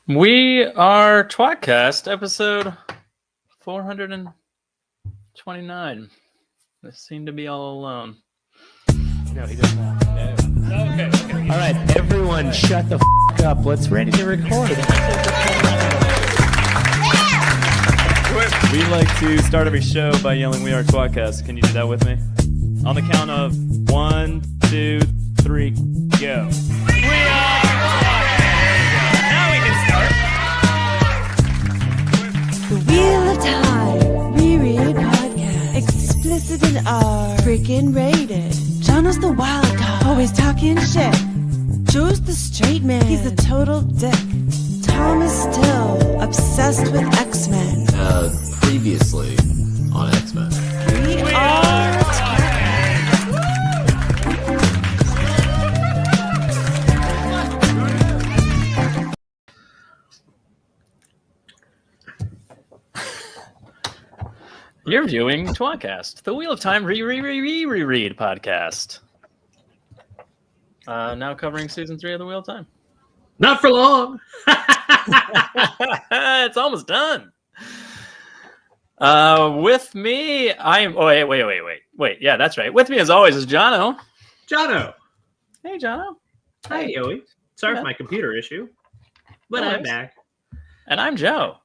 We are tWoTcast, episode 429. I seem to be all alone. No, he doesn't have. No. Okay. All right, everyone, shut the up. Let's ready to record. We like to start every show by yelling, "We are tWoTcast." Can you do that with me? On the count of 1, 2, 3, go. We are tWoTcast. Now we can start. The Wheel of Time Reread Podcast. Explicit and R. Freaking rated. Jono's the wild card. Always talking shit. Joe's the straight man. He's a total dick. Tom is still obsessed with X-Men. Previously on X-Men. We are You're viewing tWoTcast, the Wheel of Time reread podcast. Now covering season 3 of the Wheel of Time. Not for long. It's almost done. With me, I'm. Oh wait. Yeah, that's right. With me, as always, is Jono. Jono. Hey, Jono. Hi, Yoey. Sorry Yeah. for my computer issue, but No I'm worries. back. And I'm Joe.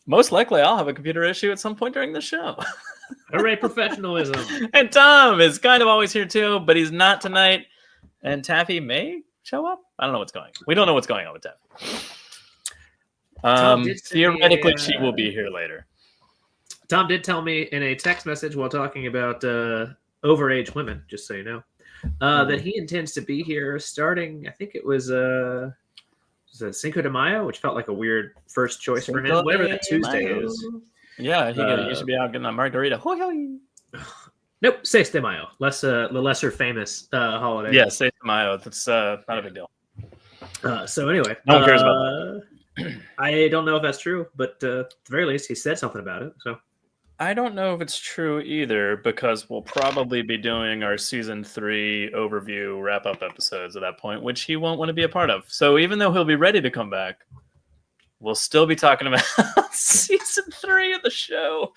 Most likely, I'll have a computer issue at some point during the show. Hooray, professionalism. And Tom is kind of always here too, but he's not tonight. And Taffy may show up. I don't know what's going on. We don't know what's going on with Taffy. Tom did send me Theoretically, a, she will be here later. Tom did tell me in a text message while talking about overage women, just so you know, that he intends to be here starting, I think it was Cinco de Mayo, which felt like a weird first choice for him, whatever that Tuesday is. Yeah, he should be out getting a margarita. Hoi, hoi. Nope, 6 de Mayo, the lesser famous holiday. Yeah, 6 de Mayo. That's not a big deal. So anyway, No one cares about that. I don't know if that's true, but at the very least, he said something about it. So I don't know if it's true either, because we'll probably be doing our season 3 overview wrap-up episodes at that point, which he won't want to be a part of. So even though he'll be ready to come back, we'll still be talking about season 3 of the show.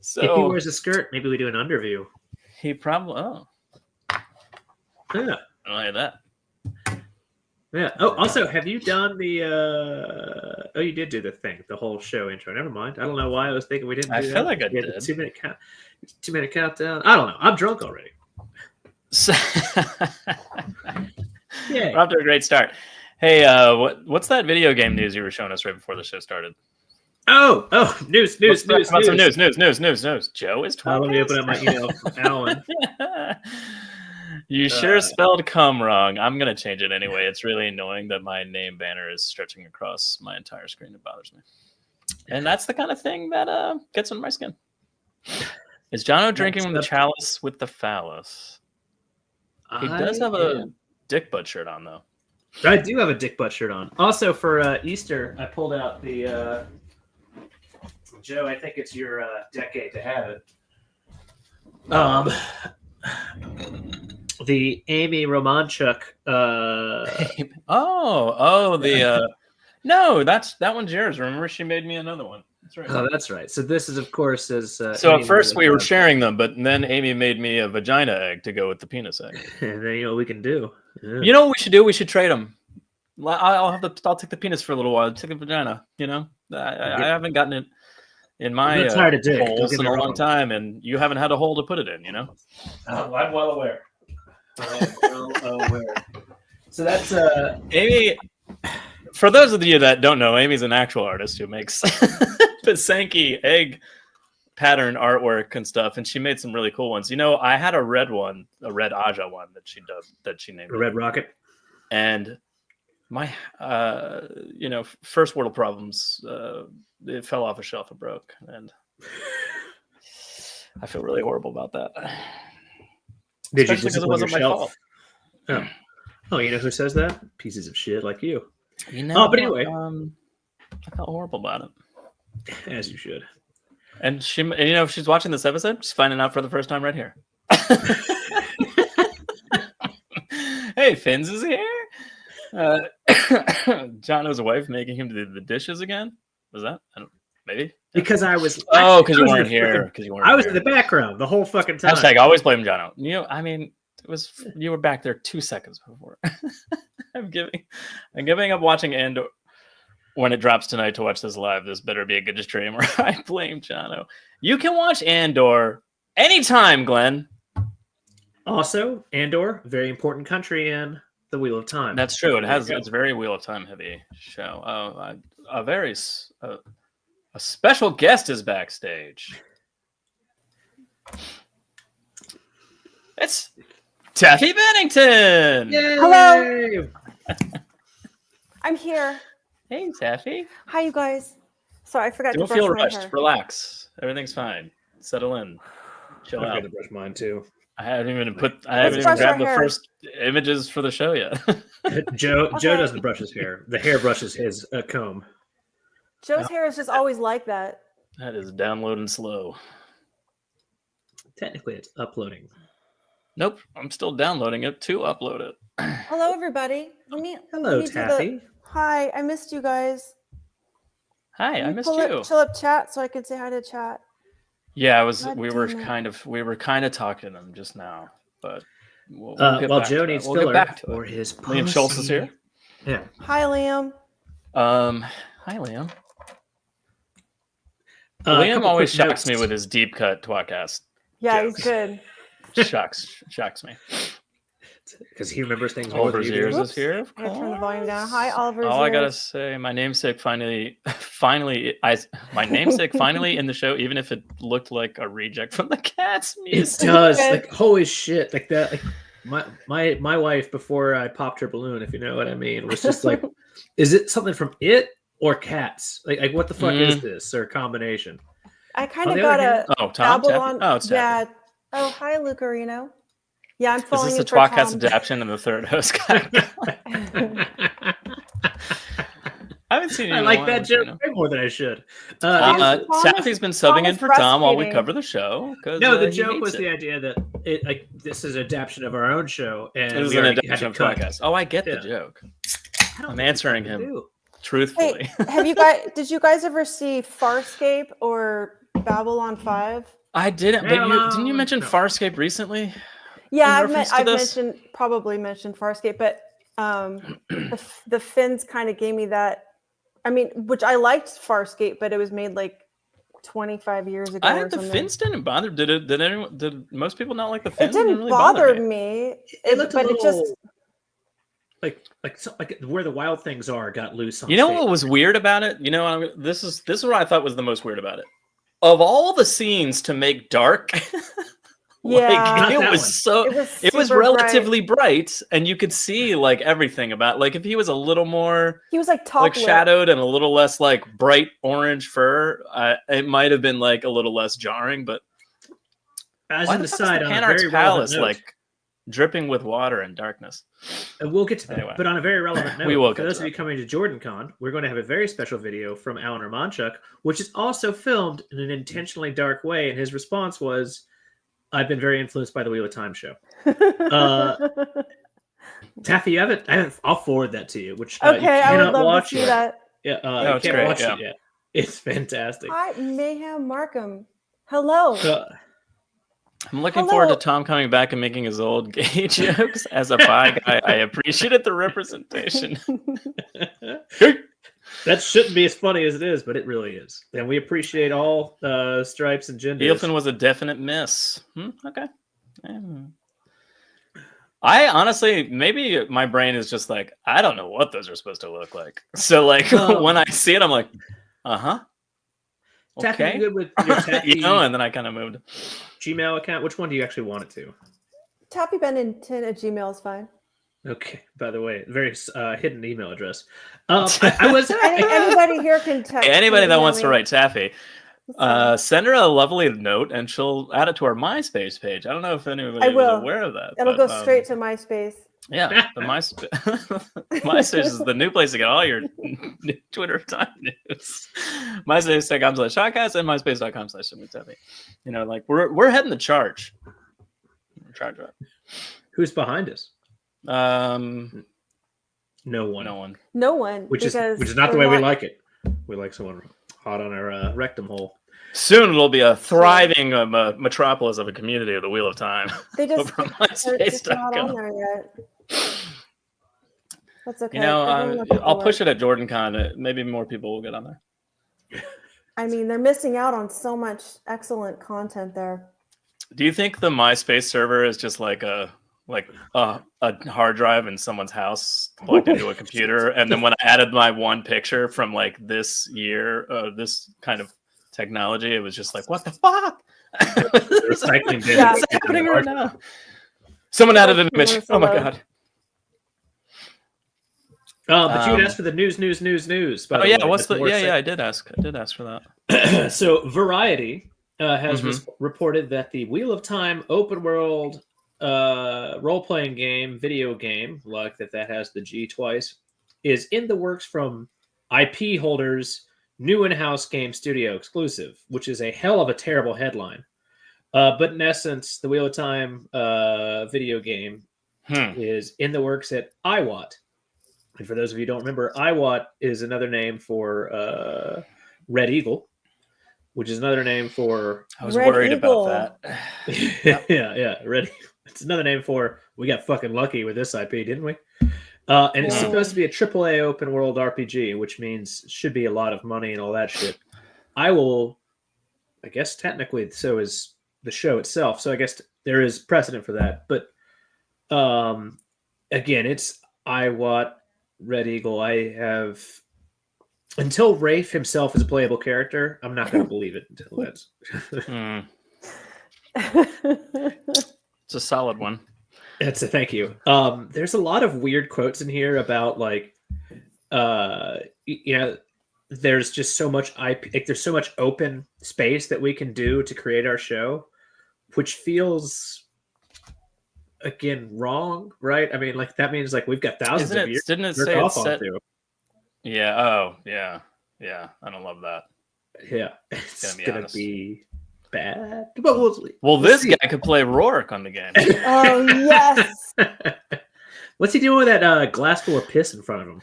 So if he wears a skirt, maybe we do an underview. he probably. Oh, Yeah. I like that. Yeah. Oh, also, have you done the? Oh, you did do the thing, the whole show intro. Never mind. I don't know why I was thinking we didn't. I do feel that. like I We had the did. 2-minute count. 2-minute countdown. I don't know. I'm drunk already. So, Yeah. we're off to a great start. Hey, what's that video game news you were showing us right before the show started? Oh, news. What's some news. Joe is 12. Let me open up my email from Alan. You sure spelled cum wrong. I'm going to change it anyway. It's really annoying that my name banner is stretching across my entire screen. It bothers me. And that's the kind of thing that gets under my skin. Is Jono drinking from the chalice with the phallus? He does have a dick butt shirt on, though. I do have a dick butt shirt on. Also, for Easter, I pulled out the... Joe, I think it's your decade to have it. The Amy Romanchuk. No, that one's yours. Remember, she made me another one. That's right. Oh, that's right. So this is, of course, as So Amy at first we were Romanchuk. sharing them, but then Amy made me a vagina egg to go with the penis egg. And then you know what we can do. Yeah. You know what we should do? We should trade them. I'll take the penis for a little while. Take the vagina. You know, I haven't gotten it in my That's hard to do. holes Don't get in me a long wrong. time, and you haven't had a hole to put it in. You know. I'm well aware. Well aware. So that's Amy. For those of you that don't know, Amy's an actual artist who makes Pisanki egg pattern artwork and stuff, and she made some really cool ones. You know, I had a red Aja one that she named a red rocket. and my first world problems, it fell off a shelf and broke, and I feel really horrible about that. Did you Especially because it disappoint wasn't my yourself? fault. Oh, you know who says that? Pieces of shit like you. You know, But anyway. I felt horrible about it. As you should. And if she's watching this episode, she's finding out for the first time right here. Hey, Finns is here. Jono's wife making him do the dishes again? Was that? Maybe. Because I was. Oh, because you I was weren't in here. fucking- Because you weren't. I was here. in the background the whole fucking time. Hashtag always blame Jono. You know, I mean, it was you were back there 2 seconds before. I'm giving up watching Andor when it drops tonight to watch this live. This better be a good stream, or I blame Jono. You can watch Andor anytime, Glenn. Also, Andor, very important country in the Wheel of Time. That's true. There you go. It's a very Wheel of Time heavy show. A special guest is backstage. It's Taffy Bennington. Yay! Hello. I'm here. Hey, Taffy. Hi, you guys. Sorry, I forgot Don't to brush feel my rushed. hair. Relax. Everything's fine. Settle in. Chill I'm out. gonna brush mine too. I haven't even brush grabbed our the hair. first images for the show yet. Joe Okay. doesn't brush his hair. The hair brushes his comb. Joe's hair is just always like that. That is downloading slow. Technically, it's uploading. Nope. I'm still downloading it to upload it. Hello, everybody. Hello, let me do Taffy. Hi, I missed you guys. Hi, I Let me missed pull up- you. Chill up chat so I can say hi to chat. Yeah, God we were damn it. kind of talking to them just now, but we'll get While back Joe to needs that. We'll filler get back to for it. his Liam Schultz is here. Yeah. Hi, Liam. Hi Liam. A Liam couple always quick shocks me notes. with his deep cut tWoTcast. Yeah, Jokes. he's good. Shocks me. Because he remembers things more than Oliver's you do. ears Whoops. is here. Of I'm gonna turn the course. volume down. Hi, Oliver's All I gotta ears. say, my namesake finally in the show, even if it looked like a reject from the Cats It music. does. Good. Like, holy shit. Like that. Like, my wife, before I popped her balloon, if you know what I mean, was just like, is it something from It or Cats? Like what the fuck is this? Or a combination? I kind On of the other got hand- a Oh, Tom. Taffy? Babylon. Oh, it's Taffy. Yeah. Oh, hi, Lucarino. Yeah, I'm Is following this you the for tWoTcast Tom. adaptation and the third host guy? I haven't seen you I in a like while, that joke you know. way more than I should. Tom Taffy's been subbing in is for Tom while we breastfeeding. cover the show. No, the he joke hates was it. the idea that this is an adaptation of our own show, and It was we an already adaptation had of to cut. tWoTcast. Oh, I get Yeah. the joke. I don't I'm think answering we him. do. Truthfully. Hey, did you guys ever see Farscape or Babylon 5? I didn't. But didn't you No. mention Farscape recently? Yeah, In reference to I've this? probably mentioned Farscape, but the Finns kind of gave me that. I mean, which I liked Farscape, but it was made like 25 years ago. I or think the something. Finns didn't bother. Did most people not like the It Finns? didn't really bother me. me. It looked a but little it just like where the wild things are got loose on You know stage. what was weird about it? You know, this is what I thought was the most weird about it. Of all the scenes to make dark, Yeah. Not it that was one. so. It was super relatively bright, and you could see like everything about. Like if he was a little more He was like top like lip. shadowed and a little less like bright orange fur, it might have been like a little less jarring. But As why an the fuck is aside, the on a Panarch's very palace relevant note, like dripping with water and darkness? and we'll get to that. Anyway. But on a very relevant note, We will for get those to of you that. coming to JordanCon, we're going to have a very special video from Alan Romanchuk, which is also filmed in an intentionally dark way. And his response was, "I've been very influenced by the Wheel of Time show." Taffy, you haven't. I'll forward that to you. Which you Okay, I would cannot love watch to see yet. that. Yeah, No, you it's can't great, watch yeah. it yet. It's fantastic. Hi, Mayhem Markham. Hello. I'm looking forward to Hello. Tom coming back and making his old gay jokes. As a bi guy, I appreciated the representation. That shouldn't be as funny as it is, but it really is. And we appreciate all stripes and genders. Eelfin was a definite miss. Okay. Yeah. I honestly, maybe my brain is just like, I don't know what those are supposed to look like. So like when I see it, I'm like, Taffy, okay. you good with your Taffy You know, and then I kind of moved. Gmail account? Which one do you actually want it to? Tappy Bennington at Gmail is fine. Okay. By the way, very hidden email address. I was Anybody here can text. Anybody that email wants to me. write Taffy, It's fine. send her a lovely note and she'll add it to our MySpace page. I don't know if anybody I was will. aware of that. It'll but, go straight to MySpace. Yeah, the MySpace. MySpace is the new place to get all your Twitter time news. MySpace.com/shotcast and MySpace.com/SimMutaffy. You know, like we're heading the charge. Who's behind us? No one. No one. No one. Which is because not the they're way we like it. We like someone hot on our rectum hole. Soon it'll be a thriving metropolis of a community of the Wheel of Time. They just over on they're just not MySpace.com. on there yet. That's okay. You know, Everyone looks I'll for push it. it at JordanCon. Maybe more people will get on there. I mean, they're missing out on so much excellent content there. Do you think the MySpace server is just like a hard drive in someone's house plugged into a computer? And then when I added my one picture from like this year, this kind of technology, it was just like, what the fuck? Recycling bin. Yeah. What's happening right now? Someone added an image. Oh my god. But you had asked for the news. By the way. What's the? Before I did ask for that. So Variety has reported that the Wheel of Time open world role-playing game, video game, like that has the G twice, is in the works from IP holders' new in-house game studio exclusive, which is a hell of a terrible headline. But in essence, the Wheel of Time video game is in the works at iWatt. And for those of you who don't remember, iWatt is another name for Red Eagle, which is another name for... I was Red worried Eagle. about that. yeah, Red Eagle. It's another name for... We got fucking lucky with this IP, didn't we? And it's supposed to be a AAA open world RPG, which means should be a lot of money and all that shit. I guess technically so is the show itself, so I guess there is precedent for that. But again, it's iWatt, Red Eagle. I have... Until Rafe himself is a playable character, I'm not going to believe it until that's... It's a solid one. That's a thank you. There's a lot of weird quotes in here about there's just so much IP, there's so much open space that we can do to create our show, which feels again wrong, right? I mean, that means we've got thousands of years. Didn't it say it's set? Yeah. Oh, yeah. Yeah. I don't love that. Yeah, it's gonna be bad. But this guy could play Rourke on the game. Oh yes. What's he doing with that glass full of piss in front of him?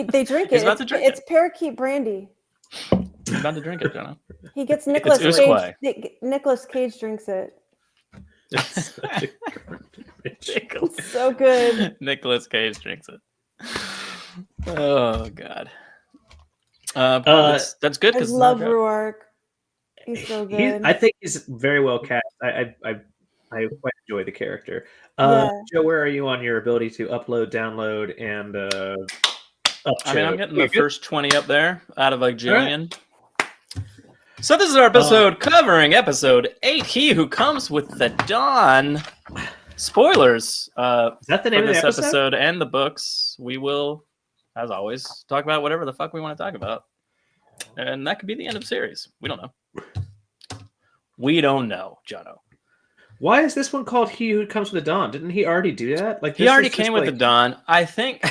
They drink it. He's about to drink it's parakeet brandy. He's about to drink it, Jonah. He gets Nicolas It's Cage. Nicolas Cage drinks it. It's So good. Nicolas Cage drinks it. Oh god. That's good I because love Rourke. He's so good. I think he's very well cast. I quite enjoy the character. Yeah. Joe, where are you on your ability to upload, download, and I'm getting the first 20 up there out of a jillion. Right. So this is our episode covering episode 8. He who comes with the dawn. Spoilers. Is that the name of this the episode? And the books? We will, as always, talk about whatever the fuck we want to talk about, and that could be the end of the series. We don't know. We don't know, Jono. Why is this one called "He Who Comes with the Dawn"? Didn't he already do that? He already came with the dawn. I think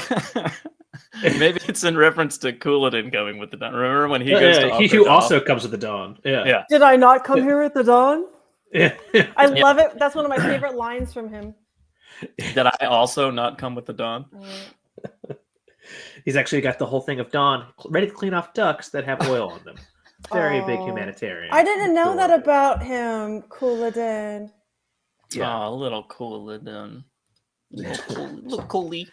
maybe it's in reference to Couladin coming with the dawn. Remember when he goes to He Who Also Comes with the Dawn. Yeah. Did I not come here with the dawn? Yeah. I love it. That's one of my favorite lines from him. Did I also not come with the dawn? He's actually got the whole thing of dawn ready to clean off ducks that have oil on them. Very big humanitarian. I didn't know that about him, Couladin. Yeah, little Couladin. Little Coolie.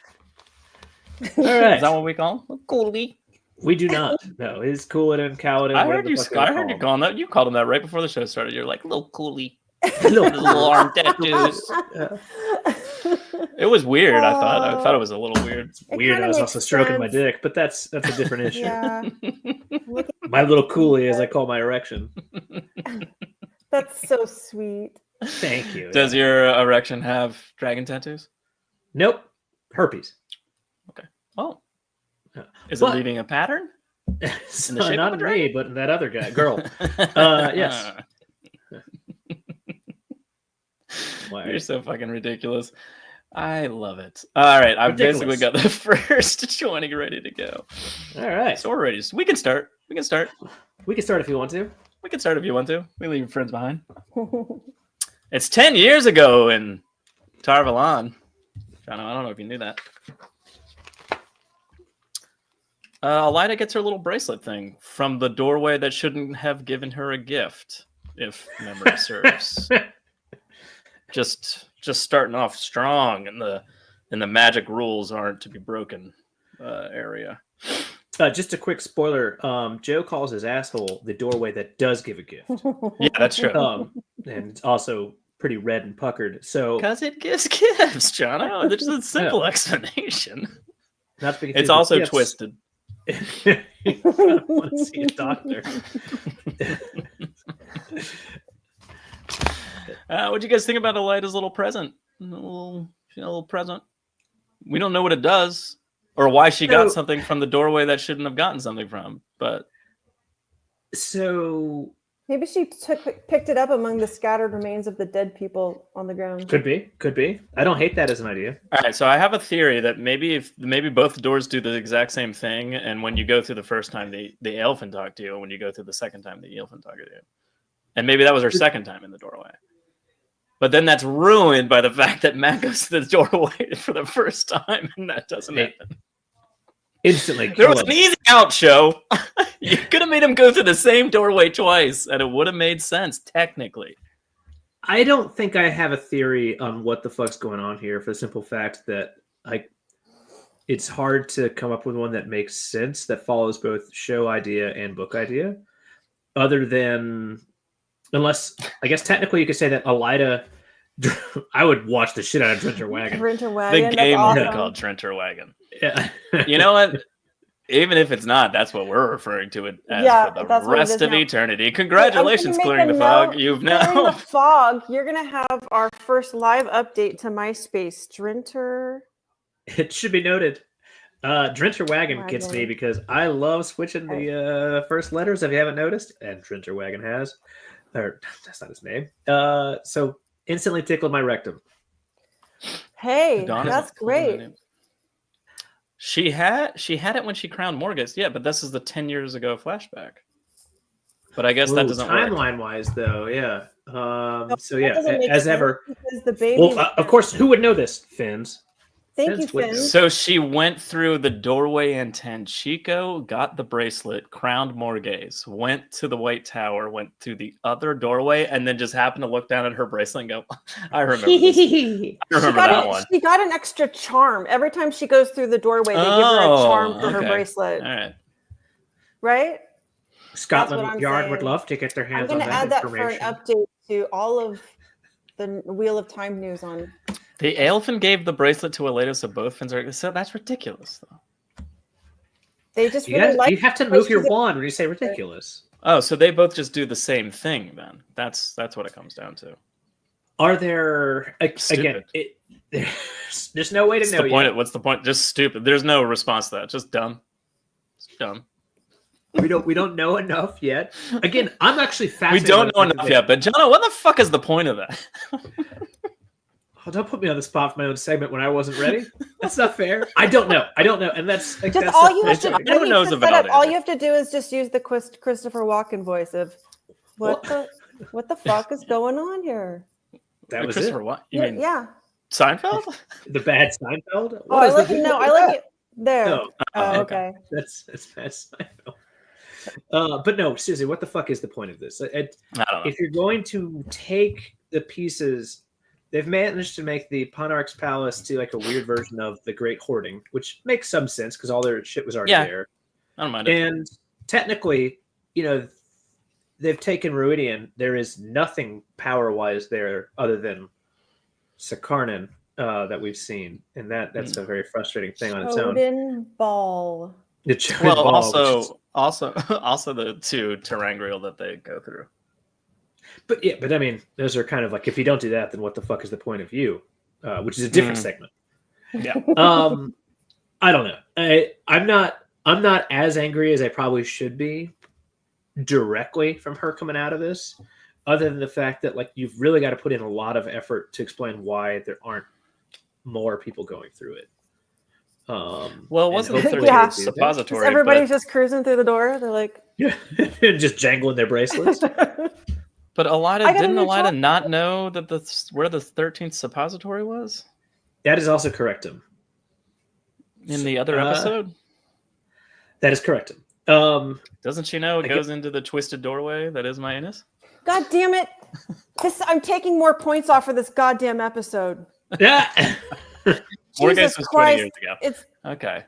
All right. Is that what we call him? Coolie. We do not. No, his Couladin, Caladin. I heard you calling that. You called him that right before the show started. You're like, little Coolie. little arm tattoos. It was weird. I thought it was a little weird. It's weird. I was also stroking my dick, but that's a different issue. Yeah. My little coolie, as I call my erection. That's so sweet. Thank you. Does your erection have dragon tattoos? Nope. Herpes. Okay. Oh. Is it leaving a pattern? In the shape not of me, but in that other girl. Yes. You're so fucking ridiculous. I love it. All right, I've basically got the first 20 ready to go. All right, so we're ready. We can start. We can start if you want to. We can start if you want to. We leave your friends behind. It's 10 years ago in Tar Valon. Jono, I don't know if you knew that. Elida gets her little bracelet thing from the doorway that shouldn't have given her a gift, if memory serves. Just starting off strong in the magic rules aren't to be broken area. Just a quick spoiler. Joe calls his asshole the doorway that does give a gift. Yeah, that's true. And it's also pretty red and puckered. So Because it gives gifts, Jono. There's a simple explanation. not to be confused It's with also gifts. twisted. I want to see a doctor. What'd you guys think about Elida's little present? A little present. We don't know what it does or why she got something from the doorway that shouldn't have gotten something from. But so Maybe she picked it up among the scattered remains of the dead people on the ground. could be. I don't hate that as an idea. all right, so I have a theory that maybe both doors do the exact same thing, and when you go through the first time, the elfin talk to you, and when you go through the second time, the elfin talk to you, and maybe that was her second time in the doorway. But then that's ruined by the fact that Matt goes to the doorway for the first time, and that doesn't happen. Instantly There kill was him. an easy out show. You could have made him go through the same doorway twice, and it would have made sense technically. I don't think I have a theory on what the fuck's going on here for the simple fact that it's hard to come up with one that makes sense that follows both show idea and book idea. Other than, unless I guess technically you could say that Elida, I would watch the shit out of Drinter Wagon. Drinter The Wagon. game that's would be awesome. called Trenter Wagon. Yeah. You know what? Even if it's not, that's what we're referring to it as Yeah, for the that's what it rest is of now. eternity. Congratulations, Wait, I'm clearing gonna the make a fog. note. You've Clearing now. the fog. You're gonna have our first live update to MySpace. Drinter. It should be noted. Drinter Wagon gets me because I love switching the first letters, if you haven't noticed. And Drinter Wagon has. Or, that's not his name. So instantly tickled my rectum. Hey, Donna's that's not cool in the great. name. She had it when she crowned Morgus. Yeah, but this is the 10 years ago flashback. But I guess that doesn't work. Timeline wise, though, yeah. So That yeah, doesn't make as sense ever. because the baby. Well, of course, who would know this? Fins. Thank you, Vince would- Finn. So she went through the doorway in Tanchico, got the bracelet, crowned Morgaze, went to the White Tower, went through the other doorway, and then just happened to look down at her bracelet and go, I remember this. I remember that one. She got an extra charm every time she goes through the doorway. They give her a charm for her okay. bracelet, All right. right? Scotland what I'm Yard saying. would love to get their I'm hands going on to that add that for an information. update to all of the Wheel of Time news on. The Aelfin gave the bracelet to Elida, so both fins are. So that's ridiculous, though. They just You, really guys, like. you have to move your wand when you say ridiculous. Oh, so they both just do the same thing then. That's what it comes down to. Are there again? Stupid. There's no way to What's know the point? yet. What's the point? Just stupid. There's no response to that. Just dumb. It's dumb. We don't know enough yet. Again, I'm actually We fascinated. don't by know the enough fact yet. But Jono, what the fuck is the point of that? Oh, don't put me on the spot for my own segment when I wasn't ready. That's not fair. I don't know, and that's like, Just that's all not you have fair. to. No one knows just about set up, it. all you have to do is just use the Christopher Walken voice of, what the fuck is going on here? That was Christopher, it. what? You mean Yeah. Seinfeld? The bad Seinfeld. Oh, I like it. No, I like it there. No, Oh, okay. that's bad Seinfeld. But no, seriously, what the fuck is the point of this? I don't know. If you're going to take the pieces, they've managed to make the Ponarch's Palace to like a weird version of the Great Hoarding, which makes some sense because all their shit was already Yeah. there. I don't mind it. And technically, they've taken Ruidian. There is nothing power-wise there other than Sakarnan that we've seen, and that's a very frustrating thing on its own. Odin Ball. The Chosen Well, Ball, which is- also the two Terangriel that they go through. but I mean, those are kind of like, if you don't do that, then what the fuck is the point of you? Which is a different segment. Yeah. I don't know. I'm not as angry as I probably should be directly from her coming out of this, other than the fact that like you've really got to put in a lot of effort to explain why there aren't more people going through it. Well, it wasn't the hopefully 13th Yeah. they do that. suppository. Everybody's just cruising through the door. They're like, Yeah, just jangling their bracelets. But Elida, I got a didn't new Elida chocolate. not know that where the 13th suppository was That is also correct. in the other episode? That is correct. Doesn't she know it goes into the twisted doorway that is my anus? God damn it! I'm taking more points off for this goddamn episode. Yeah. Morghedien was 20 years ago. It's Okay.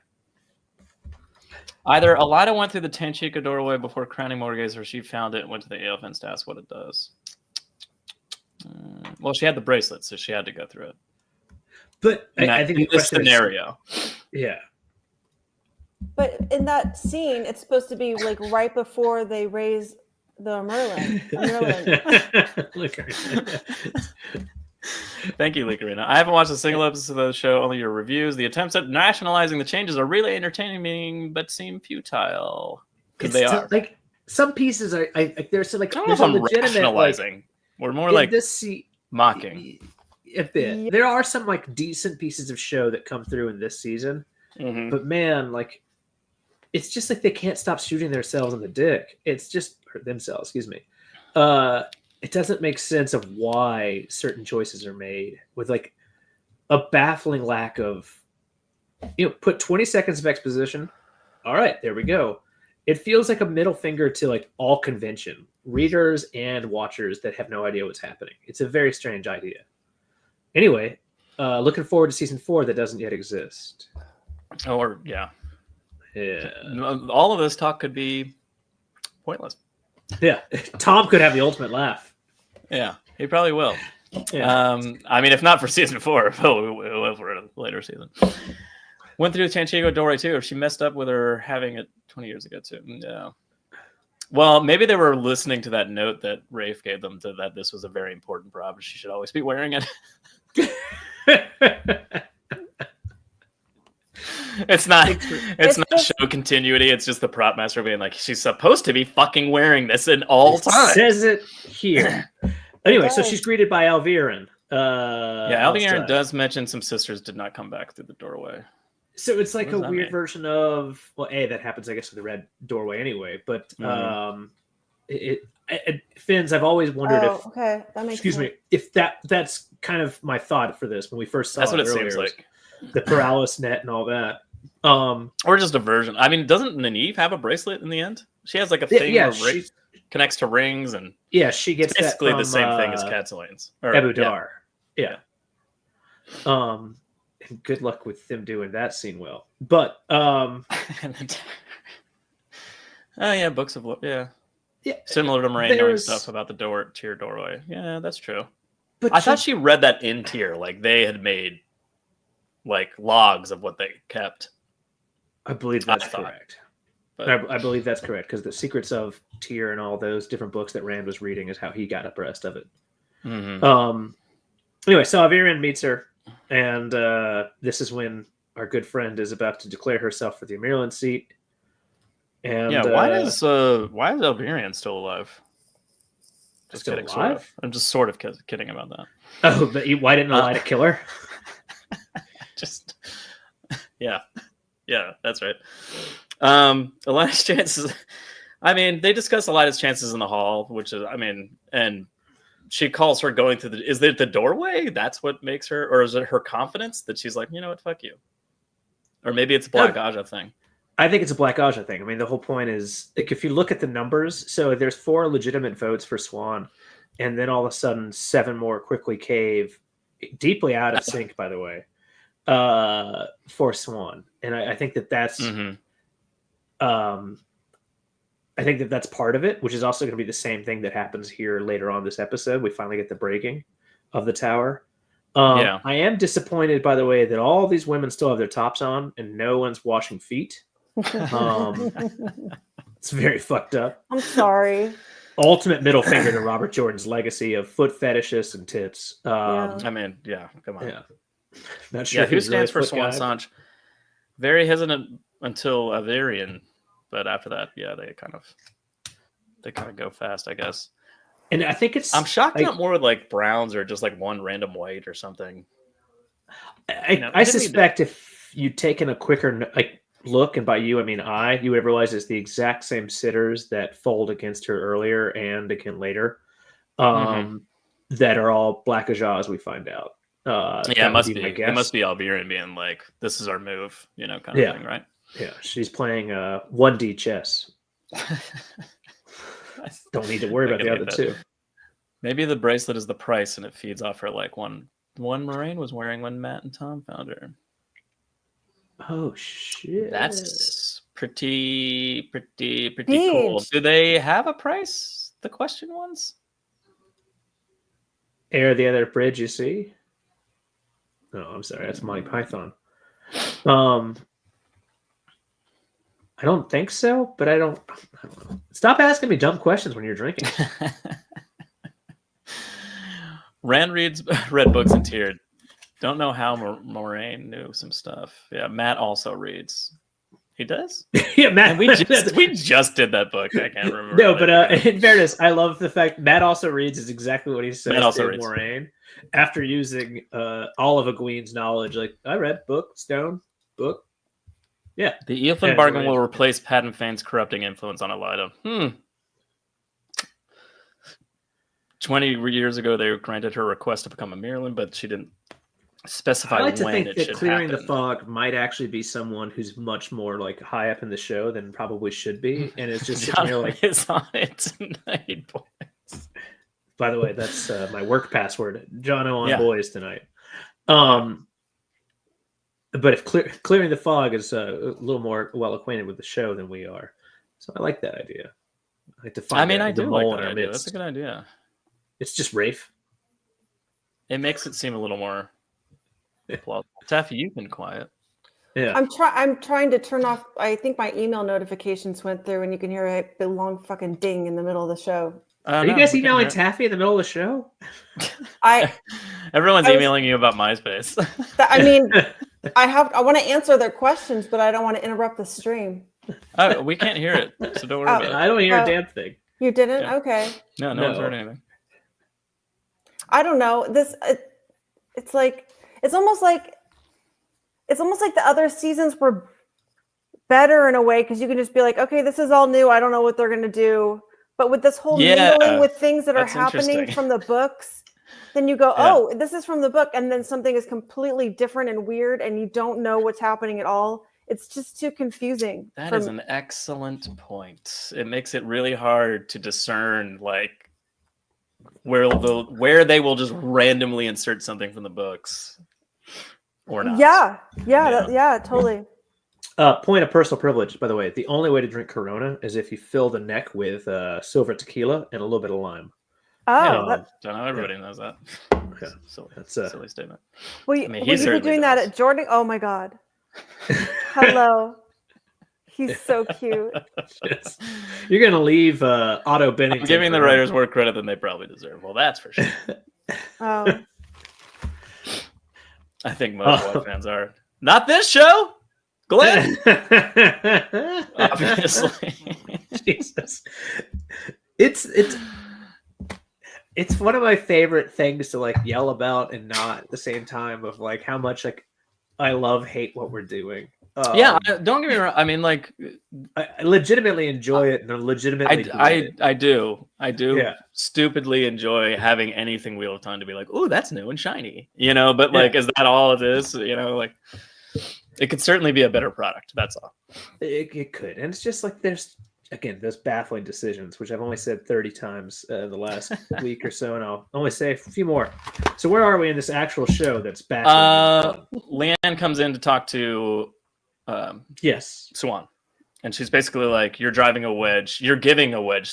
Either Elida went through the Tanchico doorway before crowning Morghedien, or she found it and went to the Aiel fence to ask what it does. Well, she had the bracelet, so she had to go through it. But I think in this scenario. Yeah. But in that scene, it's supposed to be like right before they raise the Merlin. Thank you, Likarina. I haven't watched a single episode of the show, only your reviews. The attempts at nationalizing the changes are really entertaining, but seem futile. Because they are. Like, some pieces are, there's like, I don't know there's if a I'm legitimate, rationalizing. Like, we're more like mocking. A bit. Yeah. There are some like decent pieces of show that come through in this season. Mm-hmm. But man, like, it's just like they can't stop shooting themselves in the dick. It's just themselves, excuse me. It doesn't make sense of why certain choices are made with like a baffling lack of, put 20 seconds of exposition. All right, there we go. It feels like a middle finger to like all convention readers and watchers that have no idea what's happening. It's a very strange idea. Anyway, looking forward to season 4 that doesn't yet exist. Or, yeah. Yeah. All of this talk could be pointless. Yeah. Tom could have the ultimate laugh. Yeah, he probably will. Yeah. I mean, if not for season 4, we'll will for a later season. Went through the Tanchico doorway too. She messed up with her having it 20 years ago too. Yeah. Well, maybe they were listening to that note that Rafe gave them to that this was a very important prop. She should always be wearing it. It's not show continuity. It's just the prop master being like, she's supposed to be fucking wearing this in all time. Says it here. Anyway, so she's greeted by Alviren. Alviren does mention some sisters did not come back through the doorway. So it's like a weird mean? version of, well, that happens, I guess, with the red doorway anyway. But Finns, I've always wondered if. Okay, that makes excuse sense. me, if that's kind of my thought for this when we first saw That's it. what it earlier, seems like. the paralysis net and all that. Or just a version. I mean, doesn't Nynaeve have a bracelet in the end? She has like a thing where connects to rings, and she gets it's basically that from, the same thing as Cataline's. Abu Dar. Yeah. And good luck with them doing that scene well. But oh yeah, books of similar to Moiraine knowing stuff about the tier doorway. Yeah, that's true. But I thought she read that in tier, like they had made like logs of what they kept. I believe that's correct. But I believe that's correct because the secrets of tier and all those different books that Rand was reading is how he got abreast of it. Mm-hmm. Anyway, so Alviren meets her, and this is when our good friend is about to declare herself for the Amirlan seat. And why is Alviren still alive? Just still kidding, alive? sort of. I'm just sort of kidding about that. Oh, but why didn't Elida kill her? Just yeah, that's right. Elida's chances. I mean, they discuss Elida's chances in the hall, which is, I mean, and she calls her going through is it the doorway? That's what makes her, or is it her confidence that she's like, you know what, fuck you? Or maybe it's a Black Aja thing. I think it's a Black Aja thing. I mean, the whole point is, like, if you look at the numbers, so there's 4 legitimate votes for Swan, and then all of a sudden 7 more quickly cave, deeply out of sync, by the way, for Swan. And I think that's I think that's part of it, which is also going to be the same thing that happens here later on this episode. We finally get the breaking of the tower. I am disappointed, by the way, that all these women still have their tops on and no one's washing feet. It's very fucked up. I'm sorry. Ultimate middle finger to Robert Jordan's legacy of foot fetishists and tits. I mean, come on. Yeah. Not sure who stands for Swan Sanch? Very hesitant until Alviren, but after that, they kind of go fast, I guess. And I think I'm shocked not more with like browns or just like one random white or something. I suspect if you'd taken a quicker look, and by you I mean you would have realized it's the exact same sitters that fold against her earlier and again later, that are all Black Aja, as we find out. It must be. It must be Alviren being like, "This is our move," kind of thing, right? Yeah, she's playing 1D chess. Don't need to worry about the other two. Maybe the bracelet is the price, and it feeds off her like one Moiraine was wearing when Matt and Tom found her. Oh shit! That's pretty cool. Beans. Do they have a price? The question ones. Air the other bridge, you see? No, I'm sorry, that's Monty Python. I don't think so, but I don't know. Stop asking me dumb questions when you're drinking. Rand read books and teared. Don't know how Moiraine knew some stuff. Yeah, Matt also reads. He does? Yeah, Matt. We just did that book. I can't remember. No, but in fairness, I love the fact Matt also reads is exactly what he says Matt also to reads. Moiraine after using all of Egwene's knowledge. Like, I read book, stone, book. Yeah. The Eilfin bargain will replace Padden Fane's corrupting influence on Elida. 20 years ago, they granted her request to become a Merlin, but she didn't specify I like to when think it that should clearing happen. the fog might actually be someone who's much more like high up in the show than probably should be, and it's just sitting here like is on it tonight, boys. By the way, that's my work password. Jono on Yeah. boys tonight. But if clearing the fog is a little more well acquainted with the show than we are, so I like that idea. I like to find. I the do mole like in that our idea. midst. That's a good idea. It's just Rafe. It makes it seem a little more plausible. Taffy, you've been quiet. Yeah. I'm trying to turn off. I think my email notifications went through, and you can hear a long fucking ding in the middle of the show. Are you guys emailing Taffy in the middle of the show? Everyone's emailing you about MySpace. I mean, I want to answer their questions, but I don't want to interrupt the stream. Oh, we can't hear it, so don't worry about it. I don't hear a damn thing. You didn't? Yeah. Okay. No one's heard anything. I don't know. It's almost like the other seasons were better in a way because you can just be like, okay, this is all new. I don't know what they're gonna do. But with this whole mingling with things that are happening from the books, then you go, oh, this is from the book, and then something is completely different and weird, and you don't know what's happening at all. It's just too confusing. That is an excellent point. It makes it really hard to discern, like, where they will just randomly insert something from the books or not. Yeah, totally. Point of personal privilege, by the way. The only way to drink Corona is if you fill the neck with silver tequila and a little bit of lime. Oh, don't know. Everybody knows that. Yeah. That's a silly statement. Will you be doing that at Jordan? Oh my God. Hello. He's so cute. Yes. You're going to leave Otto Bennington. I'm giving the writers more credit than they probably deserve. Well, that's for sure. Oh. I think most White fans are. Not this show, Glenn. Obviously. Jesus. It's one of my favorite things to like yell about and not at the same time of like how much like I hate what we're doing. Yeah, don't get me wrong. I mean, like, I legitimately enjoy it, and legitimately, I do. Yeah. Stupidly enjoy having anything Wheel of Time to be like, oh, that's new and shiny, you know. But like, is that all it is? You know, like, it could certainly be a better product. That's all. It could, and it's just like there's those baffling decisions, which I've only said 30 times in the last week or so, and I'll only say a few more. So where are we in this actual show that's baffling? Leanne comes in to talk to yes, Swan, and she's basically like, you're giving a wedge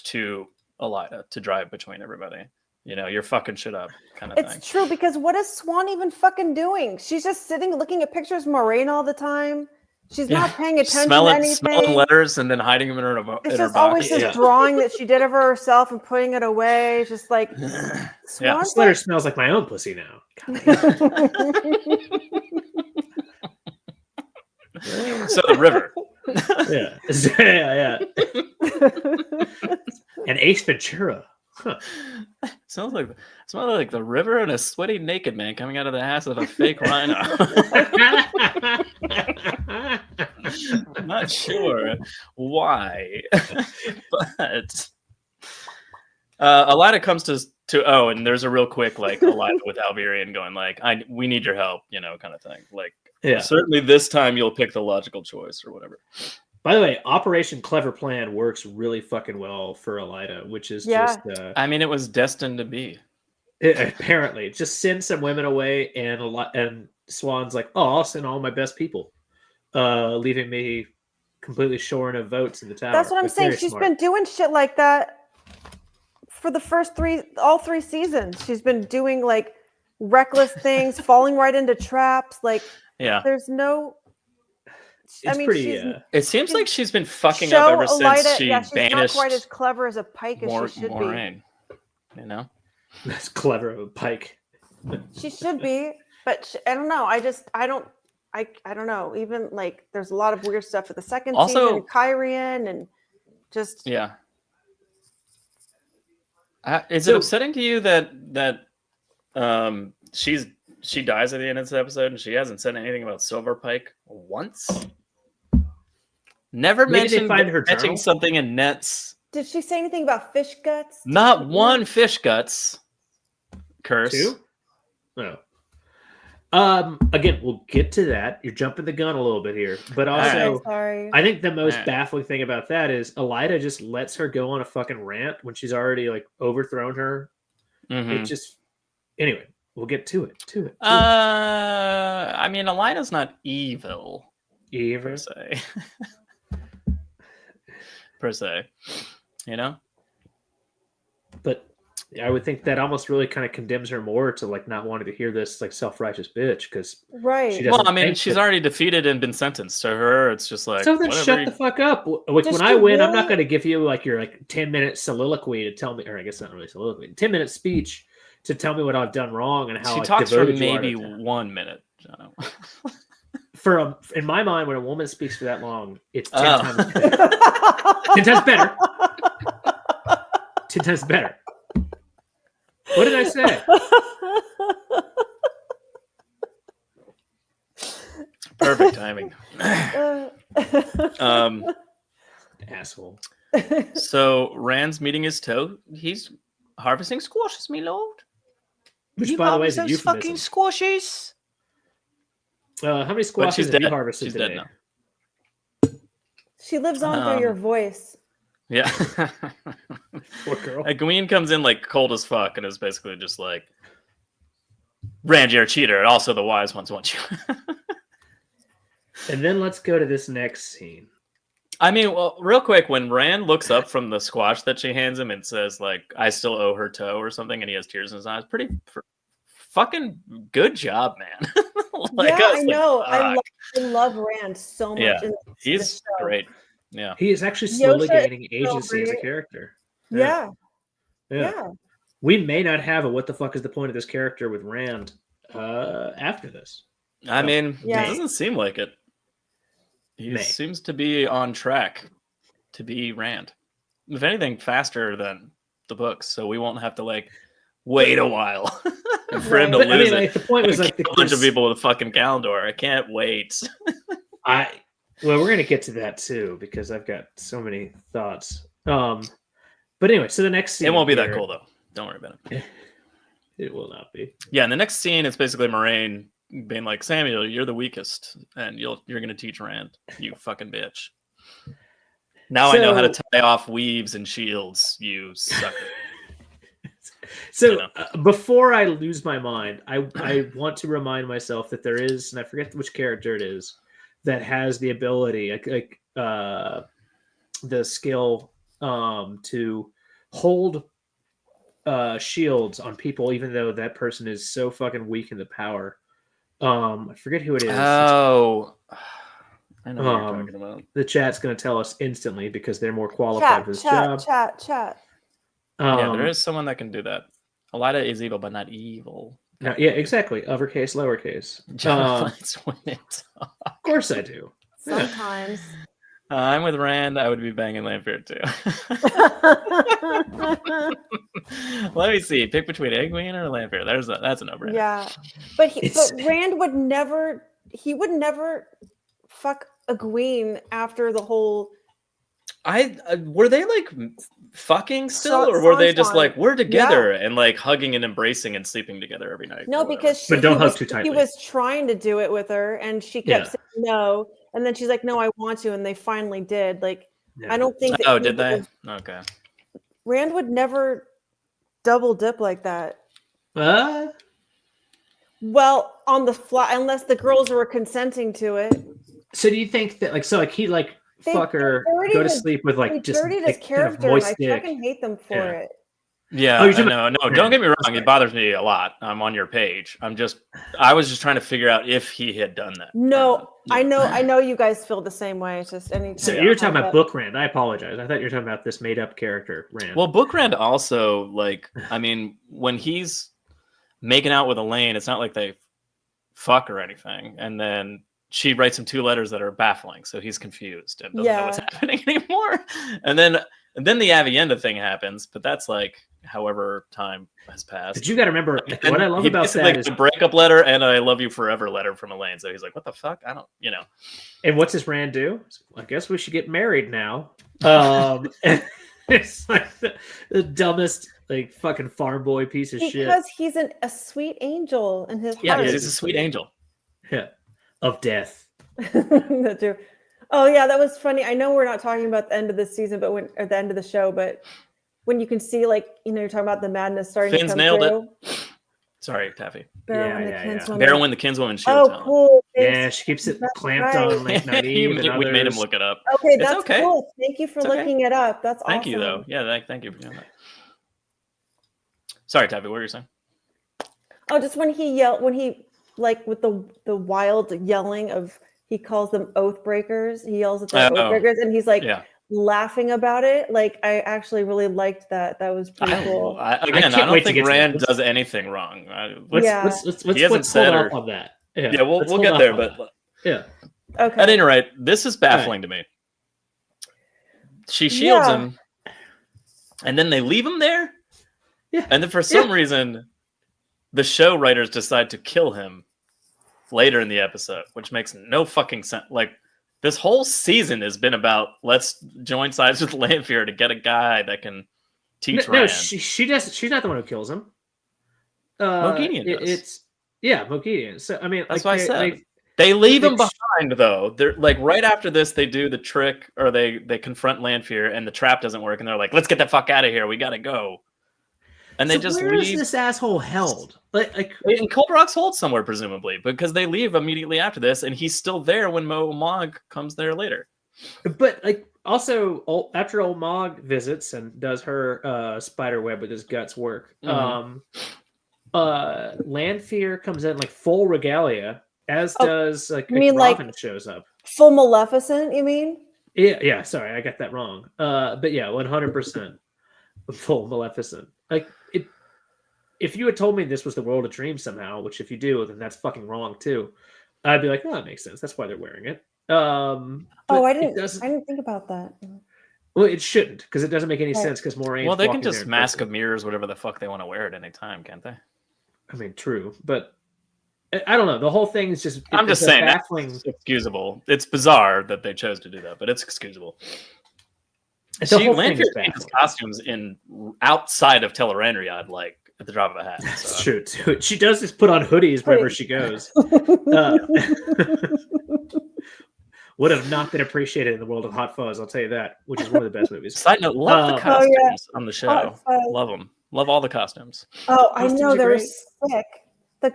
to Elida to drive between everybody. You know, you're fucking shit up, kind of thing. It's true, because what is Swan even fucking doing? She's just sitting looking at pictures of Moiraine all the time. She's not paying attention to anything. Smelling letters and then hiding them in her box. It's just always this drawing that she did of herself and putting it away. It's just like, this letter smells like my own pussy now. So the river. yeah. And Ace Ventura. Huh. Smells like the river and a sweaty naked man coming out of the ass of a fake rhino. I'm not sure why, but Elida comes to and there's a real quick like Elida with Alvirian going like, we need your help, you know, kind of thing. Like, Yeah. Certainly this time you'll pick the logical choice or whatever. By the way, Operation Clever Plan works really fucking well for Elida, which is just I mean, it was destined to be. apparently just send some women away, and Swan's like, oh, I'll send all my best people, leaving me completely shorn of votes in the tower. That's what I'm saying. She's been doing shit like that for the all three seasons. She's been doing like reckless things, falling right into traps. Like, there's no. It's pretty. It seems like she's been fucking up ever since she she's banished. Not quite as clever as a pike as she should Moiraine, you know, that's clever of a pike. She should be, but I don't know. I don't know. Even like, there's a lot of weird stuff for the second season, Kyrian, and just is it upsetting to you that she dies at the end of this episode and she hasn't said anything about Silverpike once? Never mentioned her catching something in nets. Did she say anything about fish guts? Not one fish guts. Curse. Two? No. Again, we'll get to that. You're jumping the gun a little bit here, but also, sorry. I think the most baffling thing about that is Elida just lets her go on a fucking rant when she's already like overthrown her. It just, anyway, we'll get to it. I mean, Elida's not evil. Per se, you know. But I would think that almost really kind of condemns her more to like not wanting to hear this like self-righteous bitch, because Well, I mean, she's already defeated and been sentenced. To her, it's just like, so then shut the fuck up. Like, when I win, I'm not going to give you like your like 10-minute soliloquy to tell me, or I guess not really soliloquy, 10-minute speech to tell me what I've done wrong and how she talks for maybe 1 minute. In my mind, when a woman speaks for that long, it's 10 times better. 10 times better. 10 times better. What did I say? Perfect timing. Asshole. So Rand's meeting his toe. He's harvesting squashes, me lord. Which, by the way, is a euphemism. Fucking squashes. How many squashes have you harvested today? Dead now. She lives on through your voice. Yeah. Poor girl. Egwene comes in like cold as fuck and is basically just like, Rand, you're a cheater, and also the wise ones want you. And then let's go to this next scene. I mean, well, real quick, when Rand looks up from the squash that she hands him and says, like, I still owe her toe or something, and he has tears in his eyes, fucking good job, man. Like, yeah, I know. I love Rand so much. Yeah, he's great. Yeah, he is actually slowly gaining agency as a character. Yeah. We may not have a what the fuck is the point of this character with Rand after this. I mean, it doesn't seem like it. He seems to be on track to be Rand. If anything, faster than the books, so we won't have to like wait a while for him to lose it. The point was like a bunch of people with a fucking Calendar. I can't wait. Well, we're gonna get to that too because I've got so many thoughts. But anyway, so the next scene. It won't be that cool though. Don't worry about it. It will not be. Yeah, in the next scene, it's basically Moiraine being like, Samuel, you're the weakest, and you're gonna teach Rand, you fucking bitch. Now I know how to tie off weaves and shields, you sucker. So before I lose my mind, I want to remind myself that there is, and I forget which character it is, that has the ability, the skill to hold shields on people, even though that person is so fucking weak in the power. I forget who it is. Oh, I know what you're talking about. The chat's going to tell us instantly because they're more qualified for this job. Chat. Yeah, there is someone that can do that. Elida is evil, but not evil. No, yeah, exactly. Uppercase, lowercase. Of course I do. Sometimes. I'm with Rand. I would be banging Lanfear too. Let me see. Pick between Egwene or Lanfear. That's a no-brainer. Yeah, but Rand would never. He would never fuck Egwene after the whole. Were they like fucking still, or were they just Sansa. like we're together and like hugging and embracing and sleeping together every night? No, or whatever? because But don't hug too tightly. he was trying to do it with her, and she kept saying no, and then she's like, "No, I want to," and they finally did. Like, I don't think. That Oh, he did they? would've- Okay. Rand would never double dip like that. Well, on the fly, unless the girls were consenting to it. So do you think that he fuck her, dirtied go to his- sleep with They like just dirtied like, his kind of character, and moist I dick? fucking hate them for it. Yeah, Oh, you're I talking know. No, about- don't get me wrong. It bothers me a lot. I'm on your page. I was just trying to figure out if he had done that. No, I know you guys feel the same way. It's just anytime. So you're talking about Book Rand. I apologize. I thought you were talking about this made up character, Rand. Well, Book Rand also, like, I mean, when he's making out with Elaine, it's not like they fuck or anything. And then she writes him 2 letters that are baffling. So he's confused and doesn't know what's happening anymore. And then the Avienda thing happens, but that's like however time has passed. But you got to remember, what I love about that is a breakup letter and a "I love you forever" letter from Elaine. So he's like, "What the fuck? I don't, you know." And what's this Rand do? I guess we should get married now. It's like the dumbest, like fucking farm boy piece of shit. Because he's a sweet angel in his Yeah, heart. he's a sweet angel. Yeah, of death. That's true. Oh yeah, that was funny. I know we're not talking about the end of the season, but or the end of the show, but when you can see, like, you know, you're talking about the madness starting Finn's to come nailed through. it. Sorry, Taffy. Barrow Yeah. and the Kinswoman shield. Oh, talent. cool. Yeah, she keeps it That's clamped right. on late night Eve and We made him others. look it up. Okay, It's that's okay. cool. Thank you for It's okay. looking it up. That's awesome. Thank you, though. Yeah, thank you for doing that. Sorry, Taffy. What were you saying? Oh, just when he like with the wild yelling of, he calls them oath breakers. He yells at them oath breakers, and he's like laughing about it. Like, I actually really liked that. That was pretty cool. I don't think Rand does anything wrong. Let's he hasn't said hold on that. Yeah, we'll get there, but yeah. Okay. At any rate, this is baffling to me. She shields him, and then they leave him there. Yeah. And then for some reason, the show writers decide to kill him later in the episode, which makes no fucking sense. Like, this whole season has been about let's join sides with Lanfear to get a guy that can teach Rand. No, she does. She's not the one who kills him. Moghedien does. Moghedien. So I mean, that's why I said they leave him behind, though. They're like, right after this, they do the trick, or they confront Lanfear, and the trap doesn't work, and they're like, "Let's get the fuck out of here. We gotta go." And they just where leave. is this asshole held? Like in Cold Rock's hold somewhere, presumably, because they leave immediately after this, and he's still there when Mog comes there later. But like, also after old Mog visits and does her spider web with his guts work, Lanfear comes in like full regalia, as does like Robin shows up. Full Maleficent, you mean? Yeah. Sorry, I got that wrong. But yeah, 100% full Maleficent. Like, if you had told me this was the World of Dreams somehow, which if you do, then that's fucking wrong too. I'd be like, no, that makes sense. That's why they're wearing it. I didn't think about that. Well, it shouldn't, because it doesn't make any sense. Because Moiraine. Well, they can just mask of mirrors, whatever the fuck they want to wear at any time, can't they? I mean, true, but I don't know. The whole thing is just. I'm just saying baffling. That's excusable. It's bizarre that they chose to do that, but it's excusable. Lanfear makes costumes outside of Tel'Randriad, like at the drop of a hat. That's so. true too. She does just put on hoodies wherever she goes. Would have not been appreciated in the world of Hot Fuzz, I'll tell you that, which is one of the best movies. Side note, love the costumes on the show. Love them. Love all the costumes. Oh, I know, they were sick.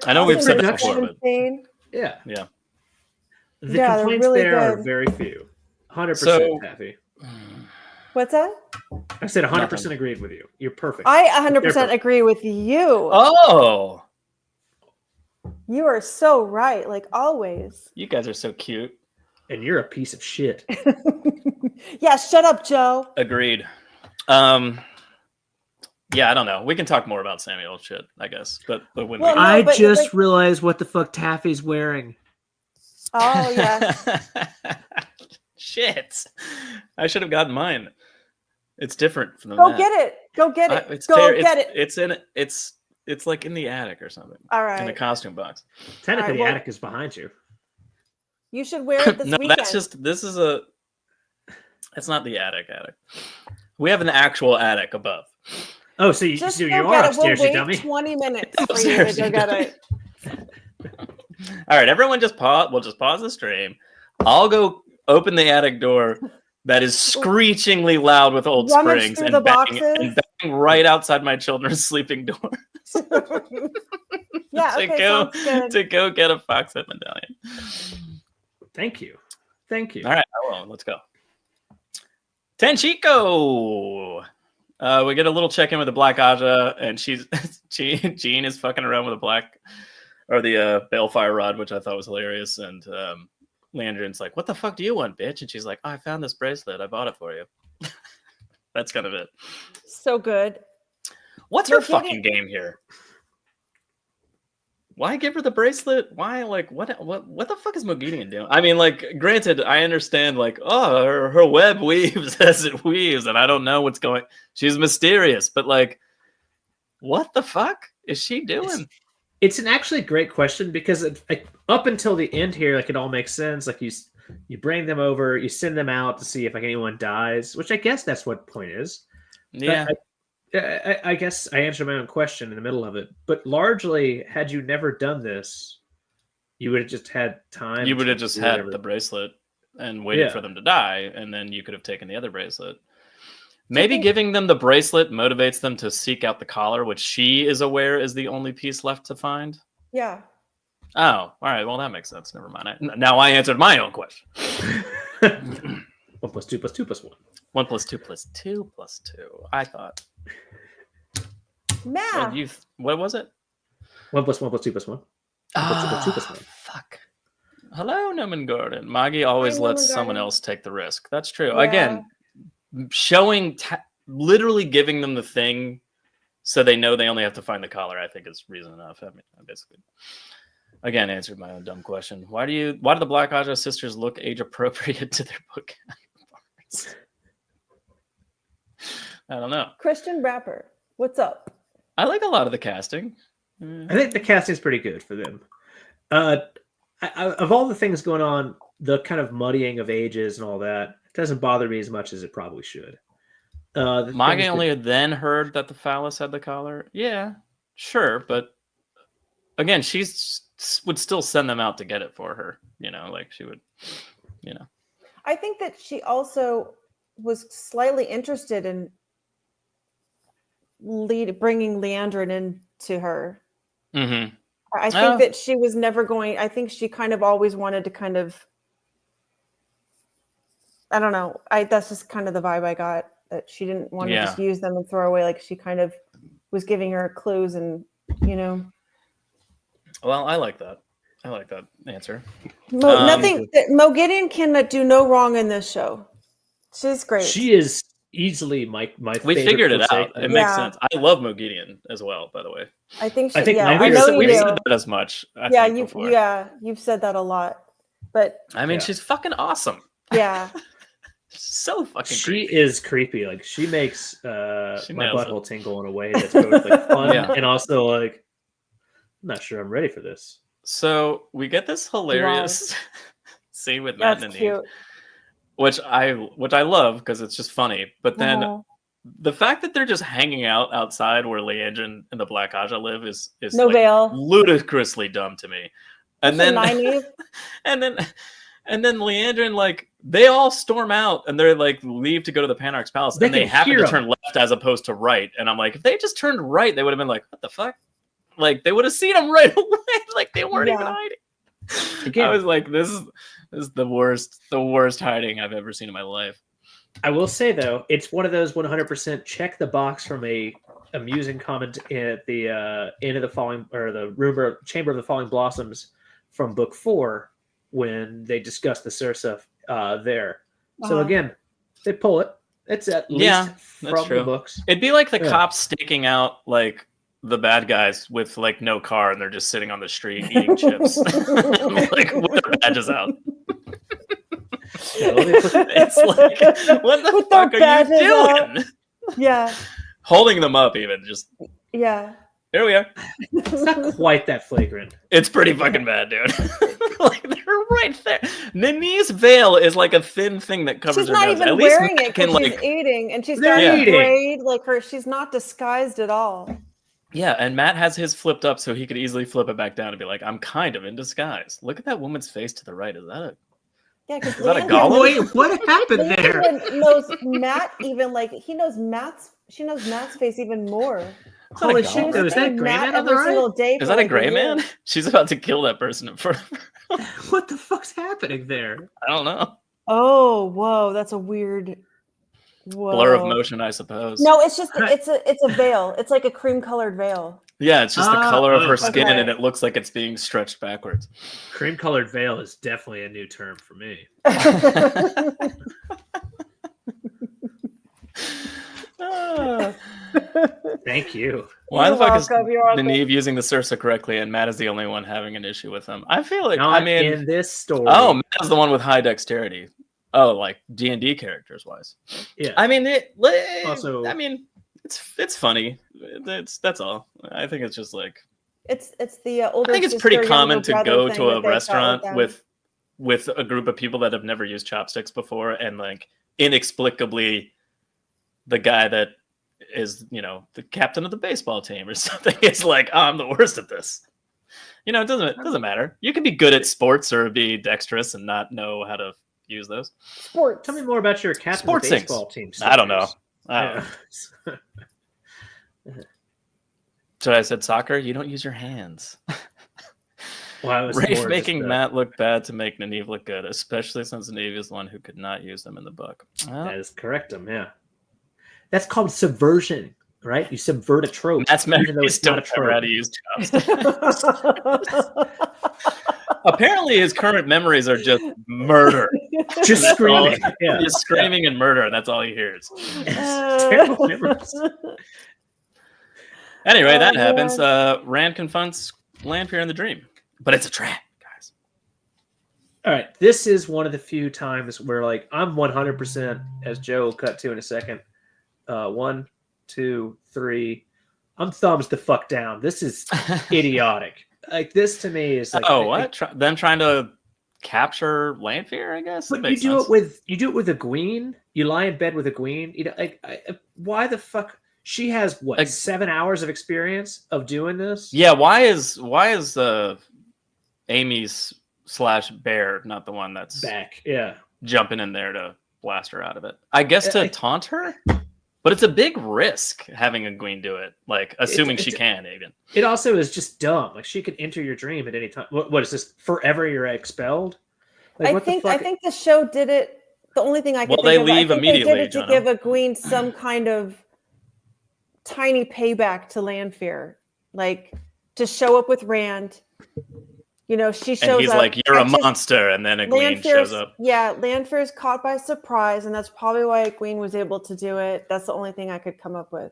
I know we've said that before, but yeah. The they're complaints really there are good. very few. 100% happy. What's that? I said 100% agreed with you. You're perfect. I 100% agree with you. Oh, you are so right, like always. You guys are so cute. And you're a piece of shit. Yeah, shut up, Joe. Agreed. Yeah, I don't know. We can talk more about Samuel shit, I guess. But when realized what the fuck Taffy's wearing. Oh yeah. Shit. I should have gotten mine. It's different from Go get it. Go get it. Get it. It's in it's like in the attic or something. All right. In a costume box. Technically, the attic is behind you. You should wear it this weekend. It's not the attic. We have an actual attic above. Oh, so you Just so go you get are it. upstairs, We'll you wait dummy. 20 minutes for you Upstairs, to go you get dummy. it. All right, everyone, just pause. We'll just pause the stream. I'll go open the attic door that is screechingly loud with old Rummage springs through and the bang boxes. right outside my children's sleeping door Yeah, to okay, go sounds good. to go get a foxhead medallion. Thank you. All right, well, let's go. Tenchiko. We get a little check in with the Black Aja, and Jean is fucking around with the balefire rod, which I thought was hilarious. And Leandrin's like, "What the fuck do you want, bitch?" And she's like, "Oh, I found this bracelet. I bought it for you." That's kind of it. So good. What's We're her fucking game here? Why give her the bracelet? Why, like, what the fuck is Moghedien doing? I mean, like, granted, I understand, like, oh, her web weaves as it weaves, and I don't know what's going. She's mysterious, but like, what the fuck is she doing? It's an actually great question because up until the end here, like, it all makes sense. Like, you bring them over, you send them out to see if like anyone dies, which I guess that's what the point is. Yeah. I guess I answered my own question in the middle of it, but largely, had you never done this, you would have just had time. You would have just do had whatever. the bracelet and waited for them to die, and then you could have taken the other bracelet. Maybe giving them the bracelet motivates them to seek out the collar, which she is aware is the only piece left to find. Yeah. Oh, all right. Well, that makes sense. Never mind. Now I answered my own question. 1 + 2 + 2 + 1. 1 + 2 + 2 + 2. I thought. Math. What was it? 1 + 1 + 2 + 1. 1 + 2 + 1. Fuck. Hello, Noman Gordon. Maggie always Hi, lets Noman someone Gordon. else take the risk. That's true. Yeah. Again, showing, literally giving them the thing so they know they only have to find the collar, I think is reason enough. I mean, I basically, again, answered my own dumb question. Why do the Black Aja sisters look age appropriate to their book? I don't know. Christian rapper. What's up? I like a lot of the casting. I think the casting is pretty good for them. Of all the things going on, the kind of muddying of ages and all that doesn't bother me as much as it probably should. Maggie only then heard that the phallus had the collar. Yeah, sure, but again, would still send them out to get it for her. You know, like she would. You know, I think that she also was slightly interested in bringing Leandrin into her. Mm-hmm. I think that she was never going. I think she kind of always wanted to kind of. I don't know. That's just kind of the vibe I got, that she didn't want to just use them and throw away. Like she kind of was giving her clues, and you know. Well, I like that. I like that answer. Nothing. Moghedien can do no wrong in this show. She's great. She is easily my We favorite figured it out. Forsaken. It makes sense. I love Moghedien as well, by the way. I think. I think yeah, we've I know We've you said do. that as much. You've said that a lot. But I mean, she's fucking awesome. yeah, So fucking. She creepy. is creepy. Like she makes my nails butthole tingle in a way that's both like fun and also like I'm not sure I'm ready for this. So we get this hilarious scene with Matt that's and cute. Eve, which I love because it's just funny. But then the fact that they're just hanging out outside where Leandrin and the Black Aja live is No like veil. ludicrously dumb to me. And then Naive. and then Leandrin, like, they all storm out and they're like leave to go to the Panarch's palace, and they can happen hear to 'em. turn left as opposed to right. And I'm like, if they just turned right, they would have been like, what the fuck? Like, they would have seen them right away. Like, they weren't even hiding. Again, I was like, this is the worst hiding I've ever seen in my life. I will say though, it's one of those 100% check the box from a amusing comment at the end of the falling or the Chamber of the Falling Blossoms from book 4 when they discuss the Circe there. So again, they pull it. It's at least from the books. It'd be like the cops staking out like the bad guys with like no car and they're just sitting on the street eating chips, like with their badges out. It's like, what the fuck are you doing? Yeah. Holding them up, even just. Yeah. Here we are. It's not quite that flagrant. It's pretty fucking bad, dude. Like they're right there. Nini's veil is like a thin thing that covers She's her not nose. even At least wearing Matt it because can she's like eating, and she's They're got a eating. braid. Like her, she's not disguised at all. yeah, and Matt has his flipped up so he could easily flip it back down and be like, I'm kind of in disguise. Look at that woman's face to the right. Is that Yeah, because Is that a Gollum? Wait, what happened there? knows Matt even like he knows Matt's. She knows Matt's face even more. Holy a shit! Gollum? Is that Seeing Gray Matt Man on the every single right? day. Is for that a like gray year. man? She's about to kill that person in front of her. What the fuck's happening there? I don't know. Oh, whoa, that's a weird. Whoa. Blur of motion, I suppose. No, it's just it's a veil. It's like a cream colored veil. Yeah, it's just the color of her skin, okay. and it looks like it's being stretched backwards. Cream-colored veil is definitely a new term for me. Thank you. Why You're the fuck welcome, you're is welcome. Nynaeve using the Sursa correctly, and Matt is the only one having an issue with them? I feel like Not I mean, in this story. oh, Matt is the one with high dexterity. Oh, like D&D characters wise. yeah. I mean, Also- I mean, it's funny. That's all. I think it's just like It's the older. I think it's sister, pretty common younger to brother go thing to that a they've got restaurant them. with a group of people that have never used chopsticks before, and like inexplicably, the guy that is the captain of the baseball team or something is like, oh, I'm the worst at this. It doesn't matter. You can be good at sports or be dexterous and not know how to use those. Sports. Tell me more about your captain Sports things. baseball team. I don't know. Yeah. So I said soccer. You don't use your hands. Well, Rafe making Matt look bad to make Nynaeve look good, especially since Nynaeve is the one who could not use them in the book. Well, That is correct. Yeah. That's called subversion, right? You subvert a trope. Matt's even though memories it's not a don't remember how to trope. use chopsticks. Apparently, his current memories are just murder. Just That's all. screaming. Yeah. Just screaming and murder. That's all he hears. It's terrible memories. Anyway, that Oh, happens. Rand confronts Lanfear in the dream, but it's a trap, guys. All right, this is one of the few times where, like, I'm 100%, as Joe will cut to in a second. 1, 2, 3. I'm thumbs the fuck down. This is idiotic. Like, this to me is like, Oh, what? Them trying to capture Lanfear? I guess. That But you makes do sense. it with a queen. You lie in bed with a queen. Why the fuck? She has what, Like- 7 hours of experience of doing this? Yeah. Why is Amy's / Bear not the one that's Back. Yeah. jumping in there to blast her out of it? I guess to taunt her. But it's a big risk having a queen do it, like assuming she can even. It also is just dumb. Like, she could enter your dream at any time. What is this? Forever you're expelled? Like, I think the show did it. The only thing I can Well, think they of, leave I think immediately, they did it to Jono. give a queen some kind of tiny payback to Lanfear, like to show up with Rand. She shows And he's up. like, "You're a I just- monster," and then a queen Lanfear's- shows up. Yeah, Lanfear's caught by surprise, and that's probably why Queen was able to do it. That's the only thing I could come up with.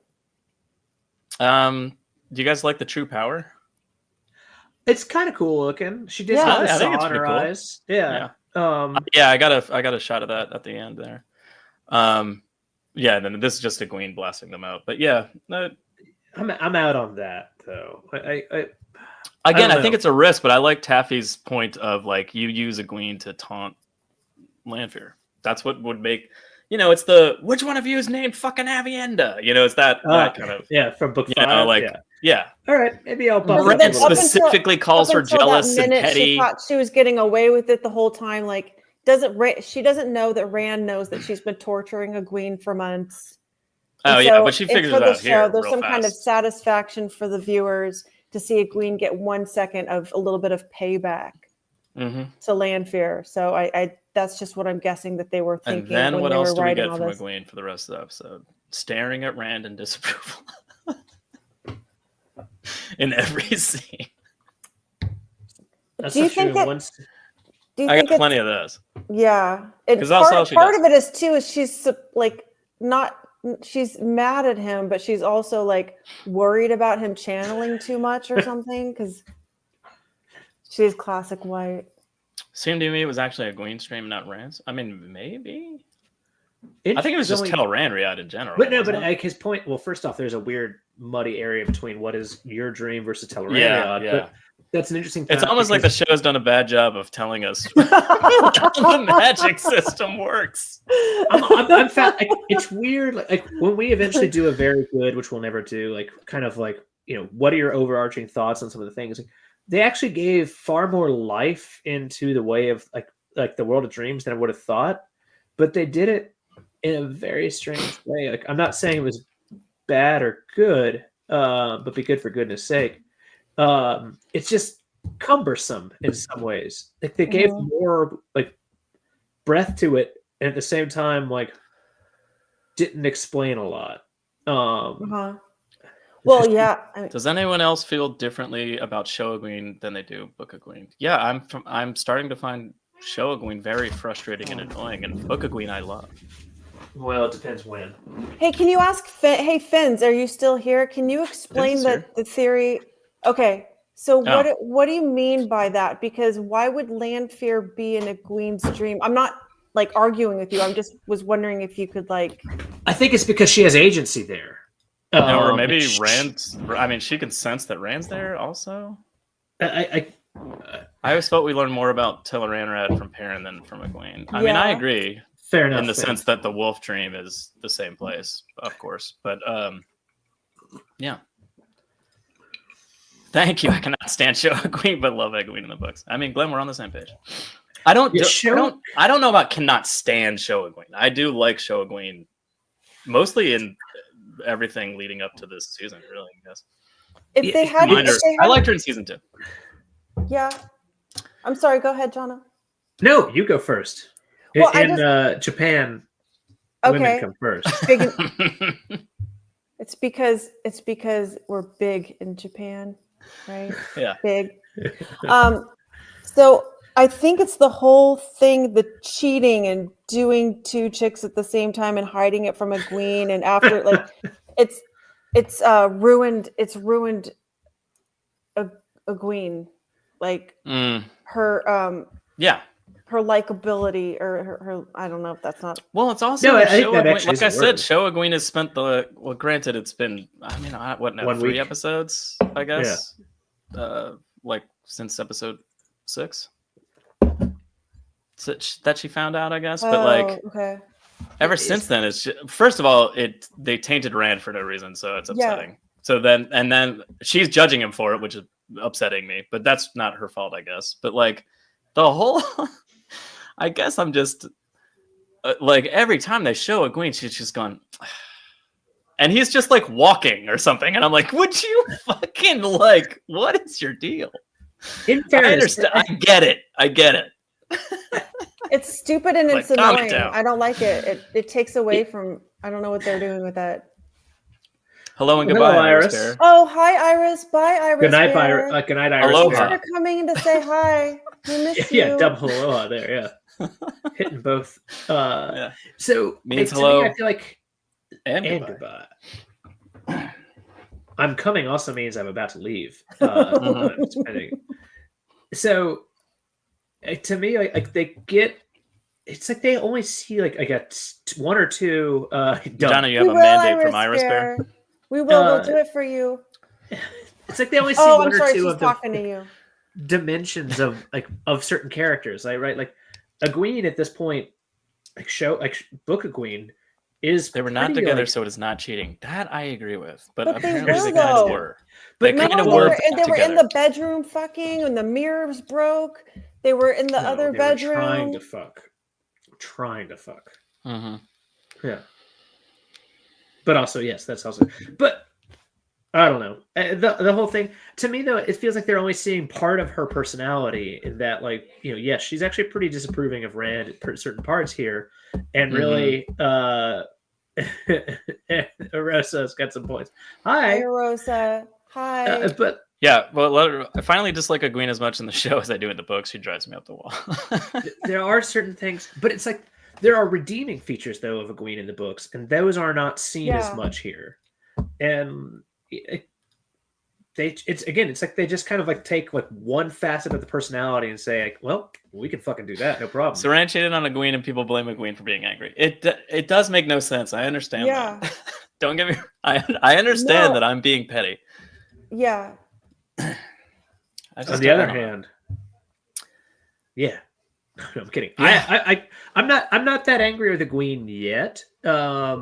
Do you guys like the true power? It's kind of cool looking. She did Yeah, have the I think it's saw in her pretty cool. eyes. Yeah. Yeah, I got a shot of that at the end there. Yeah, and then this is just a queen blasting them out. But yeah, I'm out on that though. again, don't I think know. it's a risk, but I like Taffy's point of like you use a queen to taunt Lanfear. That's what would make it's the which one of you is named fucking Avienda? It's that kind of from book 5. like yeah. All right, maybe I'll bump But it then up a up little. specifically calls her Up until that jealous and minute, petty. She thought she was getting away with it the whole time. Like, she doesn't know that Rand knows that she's been torturing Egwene for months. Oh And yeah, so but she it's figures for it the out here. There's real some kind of fast. satisfaction for the viewers to see Egwene get 1 second of a little bit of payback Mm-hmm. to Lanfear. So I that's just what I'm guessing that they were And thinking then when what they else were do we writing get all from this. Egwene for the rest of the episode? Staring at Rand in disapproval in every scene. That's Do you not think true. that- Once Do you I think got it's- plenty of those. Yeah, 'Cause that's all she part does. of it is too is she's like not she's mad at him, but she's also like worried about him channeling too much or something because she's classic white. Seemed to me it was actually a Egwene stream, not Rand's. I mean, maybe. it I think it was just only- Tell Rand Riyadh in general. But no, wasn't but it? like his point. Well, first off, there's a weird muddy area between what is your dream versus Tel'Aran'rhiod. Yeah. But that's an interesting. It's thought almost like the because- show's done a bad job of telling us how the magic system works. I'm like, it's weird. Like when we eventually do a very good, which we'll never do, like kind of like, you know, what are your overarching thoughts on some of the things? They actually gave far more life into the way of like the world of dreams than I would have thought, but they did it in a very strange way. Like I'm not saying it was bad or good, but be good for goodness sake. It's just cumbersome in some ways. Like they gave more like breath to it, and at the same time, like didn't explain a lot. Well, yeah. Does anyone else feel differently about Show Egwene than they do Book Egwene? Yeah, I'm starting to find Show Egwene very frustrating and annoying, and Book Egwene I love. Well, it depends when. Hey, can you ask Hey, Finns, are you still here? Can you explain Finns here. the theory? Okay, so what do you mean by that? Because why would Lanfear be in Egwene's dream? I'm not like arguing with you. I'm just was wondering if you could like. I think it's because she has agency there. Or maybe Rand's. I mean, she can sense that Rand's there also. I always felt we learned more about Tel'Aran'rhiod from Perrin than from Egwene. I mean, I agree. Fair enough. In the sense that the wolf dream is the same place, of course. But yeah. Thank you. I cannot stand Show Egwene, but love Egwene in the books. I mean, Glenn, we're on the same page. I don't know about cannot stand Show Egwene. I do like Show Egwene, mostly in everything leading up to this season. Really, I guess. If they had, I liked her in season 2. Yeah. I'm sorry. Go ahead, Jonna. No, you go first. Well, in Japan, women come first. It's because we're big in Japan, right? Yeah. Big. So I think it's the whole thing, the cheating and doing 2 chicks at the same time and hiding it from Egwene, and after like it's ruined Egwene, like her her likability or her I don't know if that's not. Well, it's also no, like I said, word. Show Egwene has spent granted it's been 1 3 week. episodes, I guess. Yeah. Like since episode 6. That she found out, I guess. But like ever since then, it's just, first of all, they tainted Rand for no reason, so it's upsetting. Yeah. So then she's judging him for it, which is upsetting me, but that's not her fault, I guess. But like the whole I guess I'm just like every time they show Egwene, she's just gone and he's just like walking or something, and I'm like, would you fucking like what is your deal? In fairness, I get it. It's stupid and it's like, annoying. I don't like it. It takes away from. I don't know what they're doing with that. Hello and goodbye, Iris. Bear. Oh, hi, Iris. Bye, Iris. Good night, Bear. Good night, Iris. Aloha. Thanks for coming in to say hi. We miss you. Yeah, double aloha there. Yeah, hitting both. So means hello. Me, I feel like and goodbye. I'm coming also means I'm about to leave. So to me, like they get. It's like they only see like I got 1 or 2. Donna, you have a mandate from Iris Bear. We will. We'll do it for you. It's like they only see 1 or 2 she's of talking to you. Dimensions of certain characters. Right? Like Egwene at this point, Book Egwene is. They were not together, so it is not cheating. That I agree with, but apparently they kind of were. They kind of were. They were in the bedroom fucking, and the mirrors broke. They were in the other bedroom. Trying to fuck. Mm-hmm. Yeah. But also, yes, that's also. But I don't know. The whole thing to me, though, it feels like they're only seeing part of her personality. In that, like, yes, she's actually pretty disapproving of Rand at certain parts here, and really, Rosa's got some points. Hi, Rosa. Hi. But yeah, well, I finally dislike Egwene as much in the show as I do in the books. She drives me up the wall. There are certain things, but it's like there are redeeming features though of Egwene in the books, and those are not seen as much here. And it's like they just kind of like take like one facet of the personality and say like, well, we can fucking do that, no problem. So Rand cheated on Egwene, and people blame Egwene for being angry. It does make no sense. I understand that. Don't get me. I understand No. that I'm being petty. Yeah. I just On the don't other know. hand, yeah. No, I'm kidding. Yeah. I'm not that angry with the queen yet. I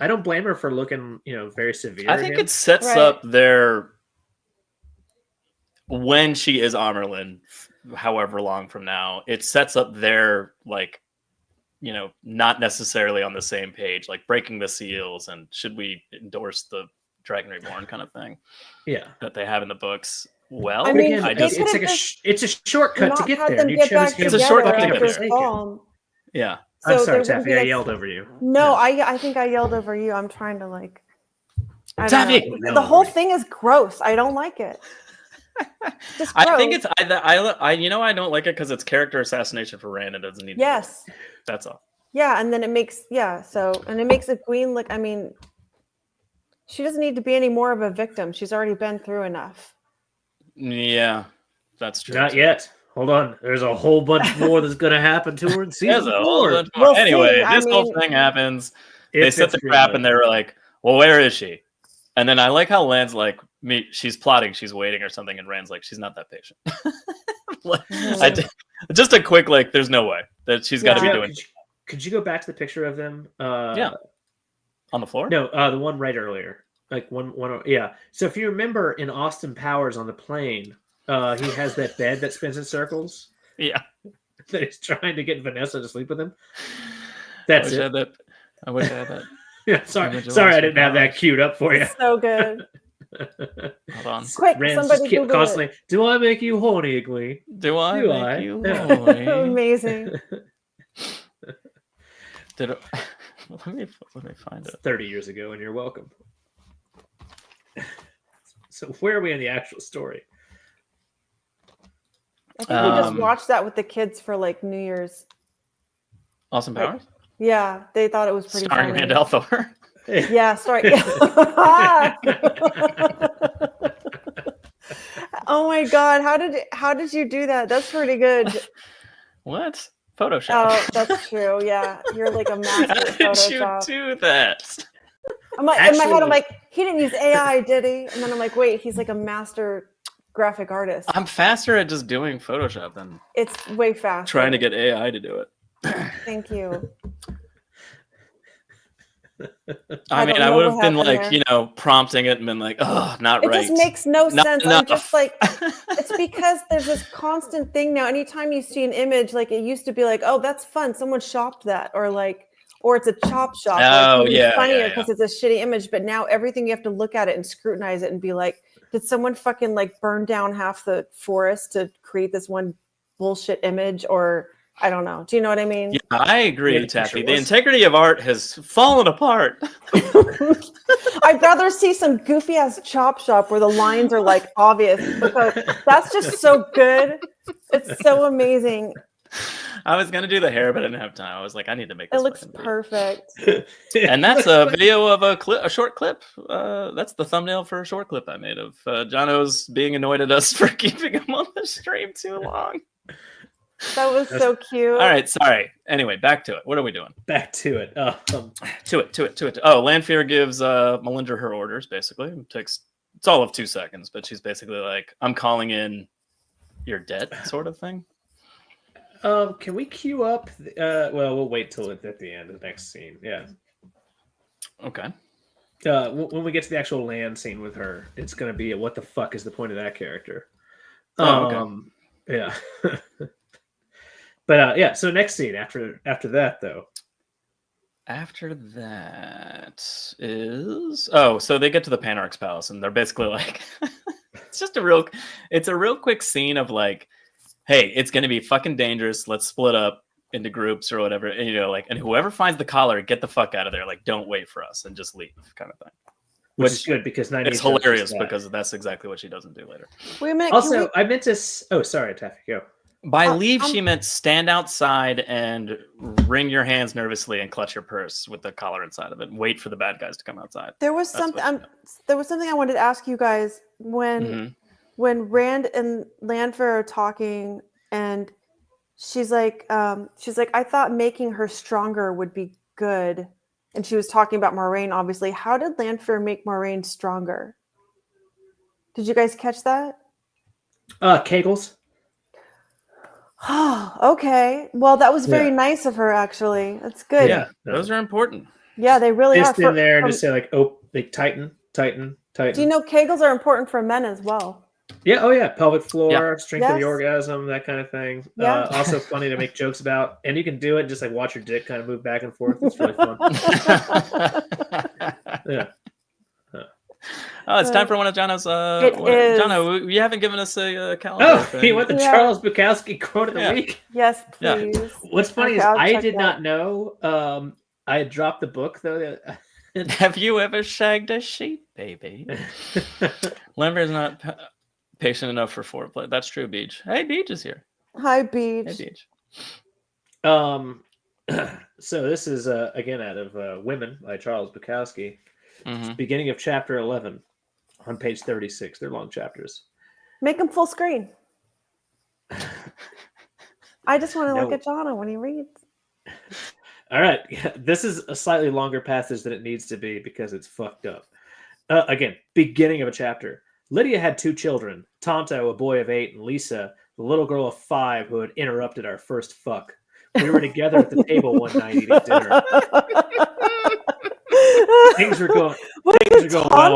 don't blame her for looking, very severe. I think again. it sets Right. up their when she is Amerlin, however long from now, it sets up their not necessarily on the same page, like breaking the seals and should we endorse the Dragon Reborn kind of thing Yeah. that they have in the books. Well, I But mean, again, I they just could've it's like just it's a shortcut to not get had there. them and you get chose back him It's a together shortcut to fucking get after there. forsaken. Spawn. yeah. I'm So sorry, there Taffy. wouldn't be, I like- yelled over you. No, I think I yelled over you. I'm trying to I don't Taffy! know. The whole thing is gross. I don't like it. Just gross. I think it's I don't like it because it's character assassination for Rand and doesn't need to do it. yes. That's all. Yeah, and then it makes it makes a queen look. I mean, she doesn't need to be any more of a victim. She's already been through enough. Yeah, that's true. Not too. yet. Hold on. There's a whole bunch more that's going to happen to her in There's season a whole 4. bunch more. We'll Anyway, see. I this whole mean- thing happens. They If set it's the crap greenlit. and they were like, well, where is she? And then I like how Land's like, she's plotting, she's waiting or something. And Rand's like, she's not that patient. Just a quick, there's no way that she's got to be Yeah. doing Could you go back to the picture of them? Yeah. on the floor. No, the one right earlier. Yeah. So if you remember in Austin Powers on the plane, he has that bed that spins in circles. Yeah. That he's trying to get Vanessa to sleep with him. That's it. I wish I had that. Yeah, sorry, Image of I Austin didn't have that Powers. queued up for you. So good. Hold on. Quick, Rand somebody just kept Google constantly. Do I make you horny, Glee? Do I Do make I? you Yeah. horny? Amazing. Let me find it. 30 years ago, and you're welcome. So where are we in the actual story? I think we just Um, watched that with the kids for New Year's. Awesome Like, Powers? Yeah, they thought it was pretty Starring funny. Rand Thor. Yeah, sorry. Oh my god, how did you do that? That's pretty good. What? Photoshop. Oh, that's true. Yeah, you're like a master How at did you Photoshop. do that? I'm like in my head. I'm Actually- like, he didn't use AI, did he? And then I'm like, wait, he's like a master graphic artist. I'm faster at just doing Photoshop than It's way faster. trying to get AI to do it. Thank you. I mean, don't I know would have what been happened there. prompting it and been like, oh, not It right. just makes no Not sense. I'm enough. just like, it's because there's this constant thing now. Anytime you see an image, it used to be like, oh, that's fun. Someone shopped that, or it's a chop shop. Oh, it's yeah, funnier yeah, because it's a shitty image. But now everything you have to look at it and scrutinize it and be like, did someone fucking burn down half the forest to create this one bullshit image? Or I don't know. Do you know what I mean? Yeah, I agree, Yeah, the picture Taffy. The was- integrity of art has fallen apart. I'd rather see some goofy ass chop shop where the lines are obvious because that's just so good. It's so amazing. I was gonna do the hair, but I didn't have time. I was like, I need to make It this. looks fucking video. perfect. And that's a video of a short clip. That's the thumbnail for a short clip I made of Jono's being annoyed at us for keeping him on the stream too long. That was so cute. All right, sorry. Anyway, back to it. What are we doing? Back to it. To it. Oh, Lanfear gives Melinda her orders, basically. It's all of 2 seconds, but she's basically like, I'm calling in your debt, sort of thing. Can we queue up? Well, we'll wait till at the end of the next scene. Yeah. Okay. When we get to the actual land scene with her, it's going to be what the fuck is the point of that character? Oh, okay. Yeah. But yeah. So next scene after that though. After that is so they get to the Panarch's palace and they're basically like it's a real quick scene of hey, it's gonna be fucking dangerous. Let's split up into groups or whatever. And and whoever finds the collar, get the fuck out of there. Don't wait for us and just leave, kind of thing. Which is good because It's hilarious because that's exactly what she doesn't do later. Wait a minute. Also, I meant to. Oh, sorry, Taffy. Go. By leave, she meant stand outside and wring your hands nervously and clutch your purse with the collar inside of it and wait for the bad guys to come outside. there was That's something. what she meant. There was something I wanted to ask you guys Mhm. when Rand and Lanfear are talking, and she's like, I thought making her stronger would be good. and she was talking about Moiraine. Obviously, how did Lanfear make Moiraine stronger? Did you guys catch that? Kegels. Oh, okay. Well, that was very nice of her. Actually, that's good. Yeah, Those are important. Yeah, they really Just are. in there and just say like, oh, like tighten. Do you know Kegels are important for men as well? Yeah. Oh yeah. Pelvic floor, strength of the Yes. orgasm, that kind of thing. Yeah. Also funny to make jokes about, and you can do it just like watch your dick kind of move back and forth. It's really fun. Yeah. Oh, it's time for one of Jono's. It is. Jono, you haven't given us a calendar. Oh, thing. he went the Charles Bukowski quote of the week. Yes, Yeah. please. What's funny Okay, is I'll I check did that. not know. I had dropped the book though. Have you ever shagged a sheep, baby? Lanfear's not patient enough for foreplay. That's true, Beach. Hey, Beach is here. Hi, Beach. Hey, Beach. So this is again out of Women by Charles Bukowski. Mhm. Beginning of chapter 11 on page 36. They're long chapters. Make him full screen. I just want to No. look at Jono when he reads. All right. This is a slightly longer passage than it needs to be because it's fucked up. Again, beginning of a chapter. Lydia had 2 children, Tonto, a boy of 8, and Lisa, the little girl of 5 who had interrupted our first fuck. We were together at the table one night eating dinner. Things were going well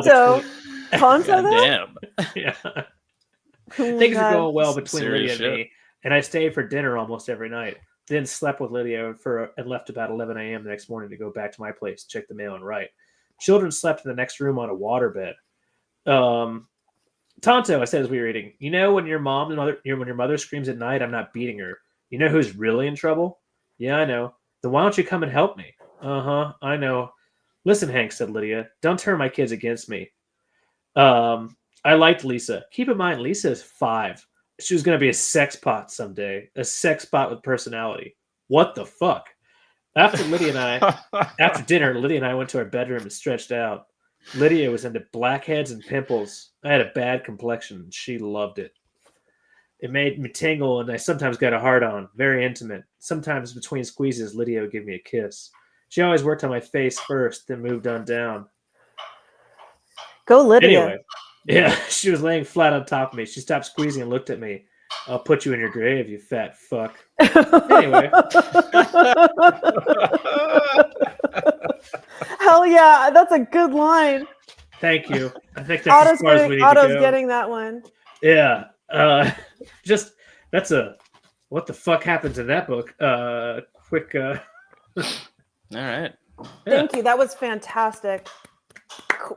Tonto. between... Tonto, though? Damn. Yeah. Oh Things my were God. going well between Serious Lydia and shit. me, and I stayed for dinner almost every night. Then slept with Lydia and left about 11 a.m. the next morning to go back to my place to check the mail and write. Children slept in the next room on a waterbed. Tonto, I said as we were eating, you know when your mother screams at night, I'm not beating her. You know who's really in trouble? Yeah, I know. Then why don't you come and help me? Uh-huh, I know. Listen, Hank, said Lydia, don't turn my kids against me. I liked Lisa. Keep in mind, Lisa is 5. She was going to be a sex pot someday. A sex pot with personality. What the fuck? After dinner, Lydia and I went to our bedroom and stretched out. Lydia was into blackheads and pimples. I had a bad complexion, and she loved it. It made me tingle, and I sometimes got a hard-on. Very intimate. Sometimes between squeezes, Lydia would give me a kiss. She always worked on my face first, then moved on down. Go, Lydia. Anyway, yeah, she was laying flat on top of me. She stopped squeezing and looked at me. I'll put you in your grave, you fat fuck. Anyway. Hell yeah, that's a good line. Thank you. I think that's as far as we need to Otto's go. getting that one. Yeah. That's a what the fuck happens in that book? Quick. All right. Thank you. That was fantastic.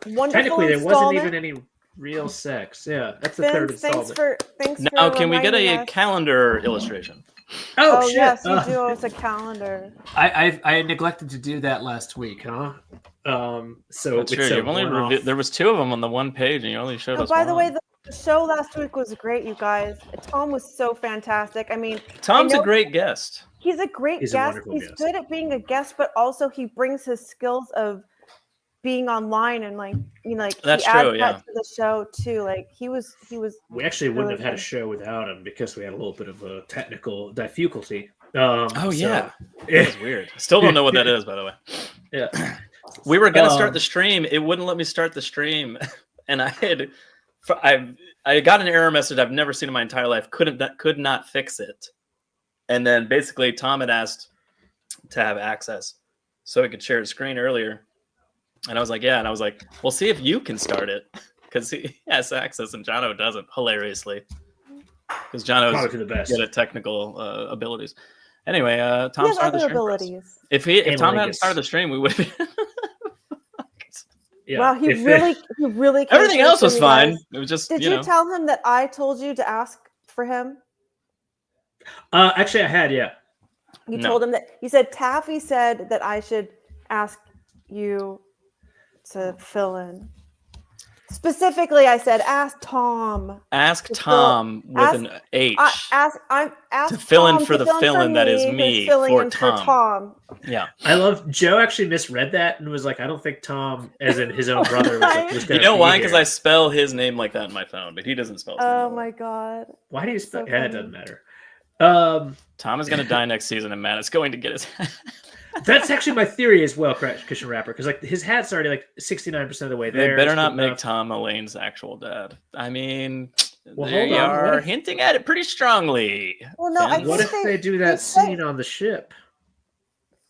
Wonderful. Technically, there wasn't installment. even any real sex. Yeah, that's the third Thanks installment. thanks Now, for can we get reminding a us. calendar illustration? Oh, shit! yes, you do owe us a calendar. I neglected to do that last week, huh? So That's true. it's a You've only one-off. there was 2 of them on the one page, and you only showed Oh, us by the one. way, the show last week was great, you guys. Tom was so fantastic. I mean, Tom's I a know great guest. he's a great He's a guest. wonderful He's guest. good at being a guest, but also he brings his skills of being online and That's he adds true, yeah. that to the show too. Like he was We actually wouldn't really have had a good. show without him because we had a little bit of a technical difficulty. Oh, yeah. That was weird. Still don't know what that is, by the way. Yeah. We were gonna start the stream. It wouldn't let me start the stream, and I got an error message I've never seen in my entire life. Could not fix it. And then basically Tom had asked to have access so he could share his screen earlier, and I was like, yeah. And I was like, well, see if you can start it because he has access and Jono doesn't. Hilariously, because Jono's Probably the best. good at technical abilities. Anyway, He Tom has started the other stream for us. abilities. If Tom hadn't Analingus. started the stream, we would have. Yeah. Wow, he If- really. came Everything through else for was you fine. guys. It was just Did you tell him that I told you to ask for him? Actually, I had, yeah. You No. told him that you said Taffy said that I should ask you to fill in. Specifically, I said ask Tom. Ask to Tom with ask- an H. Ask To fill in Tom for to the fill in fill-in that is who's me filling for in Tom. Yeah. I love Joe actually misread that and was like, I don't think Tom, as in his own brother, was like, was You gonna know be why? Because here. I spell his name like that in my phone, but he doesn't spell his name. Oh that way. my god. Why do you spell? So Yeah, it funny. doesn't matter. Tom is going to die next season, and Matt is going to get his. That's actually my theory as well, Christian Rapper, because like his hat's already like 69% of the way They there. better It's not good make enough. Tom Elaine's actual dad. I mean, Well, they hold on, what are if- hinting at it pretty strongly. Well, no, I Finn. What think if they they do they that said- scene on the ship,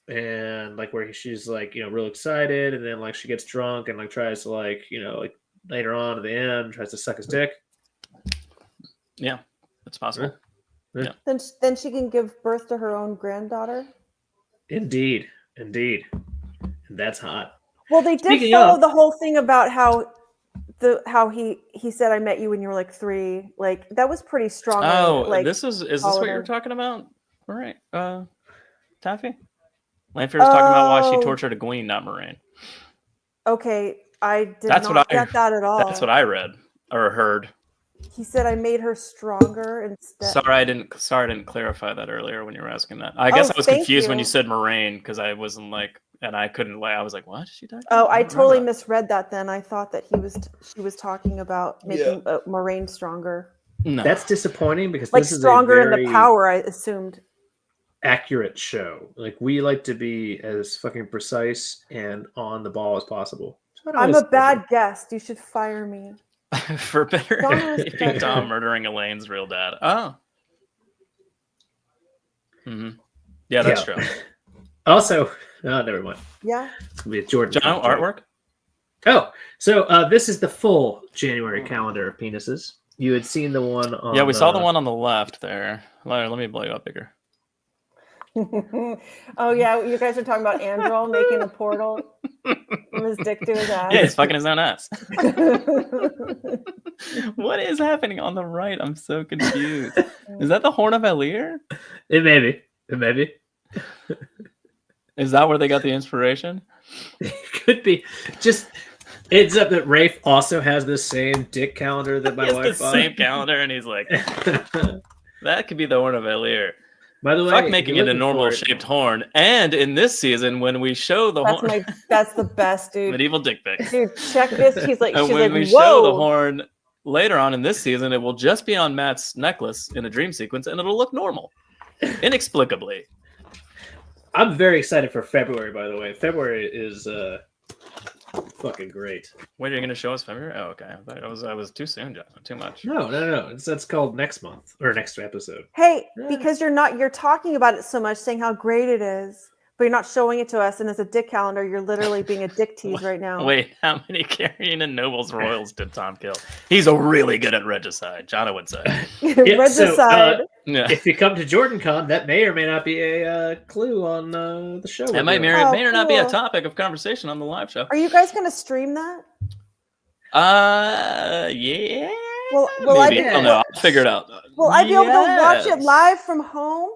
and like where she's like real excited, and then like she gets drunk and like tries to like like later on at the end tries to suck his dick. Yeah, it's possible. then she can give birth to her own granddaughter. Indeed, and that's hot. Well, they did Speaking follow of- the whole thing about how he said, "I met you when you were like 3." Like that was pretty strong. Oh, like, is this what followed you're her. talking about? All right, Taffy. Lanfear was talking about why she Oh. tortured Egwene, not Moiraine. Okay, I did That's not what I- get that at all. That's what I read or heard. He said I made her stronger instead. Sorry, I didn't clarify that earlier when you were asking that. I guess I was thank confused when you. you said Moiraine because I wasn't like, and I couldn't like, I was like, what is she talking? Oh, about? I don't totally remember. misread that. Then I thought that she was talking about making Moiraine stronger. No, That's disappointing because Like this is stronger a in very the power. I assumed. accurate show. Like we like to be as fucking precise and on the ball as possible. So I'm a bad guest. You should fire me. for better Donna was keeping better. Tom murdering Elaine's real dad. Oh, yeah, that's true. Also, never mind. Yeah. It's gonna be a Jordan. John, artwork. Oh, so this is the full January calendar of penises. You had seen the one on Yeah, we saw the one on the left there. Let me blow you up bigger. Oh yeah, you guys are talking about Androl making a portal from his dick to his ass. Yeah, he's fucking his own ass. What is happening on the right? I'm so confused. Is that the Horn of Aiel? It may be. Is that where they got the inspiration? Could be. Just ends up that Rafe also has the same dick calendar that my He has wife the bought. same calendar, and he's like, that could be the Horn of Aiel. By the way, Fuck making you're it a looking normal for it. shaped horn. And in this season, when we show the horn, That's the best, dude. medieval dick pics. Dude, check this. And she's when like, we whoa. show the horn later on in this season, it will just be on Matt's necklace in a dream sequence, and it'll look normal, inexplicably. I'm very excited for February. By the way, February is fucking great. Wait, are you going to show us February? Oh, okay. I thought I was too soon, Justin. Too much. No. That's called next month or next episode. Hey, Yeah. because you're talking about it so much, saying how great it is, but you're not showing it to us, and as a dick calendar, you're literally being a dick tease right now. Wait, how many Carrion and Nobles Royals did Tom kill? He's really good at regicide, Jono would say. Regicide. Yeah. If you come to JordanCon, that may or may not be a clue on the show. It we're may, doing. may or not be a cool. topic of conversation on the live show. Are you guys going to stream that? Yeah. Well, will I Maybe. be, I don't know. I'll figure it out. will I be able to watch it Yes. live from home?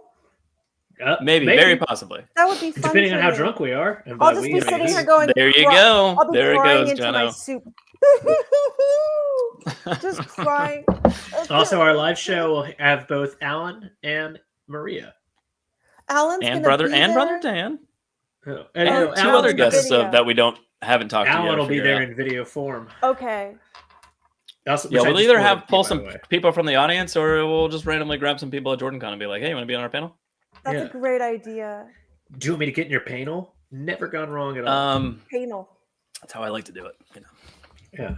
Maybe, very possibly. That would be fun. Depending on for how me. drunk we are. And by I'll just we, be I mean sitting us. here going. There you cry- go. I'll be There it crying goes, into my Jono. soup. Just crying. Also, our live show will have both Alan and Maria. Alan's And gonna brother be and there? brother Dan. Oh, And Oh, two Alan's other in the guests video. that we haven't talked to yet. Alan will be figure there out. in video form. Okay. Also, Yeah, which I we'll just either forwarded have to you, pull by some the way. people from the audience, or we'll just randomly grab some people at JordanCon and be like, "Hey, you want to be on our panel?" That's Yeah. a great idea. Do you want me to get in your panel? Never gone wrong at all. Panel. That's how I like to do it. You know. Yeah.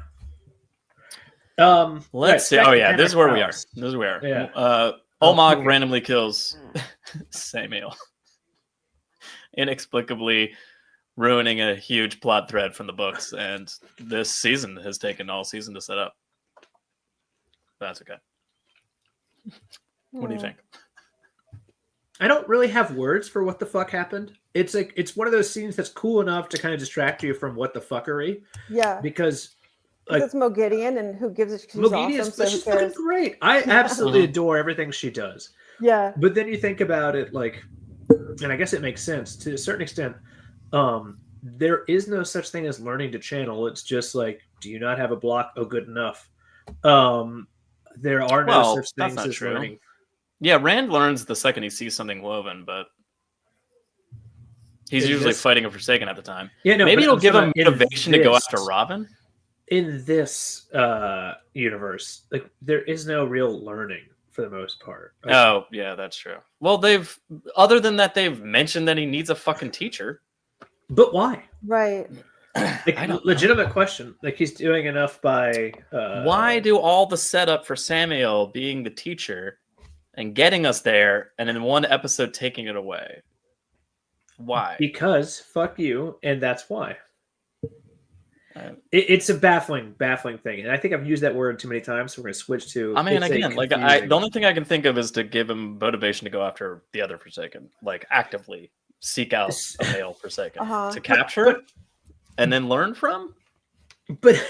Let's see. back Oh to yeah, Hammer this is where we are. Palace. This is where. Yeah. Olmog okay. randomly kills Samuel, inexplicably ruining a huge plot thread from the books, and this season has taken all season to set up. That's okay. What do you think? I don't really have words for what the fuck happened. It's like it's one of those scenes that's cool enough to kind of distract you from what the fuckery, Yeah. because Because like it's Moghedien, and who gives a she's Moghedien awesome, is so she's who fucking cares? great. I absolutely adore everything she does. Yeah. But then you think about it, like, and I guess it makes sense to a certain extent. There is no such thing as learning to channel. It's just like, do you not have a block? Oh, good enough. There are no Well, such that's things not as true. learning. Yeah, Rand learns the second he sees something woven, but he's In usually this- fighting a Forsaken at the time. Yeah, no. Maybe but it'll I'm give talking him about in motivation to go this- after Robin. In this universe, like there is no real learning for the most part. Oh, yeah, that's true. Well, other than that, they've mentioned that he needs a fucking teacher. But why? Right. Like, I don't legitimate question. Like, he's doing enough by... Why do all the setup for Samuel being the teacher and getting us there, and in one episode taking it away? Why? Because fuck you, and that's why. It's a baffling thing, and I think I've used that word too many times. So we're going to switch to. I mean, again, like the only thing I can think of is to give him motivation to go after the other Forsaken, like actively seek out a male Forsaken to capture and then learn from. But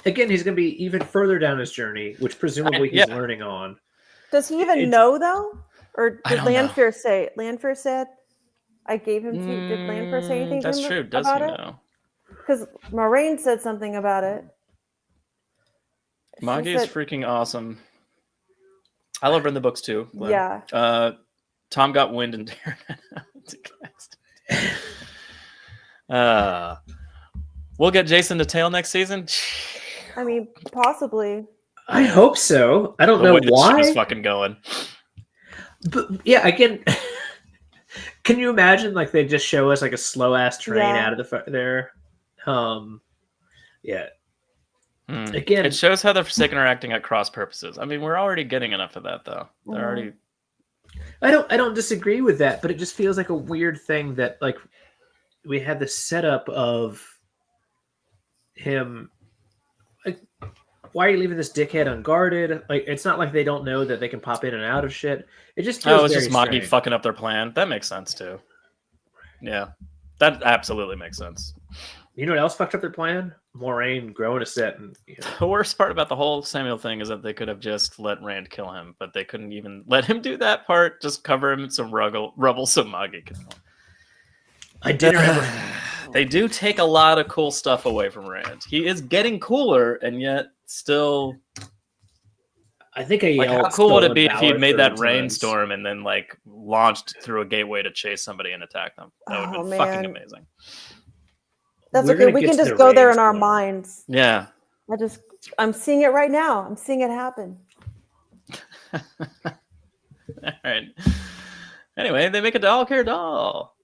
again, he's going to be even further down his journey, which presumably he's learning on. Does he even know though, or did Lanfear say? Lanfear said, "I gave him to." Did Lanfear say anything? That's true. Does he know? Because Moiraine said something about it. Moghedien is freaking awesome. I love her in the books too. Glenn. Yeah. Tom got wind and we'll get Jason to tail next season. I mean, possibly. I hope so. I don't know why. She's fucking going. But yeah, again, can you imagine like they just show us like a slow ass train out of there? Yeah. Again, it shows how the Forsaken are acting at cross purposes. I mean, we're already getting enough of that, though. They're already. I don't disagree with that, but it just feels like a weird thing that like we had the setup of him. Like, why are you leaving this dickhead unguarded? Like, it's not like they don't know that they can pop in and out of shit. It just feels it's just Moghedien strange. fucking up their plan. That makes sense too. Yeah, that absolutely makes sense. You know what else fucked up their plan? Moiraine growing a set. And, The worst part about the whole Samuel thing is that they could have just let Rand kill him, but they couldn't even let him do that part. Just cover him in some rubble so Moghedien can kill him. I did remember. They do take a lot of cool stuff away from Rand. He is getting cooler, and yet still. I think Aiel like, how cool would it be if he'd made that rainstorm and then like launched through a gateway to chase somebody and attack them? That would have been fucking amazing. That's okay. We can just go there in our minds. Yeah. I'm seeing it right now. I'm seeing it happen. All right. Anyway, they make a doll-care doll.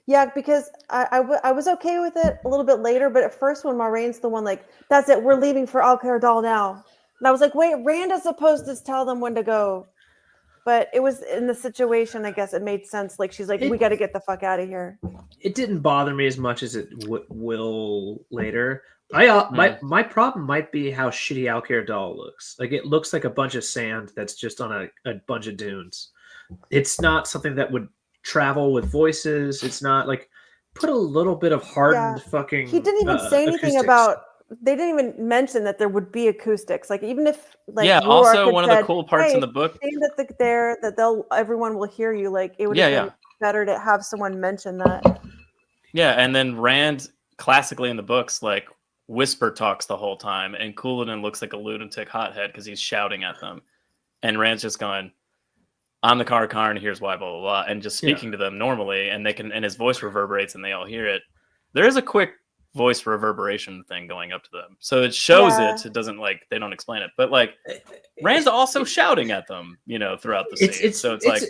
Yeah, because I was okay with it a little bit later, but at first when Moraine's the one like, that's it, we're leaving for Alcair Doll now. And I was like, wait, Rand is supposed to tell them when to go. But it was in the situation, I guess it made sense. Like, she's like, we got to get the fuck out of here. It didn't bother me as much as it will later. My problem might be how shitty Alcair Doll looks. Like, it looks like a bunch of sand that's just on a bunch of dunes. It's not something that would travel with voices. It's not like, put a little bit of hardened fucking. He didn't even say anything about. They didn't even mention that there would be acoustics. Like, even if like also one of the cool parts in the book, that everyone will hear you. Like, it would have been better to have someone mention that. Yeah, and then Rand classically in the books like whisper talks the whole time, and Couladin looks like a lunatic hothead because he's shouting at them, and Rand's just going, "I'm the Karn, and here's why, blah blah blah," and just speaking to them normally, and his voice reverberates, and they all hear it. There is a quick voice reverberation thing going up to them, so it shows it doesn't like they don't explain it, but like Rand's also shouting at them throughout the scene. It's like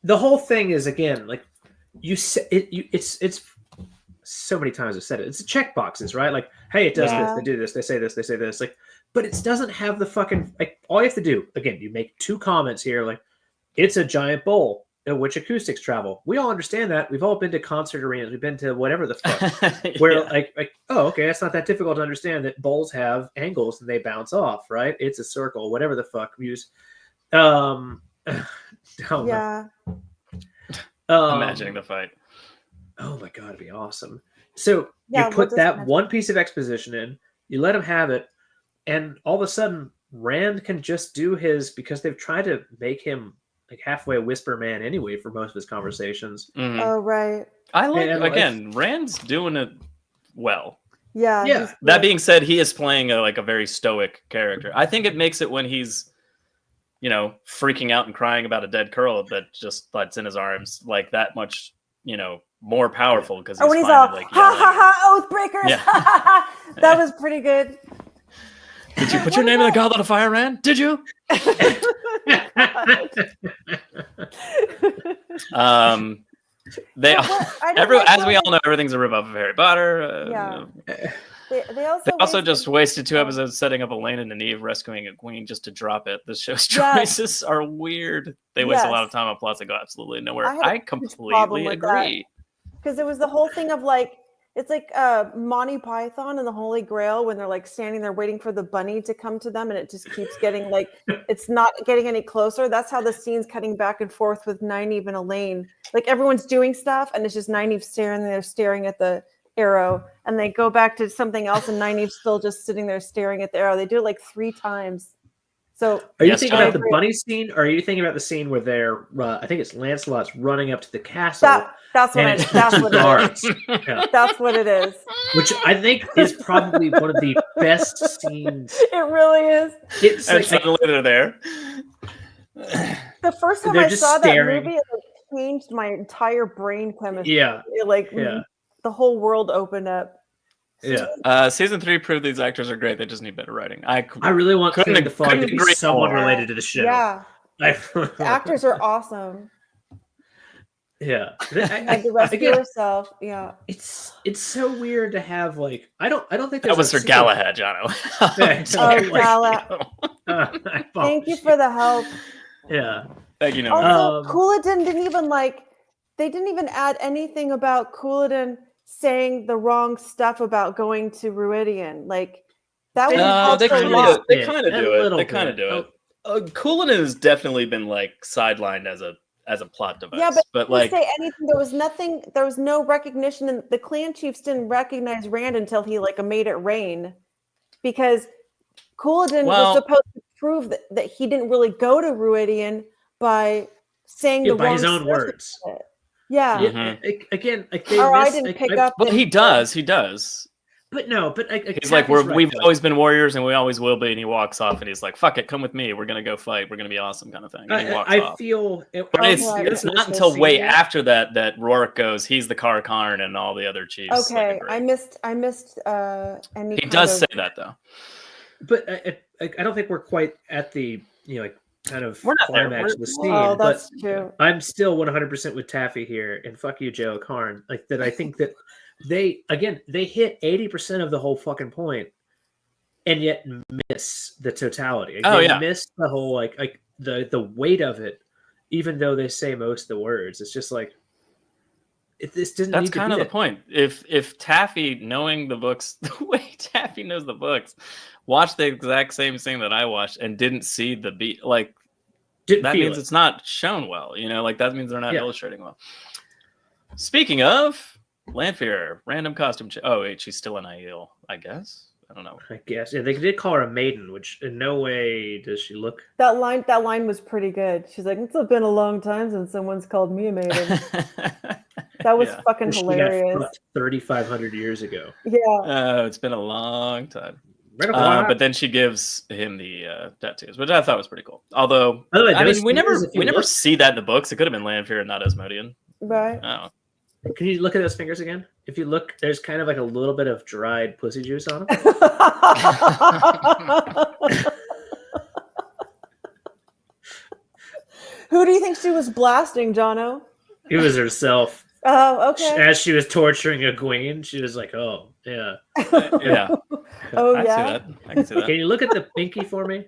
the whole thing is, again, like you said it's so many times I've said it, it's checkboxes, right? Like, hey, it does this, they do this, they say this, like, but it doesn't have the fucking, like, all you have to do, again, you make two comments here, like, it's a giant bowl in which acoustics travel. We all understand that. We've all been to concert arenas. We've been to whatever the fuck. Where like, oh, okay, it's not that difficult to understand that bowls have angles and they bounce off, right? It's a circle, whatever the fuck. Use, imagining the fight. Oh my god, it'd be awesome. So you put that one piece of exposition in, you let him have it, and all of a sudden Rand can just do his, because they've tried to make him like halfway a whisper man anyway for most of his conversations. Mm-hmm. Oh, right. I like, again, Rand's doing it well. Yeah. That being said, he is playing a very stoic character. I think it makes it when he's, freaking out and crying about a dead curl that's in his arms, like that much, more powerful, because he's when he's finally all, ha ha ha, oathbreakers. Yeah. That was pretty good. Did you put your name in the Goblet of Fire, Rand? Did you? They I don't like as how we they- all know, everything's a ripoff of Harry Potter. Yeah. They They also just wasted 2 Oh. episodes setting up Elaine and Nynaeve rescuing a queen just to drop it. The show's Yes. choices are weird. They waste a lot of Yes. time on plots that go absolutely nowhere. I had a I huge problem completely with that. agree. because it was the whole thing of like it's like Monty Python and the Holy Grail when they're like standing there waiting for the bunny to come to them and it just keeps getting like it's not getting any closer. That's how the scene's cutting back and forth with Nynaeve and Elaine. Like everyone's doing stuff and it's just Nynaeve staring at the arrow, and they go back to something else and Nynaeve's still just sitting there staring at the arrow. They do it like 3 times. So Are you Yes, thinking John. about the bunny scene, or are you thinking about the scene where they're I think it's Lancelot's running up to the castle? that's what and it's that's what it guards. is. Yeah. That's what it is. Which I think is probably one of the best scenes. It really is. It's And like, suddenly they're there. The first time They're I just saw staring. that movie, it like, changed my entire brain chemistry. yeah, It, like Yeah. the whole world opened up. yeah. Season 3 proved these actors are great. They just need better writing. I really want Couldn't Clean the Fog to couldn't be agree someone more. related to the show. Yeah, I- the actors are awesome. Yeah. Had to rescue Again, herself. Yeah. it's so weird to have like I don't think That there's was a for single- Galahad, Jono. Yeah, exactly. Oh, Gala. I Thank you for the help. Yeah. Thank you, no. Also, Um, Couladin didn't even they didn't even add anything about Couladin saying the wrong stuff about going to Ruidian. Like that was They helpful kind lot. of they bit, kind of a do it. little They kind of bit. do it. Couladin has definitely been like sidelined as a plot device. Yeah, but but he like didn't say anything. There was nothing. There was no recognition, and the clan chiefs didn't recognize Rand until he like made it rain, because Couladin Well- was supposed to prove that he didn't really go to Ruidian by saying Yeah, the by wrong his own stuff. words. Yeah. Yeah, Mhm. again, like they Or I miss, didn't like, pick I- up. well, that he does. He does. But no, but He's like, Kathy's right, we've though. always been warriors and we always will be. And he walks off and he's like, fuck it, come with me. We're gonna go fight. We're gonna be awesome, kind of thing. And he walks I off. feel But Oh, it's right. it's This not whole until way scene- after that Rourke goes, he's the Karn and all the other chiefs. like, Okay, agree. I missed. Any. He kind does of- say that though. But I don't think we're quite at the like kind of We're not there. climax of the scene. Oh, but that's true. I'm still 100% with Taffy here, and fuck you, Joe Karn. Like that, I think that they hit 80% of the whole fucking point, and yet miss the totality. Oh, They yeah. miss the whole like the weight of it, even though they say most of the words. It's just like this didn't. That's need to kind be of the there. point. If Taffy, knowing the books the way Taffy knows the books, watched the exact same thing that I watched and didn't see the beat, like Didn't that feel means it. it's not shown well. You know, like that means they're not Yeah. illustrating well. Speaking of Lanfear, random costume. Oh wait, she's still an Aiel, I guess. I don't know. I guess. Yeah, they did call her a maiden, which in no way does she look. That line was pretty good. She's like, "It's been a long time since someone's called me a maiden." That was Yeah. fucking She got hilarious. fucked 3,500 years ago. Yeah. Oh, it's been a long time. Right off the bat. But then she gives him the tattoos, which I thought was pretty cool. Although, By the way, I those mean, we never fingers, if you we never look- see that in the books. It could have been Lanfear and not Asmodean. Right. Oh, Can you look at those fingers again? If you look, there's kind of like a little bit of dried pussy juice on them. Who do you think she was blasting, Jono? It was herself. Oh, okay. As she was torturing a queen, she was like, "Oh, yeah." yeah. Oh, I yeah. see that. I can see that. Can you look at the pinky for me?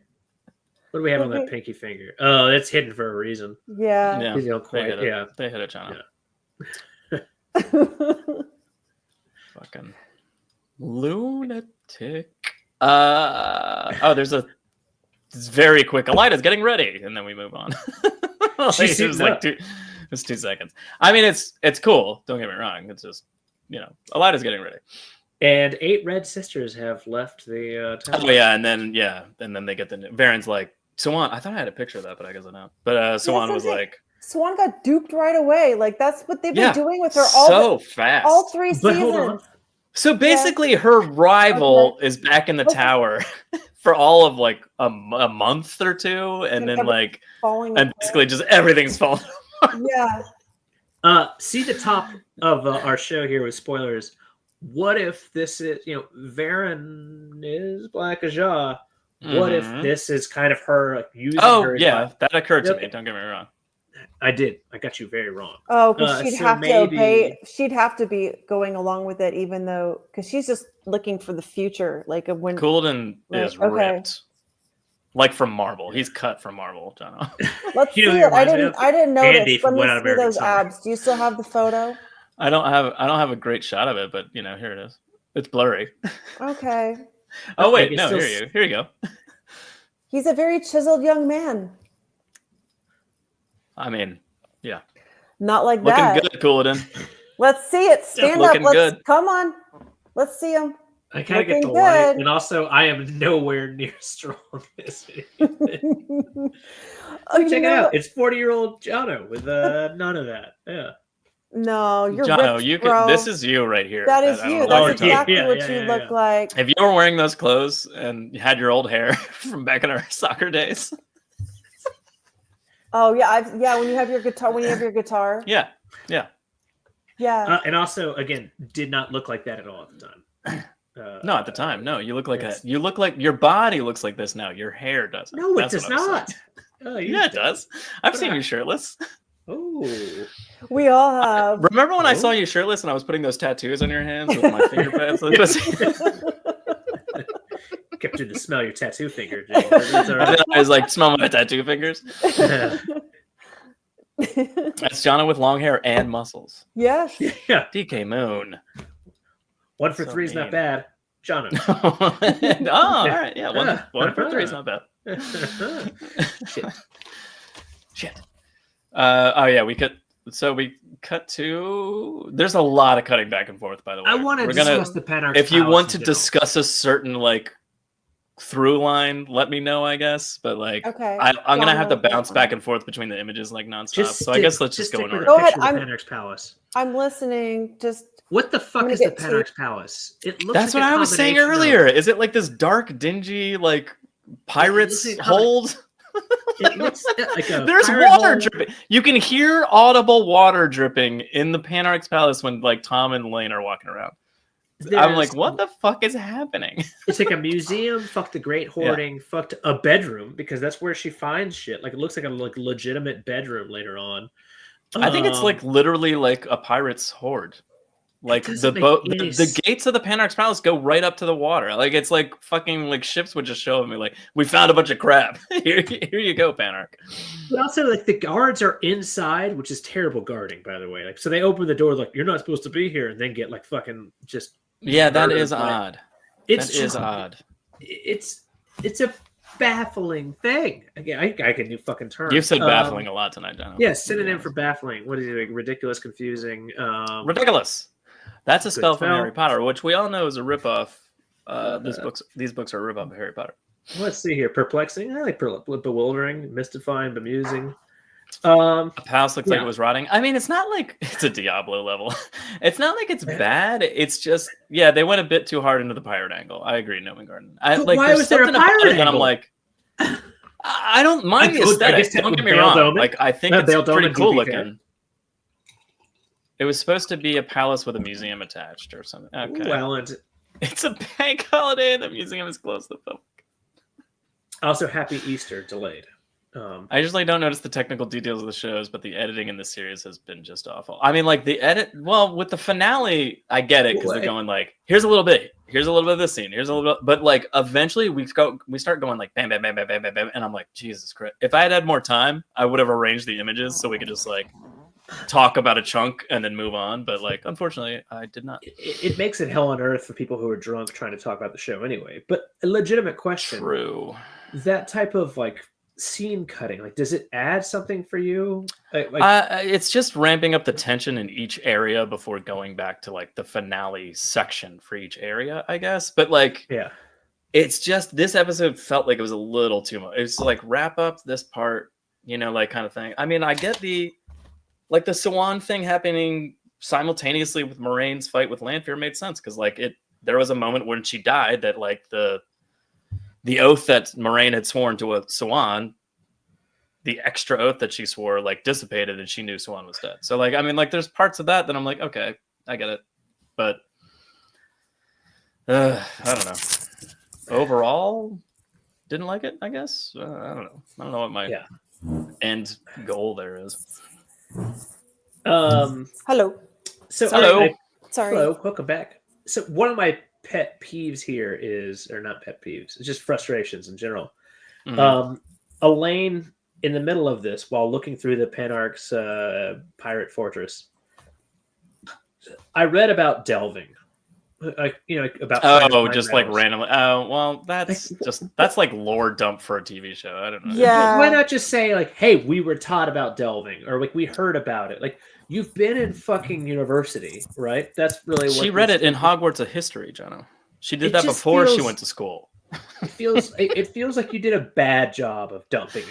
What do we have on that Okay. pinky finger? Oh, that's hidden for a reason. Yeah. Yeah, You don't they quite. hit it. Yeah. They hit it, John. Yeah. Fucking lunatic. Oh, there's a. It's very quick. Elida's getting ready, and then we move on. She Like, it suits was like up. it's 2 seconds. I mean, it's cool. Don't get me wrong. It's just Elida's getting ready. And 8 red sisters have left the town. Oh yeah, and then they get the Varen's like Swan. I thought I had a picture of that, but I guess I don't. But Swan was that's it. like, Swan got duped right away. Like that's what they've been yeah, doing with her so fast. all 3 But seasons. hold on. So basically, her rival is back in the Okay. tower for all of like a month or 2, and And then like, Falling. and basically just everything's falling. Yeah. See the top of our show here with spoilers. What if this is, Varen is Black Ajah? what if this is kind of her like, using Oh her as yeah, like- that occurred to Okay. me. Don't get me wrong. I did. I got you very wrong. Oh, because she'd so have to maybe- obey. She'd have to be going along with it, even though because she's just looking for the future, like of when. Coulden is Right, okay. ripped, like from marble. He's cut from marble, John. Let's You know see who it. I reminds me didn't. of? I didn't Andy notice. from Let me Wet Hot see American those Summer. abs. Do you still have the photo? I don't have a great shot of it, but you know, here it is. It's blurry. Okay. Oh wait, it's no, still here you go. He's a very chiseled young man. I mean, yeah, Not like looking that. good, Coulden. Let's see it. Stand up. looking Let's good. come on. Let's see him. I kind of get the Looking light, good. and also I am nowhere near strong as it is. Oh, you Check it know out. what? It's 40-year-old Jono with none of that. Yeah. No, you're Jono, ripped, you bro. can. This is you right here. That is I don't you. know what That's you're talking exactly yeah, what yeah, you yeah, look yeah. like. If you were wearing those clothes and you had your old hair from back in our soccer days, Oh yeah, when you have your guitar, yeah, yeah. And also, again, did not look like that at all at the time. no, at the time, no, you look like yes. that. You look like your body looks like this now. Your hair doesn't. No, it That's does what I'm saying. not. Oh, you Yeah, it does. I've seen But you shirtless. Oh. We all have. Remember when I Oh. saw you shirtless and I was putting those tattoos on your hands with my finger pads? It was- Kept you to smell your tattoo finger, James. It's all And right. then I was like, smell my tattoo fingers. That's Jono with long hair and muscles. Yes. Yeah. DK Moon. 1 for So 3 is not mean. bad. Jono. Oh, all right. Yeah, one for three is not bad. Shit. Shit. Oh yeah, we cut to. There's a lot of cutting back and forth. By the way, I want to We're gonna- discuss the Panarch. If you Palace want to in general. discuss a certain like through line, let me know. I guess, but like, Okay. I'm gonna have to John, bounce back and forth between the images like nonstop. Just So I guess let's just go in stick with order. a Go ahead, picture of the I'm- Panarch's Palace. I'm listening. Just What the fuck gonna is the get to- Panarch's Palace? It looks That's like what a I was saying combination earlier. of- Is it like this dark, dingy, like pirates like a hold? It looks like a There's pirate water hole. dripping. You can hear audible water dripping in the Panarch's Palace when like Tom and Lane are walking around. I'm There's- like, what the fuck is happening? It's like a museum. Fuck the Great Hoarding. Fucked a bedroom because that's where she finds shit. Like it looks like a legitimate bedroom later on. I think it's like literally like a pirate's hoard. Like the doesn't make boat, any the gates of the Panarch's Palace go right up to the water. Like it's like fucking like ships would just show me like, we found a bunch of crap. Here you go, Panarch. But also, like the guards are inside, which is terrible guarding, by the way. Like, so they open the door, like you're not supposed to be here, and then get like fucking just. Yeah, that murdered, is like- odd. It's That is just odd. It's a baffling thing. Again, I can do fucking terms. You've said baffling a lot tonight, John. Yeah, synonym for baffling. What is it? Like ridiculous, confusing. Ridiculous. That's a spell from spell. Harry Potter, which we all know is a ripoff. These books are a ripoff of Harry Potter. Let's see here. Perplexing. I like bewildering, mystifying, bemusing. Um, A palace looks like Yeah. it was rotting. I mean, it's not like it's a Diablo level. It's not like it's bad. It's just they went a bit too hard into the pirate angle. I agree, Noman Garden. But Like, why there's was there a something about pirate it that I'm angle? like, I don't mind the I aesthetic. guess that Don't would get me Bail wrong. Dome it. Like, I think Yeah, it's Bail Dome pretty and cool DPK. looking. It was supposed to be a palace with a museum attached or something. Okay. Well, and It's a bank holiday and the museum is closed to the public. also Happy Easter delayed. I usually don't notice the technical details of the shows, but the editing in this series has been just awful. I mean, like the edit, well, with the finale, I get it because they're going like, here's a little bit of this scene, here's a little bit, but like eventually we start going like bam, bam, bam, bam, bam, bam, bam, and I'm like, Jesus Christ! If I had had more time, I would have arranged the images so we could just like talk about a chunk and then move on. But like, unfortunately, I did not. It makes it hell on earth for people who are drunk trying to talk about the show anyway. But a legitimate question: True. that type of like scene cutting, like, does it add something for you? Like, It's just ramping up the tension in each area before going back to like the finale section for each area, I guess. But like, yeah, it's just this episode felt like it was a little too much. It was like wrap up this part, like kind of thing. I mean, I get the Swan thing happening simultaneously with Moraine's fight with Lanfear made sense because like there was a moment when she died that like the oath that Moiraine had sworn to a Swan, the extra oath that she swore like dissipated and she knew Swan was dead. So like, I mean, like there's parts of that I'm like, okay, I get it. But I don't know. Overall, didn't like it, I guess. I don't know. I don't know what my end goal there is. Hello. So Hello. Sorry. Hello, welcome back. So one of my pet peeves here is, or not pet peeves, it's just frustrations in general. Elaine, in the middle of this, while looking through the Penarch's pirate fortress, I read about delving. About just like randomly. Oh, well, that's like lore dump for a TV show. I don't know. Yeah. Why not just say like, "Hey, we were taught about delving," or like we heard about it. Like you've been in fucking university, right? That's really what she read it in Hogwarts of History, Jono. She did that before she went to school. It feels like you did a bad job of dumping.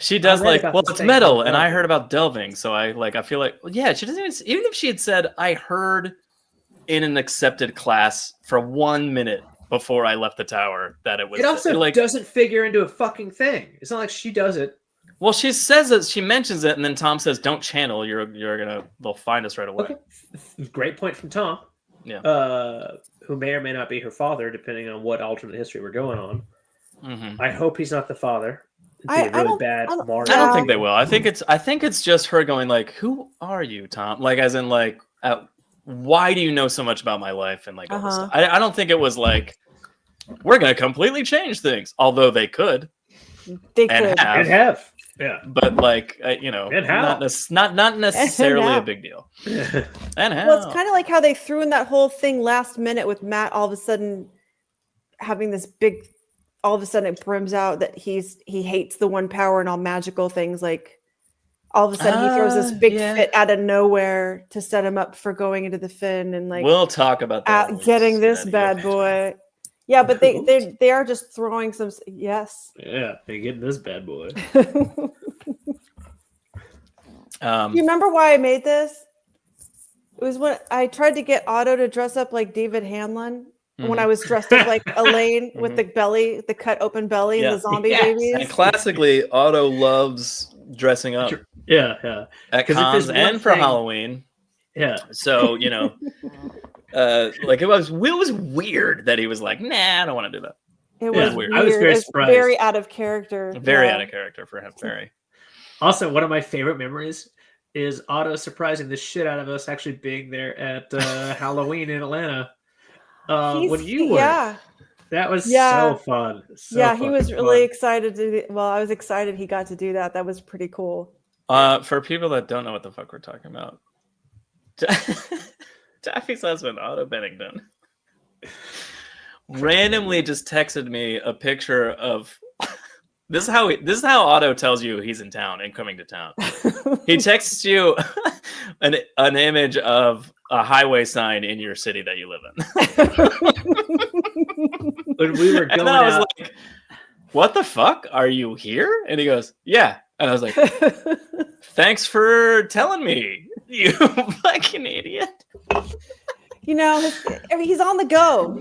She does like, well, it's metal, and I heard about delving, so I feel like, well, yeah, she doesn't even if she had said, I heard in an accepted class for 1 minute before I left the tower that it was. It also like doesn't figure into a fucking thing. It's not like she does it. Well, she says it, she mentions it, and then Tom says, "Don't channel. They'll find us right away." Okay. Great point from Tom. Yeah. Who may or may not be her father, depending on what alternate history we're going on. Mm-hmm. I hope he's not the father. I don't think they will. I think it's just her going like, "Who are you, Tom?" Like, as in like, why do you know so much about my life and like all this stuff? I don't think it was like we're gonna completely change things, although they could. They could have. Yeah, but like not necessarily a big deal. And how? Well, it's kind of like how they threw in that whole thing last minute with Matt all of a sudden having this big. All of a sudden it brims out that he hates the one power and all magical things. Like all of a sudden he throws this big fit out of nowhere to set him up for going into the fin and like we'll talk about that. Getting this bad boy. Yeah, but they are just throwing some. Yes. Yeah, they're getting this bad boy. Do you remember why I made this? It was when I tried to get Otto to dress up like David Hanlon. When I was dressed up like Elaine with the cut open belly and the zombie babies. And classically, Otto loves dressing up. Yeah. At cons and for Halloween. Yeah. So, like it was weird that he was like, nah, I don't want to do that. It was weird. I was very surprised. Very out of character. Very out of character for him. Very. Also, one of my favorite memories is Otto surprising the shit out of us actually being there at Halloween in Atlanta. When you were, that was so fun. He was really excited I was excited he got to do that. That was pretty cool. For people that don't know what the fuck we're talking about, Daffy's husband, Otto Bennington, randomly just texted me a picture of. This is how Otto tells you he's in town and coming to town. He texts you an image of a highway sign in your city that you live in. When we were going I was like, "What the fuck? Are you here?" And he goes, "Yeah." And I was like, "Thanks for telling me, you fucking idiot." He's on the go.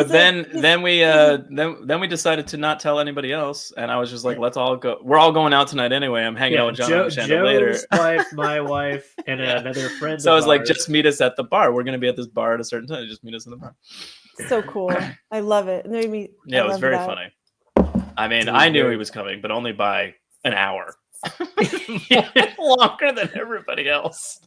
Then we decided to not tell anybody else, and I was just like, "Let's all go. We're all going out tonight anyway. I'm hanging out with John and Shannon later." Joe's wife, my wife, and another friend. So I was like, "Just meet us at the bar. We're going to be at this bar at a certain time. Just meet us in the bar." So cool. I love it. It was very funny. I mean, I knew he was coming, but only by an hour. Longer than everybody else.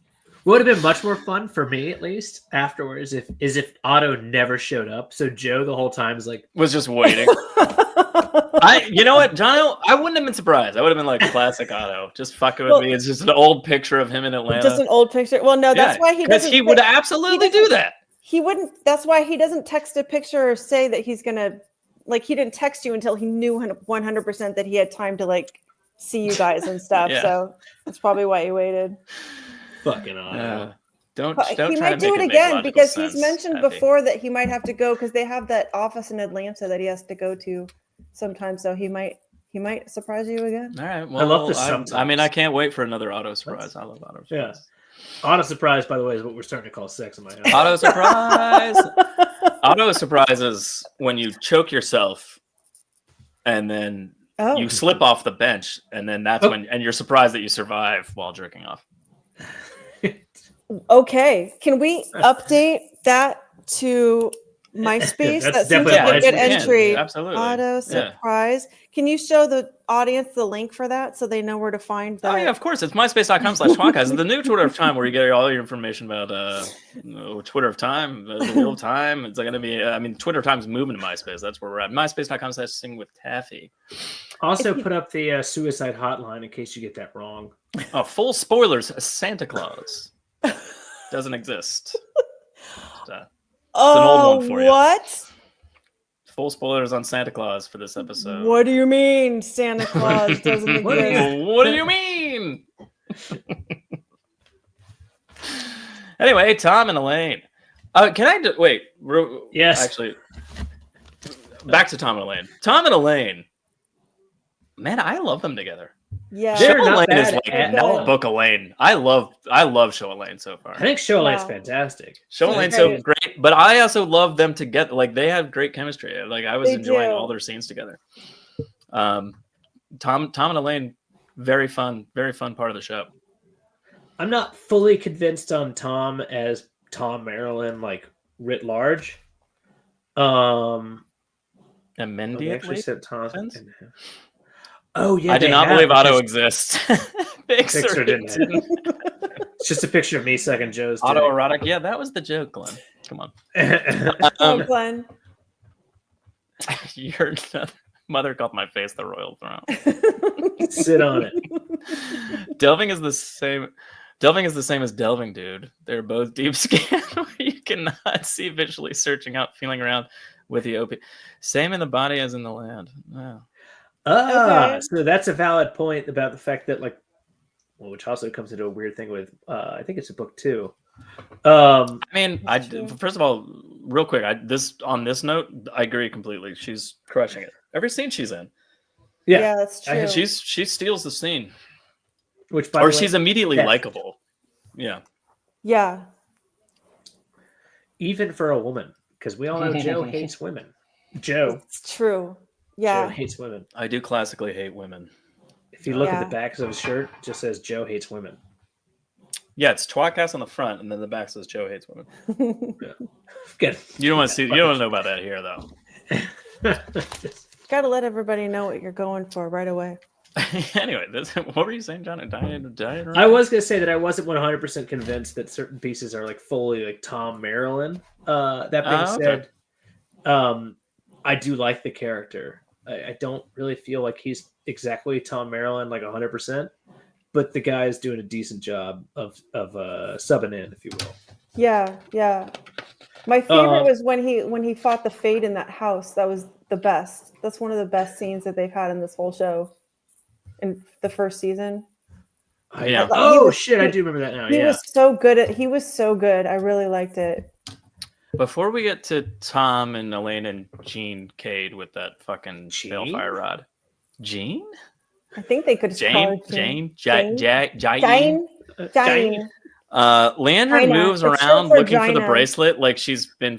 What would have been much more fun for me, at least, afterwards, if Otto never showed up. So Joe the whole time was just waiting. You know what, Jono? I wouldn't have been surprised. I would have been like, classic Otto, just fucking with me. It's just an old picture of him in Atlanta. Just an old picture. Well, no, that's why he doesn't. Because he would absolutely do that. He wouldn't. That's why he doesn't text a picture or say that he's gonna. Like, he didn't text you until he knew 100% that he had time to like see you guys and stuff. So that's probably why he waited. Fucking Otto. Don't he try might to do make it it again because sense, he's mentioned Effie. before that he might have to go because they have that office in Atlanta that he has to go to sometimes. So he might surprise you again. All right. Well, I love this. I mean, I can't wait for another Otto surprise. I love Otto surprise. Yeah. Auto surprise, by the way, is what we're starting to call sex in my house. Auto surprise. Auto surprise is when you choke yourself and then you slip off the bench, and then that's when you're surprised that you survive while jerking off. Okay. Can we update that to MySpace. That's That seems definitely like a a nice good one. entry. Absolutely. Auto Yeah. surprise. Can you show the audience the link for that so they know where to find that? Oh yeah, of course. It's myspace.com/tWoTcast. It's the new Twitter of Time where you get all your information about Twitter of Time, the wheel of time. It's going to be. I mean, Twitter of Time's moving to MySpace. That's where we're at. MySpace.com/singwithtaffy. Also, put up the suicide hotline in case you get that wrong. Oh, full spoilers. Santa Claus doesn't exist. It's an old one for you. What? Full spoilers on Santa Claus for this episode. What do you mean Santa Claus doesn't What do you- exist? What do you mean? Anyway, Tom and Elaine. Can I wait? Yes. Actually, back to Tom and Elaine. Tom and Elaine. Man, I love them together. Yeah. They're Show not Elaine is bad like at all. notebook Elaine. I love Show Elaine so far. I think Show Elaine's Wow. fantastic. Show She's Elaine's so great. great, but I also love them together. Like they have great chemistry. Like I was They enjoying do. all their scenes together. Tom and Elaine, very fun part of the show. I'm not fully convinced on Tom as Tom Maryland, like writ large. And They Mindy, at actually least? said Tom. Vince? Oh yeah, I do they not have, believe Otto because exists. Pixar didn't have it. It's just a picture of me sucking Joe's dick. Autoerotic. Yeah, that was the joke, Glenn. Come on. Oh, Glenn. Your mother called my face the royal throne. Sit on it. Delving is the same. Delving is the same as delving, dude. They're both deep scan where you cannot see visually, searching out, feeling around with the OP. Same in the body as in the land. Wow. Okay. So that's a valid point about the fact that, like, well, which also comes into a weird thing with, I think it's a book too. I mean, That's true. first of all, real quick, on this note, I agree completely. She's crushing it. Every scene she's in, Yeah, that's true. she steals the scene, Which, by or the way, she's immediately yeah. likable. Yeah. Yeah. even for a woman, because we all know Joe hates women. Joe It's true. Yeah. hates women. I do classically hate women. If you look Yeah. at the backs of his shirt, it just says Joe hates women. Yeah, it's tWoTcast on the front, and then the back says Joe hates women. Good. You don't want to see. You don't know about that here, though. Gotta let everybody know what you're going for right away. Anyway, what were you saying, John? I was gonna say that I wasn't 100% convinced that certain pieces are like fully like Tom Maryland. That being okay. said, I do like the character. I don't really feel like he's exactly Tom Maryland like 100%, but the guy is doing a decent job of subbing in, if you will. Yeah, yeah. My favorite was when he fought the Fade in that house. That was the best. That's one of the best scenes that they've had in this whole show. In the first season. Yeah. Oh was- shit! I do remember that now. He Yeah. was so good he was so good. I really liked it. Before we get to Tom and Elaine and Gene Cade with that fucking Gene? Balefire rod. Gene? I think they could just call her Jane? Jane. Jane? Jane. Jane. Leandra Gina. moves It's short around for looking for the Gina. bracelet like she's been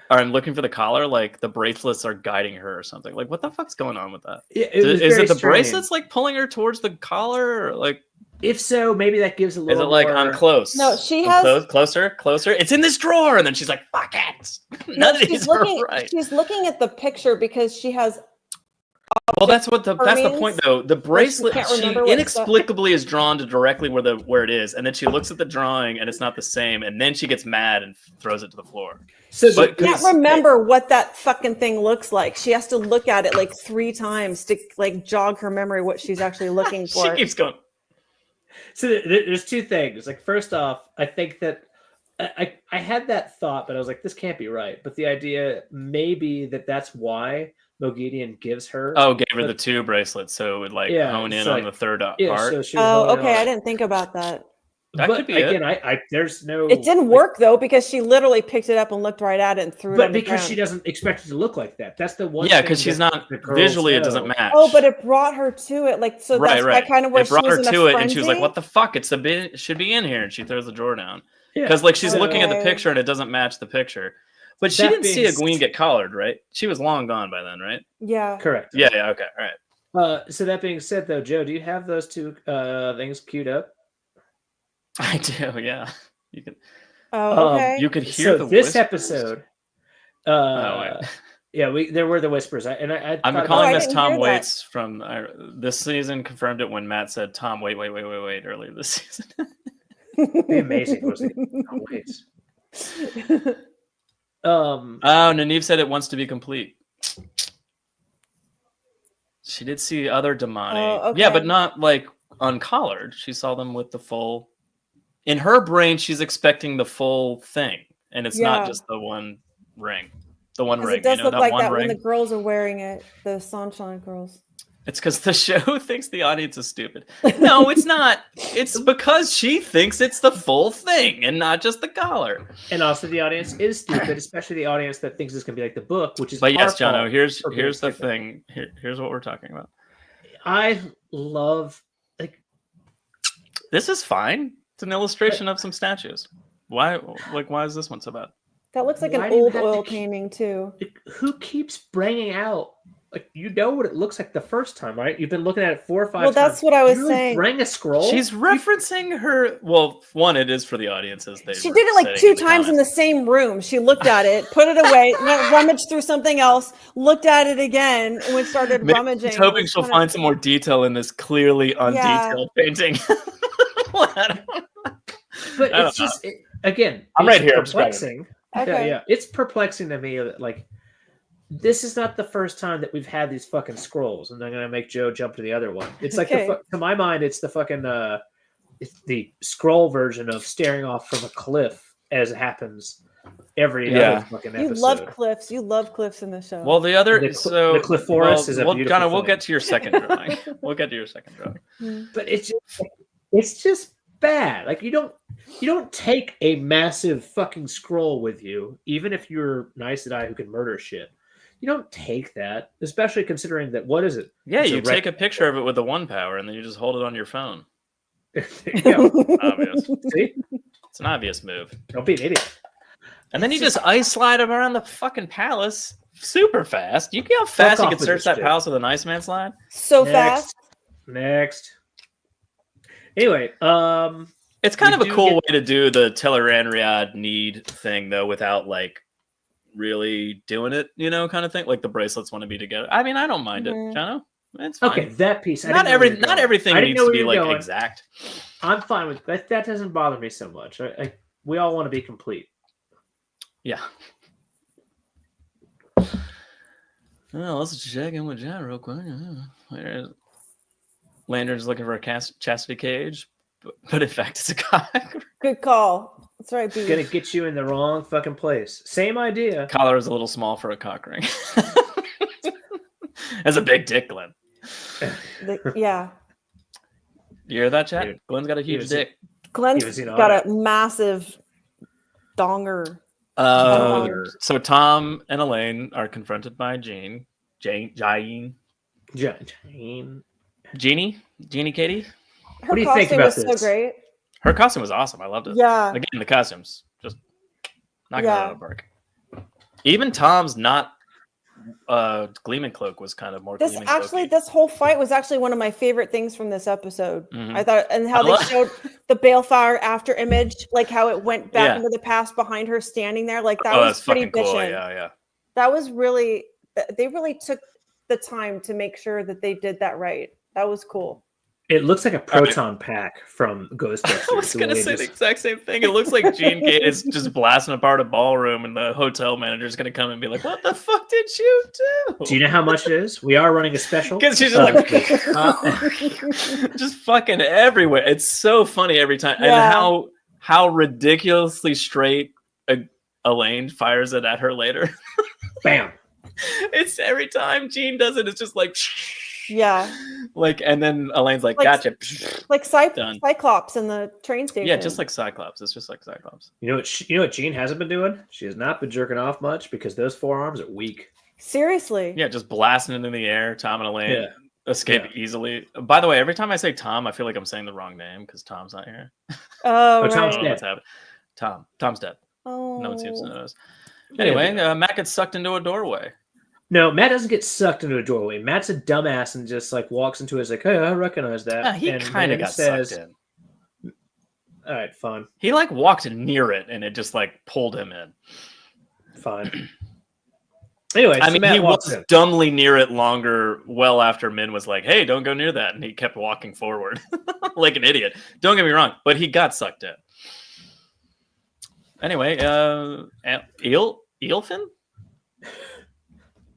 or I'm looking for the collar like the bracelets are guiding her or something. Like what the fuck's going on with that? Yeah, it was Is very it the strange. bracelets like pulling her towards the collar or like If so, maybe that gives a is little. it like more... I'm close? No, she I'm has- closer. It's in this drawer, and then she's like, "Fuck it." None of these are right. She's looking at the picture because she has Well, that's the means point though. The bracelet, can't she remember what inexplicably is drawn to directly where it is, and then she looks at the drawing and it's not the same, and then she gets mad and throws it to the floor. So But- can't remember what that fucking thing looks like. She has to look at it like 3 times to like jog her memory what she's actually looking She for. keeps going. So there's two things. Like first off, I think that I had that thought, but I was like, this can't be right. But the idea maybe that's why Moghedien gives her. Oh, gave her the 2 bracelets, so it would like Yeah, hone in it's on like- the third part. So she was Oh, holding okay. on. I didn't think about that. That but could be again, it. I there's no. It didn't work though because she literally picked it up and looked right at it and threw it. But on the because ground. she doesn't expect it to look like that. That's the one. Yeah, thing because she's that not the girls visually. It know. doesn't match. Oh, but it brought her to it. Like so. right, That's right. kind of where It brought she was her in a to it, and she was like, frenzy. "What the fuck? It should be in here," and she throws the drawer down. Yeah. Because like she's Okay. looking at the picture and it doesn't match the picture. But she That didn't see being a queen get collared, right? She was long gone by then, right? Yeah. Correct. Yeah, okay, all right. So that being said, though, Joe, do you have those 2 things queued up? I do, yeah. You can Oh, okay. you could hear So the this whispers. episode wait. Yeah, there were the whispers. I'm thought calling I this didn't Tom hear that. Waits from this season. Confirmed it when Matt said Tom wait earlier this season. it'd be amazing. Was it? Oh, wait. Oh, Nynaeve said it wants to be complete. She did see other Damani. Oh, Yeah, okay. but not like uncollared. She saw them with the full. In her brain, she's expecting the full thing, and it's not Yeah. just the one ring. The one 'Cause ring. it does You know, look like one that ring. when the girls are wearing it. The Sunshine Girls. It's because the show thinks the audience is stupid. No, it's not. It's because she thinks it's the full thing and not just the collar. And also, the audience is stupid, especially the audience that thinks it's going to be like the book, which is. But yes, our Jono, fault here's for being the stupid. thing. Here's what we're talking about. I love This is fine. It's an illustration of some statues. Why is this one so bad? That looks like Why an do you old have to oil keep- painting too. who keeps bringing out. Like, you know what it looks like the first time, right? You've been looking at it 4 or 5 Well, times. that's what I was You really saying. Bring a scroll. She's referencing her. Well, one, it is for the audiences. She did it like 2 times in the same room. She looked at it, put it away, went rummaged through something else, looked at it again, and started rummaging. She's hoping It's she'll kinda- find some more detail in this clearly undetailed painting. But I don't it's just again. I'm it's right here, I'm describing perplexing. Okay. Yeah, it's perplexing to me that like this is not the first time that we've had these fucking scrolls, and I'm gonna make Joe jump to the other one. It's like Okay. to my mind, it's the fucking it's the scroll version of staring off from a cliff, as happens every other fucking episode. You love cliffs. You love cliffs in the show. Well, the other The so Cliff Forest is a well, beautiful Donna, we'll thing. get to your second drawing. We'll get to your second drawing. But it's just bad. Like you don't take a massive fucking scroll with you, even if you're nice at eye who can murder shit. You don't take that, especially considering that what is it? Yeah, It's you take a picture of it with the one power, and then you just hold it on your phone. There you go. Obvious. See? It's an obvious move. Don't be an idiot. And then you just ice slide them around the fucking palace super fast. You see how fast you off can with search this that shit. palace with an Iceman slide? so Next. fast. Next. Anyway, It's kind We of a do cool get- way to do the Teleran Riyadh need thing, though, without like really doing it, kind of thing. Like the bracelets want to be together. I mean, I don't mind Mhm. it, Jono. It's fine. okay, that piece. I Not didn't know where you were not going. everything I didn't needs know to where be you were like going. exact. I'm fine with that. That doesn't bother me so much. We all want to be complete. Yeah. Well, let's check in with John real quick. Lantern's looking for a chastity cage, but in fact, it's a cock. Good call. That's right, B. Gonna get you in the wrong fucking place. Same idea. Collar is a little small for a cock ring. That's a big dick, Glenn. Yeah. You hear that, chat? Dude, Glenn's got a huge was- dick. Glenn's Even seen all got that. a massive donger. So Tom and Elaine are confronted by Jane. Jeannie Katie. Her What do you costume think about was this? so great. Her costume was awesome. I loved it. Yeah. Again, the costumes just knocking it Yeah. out of the park. Even Tom's not Gleaming Cloak was kind of more. This Gleaming actually, Cloaky. this whole fight was actually one of my favorite things from this episode. Mhm. I thought, and how I they love- showed the balefire after image, like how it went back Yeah. into the past behind her standing there. Like that Oh, was that's pretty fucking cool. bitchin'. Yeah. That was really, they really took the time to make sure that they did that right. That was cool. It looks like a proton pack from Ghostbusters. I was the gonna way it say the just- exact same thing. It looks like Gene Kate is just blasting apart a ballroom, and the hotel manager is gonna come and be like, "What the fuck did you do?" Do you know how much it is? We are running a special. Because she's just Uh, just fucking everywhere. It's so funny every time, Yeah. and how ridiculously straight Elaine fires it at her later. bam. It's every time Gene does it, it's just like, Yeah. like, and then Elaine's like, Like- "Gotcha." Like Done. Cyclops in the train station. Yeah, just like Cyclops. It's just like Cyclops. You know what Jean hasn't been doing? She has not been jerking off much because those forearms are weak. Seriously. Yeah, just blasting it in the air. Tom and Elaine Yeah. escape easily. By the way, every time I say Tom, I feel like I'm saying the wrong name because Tom's not here. Oh, Oh, Tom's I don't right. know dead. what's happening. Tom's dead. Oh. No one seems to notice. Anyway, Matt gets sucked into a doorway. No, Matt doesn't get sucked into a doorway. Matt's a dumbass and just like walks into it. It's like, hey, I recognize that. Yeah, he And kind of then got says, sucked in. all right, fine, He like walked near it and it just like pulled him in. fine. Anyway, I so mean, Matt he walks was in. dumbly near it longer, well after Min was like, "Hey, don't go near that," and he kept walking forward like an idiot. Don't get me wrong, but he got sucked in. Anyway, Eelfin,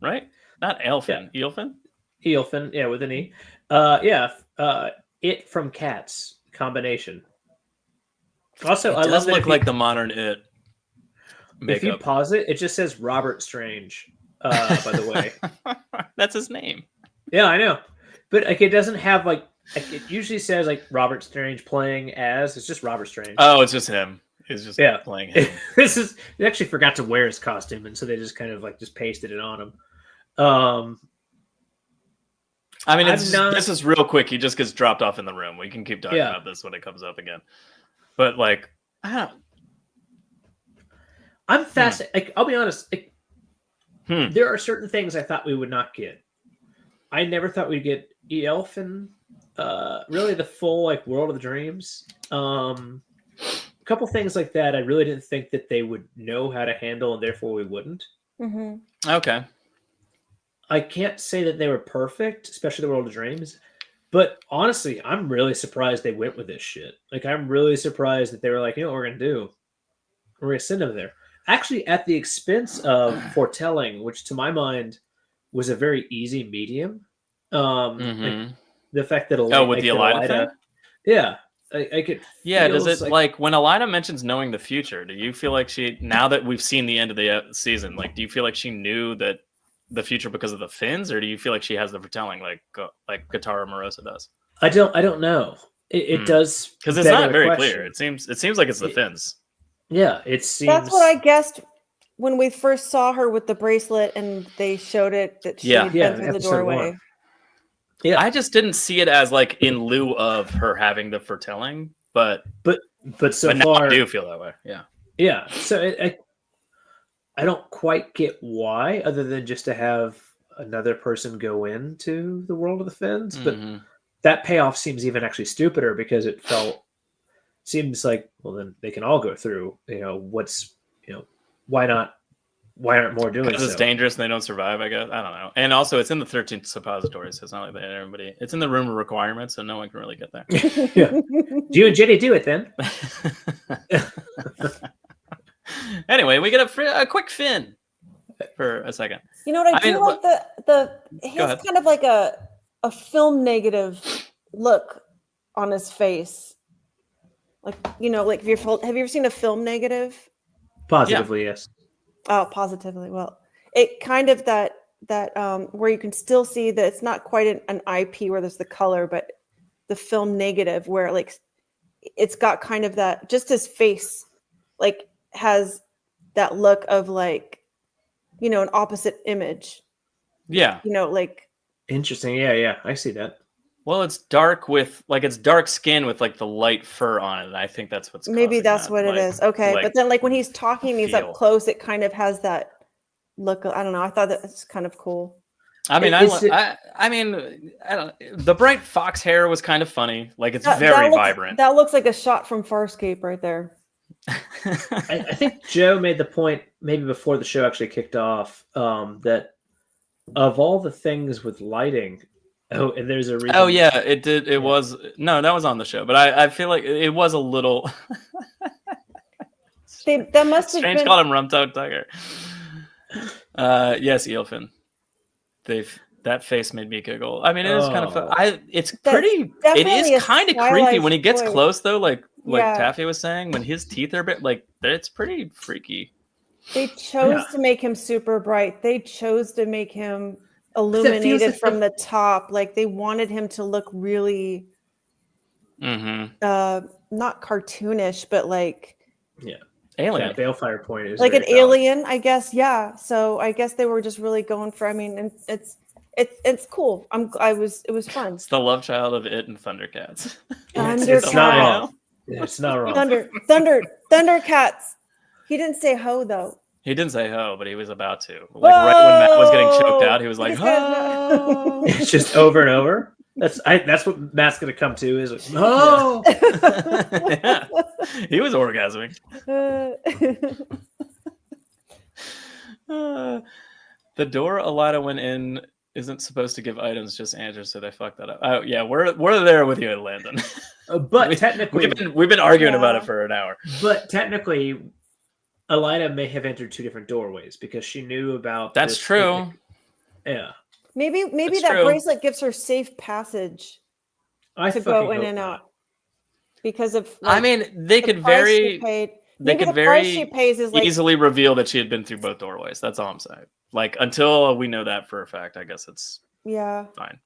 right? Not Elfin, Eelfin. Eelfin, yeah, with an E. It from Cats combination. Also, It I love does that look if like you, the modern It if you makeup. pause it, it just says Robert Strange. By the way, That's his name. yeah, I know, but like it doesn't have like it usually says like Robert Strange playing as. It's just Robert Strange. Oh, it's just him. He's just playing him. They actually forgot to wear his costume, and so they just kind of like just pasted it on him. I mean, this is real quick. He just gets dropped off in the room. We can keep talking about this when it comes up again. But like, I'm fascinated. Like, I'll be honest. Like, there are certain things I thought we would not get. I never thought we'd get Eelfin. Really, the full like World of the Dreams. A couple things like that. I really didn't think that they would know how to handle, and therefore we wouldn't. Mm-hmm. Okay. I can't say that they were perfect, especially the World of Dreams. But honestly, I'm really surprised they went with this shit. Like, I'm really surprised that they were like, you know what we're going to do? We're going to send them there. Actually, at the expense of foretelling, which to my mind was a very easy medium. Like, the fact that with the Elida thing? Yeah. I could. Yeah, does it like when Elida mentions knowing the future, do you feel like now that we've seen the end of the season, like, do you feel like she knew that the future because of the Finns, or do you feel like she has the foretelling like Katara Morosa does? I don't know. It does, because it's not very clear. It seems like it's the Finns. Yeah, it seems. That's what I guessed when we first saw her with the bracelet, and they showed it that she had been through the doorway. 1. Yeah, I just didn't see it as like in lieu of her having the foretelling, but so now far I do feel that way. Yeah. So I don't quite get why, other than just to have another person go into the world of the Finns. But that payoff seems even actually stupider because it seems like, well, then they can all go through. Why not? Why aren't more doing? Because it's dangerous and they don't survive. I guess I don't know. And also, it's in the 13th suppository, so it's not like that everybody. It's in the room of requirements, so no one can really get there. Yeah. You and Jenny do it then. Anyway, we get a quick Finn for a second. You know what I do like he has kind of like a film negative look on his face. Like, like have you ever seen a film negative? Positively, yes. Oh, positively. Well, it kind of that where you can still see that it's not quite an IP where there's the color, but the film negative where like it's got kind of that, just his face like has that look of like, an opposite image. Yeah. Like. Interesting. Yeah. I see that. Well, it's dark it's dark skin with like the light fur on it. And I think that's what's maybe that's what it is. Okay. But then like when he's talking, he's up close, it kind of has that look. I don't know. I thought that was kind of cool. I mean, I don't. The bright fox hair was kind of funny. Like it's very vibrant. That looks like a shot from Farscape right there. I think Joe made the point maybe before the show actually kicked off that of all the things with lighting. Oh, and there's a reason. Oh yeah, it did. It was that was on the show, but I feel like it was a little. That must have Strange been. called him Rumtoad Tiger. Yes, Eelfin. That face made me giggle. I mean, it is kind of fun. It is kind of creepy when he gets close, though. Like Taffy was saying, when his teeth are a bit it's pretty freaky. They chose to make him super bright. They chose to make him illuminated from the top. Like they wanted him to look really, not cartoonish, but like alien. Yeah, Balefire point is like an alien, I guess. Yeah. So I guess they were just really going for. I mean, and it's cool. It was fun. It's the love child of It and Thundercats. It's not wrong. It's not wrong. Thundercats. He didn't say ho though. He didn't say ho, but he was about to. Like right when Matt was getting choked out, he was like, ho. It's just over and over. That's what Matt's gonna come to is like, oh. Yeah. He was orgasming. The door Alida went in isn't supposed to give items, just answers, so they fucked that up. Oh yeah, we're there with you, Landon. But technically, we've been arguing about it for an hour. But technically, Alida may have entered two different doorways because she knew about. That's true. Yeah. Maybe That's that true. bracelet gives her safe passage to go in and out because of. I mean, they could very. They could price she pays is like, easily reveal that she had been through both doorways. That's all I'm saying. Like, until we know that for a fact, I guess it's fine.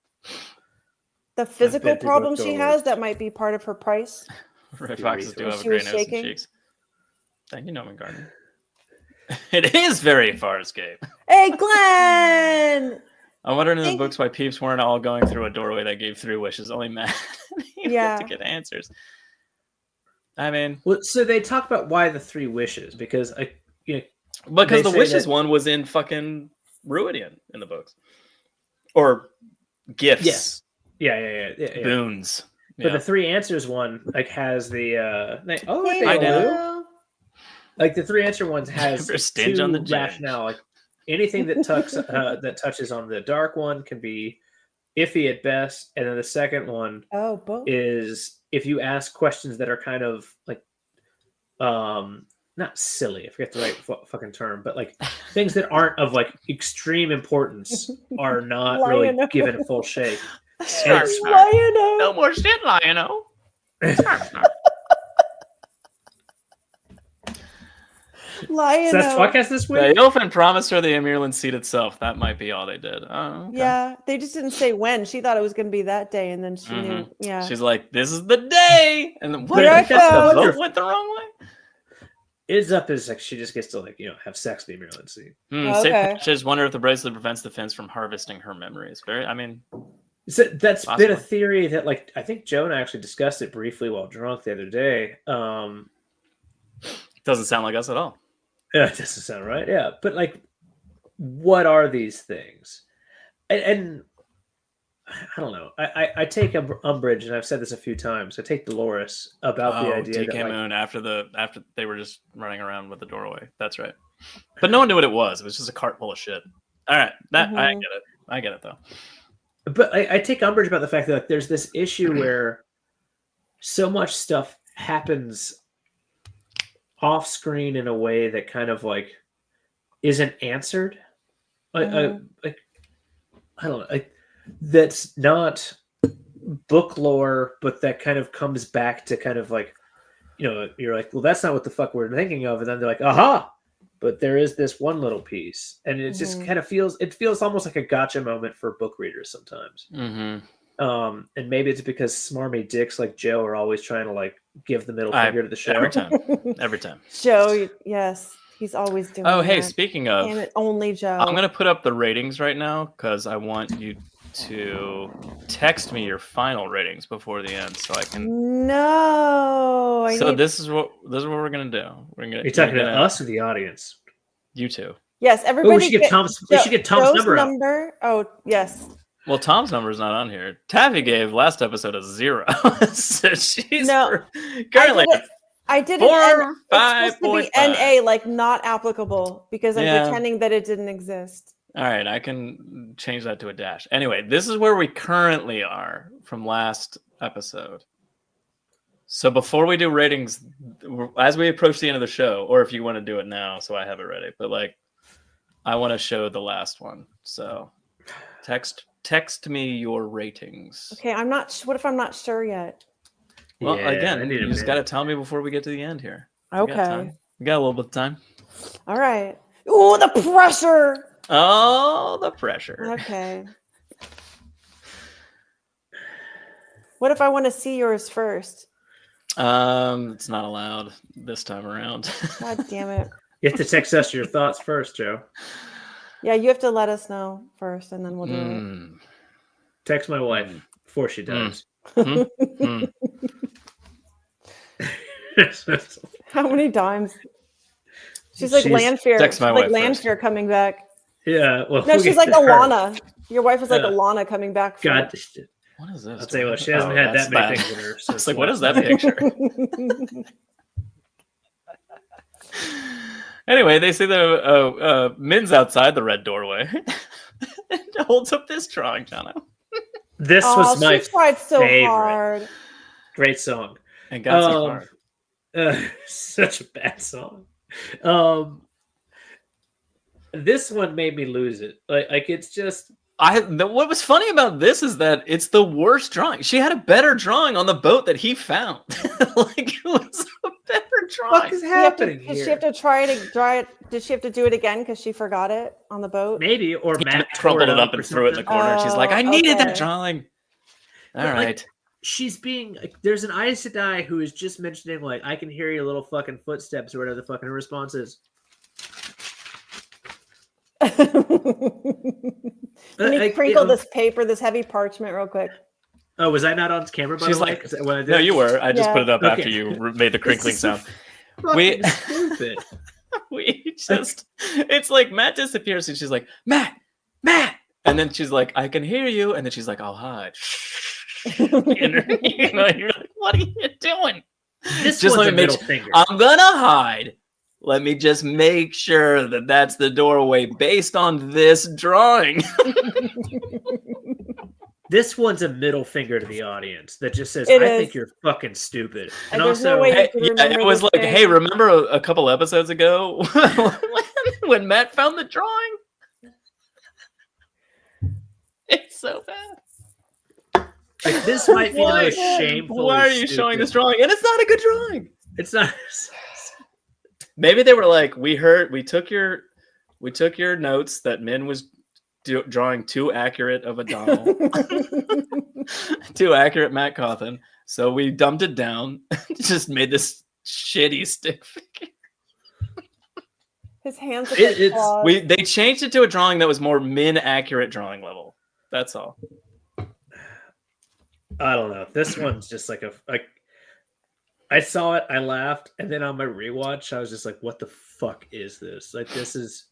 The physical problem she has, that might be part of her price. Red foxes do have a gray nose and cheeks. Thank you, Norman Gardner. It is very Farscape. Hey, Glenn! I'm wondering in the books why peeps weren't all going through a doorway that gave 3 wishes. Only Matt to get answers. I mean, well, so they talk about why the 3 wishes because because the wishes one was in fucking Ruidian in the books, or gifts. Yeah. Boons. But the 3 answers one like has the like the 3 answer ones has 2 on the rationale. Like anything that touches on the dark one can be iffy at best, and then the second one is if you ask questions that are kind of like not silly, I forget the right fucking term, but like things that aren't of like extreme importance are not really given a full shake. No more shit, Lion-O. Lion-O. So that's podcast this week? The Ilfin promised her the Amirlan seat itself. That might be all they did. Oh, okay. Yeah, they just didn't say when. She thought it was going to be that day, and then she knew. Yeah, she's like, "This is the day," and then what? The vote went the wrong way. Is like she just gets to like have sex with the Amirlan seat. Okay. I just wonder if the bracelet prevents the Finns from harvesting her memories. So that's been a theory that like I think Joe and I actually discussed it briefly while drunk the other day. Doesn't sound like us at all. It doesn't sound right. Yeah, but like, what are these things? And I don't know. I take umbrage, and I've said this a few times. I take Dolores about the idea TK that Moon after they were just running around with the doorway. That's right. But no one knew what it was. It was just a cart full of shit. All right, I get it. I get it though. But I take umbrage about the fact that like, there's this issue where so much stuff happens off screen in a way that kind of like isn't answered. I don't know. That's not book lore, but that kind of comes back to kind of like, you're like, well, that's not what the fuck we're thinking of. And then they're like, aha, but there is this one little piece. And it just kind of feels almost like a gotcha moment for book readers sometimes. And maybe it's because smarmy dicks like Joe are always trying to like give the middle finger to the show. Every time. Joe, yes. He's always doing Oh, hey, that. speaking of... Damn it, only Joe. I'm going to put up the ratings right now because I want you to text me your final ratings before the end so I can... No. This is what we're going to do. You're talking to us or the audience? You two. Yes, everybody. We should get Tom's number. Oh, yes. Well, Tom's number is not on here. Taffy gave last episode a 0. So she's currently... I did 4, it's supposed to be NA, like not applicable, because I'm pretending that it didn't exist. All right, I can change that to a dash. Anyway, this is where we currently are from last episode. So before we do ratings, as we approach the end of the show, or if you want to do it now, so I have it ready, but like, I want to show the last one. So text me your ratings. Okay, I'm not. What if I'm not sure yet? Well, again, you just got to tell me before we get to the end here. Okay. We got a little bit of time. All right. Oh, the pressure. Oh, the pressure. Okay. What if I want to see yours first? It's not allowed this time around. God damn it. You have to text us your thoughts first, Joe. Yeah, you have to let us know first, and then we'll do it. Text my wife before she does. How many times? She's like Lanfear. Text my wife Lanfear coming back. Yeah. Well, no, she's like Alana. Your wife is like Alana coming back. God. What is this? I'll tell you what, she hasn't had that many things in her. So it's like, what is that picture? Anyway, they see the Min's outside the red doorway and holds up this drawing, Jono. This was my she tried so favorite. hard. Great song. And got so far. Such a bad song. This one made me lose it. Like it's just. What was funny about this is that it's the worst drawing. She had a better drawing on the boat that he found. Like it was a better drawing. What is happening here? Did she have to try it? Did she have to do it again because she forgot it on the boat? Maybe, or Matt crumpled it up and threw it in the corner. She's like, I needed that drawing. All right. Like, she's being like, there's an Aes Sedai who is just mentioning like, I can hear your little fucking footsteps or whatever the fucking response is. Let me crinkle this paper, this heavy parchment, real quick. Oh, was I not on camera? By She's the way? like, Is that what I did? no, you were. I just put it up Okay. after you made the crinkling sound. Fucking stupid. It's like Matt disappears and she's like, Matt, and then she's like, I can hear you, and then she's like, I'll hide. You're like, what are you doing? This Just was let a me middle finger. I'm gonna hide. Let me just make sure that that's the doorway based on this drawing. This one's a middle finger to the audience that just says, It I is. think you're fucking stupid. And There's also, no way you Hey, can yeah, remember it was this like, thing. hey, remember a couple episodes ago when Matt found the drawing? It's so bad. like, this might be the most shameful. Why are you showing this drawing? And it's not a good drawing. It's not. Maybe they were like, we took your notes that Min was drawing too accurate of a Donald, too accurate Matt Cawthon. So we dumped it down, just made this shitty stick figure. His hands are clawed. They changed it to a drawing that was more Min accurate drawing level. That's all. I don't know. This one's just like I saw it, I laughed, and then on my rewatch, I was just like, "What the fuck is this? Like, this is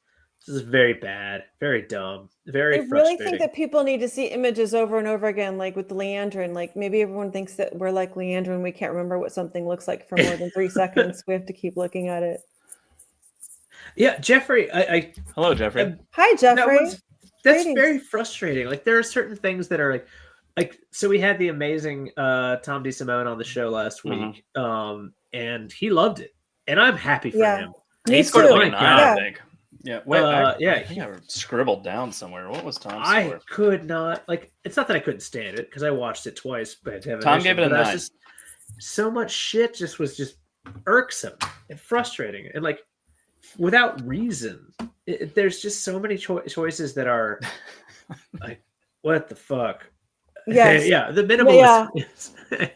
very bad, very dumb, very I really frustrating." think that people need to see images over and over again, like with the Leandrin. Like maybe everyone thinks that we're like Leandrin. We can't remember what something looks like for more than 3 seconds. We have to keep looking at it. Yeah, Jeffrey. Hello, Jeffrey. Hi, Jeffrey. That's Greetings. very frustrating. Like, there are certain things that are like. So we had the amazing Tom DeSimone on the show last week, and he loved it, and I'm happy for him. Me He scored too. like a 9, I think. Yeah, wait, yeah. I think I scribbled down somewhere. What was Tom's I score? could not like. It's not that I couldn't stand it because I watched it twice. But Tom gave it a 9. So much shit was just irksome and frustrating, and like without reason. There's just so many choices that are like, what the fuck? Yes. Yeah, the minimalist. Yeah.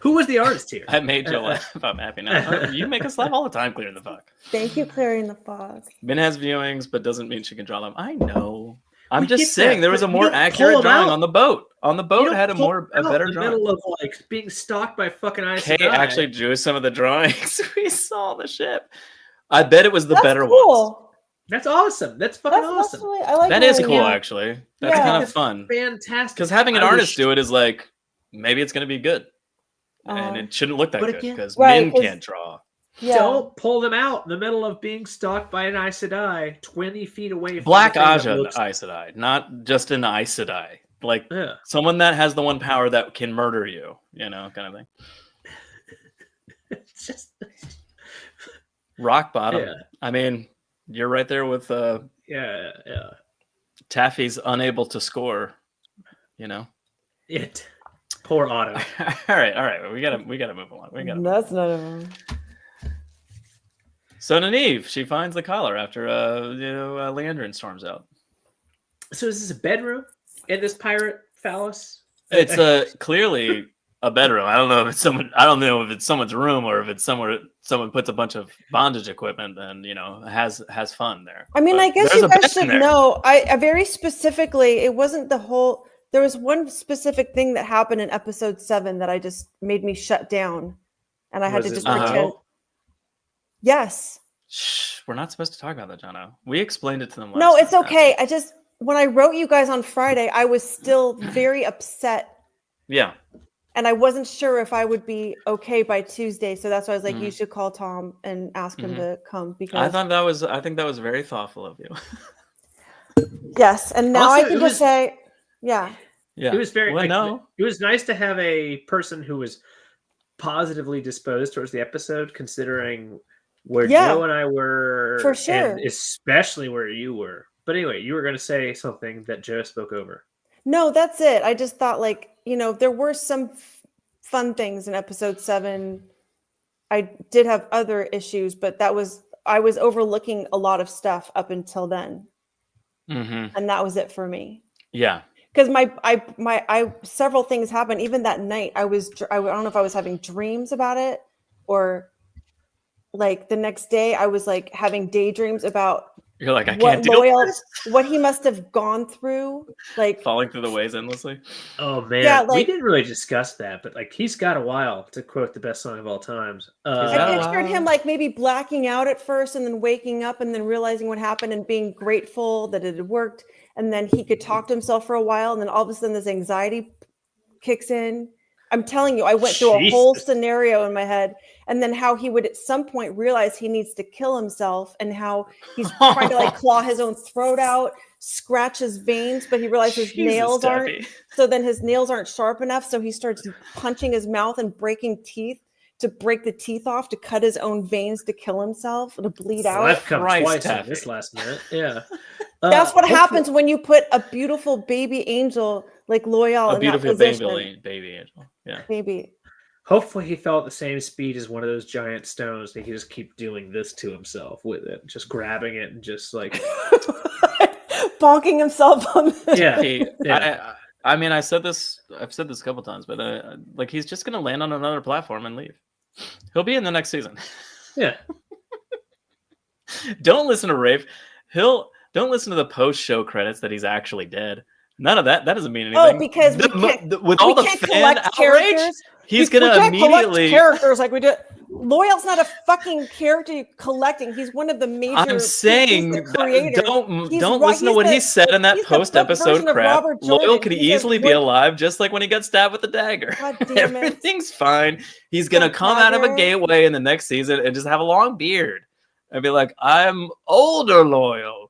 Who was the artist here? I made you laugh. I'm happy now. You make us laugh all the time, clearing the fog. Thank you, clearing the fog. Min has viewings, but doesn't mean she can draw them. I know. I'm We just get saying that, there was but a you more don't accurate pull 'em drawing out. on the boat. On the boat You had a don't pull better out in the drawing. middle of like being stalked by fucking Aes Kay Sedai. actually drew some of the drawings. We saw the ship. I bet it was the That's better cool. ones. That's awesome. That's fucking That's awesome. really, I like That is really cool, young. actually. That's Yeah. kind of fun. Fantastic. Because having an I artist wish- do it is like, maybe it's going to be good. And it shouldn't look that But good again- because Right, Min 'cause- can't draw. Yeah. Don't pull them out in the middle of being stalked by an Aes Sedai 20 feet away from Black the thing that Aja looks- Aes Sedai, not just an Aes Sedai. Like Yeah. someone that has the one power that can murder you, kind of thing. It's just Rock bottom. Yeah. I mean, you're right there with yeah. Taffy's unable to score. It. Poor Otto. all right. We gotta move along. That's none of them. So Nynaeve, she finds the collar after Leandrin storms out. So is this a bedroom in this pirate phallus? It's clearly a bedroom. I don't know if it's someone's room or if it's somewhere someone puts a bunch of bondage equipment and has fun there. I mean, But I guess there's you a bed guys in should there. know. I very specifically, it wasn't the whole. There was one specific thing that happened in episode 7 that I just made me shut down, and I had to Was it just the pretend. cult? Yes. Shh, we're not supposed to talk about that, Jono. We explained it to them. No, last it's time. okay. I just when I wrote you guys on Friday, I was still very upset. Yeah. And I wasn't sure if I would be okay by Tuesday, so that's why I was like, you should call Tom and ask him to come because I think that was very thoughtful of you. yes, and now Also, I can it just was- say, yeah, It was very Well, like, no. it was nice to have a person who was positively disposed towards the episode, considering where Yeah. Joe and I were, For sure. and especially where you were. But anyway, you were going to say something that Joe spoke over. no, that's it. I just thought like, there were some fun things in episode 7. I did have other issues, but I was overlooking a lot of stuff up until then, and that was it for me. Yeah. Because my several things happened. Even that night, I don't know if I was having dreams about it, or like the next day, I was like having daydreams about You're like, I what can't deal with this. what he must have gone through. Like, Falling through the waves endlessly. Oh man, Yeah, we like- didn't really discuss that, but like he's got a while, to quote the best song of all times. that I a pictured him like maybe blacking out at first and then waking up and then realizing what happened and being grateful that it had worked. And then he could talk to himself for a while. And then all of a sudden this anxiety kicks in. I'm telling you, I went through a whole Jesus. scenario in my head. And then how he would at some point realize he needs to kill himself and how he's trying to like claw his own throat out, scratch his veins, but he realizes his Jesus, nails aren't. Debbie. So then his nails aren't sharp enough. So he starts punching his mouth and breaking teeth to break the teeth off, to cut his own veins, to kill himself, to bleed Well, out. I've come Christ, twice in Taffy. this last minute. Yeah. That's what Hopefully- happens when you put a beautiful baby angel like Loyal A in beautiful that position. baby angel. Yeah. Baby. Hopefully he fell at the same speed as one of those giant stones, that he just keep doing this to himself with it, just grabbing it and just like, Bonking himself on the yeah. He, Yeah. I mean, I've said this a couple times, but like he's just gonna land on another platform and leave. He'll be in the next season. Yeah. Don't listen to Rafe. Don't listen to the post-show credits that he's actually dead. None of that. That doesn't mean anything. Oh, because we can't, with all we the can't fan collect outrage, characters. he's We gonna can't collect immediately. characters like we do. Loyal's not a fucking character you're collecting. He's one of the major. I'm saying, he's the creator. don't He's listen to he's what the- he said in that he's the book post-episode version of crap. Robert Loyal Jordan. could He's a easily be good- alive, just like when he got stabbed with the dagger. God damn it. Everything's fine. He's gonna So come out of a clever. gateway in the next season and just have a long beard and be like, "I'm older, Loyal,"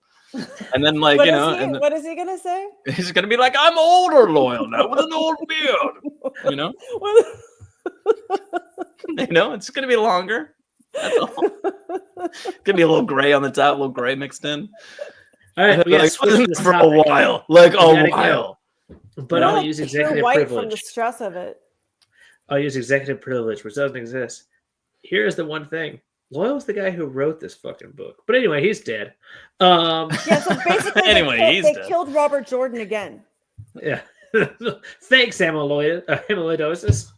and then like What you is know, he- and what is he gonna say? he's gonna be like, "I'm older, Loyal now with an old beard," you know. You know, it's gonna be longer. That's all. Gonna be a little gray on the top, a little gray mixed in. All right. We gotta Like, switch this for a topic, while, like We a gotta go. while. but You I'll look use pure executive white from the privilege. stress of it. I'll use executive privilege, which doesn't exist. Here's the one thing. Loyal's the guy who wrote this fucking book. But anyway, he's dead. Yeah, so basically, Anyway, he's they dead. killed Robert Jordan again. Yeah. Thanks, amyloidosis.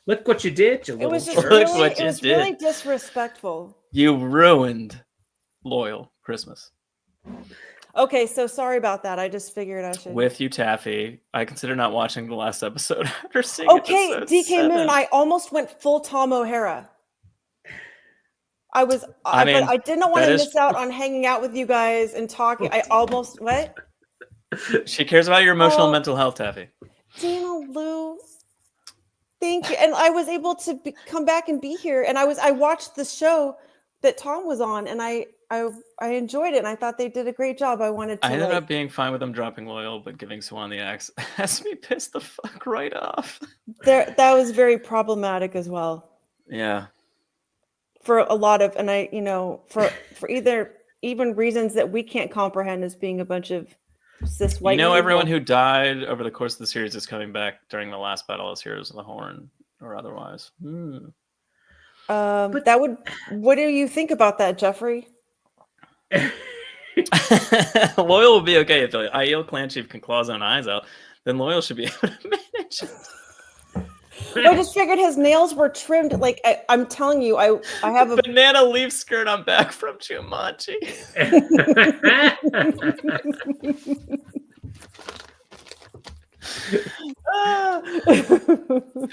Look what you did, you It little was just jerk. Look really, what it you was did. really disrespectful. You ruined Loyal Christmas. Okay, so sorry about that. I just figured I should. With you, Taffy. I consider not watching the last episode after seeing Okay, episode DK 7. Moon, I almost went full Tom O'Hara. I was, I mean, but I did not want that to is- miss out on hanging out with you guys and talking. I almost what? She cares about your emotional Oh. mental health, Taffy. Dana Lou, thank you. And I was able to come back and be here. And I watched the show that Tom was on, and I enjoyed it. And I thought they did a great job. I wanted to. I ended like, up being fine with them dropping Loyal, but giving Swan the axe has me pissed the fuck right off. that was very problematic as well. Yeah. For a lot of, and I, for either even reasons that we can't comprehend as being a bunch of cis white. You know, people. everyone who died over the course of the series is coming back during the last battle as Heroes of the Horn or otherwise. But that would. What do you think about that, Jeffrey? Loyal will be okay if the Aiel clan chief can claw his own eyes out. Then Loyal should be able to manage it. I just figured his nails were trimmed. Like I'm telling you, I have a. Banana leaf skirt on back from Jumanji.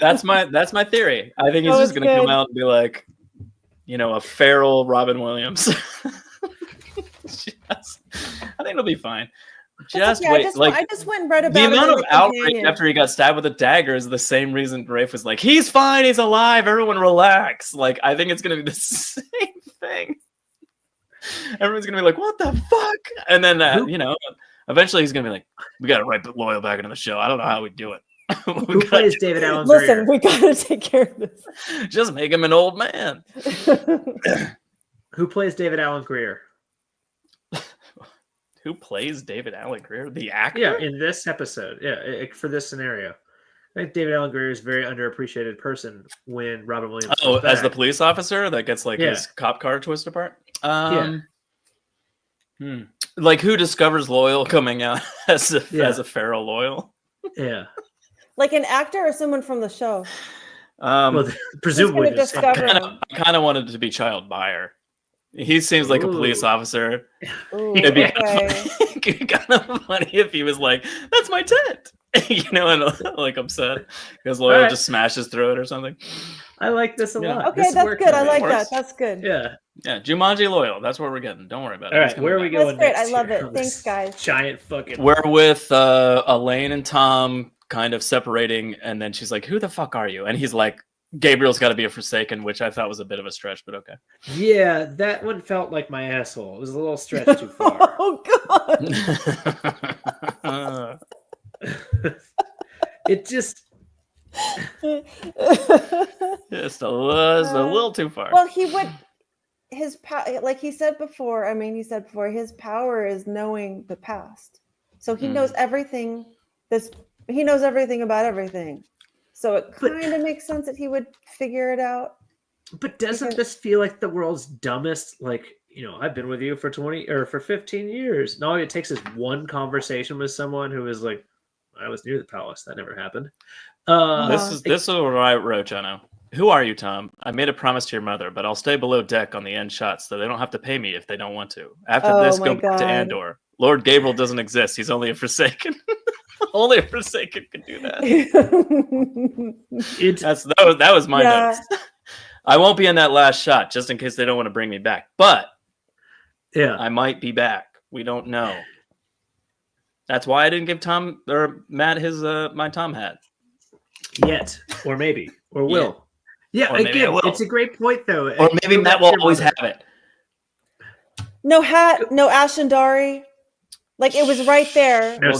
That's my theory. I think he's That just was gonna come good. out and be like, a feral Robin Williams. Yes. I think it'll be fine. Just okay. wait. I just went and read about The it amount in of the outrage companion. after he got stabbed with a dagger is the same reason Rafe was like, he's fine, he's alive, everyone relax. Like, I think it's going to be the same thing. Everyone's going to be like, what the fuck? And then, eventually he's going to be like, we got to write Loyal back into the show. I don't know how we do it. Who plays David Allen Listen, Greer? we gotta take care of this. Just make him an old man. Who plays David Allen Greer? Who plays David Allen Greer? The actor? Yeah, in this episode. Yeah, for this scenario. I think David Allen Greer is a very underappreciated person when Robin Williams Oh, comes as the back. police officer that gets like his cop car twisted apart? Like who discovers Loyal coming out as a feral Loyal? Yeah. Like an actor or someone from the show? Well, presumably Who's gonna discover him? I kind of wanted it to be Child Buyer. He seems like a police officer. Ooh, It'd be okay. kind of funny if he was like, "That's my tent," and like upset because Loyal just smashes through it or something. I like this a lot. Okay, This that's works good. I for me. like that. That's good. Yeah. Yeah, Jumanji Loyal. That's what we're getting. Don't worry about it. All It's right, coming where are we back. going That's great. next? I love here it. on Thanks, this guys. Giant fucking. We're with Elaine and Tom kind of separating, and then she's like, "Who the fuck are you?" And he's like, "Gabriel's got to be a Forsaken," which I thought was a bit of a stretch, but okay. Yeah, that one felt like my asshole. It was a little stretched too far. Oh God. It just. Just a little too far. Well, he would. His like he said before. I mean, he said before. His power is knowing the past, so he knows everything. He knows everything about everything. So it kind of makes sense that he would figure it out. But doesn't this feel like the world's dumbest? Like, I've been with you for 20 or for 15 years. And all it takes is one conversation with someone who is like, I was near the palace. That never happened. This is what I wrote, Jono. Who are you, Tom? I made a promise to your mother, but I'll stay below deck on the end shots, so they don't have to pay me if they don't want to. After this, go back to Andor. Lord Gabriel doesn't exist. He's only a Forsaken. Only a Forsaken can do that. That was my notes. I won't be in that last shot, just in case they don't want to bring me back. But I might be back. We don't know. That's why I didn't give Tom or Matt his my Tom hat yet, or maybe, or will. Yeah, or again, it's a great point though. Or maybe Matt will always have it. No hat, no Ashendari. Like it was right there. No,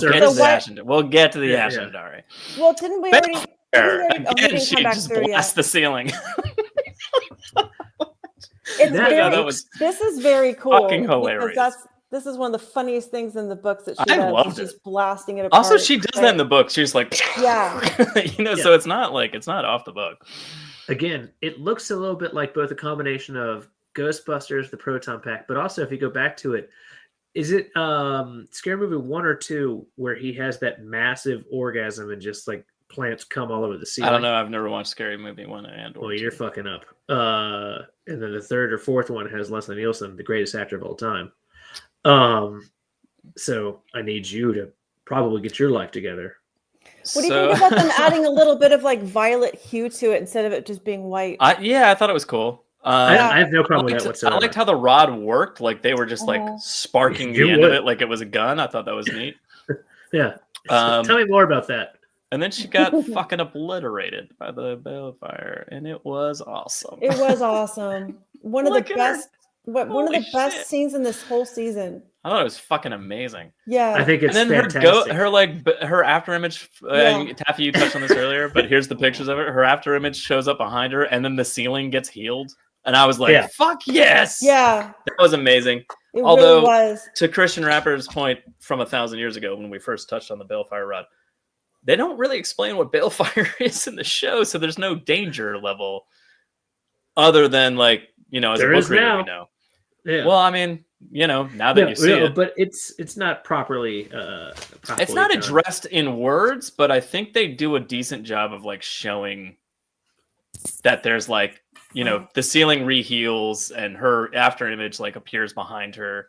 We'll get to the Ashendari. Well, didn't we already? Again, she just blasts the ceiling. This is very cool. Fucking hilarious. This is one of the funniest things in the books that she I does. loved She's it. blasting it apart. Also, she does that in the book. She's like, yeah. So it's not off the book. Again, it looks a little bit like both a combination of Ghostbusters, the Proton Pack, but also if you go back to it, is it Scary Movie 1 or 2 where he has that massive orgasm and just like plants come all over the ceiling? I don't know. I've never watched Scary Movie 1 and Well, you're fucking up. And then the third or fourth one has Leslie Nielsen, the greatest actor of all time. So I need you to probably get your life together. What do you think about them adding a little bit of like violet hue to it instead of it just being white? I thought it was cool. I have no problem with that whatsoever. I liked how the rod worked. Like they were just like sparking the end of it like it was a gun. I thought that was neat. Yeah. Tell me more about that. And then she got fucking obliterated by the balefire, and it was awesome. It was awesome. One of the best scenes in this whole season. I thought it was fucking amazing. Yeah, I think it's and then fantastic. her after image. Taffy, you touched on this earlier, but here's the pictures of it. Her after image shows up behind her, and then the ceiling gets healed. And I was like, "Fuck yes!" Yeah, that was amazing. It Although, really was. To Christian Rapper's point from 1,000 years ago when we first touched on the balefire rod, they don't really explain what balefire is in the show, so there's no danger level other than as there a book reader now. we know. Yeah. Well, I mean, now that you see it, but it's not properly. It's not addressed in words, but I think they do a decent job of showing that there's the ceiling reheals and her after image appears behind her.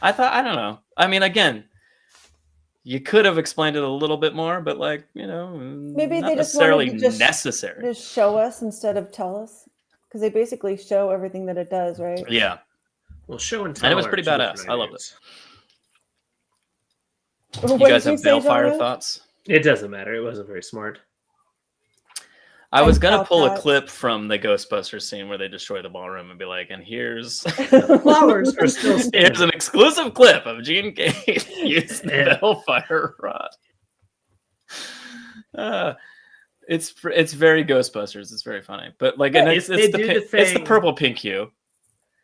I don't know. I mean, again, you could have explained it a little bit more, but maybe not they just necessarily wanted to necessary. Just show us instead of tell us, because they basically show everything that it does, right? Yeah. Well, show and tell. And it was pretty badass. I loved it. You guys have Balefire thoughts? It doesn't matter. It wasn't very smart. I was gonna felt pull a that. clip from the Ghostbusters scene where they destroy the ballroom and be like, and here's Flowers are still here's standing. an exclusive clip of Gene Gate using the Yeah. Balefire rod. It's very Ghostbusters. It's very funny, but like, and If it's they do the it's the thing- purple pink hue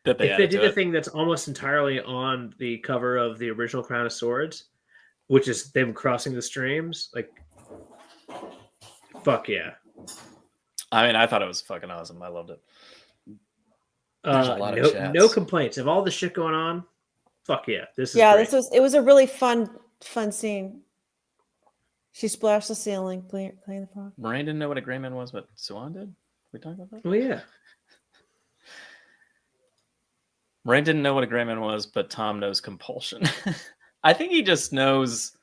that they If they added did to the it. thing that's almost entirely on the cover of the original Crown of Swords, which is them crossing the streams, like, fuck yeah. I mean, I thought it was fucking awesome. I loved it. There's a lot of chats. No complaints. Of all the shit going on, fuck yeah. This is Yeah, great. it was a really fun scene. She splashed the ceiling, playing the frog. Moiraine didn't know what a gray man was, but Suan did. We talked about that. Oh yeah. Moiraine didn't know what a gray man was, but Tom knows compulsion. I think he just knows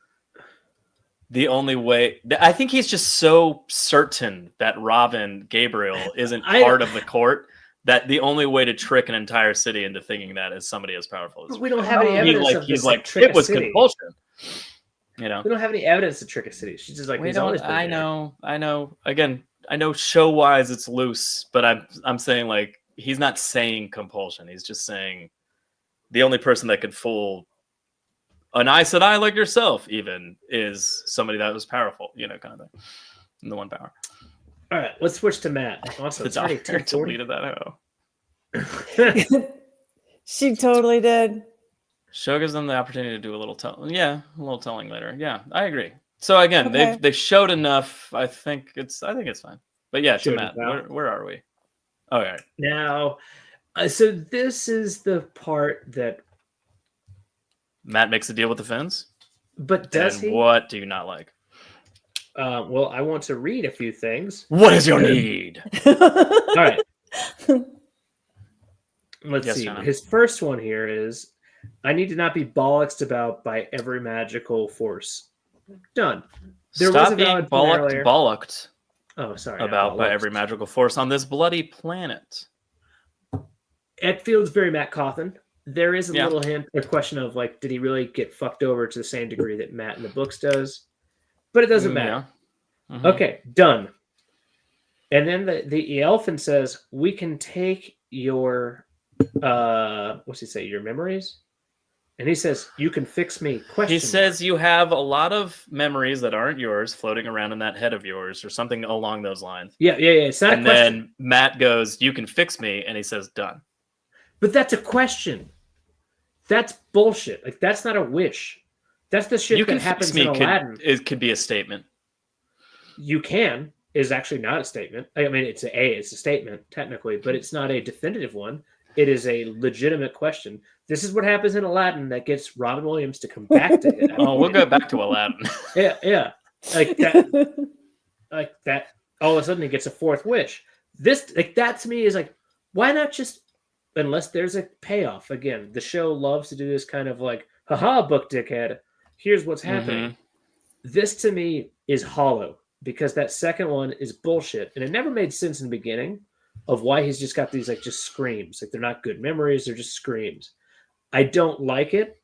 the only way. I think he's just so certain that Robin Gabriel isn't part of the court that the only way to trick an entire city into thinking that is somebody as powerful as We don't have any He, evidence like, of he's this, like, trick it a was city. compulsion. You know, We don't have any evidence to trick a city. She's just like, we he's don't. always been I there. know. Again, I know show wise it's loose, but I'm saying like he's not saying compulsion. He's just saying the only person that could fool an Aes Sedai like yourself even is somebody that was powerful, you know, kind of thing. And the one power. All right, let's switch to Matt. Also, The it's already doctor 2:40. deleted that. She totally did. Show gives them the opportunity to do a little telling later. Yeah, I agree. So again, Okay. they showed enough. I think it's fine. But yeah, to Showed Matt, enough. where are we? Oh, all right. Now, so this is the part that, Matt makes a deal with the Finns. but does And he? what do you not like? Well, I want to read a few things. What is your need? All right. Let's Yes, see. Shannon. His first one here is, I need to not be bollocksed about by every magical force. Done. There was Stop a being valid point earlier. bollocked Oh, sorry. not about by bollocksed. every magical force on this bloody planet. It feels very Matt Cawthon. There is a Yeah. little hint, a question of like, did he really get fucked over to the same degree that Matt in the books does? But it doesn't matter. Yeah. Mhm. Okay, done. And then the elfin says, we can take your what's he say, your memories? And he says, you can fix me. Question He says you have a lot of memories that aren't yours floating around in that head of yours or something along those lines. Yeah. It's not And a question. then Matt goes, you can fix me. And he says, done. But that's a question. That's bullshit. Like, that's not a wish. That's the shit You that can happens fix me in Aladdin. it could be a statement. You can is actually not a statement. I mean, it's a statement technically, but it's not a definitive one. It is a legitimate question. This is what happens in Aladdin that gets Robin Williams to come back to it. Oh, we'll go back to Aladdin. Yeah. Like that. All of a sudden, he gets a fourth wish. This, like, that to me is like, why not just, unless there's a payoff? Again, the show loves to do this kind of like, haha, book dickhead. Here's what's happening. This to me is hollow because that second one is bullshit, and it never made sense in the beginning of why he's just got these like just screams. Like, they're not good memories; they're just screams. I don't like it.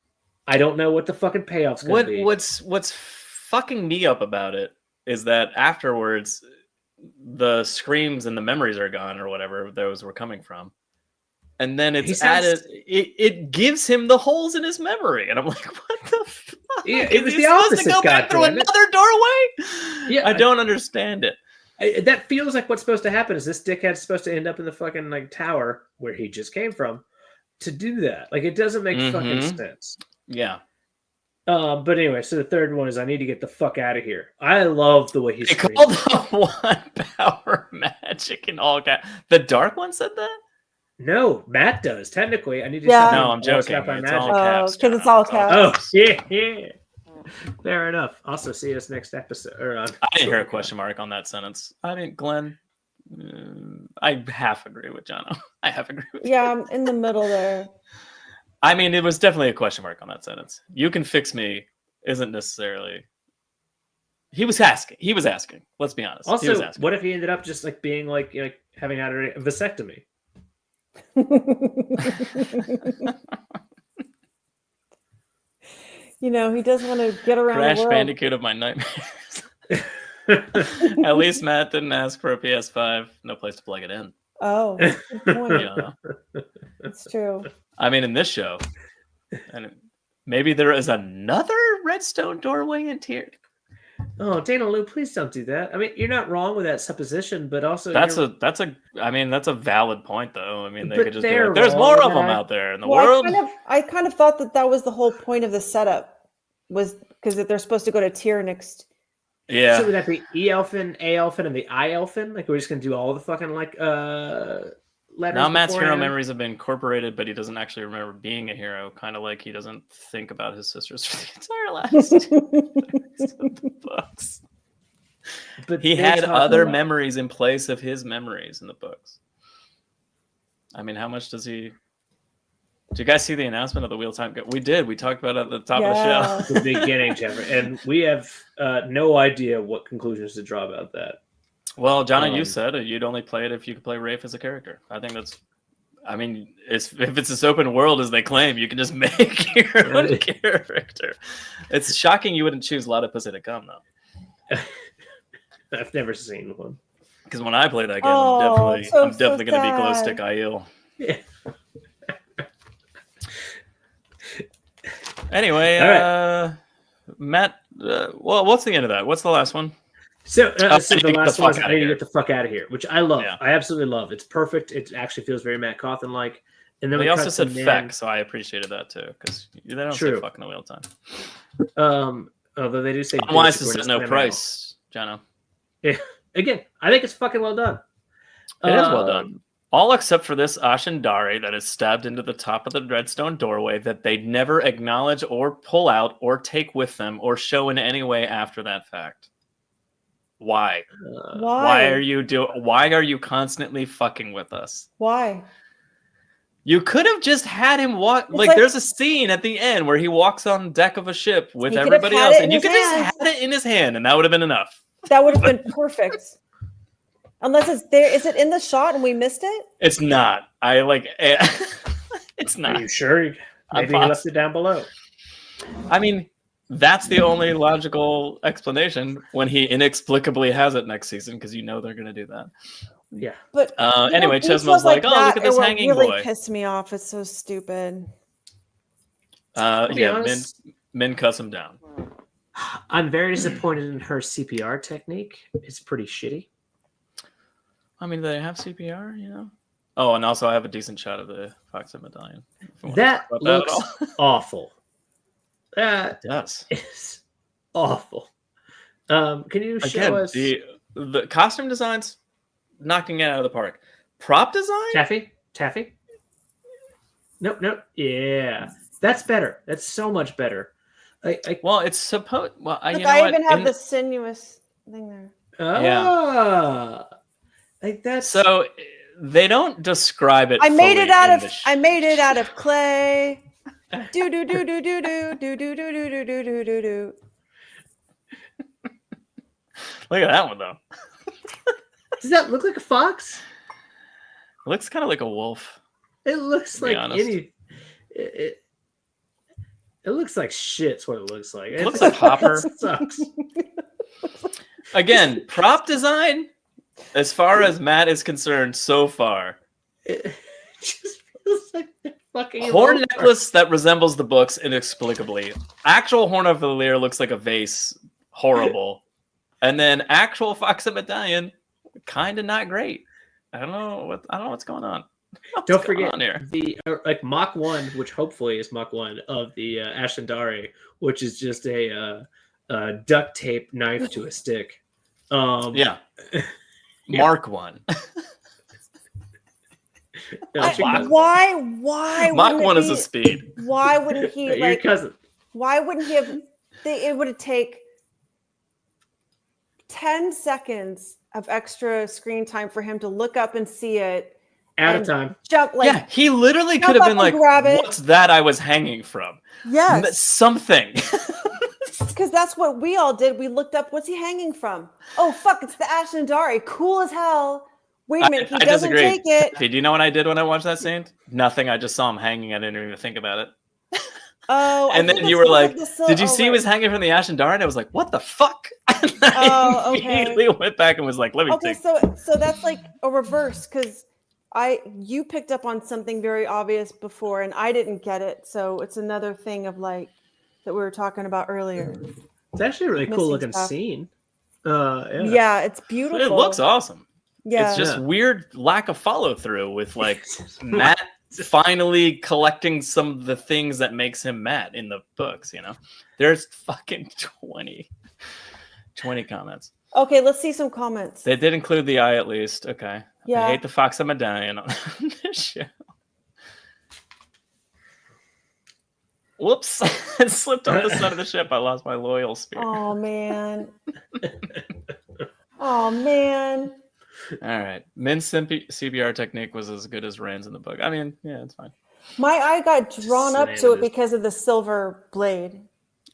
I don't know what the fucking payoff's going to be. What's fucking me up about it is that afterwards the screams and the memories are gone or whatever those were coming from. And then it's added, it gives him the holes in his memory. And I'm like, what the fuck? Yeah, Is it was he the supposed opposite, to go back through goddammit. another doorway? Yeah, I don't understand it. That feels like what's supposed to happen is this dickhead's supposed to end up in the fucking like tower where he just came from to do that. Like, it doesn't make fucking sense. Yeah. But anyway, so the third one is I need to get the fuck out of here. I love the way he They screams. called the one power magic in all caps. The dark one said that? No, Matt does. Technically, I need to. Yeah. No, I'm joking. Stop by It's magic. all caps. because it's John. all caps. Oh, yeah. Fair enough. Also, see us next episode. Or on I didn't hear a question mark on that sentence. I mean, Glenn, I half agree with Jono. I half agree with Yeah, I'm in the middle there. I mean, it was definitely a question mark on that sentence. You can fix me isn't necessarily. He was asking. Let's be honest. He was Also, asking. what if he ended up just like being like having had a vasectomy? He doesn't want to get around Crash the world. Bandicoot of my nightmares. At least Matt didn't ask for a PS5. No place to plug it in. Oh, that's a good point. Yeah. It's true. I mean, in this show, and maybe there is another redstone doorway in here. Oh, Dana Lou, please don't do that. I mean, you're not wrong with that supposition, but also That's a that's a valid point, though. I mean, they But could just be they're like, "There's wrong more with of them that. out there in the Well, world." I kind of thought that was the whole point of the setup, was because they're supposed to go to tier next. Yeah. So would that be E-Elfin, A-Elfin, and the I-Elfin? Like, we're just going to do all the fucking, letters Now Matt's hero beforehand? memories have been incorporated, but he doesn't actually remember being a hero. Kind of like he doesn't think about his sisters for the entire last books. But He they had talk other about- memories in place of his memories in the books. I mean, how much does he? Did you guys see the announcement of the wheel time? We did. We talked about it at the top of the show. The beginning, Jeffrey. And we have no idea what conclusions to draw about that. Well, Johnny, you said you'd only play it if you could play Rafe as a character. I think that's. I mean, if it's this open world as they claim, you can just make your own character. It's shocking you wouldn't choose Platypus to come though. I've never seen one. Because when I play that game, Oh, I'm so definitely going to be glow sad. stick Aiel. Yeah. Anyway, All Matt. Well, what's the end of that? What's the last one? So, Oh, so you the get the last fuck one is outta I need to here. get the fuck out of here, which I love. Yeah. I absolutely love. It's perfect. It actually feels very Matt Cawthon-like. And then They we also cut said to Nan. feck, so I appreciated that too. Because they don't True. say fuck in the wheel time. Although they do say Unwise bitch to according set no Sam price, Jono. Aiel. Again, I think it's fucking well done. It is well done. All except for this Ashendari that is stabbed into the top of the redstone doorway that they never acknowledge or pull out or take with them or show in any way after that fact. Why? Why? Why are you constantly fucking with us? Why? You could have just had him walk. Like, like- there's a scene at the end where he walks on deck of a ship with He could have everybody had else, it in and you his could just hand. had it in his hand, and that would have been enough. That would have been perfect. Unless it's there. Is it in the shot and we missed it? It's not. It's Are not. you sure? I'm Maybe he left positive. it down below. I mean, that's the only logical explanation when he inexplicably has it next season, because you know they're going to do that. Yeah. But Anyway, details Chesma's like, "Oh, look that, at this it would hanging really boy." pissed me off. It's so stupid. be Yeah, honest. Min cuss him down. I'm very disappointed in her CPR technique. It's pretty shitty. I mean, do they have CPR? You know. Oh, and also I have a decent shot of the Foxhead medallion. if you wanna That talk about looks at all. awful. That It does. is awful. Can you show Again, us the costume designs knocking it out of the park. Prop design? Taffy? Nope. Yeah. That's better. That's so much better. Well, it's supposed. Well, Look, you know I what? even have In- the sinuous thing there. Like that's So they don't describe it. I made it fully out in of. the I made it out of clay. Do do do do do do do do do do do do do do do. Look at that one though. does that look like a fox? It looks kind of like a wolf. It looks To be like honest. any. It looks like shit's what it looks like. It looks like Hopper. Sucks. Again, prop design. As far as Matt is concerned, so far, It just feels like they're fucking horn over. necklace that resembles the books inexplicably. Actual horn of the Lear looks like a vase, horrible, and then actual Foxhead medallion, kind of not great. I don't know what's going on. What's Don't going forget on here. the like Mach 1, which hopefully is Mach 1 of the Ashendari, which is just a duct tape knife to a stick. Yeah. Yeah. Mark 1. Why? Mach wouldn't 1 it is a be- speed. Why wouldn't he Your like? cousin. Why wouldn't he have? It would have take 10 seconds of extra screen time for him to look up and see it. Out and of time. Jump like Yeah, he literally jump could have up been and like, grab it. "What's that I was hanging from?" yes, Something. because that's what we all did. We looked up. What's he hanging from? Oh fuck! It's the Ashendari. Cool as hell. Wait a minute. He I doesn't disagree. take it. Hey, do you know what I did when I watched that scene? Nothing. I just saw him hanging. I didn't even think about it. Oh, I And think then it's you were because like, of the did you see he right. was hanging from the Ashen Darn? I was like, what the fuck? And I Oh, okay. immediately went back and was like, let me Okay, take. so that's like a reverse because you picked up on something very obvious before and I didn't get it. So it's another thing of like that we were talking about earlier. It's actually a really cool Missing looking stuff. scene. Yeah, it's beautiful. It looks awesome. Yeah. It's just Yeah. weird lack of follow through with like Matt finally collecting some of the things that makes him Matt in the books, you know? There's fucking 20 comments. Okay, let's see some comments. They did include the eye at least. Okay. Yeah. I hate the Fox of Medallion on this show. Whoops. It slipped off the side of the ship. I lost my loyal spear. Oh man. Oh man. All right. Min's CBR technique was as good as Rand's in the book. I mean, yeah, it's fine. My eye got drawn up to it Slanted. because of the silver blade.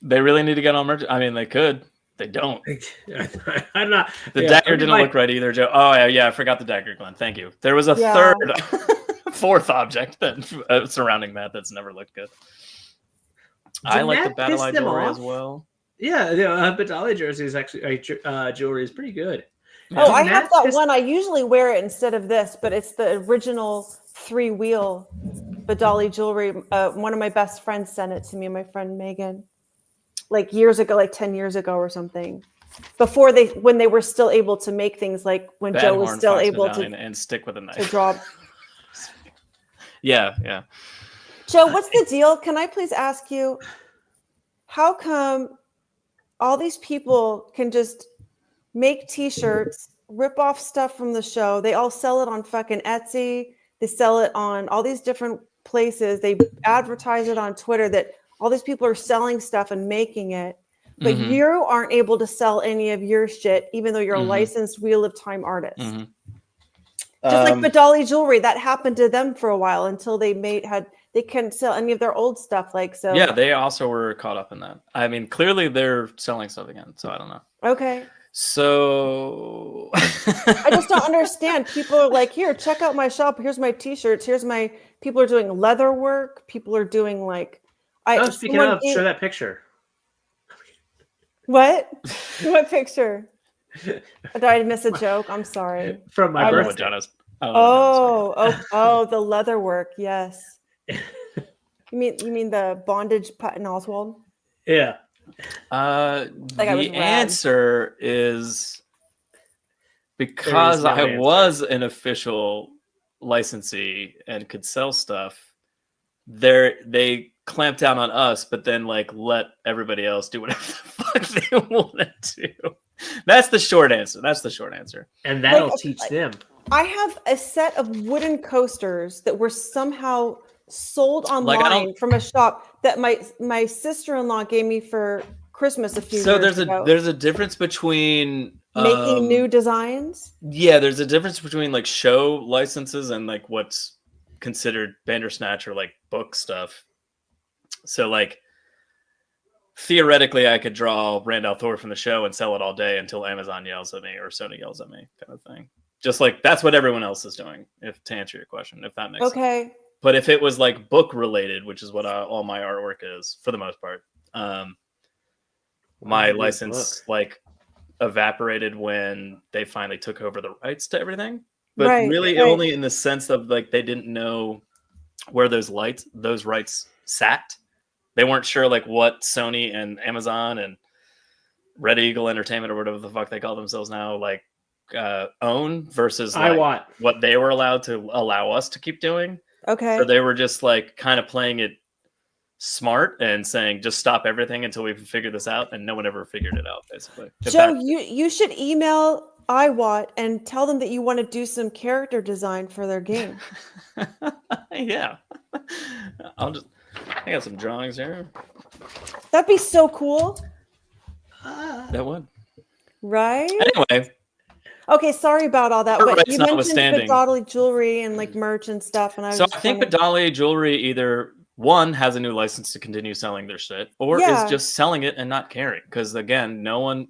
They really need to get on merch. I mean, they could. They don't. I'm not. The yeah, dagger I mean, didn't like- look right either, Joe. Oh, yeah, I forgot the dagger, Glenn. Thank you. There was a Yeah. fourth object that surrounding that that's never looked good. I Did like the that battle piss eye them jewelry off? as well. Yeah, Badali jersey is actually jewelry is pretty good. Oh, I Matt have that just- one. I usually wear it instead of this, but it's the original 3-wheel Badali jewelry. One of my best friends sent it to me, my friend Megan, like years ago, like 10 years ago or something. When they were still able to make things like when Joe was Horn, still Fox able medallion, to and stick with a knife. draw. Yeah. Joe, what's the deal? Can I please ask you, how come all these people can just make t-shirts, rip off stuff from the show? They all sell it on fucking Etsy. They sell it on all these different places. They advertise it on Twitter that all these people are selling stuff and making it. But Mhm. you aren't able to sell any of your shit, even though you're a Mhm. licensed Wheel of Time artist. Mhm. Just like Badali jewelry, that happened to them for a while until they couldn't sell any of their old stuff. Like so. Yeah, they also were caught up in that. I mean, clearly they're selling stuff again, so I don't know. Okay. So I just don't understand. People are like, here, check out my shop. Here's my t-shirts. People are doing leather work. People are doing like, Speaking of, show that picture. What? What picture? Did I miss a joke? I'm sorry. From my I don't know what birthday. John is. I don't know what John is. Oh, the leather work. Yes. You mean the bondage Patton Oswald? Yeah. guy was The rad. answer is because no I answer. was an official licensee and could sell stuff. They clamped down on us, but then like let everybody else do whatever the fuck they wanted to. That's the short answer. And that'll Like, teach them. I have a set of wooden coasters that were somehow sold Like, I online don't- from a shop that my sister-in-law gave me for Christmas a few So years ago. there's a difference between Making new designs. Yeah, there's a difference between like show licenses and like what's considered Bandersnatch or like book stuff. So like theoretically I could draw Randall Thor from the show and sell it all day until Amazon yells at me or Sony yells at me, kind of thing. Just like that's what everyone else is doing, to answer your question, if that makes sense. Okay. But if it was like book related, which is what all my artwork is for the most part, my Good license book. like evaporated when they finally took over the rights to everything. But Right, really right. only in the sense of like they didn't know where those rights sat. They weren't sure like what Sony and Amazon and Red Eagle Entertainment or whatever the fuck they call themselves now like own versus like what they were allowed to allow us to keep doing. Okay. So they were just like kind of playing it smart and saying just stop everything until we figure this out, and no one ever figured it out basically. Joe, you should email iWatt and tell them that you want to do some character design for their game. Yeah. I got some drawings here. That'd be so cool. That would. Right? Anyway, Okay, sorry about all that. Her But rights you mentioned notwithstanding. Badali jewelry and like merch and stuff, and I was so just I think wondering- Badali Jewelry either one has a new license to continue selling their shit, or Yeah. is just selling it and not caring. Because again, no one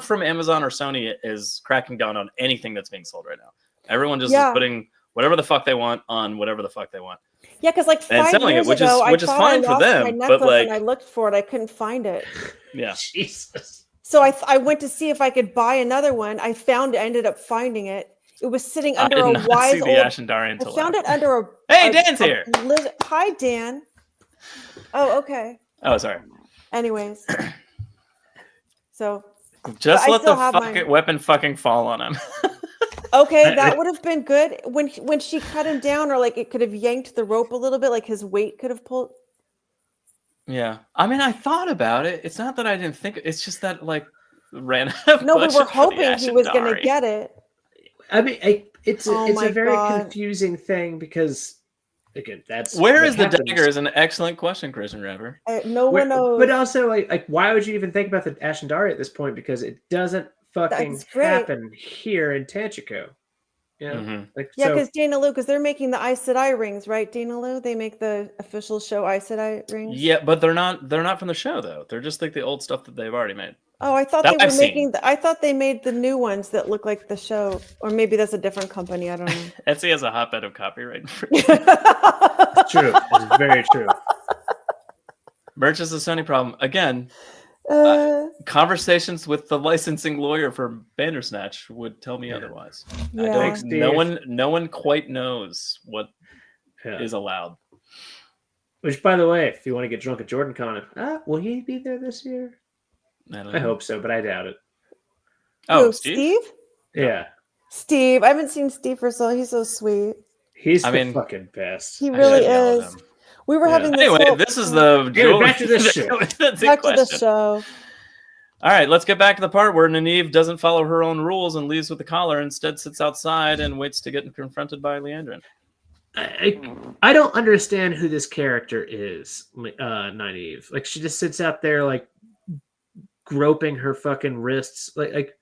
from Amazon or Sony is cracking down on anything that's being sold right now. Everyone just Yeah. is putting whatever the fuck they want on whatever the fuck they want. Yeah, because like And 5 selling it, years which ago, is I thought fine I for lost them, my but, necklace like- and I looked for it. I couldn't find it. Yeah. Jesus. So I went to see if I could buy another one. I ended up finding it. It was sitting under I a did not wise see the old. Ashendari I until found it after. under a. Hey, a- Dan's a here. Hi, Dan. Oh, okay. Oh, sorry. Anyways, so Just I let still the have fucking mine. weapon fucking fall on him. okay, that would have been good when she cut him down, or like it could have yanked the rope a little bit, like his weight could have pulled. Yeah. I mean, I thought about it. It's not that I didn't think. It's just that, like, ran out of No, we budget were for the hoping he was going to Ashendari. get it. I mean, it's Oh a my very God. confusing thing because, again, that's Where what is the happens. dagger is an excellent question, Christian Rapper. No one knows. But also, like, why would you even think about the Ashendari at this point? Because it doesn't fucking That's great. happen here in Tanchico. You know? Mhm. Like, Yeah, so, because Dana Lou, because they're making the Aes Sedai rings, right? Dana Lou, they make the official show Aes Sedai rings. Yeah, but they're not from the show though. They're just like the old stuff that they've already made. Oh, I thought That they I've were seen. making. I thought they made the new ones that look like the show, or maybe that's a different company. I don't know. Etsy has a hotbed of copyright. it's true. It's very true. Merch is a Sony problem. Again, conversations with the licensing lawyer for Bandersnatch would tell me otherwise. Yeah. I Thanks, don't, Steve. no one quite knows what Yeah. is allowed. Which, by the way, if you want to get drunk at Jordan Con, will he be there this year? I don't I know. hope so, but I doubt it. Oh, Who, Steve? Yeah. Steve. I haven't seen Steve for he's so sweet. He's I the mean, fucking best. He I really should yell at is. him. We were Yeah. having this Anyway, whole- this is the Anyway, back to this show. That's a back to the question. show. All right, let's get back to the part where Nynaeve doesn't follow her own rules and leaves with the collar. Instead, sits outside and waits to get confronted by Leandrin. I don't understand who this character is, Nynaeve. Like, she just sits out there, like, groping her fucking wrists. Like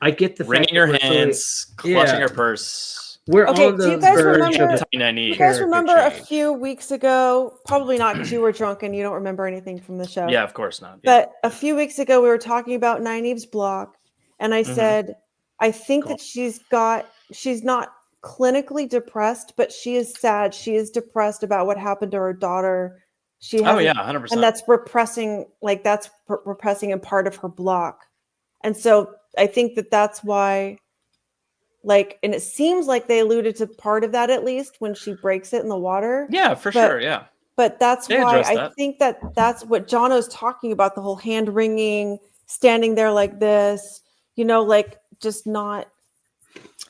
I get the Wringing fact her that we're clearly- hands, clutching Yeah. her purse. We're Okay, on do you the guys verge remember- of Tiny You Nynaeve. guys Character remember a change. few weeks ago? Probably not, because you were drunk and you don't remember anything from the show. Yeah, of course not. Yeah. But a few weeks ago, we were talking about Nynaeve's block, and I Mhm. said, I think that she's not clinically depressed, but she is sad. She is depressed about what happened to her daughter. She has, Oh yeah, 100%. and that's repressing, repressing in part of her block. And so I think that that's why, and it seems like they alluded to part of that at least when she breaks it in the water. yeah, for but- sure. Yeah. But that's They why addressed I that. think that's what Jono's talking about, the whole hand wringing, standing there like this, just not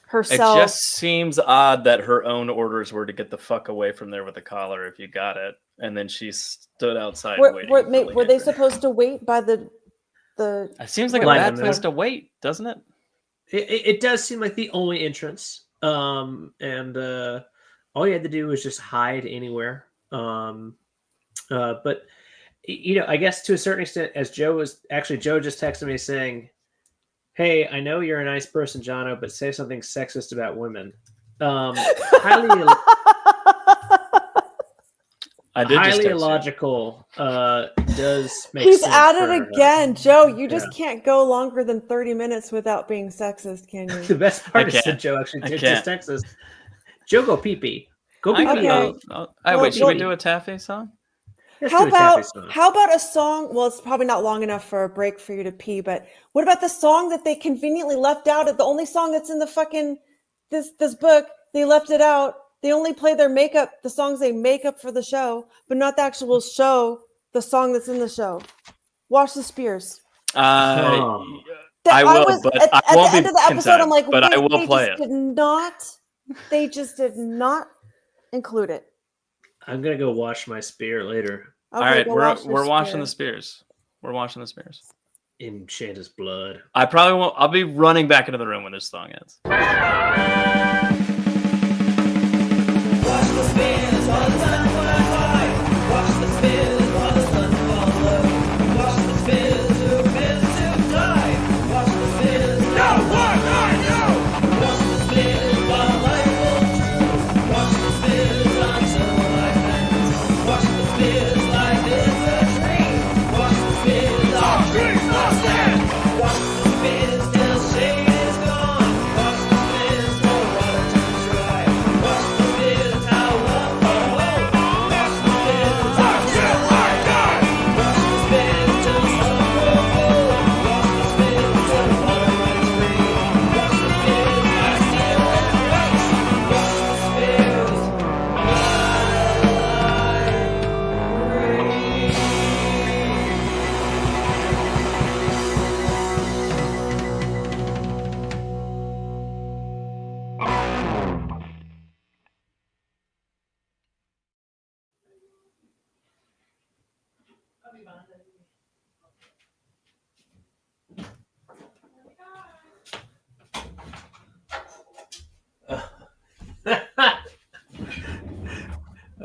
herself. It just seems odd that her own orders were to get the fuck away from there with the collar if you got it, and then she stood outside waiting. Were for they Leandrin. supposed to wait by the It seems like a Line bad them place there. to wait, doesn't it? It does seem like the only entrance. And all you had to do was just hide anywhere. But I guess to a certain extent, as Joe just texted me saying, "Hey, I know you're a nice person, Jono, but say something sexist about women." I did just Highly text you. illogical. Does make He's sense at for, it again, Joe. You just yeah. can't go longer than 30 minutes without being sexist, can you? The best part I is that can't. Joe actually I did can't. just text us. Joe, go pee pee. Go I pee can pee. Okay. go. Well, Wait, should we well- do a Taffy song? Let's How do a taffy about song. a song? Well, it's probably not long enough for a break for you to pee, but what about the song that they conveniently left out? The only song that's in the fucking this book, they left it out. They only play the songs they make up for the show, but not the actual show, the song that's in the show. Watch the Spears. I I will, was, but at I won't the end be of the back in episode, I'm time, like, but I wait, will they play just it. They just did not include it. I'm gonna go wash my spear later All right, go watch we're watching the Spears. Spears. We're watching the Spears. in Shanta's blood. I probably won't. I'll be running back into the room when this song ends.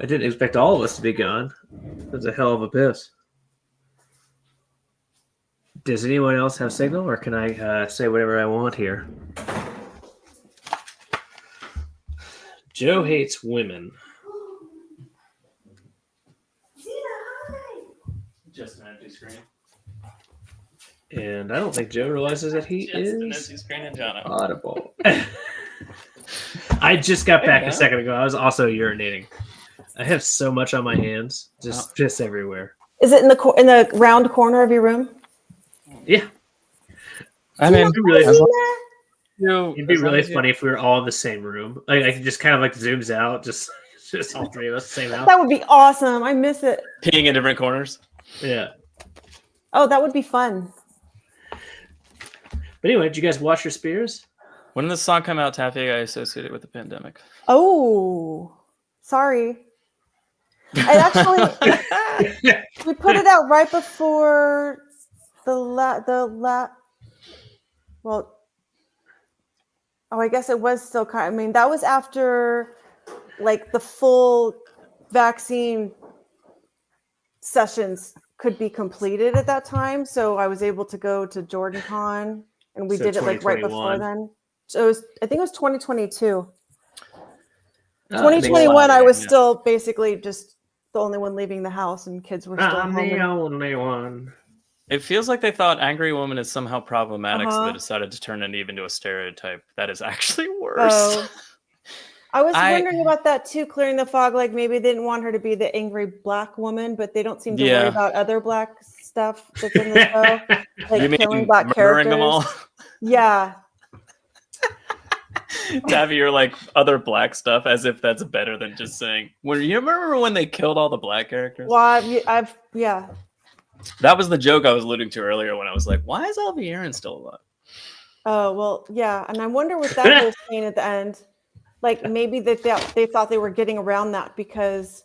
I didn't expect all of us to be gone. That's a hell of a piss. Does anyone else have signal, or can I say whatever I want here? Joe hates women. Just an empty screen. And I don't think Joe realizes that he Just an is empty screen in Jono. audible. I just got back a second ago. I was also urinating. I have so much on my hands. Just piss everywhere. Is it in the round corner of your room? Yeah. I mean, It'd be really funny if we were all in the same room. Like I could just kind of like zooms out, just all three of us, same house. That would be awesome. I miss it. peeing in different corners. Yeah. Oh, that would be fun. But anyway, did you guys watch your Spears? When did this song come out, Taffy? I associated with the pandemic. Oh, sorry. I actually we put it out right before well, oh, I guess it was still kind of, I mean, that was after like the full vaccine sessions could be completed at that time. So I was able to go to JordanCon and we So did it like right before 2021. then. So I think it was 2022. Oh, 2021, I was yeah. still basically just the only one leaving the house and kids were still I'm home. the only one. It feels like they thought Angry Woman is somehow problematic, so Uh-huh. they decided to turn it even into a stereotype that is actually worse. Oh. I was wondering about that too, clearing the fog. Like maybe they didn't want her to be the angry black woman, but they don't seem to worry about other black stuff that's in the show, like You mean killing black murdering characters. them all? Yeah. Taffy, you're like other black stuff, as if that's better than just saying. Well, you remember when they killed all the black characters? Well, yeah. That was the joke I was alluding to earlier when I was like, "Why is Alvy Aaron still alive?" Oh well, yeah. And I wonder what that whole scene at the end. Like maybe they thought they were getting around that because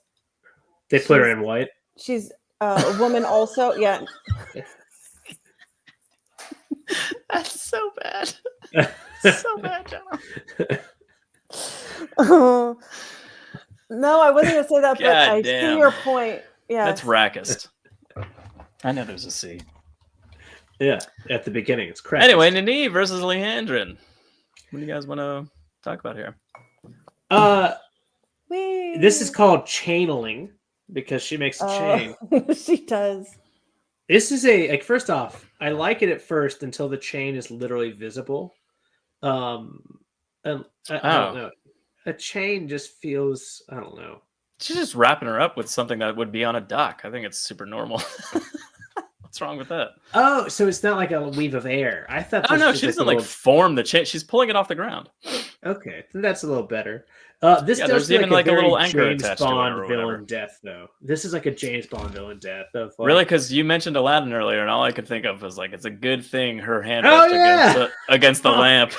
They put her in white. she's a woman also. Yeah. That's so bad. So bad, Jenna. No, I wasn't gonna say that, but God I damn. see your point. Yeah. That's Rackist. I know there's a C. Yeah, at the beginning, it's crap. Anyway, Nini versus Leandrin. What do you guys want to talk about here? This is called channeling because she makes a chain. She does. This is first off, I like it at first until the chain is literally visible. And I don't know. A chain just feels, I don't know. She's just wrapping her up with something that would be on a dock. I think it's super normal. What's wrong with that? Oh, so it's not like a weave of air. I thought. Oh no, was she just doesn't a like form the chain. She's pulling it off the ground. Okay, that's a little better. This Yeah, does there's even like a very little anchor James attached to it or Bond whatever. villain death, though. This is like a James Bond villain death. Of, like, Really? Because you mentioned Aladdin earlier, and all I could think of was like, it's a good thing her hand Oh, brushed yeah! against the lamp,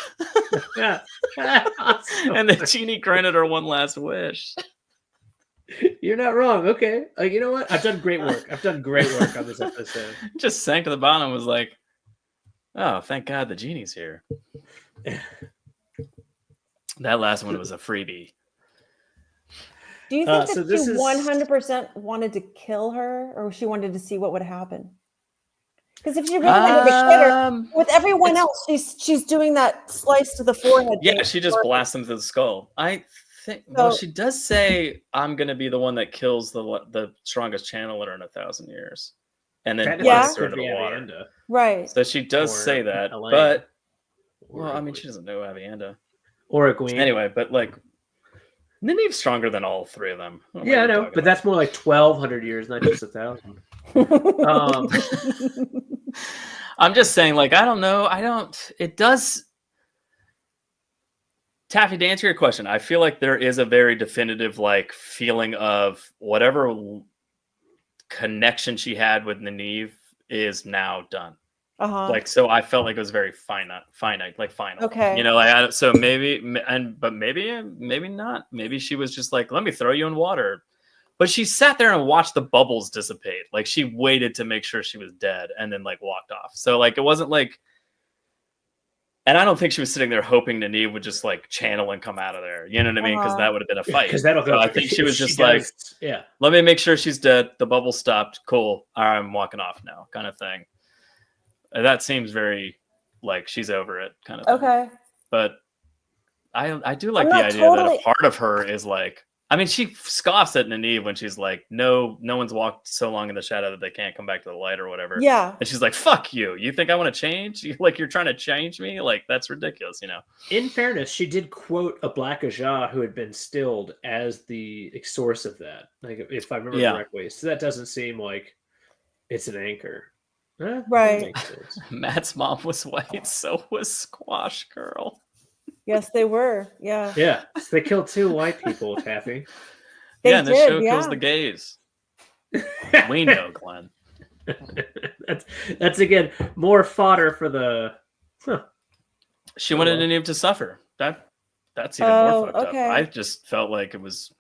Yeah. and the genie granted her one last wish. You're not wrong. Okay, you know what? I've done great work. I've done great work on this episode. Just sank to the bottom. And was like, oh, thank God the genie's here. That last one was a freebie. Do you think so that this she is- 100% wanted to kill her, or she wanted to see what would happen? Because if she really wanted to kill her, with everyone else, she's doing that slice to the forehead. Yeah, thing. she just blasts him through the skull. I think. So- Well, she does say, "I'm going to be the one that kills the strongest channeler in 1,000 years," and then Technically, blasts it her could into be the water. Avienda. Right. So she does Or say that, Elaine. but Or well, I mean, she doesn't know Avienda or a queen. anyway. But like, Nynaeve's stronger than all three of them. What am Yeah, I even know, talking but about? that's more like 1,200 years, not just 1,000. I'm just saying, like, I don't know. It does. Taffy, to answer your question, I feel like there is a very definitive, like, feeling of whatever connection she had with Nynaeve is now done. Uh-huh. Like, so I felt like it was very finite, like final. Okay. You know, like, so maybe, but maybe not. Maybe she was just like, let me throw you in water. But she sat there and watched the bubbles dissipate. Like she waited to make sure she was dead and then like walked off. So like it wasn't like, and I don't think she was sitting there hoping Nynaeve would just like channel and come out of there. You know what I mean? Because that would have been a fight. Because that'll go. So I think she was just like, yeah. Let me make sure she's dead. The bubble stopped. Cool. I'm walking off now, kind of thing. That seems very like she's over it, kind of thing. Okay. But I do like I'm the not idea totally- that a part of her is like, I mean, she scoffs at Nynaeve when she's like, no one's walked so long in the shadow that they can't come back to the light or whatever. Yeah. And she's like, fuck you. You think I want to change? You're trying to change me? Like, that's ridiculous, you know? In fairness, she did quote a Black Ajah who had been stilled as the source of that. Like, if I remember correctly. So that doesn't seem like it's an anchor. That Right. makes sense. Matt's mom was white, so was Squash Girl. Yes, they were. Yeah. Yeah. So they killed 2 white people, Taffy. They Yeah, and this did, show kills yeah. the gays. We know, Glenn. That's again more fodder for the. She wanted Nynaeve to suffer. That's even more fucked up. I just felt like it was.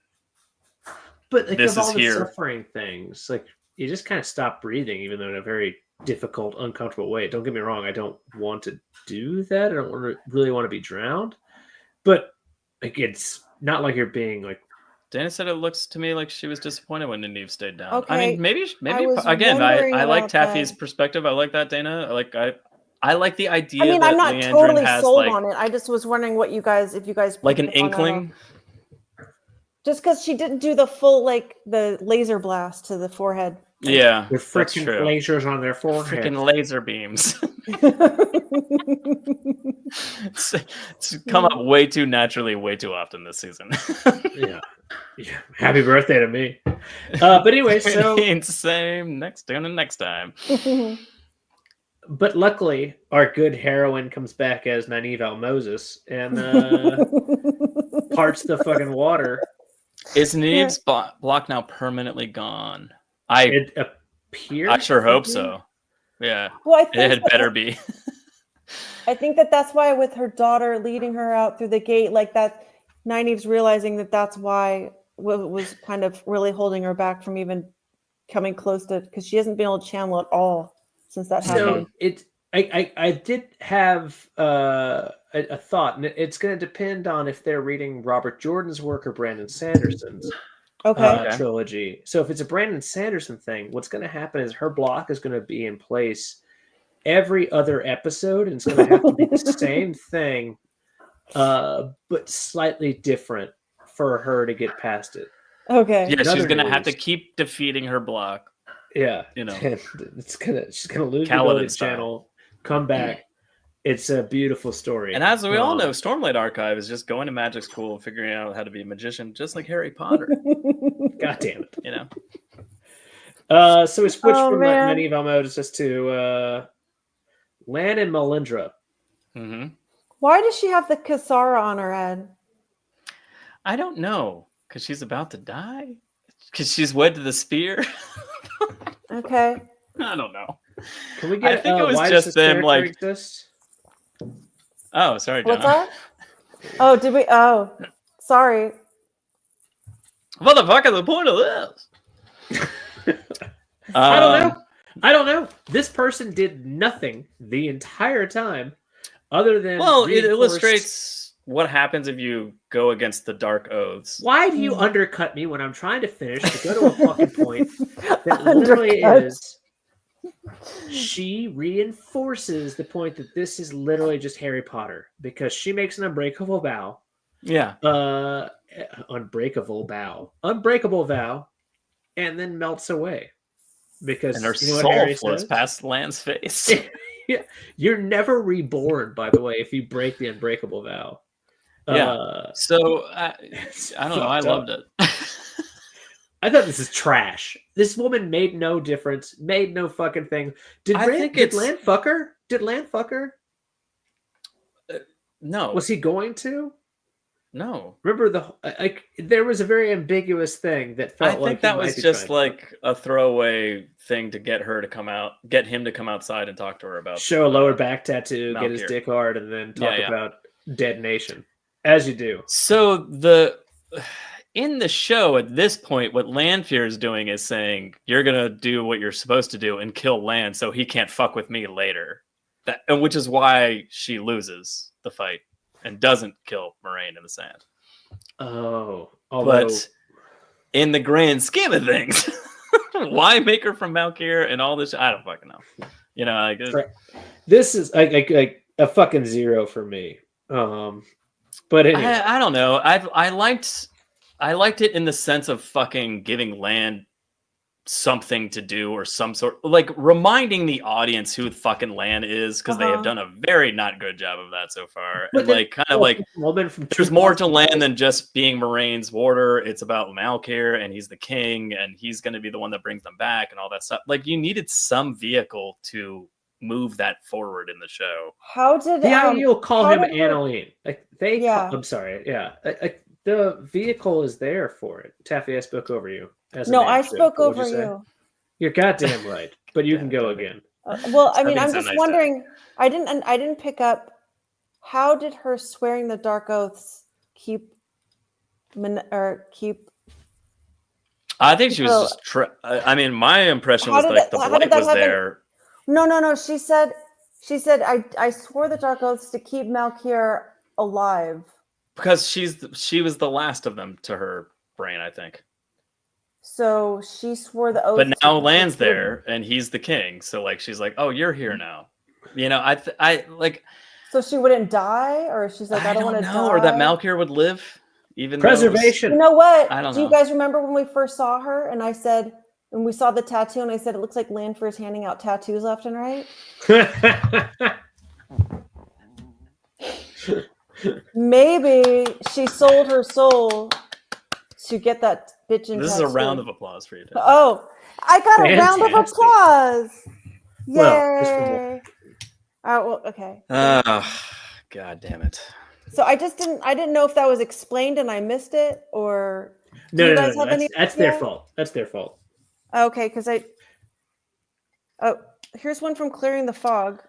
But like, This of all is the here. suffering things, like you just kind of stop breathing, even though in a very difficult, uncomfortable way. Don't get me wrong; I don't want to do that. I don't really want to be drowned. But like, it's not like you're being like. Dana said it looks to me like she was disappointed when Nynaeve stayed down. Okay. I mean, maybe was again, wondering I like about Taffy's that. perspective. I like that, Dana. I like the idea. I mean, that I'm not Leandrin totally has sold like, on it. I just was wondering what if you guys like an picked up on that. inkling. Just because she didn't do the full like the laser blast to the forehead. Yeah, The that's freaking true. lasers on their forehead. Freaking laser beams. It's come up way too naturally, way too often this season. Yeah. Happy birthday to me. But anyway, so same next time. but luckily our good heroine comes back as Nynaeve Al-Moses and parts the fucking water. Is Nynaeve's block now permanently gone? It appears. I sure to hope be. so. Yeah, Well, I think it had better be. I think that's why with her daughter leading her out through the gate like that, Nynaeve's realizing that's why was kind of really holding her back from even coming close to, because she hasn't been able to channel at all since that happened. So I did have a thought, and it's going to depend on if they're reading Robert Jordan's work or Brandon Sanderson's Okay. trilogy. So if it's a Brandon Sanderson thing, what's going to happen is her block is going to be in place every other episode, and it's going to have to be the same thing, but slightly different for her to get past it. Okay. Yeah, she's Another gonna have to news. keep defeating her block. Yeah, You know. and she's gonna lose the Kaladin ability to style. channel, come back. It's a beautiful story. And as we all know, Stormlight Archive is just going to magic school and figuring out how to be a magician, just like Harry Potter. God damn it. You know. So we switched Oh, from man. Nynaeve Al-Moses to Lan and Melindra. Mm-hmm. Why does she have the Kasara on her head? I don't know, because she's about to die. Because she's wed to the spear. Okay. I don't know. Can we get? I think it was why just does this them, character like- exist? Oh, sorry, John. What's that? Oh, did we? Oh, sorry. What the fuck is the point of this? I don't know. I don't know. This person did nothing the entire time, other than Well, it reinforced- illustrates what happens if you go against the dark oaths. Why do you undercut me when I'm trying to finish to go to a fucking point that literally Undercut. is? She reinforces the point that this is literally just Harry Potter because she makes an unbreakable vow. Yeah. Unbreakable vow, and then melts away because And her you know what soul Harry floats says? past Lan's face. Yeah, you're never reborn. By the way, if you break the unbreakable vow. Yeah. So, I don't know. I fucked loved up. it. I thought this is trash. This woman made no difference. Made no fucking thing. Did Lan fuck her? Did Lan fuck her? No. Was he going to? No. Remember there was a very ambiguous thing that felt I like think he that might was be just trying to like a throwaway thing to get her to come out, get him to come outside and talk to her about show a lower back tattoo, get his Malkier. dick hard, and then talk Yeah. about Dead Nation, as you do. So in the show at this point, what Lanfear is doing is saying, you're going to do what you're supposed to do and kill Lan so he can't fuck with me later. Which is why she loses the fight and doesn't kill Moiraine in the sand. Oh. But in the grand scheme of things, why make her from Malkir and all this? I don't fucking know. You know, like this is like a fucking 0 for me. But anyway. I don't know. I liked it in the sense of fucking giving Lan something to do or some sort, like reminding the audience who fucking Lan is, because they have done a very not good job of that so far. But and like kind of like there's more to Lan than just being Moraine's warder. It's about Malkir, and he's the king, and he's going to be the one that brings them back and all that stuff. Like you needed some vehicle to move that forward in the show. How did you'll call him did Aiel? Like they Yeah. I'm sorry, yeah. The vehicle is there for it. Taffy, I spoke over you. No, I spoke over you. You're goddamn right, but you can go again. Well, I mean, I'm so just nice wondering. I didn't pick up. How did her swearing the dark oaths keep? I think she was just. I mean, my impression was like the blight was there. No. She said, I swore the dark oaths to keep Malkir alive. Because she was the last of them to her brain, I think. So she swore the oath. But now Lan's there, and he's the king. So like, she's like, "Oh, you're here now." You know, I like. So she wouldn't die, or she's like, I don't want to die, or that Malkir would live, even preservation. You know what? I don't know. Do you guys remember when we first saw her, and I said, when we saw the tattoo, and I said it looks like Lanfear is handing out tattoos left and right? Maybe she sold her soul to get that bitch in. This is a round of applause for you. Tim. Oh, I got a round of applause! Yay! Well, well, okay. God damn it! Uh, So I didn't know if that was explained and I missed it, or no, that's their fault. That's their fault. Okay, because here's one from Clearing the Fog.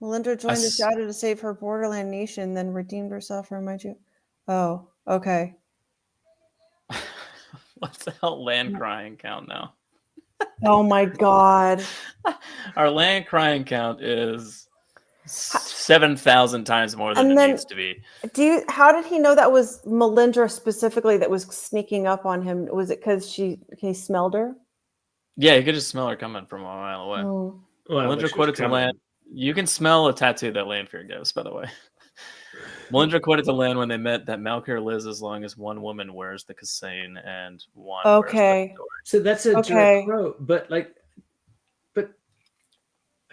Melinda joined the shadow to save her borderland nation, then redeemed herself from my Jew. Oh, okay. What's the hell land crying count now? Oh my god. Our land crying count is 7,000 times more than it needs to be. How did he know that was Melindra specifically that was sneaking up on him? Was it because he smelled her? Yeah, you could just smell her coming from a mile away. Oh. Melindra quoted to Lan. You can smell a tattoo that Lanfear gives, by the way. Melindra quoted to Lan when they met that Malkir lives as long as one woman wears the Kassane and one. Okay. So that's a direct quote, but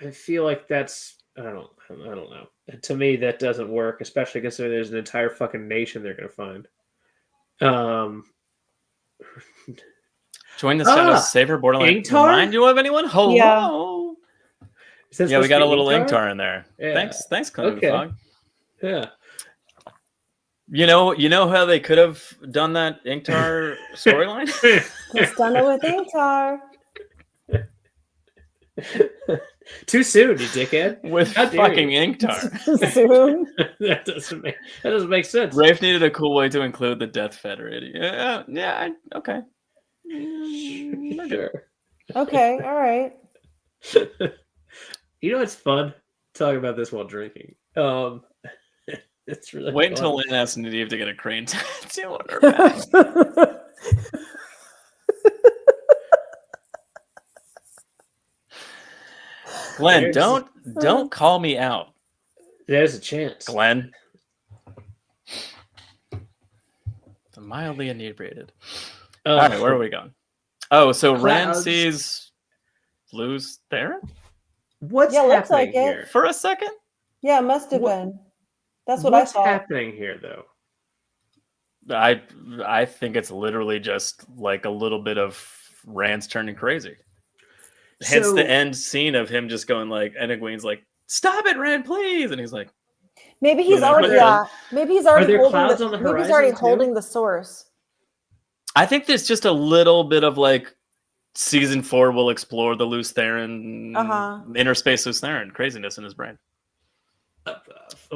I feel like that's I don't know. To me, that doesn't work, especially considering there's an entire fucking nation they're gonna find. Join the shadow, save her borderline. Remind you of anyone? Hello. Yeah, we got a little Inktar in there. Yeah. Thanks, Clint Fog. Yeah. You know how they could have done that Inktar storyline? Just done it with Inktar. Too soon, you dickhead. With fucking Inktar. Soon. that doesn't make sense. Rafe needed a cool way to include the Death Federated. Okay. Sure. Okay, all right. You know, it's fun talking about this while drinking. It's really wait fun. until Lynn asks Nadine to get a crane tattoo on her back. Glenn, don't call me out. There's a chance, Glenn. I'm mildly inebriated. All right, where are we going? Oh, so Rand sees Blue's there? What's happening here? For a second? Yeah, it must have been. That's what I thought. What's happening here, though? I think it's literally just like a little bit of Rand's turning crazy. Hence the end scene of him just going like, and Egwene's like, "Stop it, Rand, please!" And he's like, maybe he's already, maybe he's already holding the source. I think there's just a little bit of like, season 4 will explore the Lews Therin, inner space Lews Therin craziness in his brain.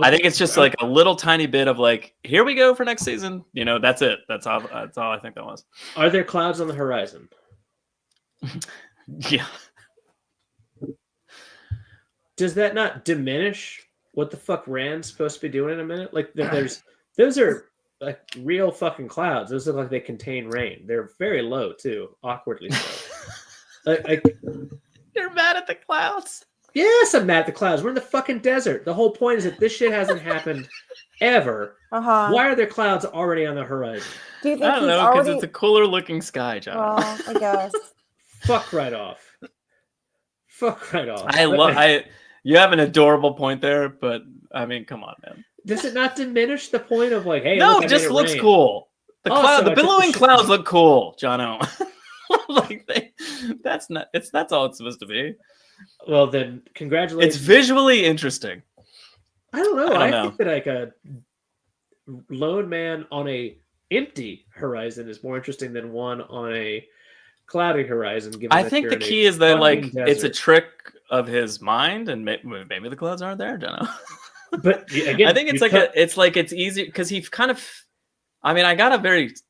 I think it's just like a little tiny bit of like, here we go for next season. You know, that's it. That's all I think that was. Are there clouds on the horizon? Yeah. Does that not diminish what the fuck Rand's supposed to be doing in a minute? Like, those are like real fucking clouds. Those look like they contain rain. They're very low too, awkwardly so. like You're mad at the clouds. Yes, I'm mad at the clouds. We're in the fucking desert. The whole point is that this shit hasn't happened ever. Why are there clouds already on the horizon? Do you think I don't know, because it's a cooler looking sky, John. Well, I guess. Fuck right off. Fuck right off. You have an adorable point there, but I mean, come on, man. Does it not diminish the point of like, hey, no, look, it just looks rain. cool. The billowing clouds look cool, Jono. That's all it's supposed to be. Well, then, congratulations. It's visually interesting. I don't know. I think that like a lone man on a empty horizon is more interesting than one on a cloudy horizon. Given I think the key is that like it's a trick of his mind, and maybe the clouds aren't there, Jono. But again, I think it's it's easy because he kind of. I mean, I got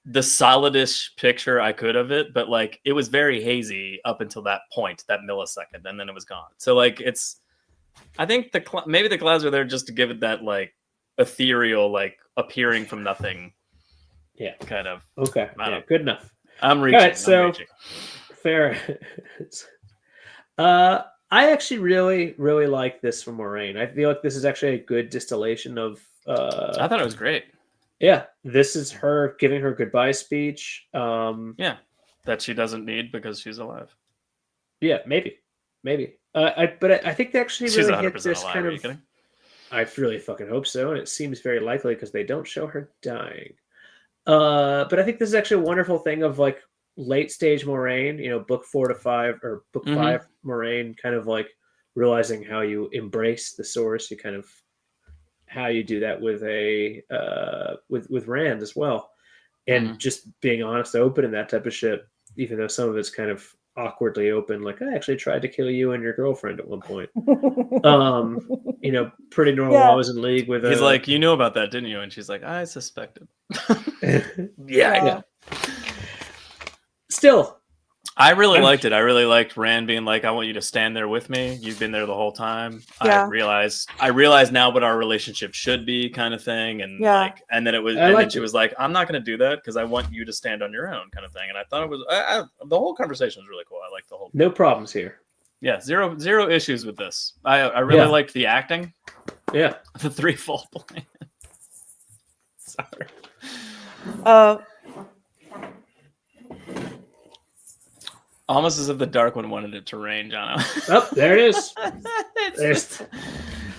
the solid-ish picture I could of it, but like it was very hazy up until that point, that millisecond, and then it was gone. So like I think maybe the clouds are there just to give it that like ethereal, like appearing from nothing. Yeah, kind of. Okay, good enough. I'm reaching. All right, so fair. I actually really like this from Moiraine. I feel like this is actually a good distillation of. I thought it was great. Yeah, this is her giving her goodbye speech. Yeah, that she doesn't need because she's alive. Yeah, maybe. But I think they actually really hit this alive. kind Are of. you kidding? I really fucking hope so, and it seems very likely because they don't show her dying. But I think this is actually a wonderful thing of like late stage Moiraine, book 4 to 5 or book 5 Moiraine, kind of like realizing how you embrace the source. You kind of how you do that with with Rand as well, and just being honest, open, and that type of shit. Even though some of it's kind of awkwardly open, like I actually tried to kill you and your girlfriend at one point. Pretty normal. I was in league with. He's like, you knew about that, didn't you? And she's like, I suspected. Yeah. Still, I really liked it. I really liked Rand being like, I want you to stand there with me. You've been there the whole time. Yeah. I realize now what our relationship should be, kind of thing. And and then then she was like, I'm not going to do that because I want you to stand on your own, kind of thing. And I thought it was the whole conversation was really cool. I liked the whole. No problems here. Yeah, zero issues with this. I really liked the acting. Yeah, the threefold plan. Sorry. Almost as if the Dark One wanted it to rain, Jono. Oh, there it is.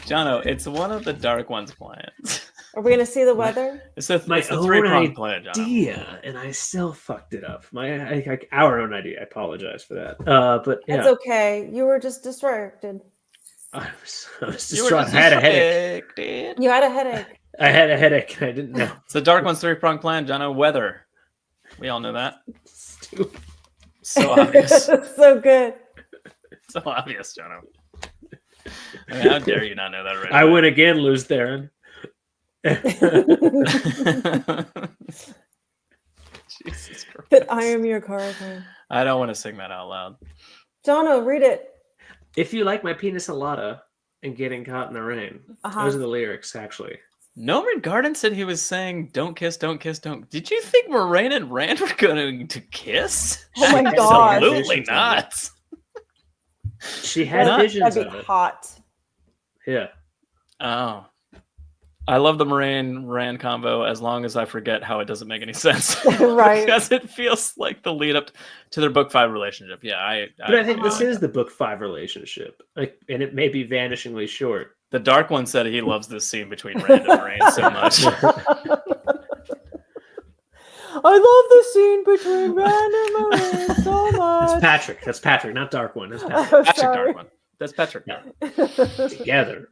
Jono, it's one of the Dark One's plans. Are we going to see the weather? It's the three-pronged plan, Jono. Idea, and I still fucked it up. Our own idea. I apologize for that. But yeah. It's okay. You were just distracted. I was distraught. I had a headache. Dude. You had a headache. I had a headache. I didn't know. It's the Dark One's three-pronged plan, Jono. Weather. We all know that. Stupid. So obvious. So good. So obvious, Jono. I mean, how dare you not know that right I would again lose Theron. Jesus Christ. That I am your Carlton. I don't want to sing that out loud. Jono, read it. If you like my penis a lotta and getting caught in the rain. Those are the lyrics, actually. Norman Garden said he was saying, don't kiss, don't kiss, don't. Did you think Moiraine and Rand were going to kiss? Oh my God. Absolutely not. She had visions that'd of be it. Hot. Yeah. Oh. I love the Moiraine Rand combo as long as I forget how it doesn't make any sense. Right. Because it feels like the lead up to their book 5 relationship. Yeah, I think this is the book 5 relationship. And it may be vanishingly short. The Dark One said he loves this scene between Rand and Moiraine so much. I love the scene between Rand and Moiraine so much. It's Patrick. That's Patrick, not Dark One. That's Patrick. Oh, Patrick sorry. Dark One. That's Patrick. Together.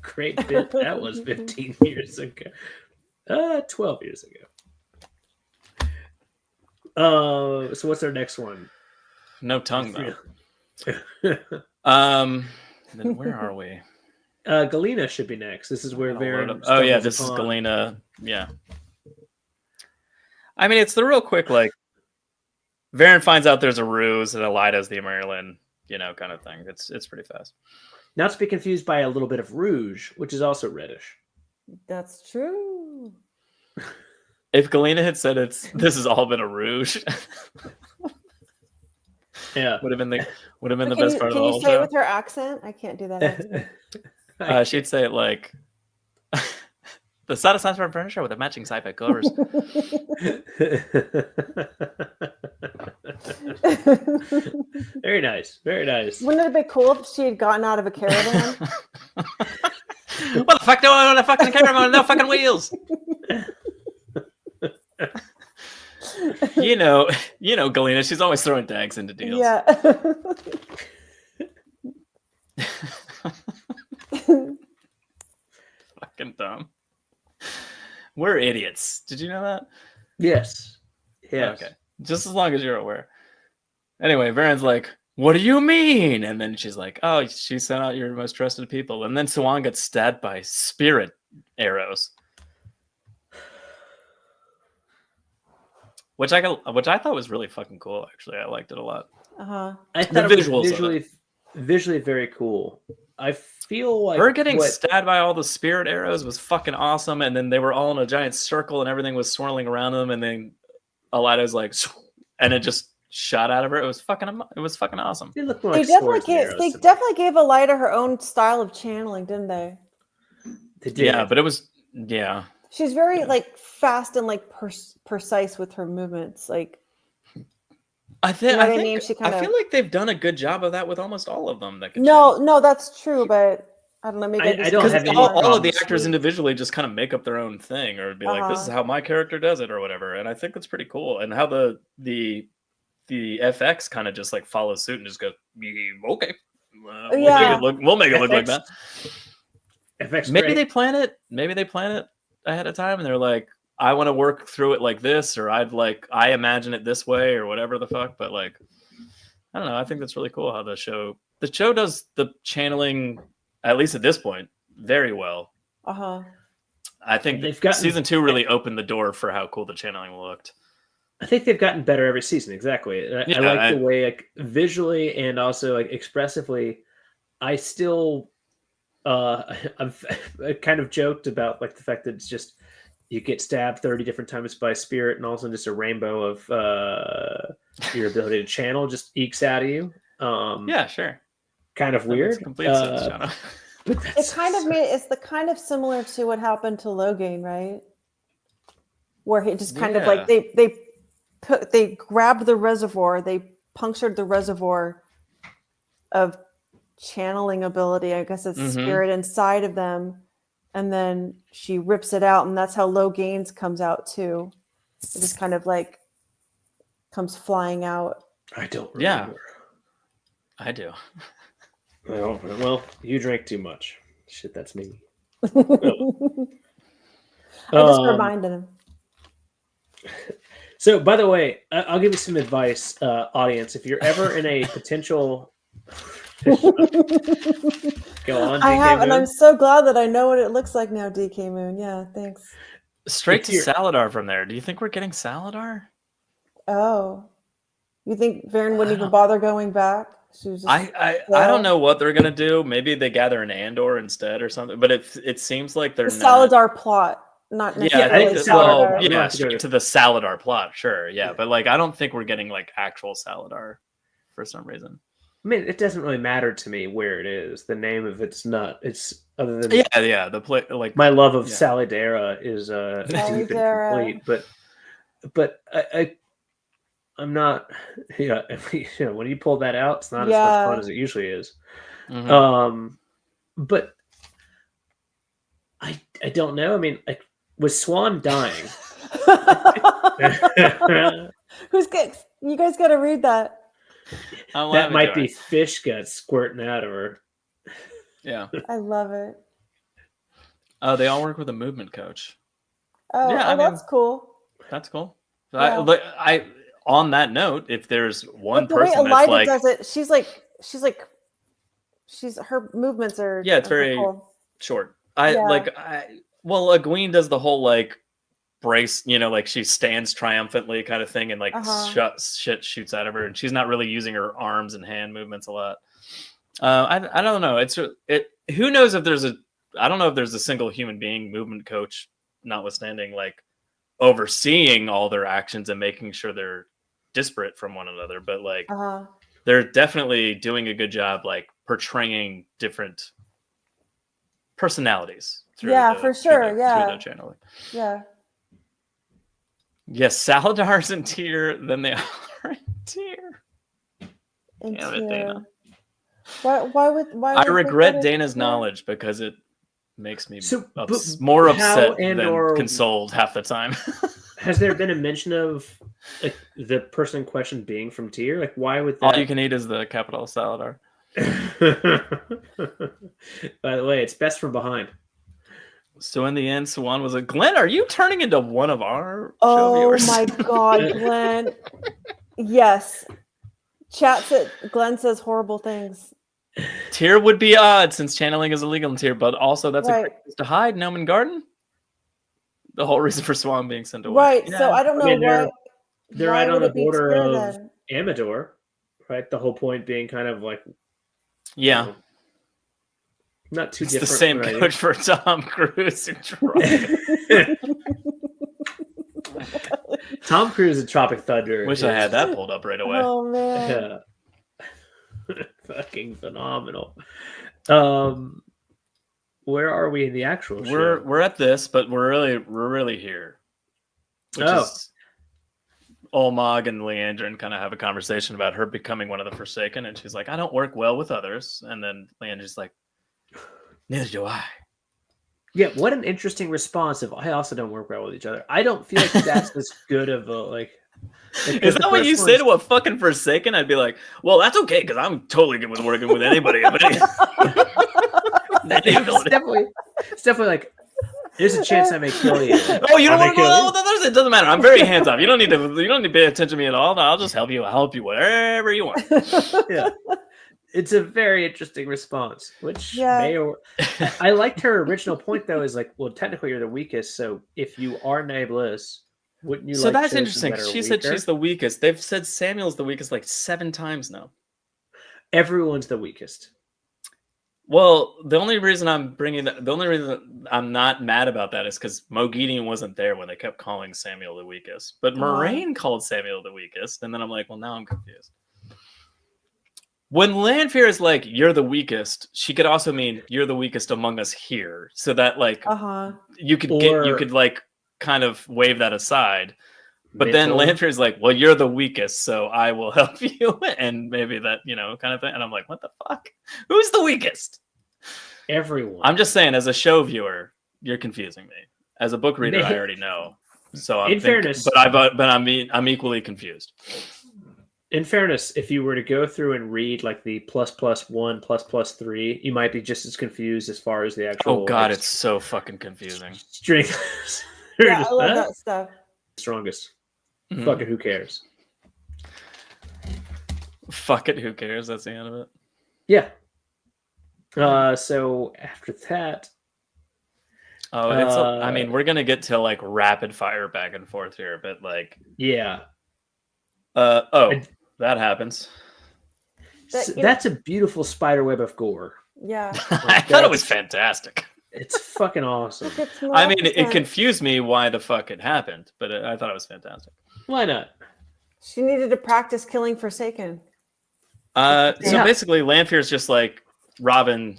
Great bit. That was 15 years ago. 12 years ago. So what's our next one? No tongue, though. Then where are we? Galena should be next. This is where I'll load Varen. up- Oh yeah, stumbles this is upon- Galena. Yeah. I mean, it's the real quick, like, Varen finds out there's a ruse and Elida's the Merlin, kind of thing. It's pretty fast. Not to be confused by a little bit of rouge, which is also reddish. That's true. If Galena had said this has all been a rouge, Yeah. would have been the Can best you, part of can the you whole say it show. with her accent? I can't do that accent. She'd say it like the side of science furniture with the matching sci-fi covers. Very nice. Very nice. Wouldn't it have been cool if she had gotten out of a caravan? What the fuck do I want a fucking caravan with no fucking wheels? Galena, she's always throwing tags into deals. Yeah. Fucking dumb. We're idiots. Did you know that? Yes. Yes. Okay. Just as long as you're aware. Anyway, Varen's like, what do you mean? And then she's like, oh, she sent out your most trusted people. And then Swan gets stabbed by spirit arrows. Which I thought was really fucking cool, actually. I liked it a lot. Uh-huh. I The thought it visuals was of visually very cool. I feel like her getting what- stabbed by all the spirit arrows was fucking awesome. And then they were all in a giant circle and everything was swirling around them. And then Elida's like, and it just shot out of her. It was fucking awesome. They look more They like definitely swords than gave arrows they to me. definitely gave Elida her own style of channeling, didn't they? They did. Yeah, but it was, yeah. She's very like fast and like precise with her movements. Like I think, You know what I think mean? She I kinda- feel like they've done a good job of that with almost all of them. That could no, that's true, but I don't know. Maybe I just don't because have any all of the problems actors with- individually just kind of make up their own thing, or be like, "This is how my character does it," or whatever. And I think that's pretty cool. And how the FX kind of just like follows suit and just goes, "Okay, Yeah. we'll make it look like FX that." FX Maybe great. they plan it. Maybe they plan it ahead of time, and they're like, "I want to work through it like this," or I imagine it this way," or whatever the fuck. But like, I don't know. I think that's really cool how the show does the channeling, at least at this point, very well. Uh-huh. I think They've gotten- season 2 really opened the door for how cool the channeling looked. I think they've gotten better every season. Exactly. I Yeah, like the way, like, visually and also like expressively. I still, I've kind of joked about like the fact that it's just you get stabbed 30 different times by a spirit, and also just a rainbow of your ability to channel just ekes out of you. Yeah, sure. Kind of That makes weird. complete sense, Shana. But It that's- kind of it's the kind of similar to what happened to Logain, right? Where he just kind of like they grabbed the reservoir, they punctured the reservoir of channeling ability. I guess it's Mhm. spirit inside of them, and then she rips it out, and that's how Logain's comes out too. It just kind of like comes flying out. I don't Yeah. remember. I do. Well, you drank too much. Shit, that's me. I just Um, reminded him. So, by the way, I'll give you some advice, audience. If you're ever in a potential, go on. I DK have, and Moon. I'm so glad that I know what it looks like now, DK Moon. Yeah, thanks. Straight If to you're- Saladar from there. Do you think we're getting Saladar? Oh, you think Varen wouldn't even bother going back? She was just, I don't know what they're gonna do. Maybe they gather an Andor instead or something. But it seems like they're the not. Saladar plot, not Yeah, necessarily I think that- well, Saladar. yeah. yeah, have to go straight to the Saladar plot, sure, yeah. But like, I don't think we're getting like actual Saladar for some reason. I mean, it doesn't really matter to me where it is. The name of it's not. It's other than Yeah. The play, like, my love of Yeah. Saladera is deep and Saladera. complete. But I'm not. Yeah, when you pull that out, it's not as Yeah. much fun as it usually is. mhm. But I don't know. I mean, like, was Swan dying? Who's good? You guys got to read that. I'll That have it might going. be fish guts squirting out of her. Yeah. I love it. Oh, they all work with a movement coach. Oh, Yeah, I mean- that's cool. That's cool. Yeah. I on that note, if there's one But the way person Elida that's like, does it, she's like her movements are Yeah, it's very cool. short. Yeah. Egwene does the whole like brace, like she stands triumphantly kind of thing, and like shit shoots out of her, and she's not really using her arms and hand movements a lot. I don't know. Who knows if there's I don't know if there's a single human being movement coach, notwithstanding like overseeing all their actions and making sure they're disparate from one another, but like they're definitely doing a good job like portraying different personalities for sure. through the channeling. Yes, Saladar's in tier than they are in tier. Damn it, Dana. Why I regret Dana's knowledge because it makes me more upset than consoled half the time. Has there been a mention of like the person in question being from tier? Like, why would that... All you can eat is the capital Saladar. By the way, it's best from behind. So in the end, Swan was Glenn, are you turning into one of our show viewers? Oh my God, Glenn. Yes. Glenn says horrible things. Tier would be odd since channeling is illegal in tier, but also that's a great place to hide. Gnomon Garden. The whole reason for Swan being sent away. Right. Yeah. So I don't know why. They're right on the border of Amador, right? The whole point being kind of like, not too different. It's the same coach for Tom Cruise. Tom Cruise in Tropic Thunder. Wish I had that pulled up right away. Oh man. Fucking phenomenal. Where are we in the actual show? We're at this, but we're really here. Which is Olmog and Leandrin kind of have a conversation about her becoming one of the Forsaken, and she's like, I don't work well with others. And then Leandrin's like, neither do I. Yeah, what an interesting response of I also don't work well with each other. I don't feel like that's as good of a like is that what you say to a fucking Forsaken? I'd be like, well, that's okay, because I'm totally good with working with anybody. It's definitely like, there's a chance I may kill you. Oh, you don't want to go out with others? It doesn't matter. I'm very hands off. You don't need to pay attention to me at all. I'll just help you. I'll help you wherever you want. Yeah. It's a very interesting response, which I liked her original point though, is like, well, technically you're the weakest, so if you are Nameless, wouldn't you? So that's interesting. She said she's the weakest. They've said Samuel's the weakest like 7 times now. Everyone's the weakest. Well, the only reason I'm not mad about that is because Moghedien wasn't there when they kept calling Samuel the weakest. But Moiraine called Samuel the weakest, and then I'm like, well, now I'm confused. When Lanfear is like, you're the weakest, she could also mean you're the weakest among us here. So that like you could like kind of wave that aside. But then Lanfear is like, well, you're the weakest, so I will help you. And maybe that, kind of thing. And I'm like, what the fuck? Who's the weakest? Everyone. I'm just saying, as a show viewer, you're confusing me. As a book reader, I already know. So fairness, but I'm equally confused. In fairness, if you were to go through and read like the ++1, ++3, you might be just as confused as far as the actual. Oh God, it's so fucking confusing. String. Yeah, I love that stuff. Strongest. Mm-hmm. Fuck it, who cares? Fuck it, who cares? That's the end of it. Yeah. So after that. I mean, we're gonna get to like rapid fire back and forth here, but like. Yeah. That happens. That's a beautiful spider web of gore. Yeah. I thought it was fantastic. It's fucking awesome. I mean, it confused me why the fuck it happened, but I thought it was fantastic. Why not? She needed to practice killing Forsaken. So basically, Lanfear's just like, Robin,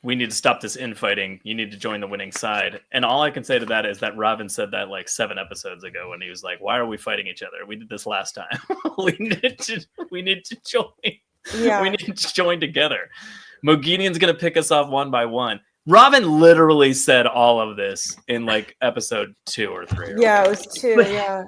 we need to stop this infighting. You need to join the winning side. And all I can say to that is that Robin said that like 7 episodes ago when he was like, why are we fighting each other? We did this last time. we need to join. Yeah. We need to join together. Moghedien's going to pick us off one by one. Robin literally said all of this in like episode 2 or 3. Yeah, it was 2. But yeah.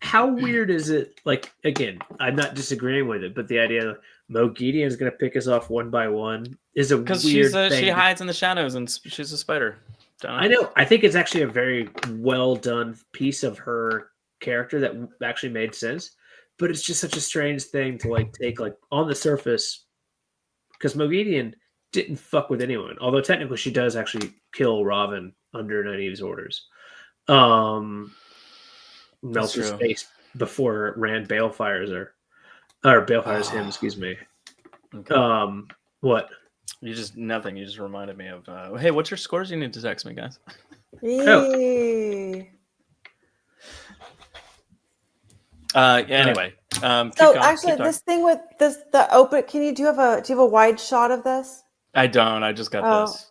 How weird is it? Like, again, I'm not disagreeing with it, but the idea that Moghedien is going to pick us off one by one is a weird thing. She hides in the shadows and she's a spider. I know. I think it's actually a very well done piece of her character that actually made sense. But it's just such a strange thing to like take like on the surface. because Moghedien didn't fuck with anyone. Although technically she does actually kill Robin under Nynaeve's orders. Melts his true. face before Rand balefires her. Or balefires him, excuse me. Okay. What? You just nothing. You just reminded me of. Hey, what's your scores? You need to text me, guys. Yee. Anyway. Keep So going, actually, keep this thing with the open. Do you have a wide shot of this? I don't. I just got Oh. this.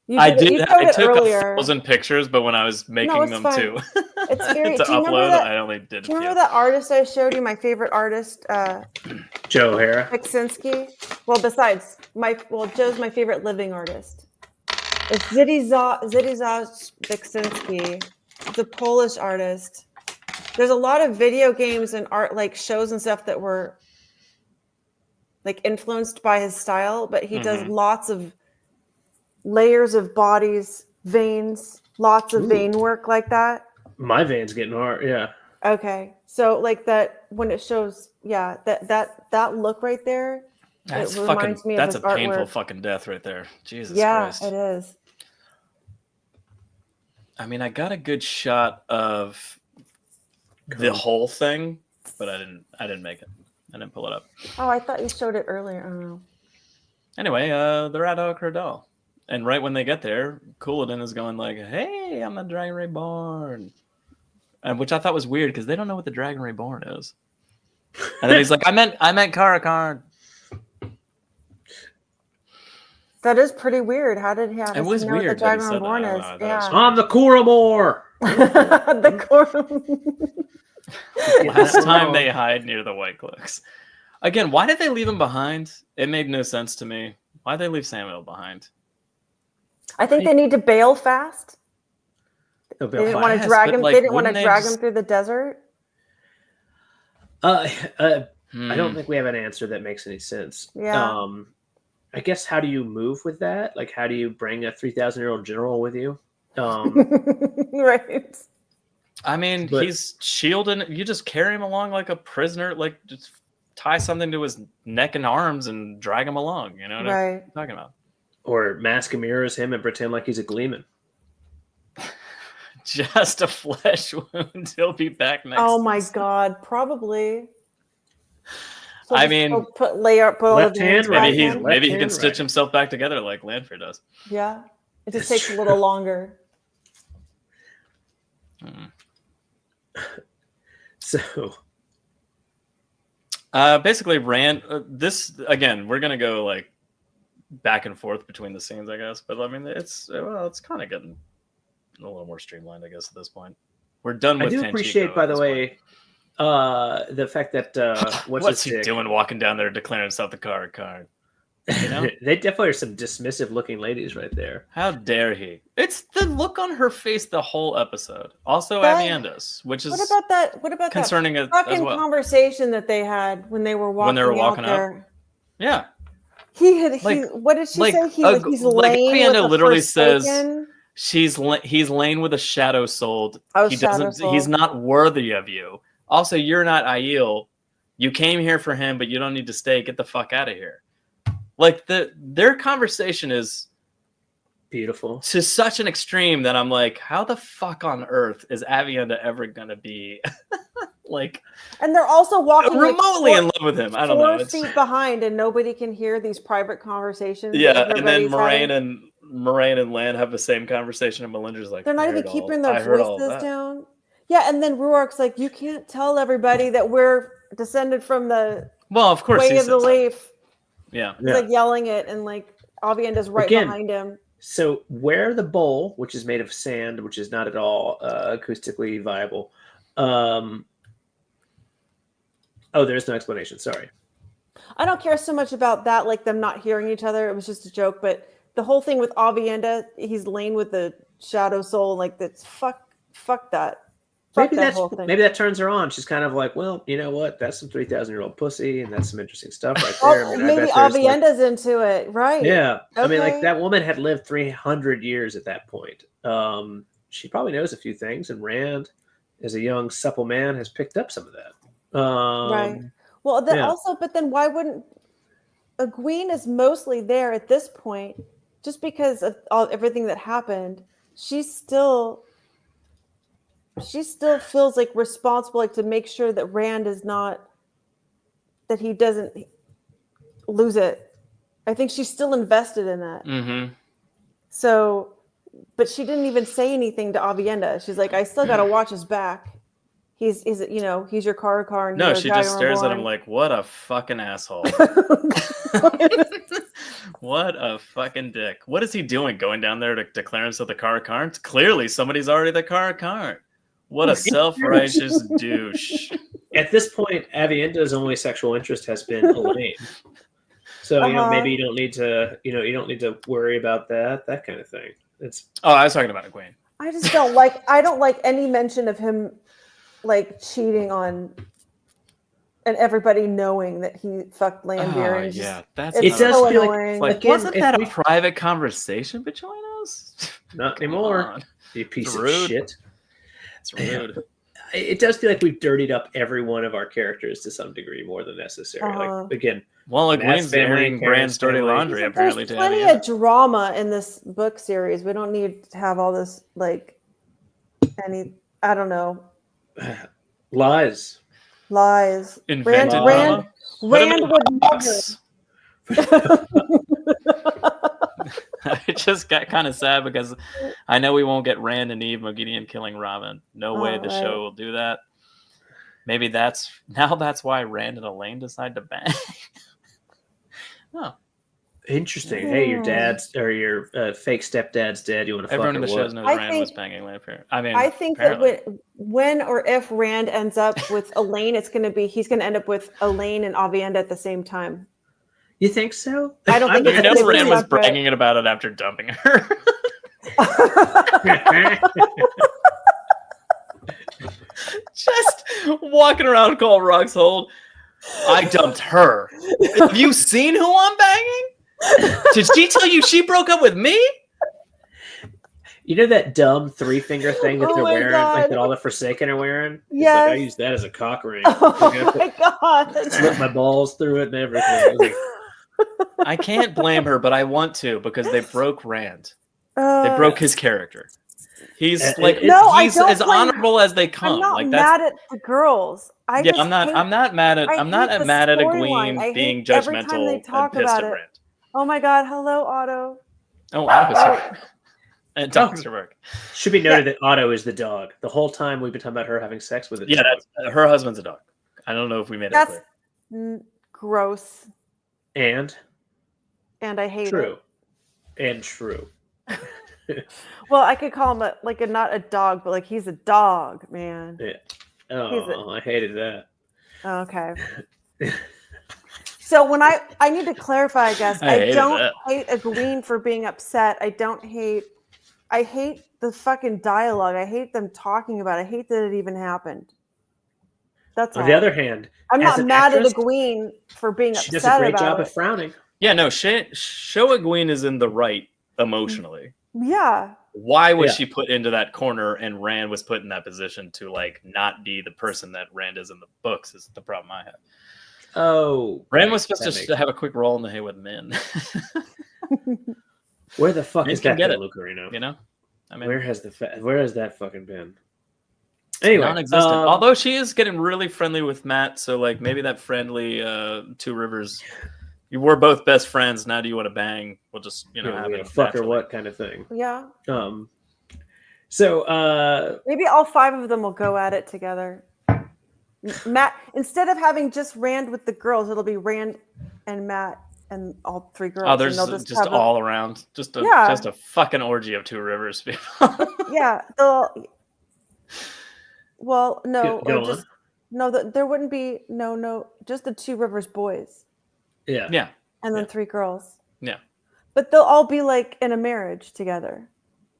You I did it- did. You showed I it took earlier. 1,000 pictures, but when I was making it's them fine. too, It's very. to do you remember upload, that? I only did. Do you remember that artist I showed you? My favorite artist, Joe O'Hara. Viksinski. Well, besides Joe's my favorite living artist. It's Zdzisław Viksinski, the Polish artist. There's a lot of video games and art, like shows and stuff that were like influenced by his style, but he does lots of layers of bodies, veins, lots of vein work like that. My veins getting hard. Yeah. Okay, so like that when it shows, that look right there. That's it reminds me of That's his a painful artwork. fucking death right there. Jesus Yeah, Christ. it is. I mean, I got a good shot of the whole thing, but I didn't make it. I didn't pull it up. Oh, I thought you showed it earlier. I don't know. Anyway, they're at Cradal. And right when they get there, Couladin is going like, "Hey, I'm the Dragon Reborn," and which I thought was weird because they don't know what the Dragon Reborn is. And then he's like, "I meant Karakar." That is pretty weird. How did he have It was know what weird the that he Dragon said that. Reborn I don't is? know. I thought it was Yeah. I'm the Kuramor. The core. Last time they hide near the White Clicks. Again, why did they leave him behind? It made no sense to me. Why'd they leave Samuel behind? I think they need to bail fast. They They didn't want to drag him. but, They didn't want to wouldn't they drag him just- through the desert. I don't think we have an answer that makes any sense. Yeah. I guess how do you move with that? Like, how do you bring a 3,000-year-old general with you? Right. I mean, But- he's shielding. You just carry him along like a prisoner. Like, just tie something to his neck and arms and drag him along. You know what Right. I'm talking about? Or mask and mirrors him and pretend like he's a gleeman. Just a flesh wound. He'll be back next. Oh my God. Probably. So I just mean, put all the left veins hand, back Maybe in. maybe he Left can hand, stitch right. himself back together like Lanfear does. Yeah. It just That's takes a little longer. So Basically, Rand. This again, we're gonna go like back and forth between the scenes, I guess. But I mean, it's kind of getting a little more streamlined, I guess, at this point. We're done with. I do Tanchico appreciate, at by the this way, the fact that What's he doing walking down there declaring himself the card? You know? They definitely are some dismissive looking ladies right there. How dare he? It's the look on her face the whole episode. Also, But- Aviendis, which is What about that? What about concerning that as fucking well. conversation that they had when they were walking, When they were walking out up? there? Yeah. He had. Like- What did she like say? He's like laying Avienda with a literally says- Forsaken? He's laying with a shadow souled. Oh, He shadow doesn't. soul. He's not worthy of you. Also, you're not Aiel. You came here for him, but you don't need to stay. Get the fuck out of here. Like their conversation is Beautiful. to such an extreme that I'm like, how the fuck on earth is Avienda ever gonna be like And they're also walking like, remotely in love with him? I don't know. 4 feet behind, and nobody can hear these private conversations. that Yeah, and then everybody's having. Moiraine and Land have the same conversation, and Melinda's like, They're not "I even heard keeping all- their I heard all voices that." down. Yeah, and then Ruark's like, you can't tell everybody that we're descended from the Well, of course, way he of the says that. leaf. Yeah, He's like yelling it, and like Avienda's right Again, behind him. So where the bowl, which is made of sand, which is not at all acoustically viable. There's no explanation. Sorry. I don't care so much about that, like them not hearing each other. It was just a joke, but the whole thing with Avienda, he's laying with the shadow soul, like that's fuck that. Fuck Maybe that whole thing. that turns her on. She's kind of like, well, you know what? That's some 3,000-year-old pussy, and that's some interesting stuff right there. Oh, I mean, I maybe bet there's, like- Avienda's into it, right? yeah. I mean, like Okay. that woman had lived 300 years at that point. She probably knows a few things, and Rand, as a young supple man, has picked up some of that. Right. Well, then yeah. also, but then why wouldn't Egwene is mostly there at this point, just because of everything that happened. She still feels like responsible, like to make sure that Rand is not, that he doesn't lose it. I think she's still invested in that. Mm-hmm. So, but she didn't even say anything to Avienda. She's like, I still got to watch his back. He's your car. And No, she just stares at him like, what a fucking asshole. What a fucking dick. What is he doing going down there to declare himself the car? Clearly somebody's already the car. What a self-righteous douche. At this point, Avienda's only sexual interest has been Elaine. So, maybe you don't need to worry about that kind of thing. I was talking about Egwene. I just don't like any mention of him like cheating on and everybody knowing that he fucked Landbeer. It does so feel annoying. like wasn't that a private conversation between us? Not anymore. You piece of shit. It's rude. It does feel like we've dirtied up every one of our characters to some degree more than necessary. Like again, Egwene's airing Brand's dirty laundry apparently. There's plenty of drama in this book series. We don't need to have all this I don't know. Lies. Invented Rand would never. I just got kind of sad because I know we won't get Rand and Eve Moghedien killing Robin. No way the show will do that. Maybe that's why Rand and Elaine decide to bang. Interesting. Hey, your dad's or your fake stepdad's dead. You want to fuck everyone in the show knows Rand was banging Landbeer. I think that when or if Rand ends up with Elaine, he's going to end up with Elaine and Avienda at the same time. You think so? I don't think it's Rand was bragging about it after dumping her. Just walking around Call Rock's hold. I dumped her. Have you seen who I'm banging? Did she tell you she broke up with me? You know that dumb 3-finger thing that they're wearing, like that all the Forsaken are wearing? Yes. Like, I use that as a cock ring. Oh my god! Slip my balls through it and everything. I can't blame her, but I want to because they broke Rand. They broke his character. He's he's as honorable as they come. I'm not mad at the girls. I'm not mad at Egwene being judgmental and pissed at Rand. Oh my god! Hello, Otto. Oh, Otto's here. And Dr. Burke. Should be noted that Otto is the dog. The whole time we've been talking about her having sex with a dog. Yeah, her husband's a dog. I don't know if we made it clear. That's gross. And I hate true. it. And true. Well, I could call him not a dog, but he's a dog, man. Yeah. Oh, I hated that. Okay. So when I need to clarify, I guess I don't hate Egwene for being upset. I hate the fucking dialogue. I hate them talking about it. I hate that it even happened. That's on the other hand, I'm not mad at Egwene for being upset. She does a great job of frowning. Yeah, no, show Egwene is in the right emotionally. Yeah. Why was she put into that corner and Rand was put in that position to not be the person that Rand is in the books is the problem I have. Oh, Rand was supposed to have a quick role in the hay with men. Where the fuck is that Lucarino? You know, I mean, where has that fucking been? Anyway, non-existent. Although she is getting really friendly with Matt, so maybe that friendly Two Rivers. You were both best friends. Now do you want to bang? We'll just have it. Fuck or what kind of thing? Yeah. So maybe all 5 of them will go at it together. Matt, instead of having just Rand with the girls, it'll be Rand and Matt and all 3 girls. Oh, there's just all around, just a fucking orgy of Two Rivers people. Yeah. Well, no, there wouldn't be just the Two Rivers boys. Yeah. Yeah. And then 3 girls. Yeah. But they'll all be in a marriage together.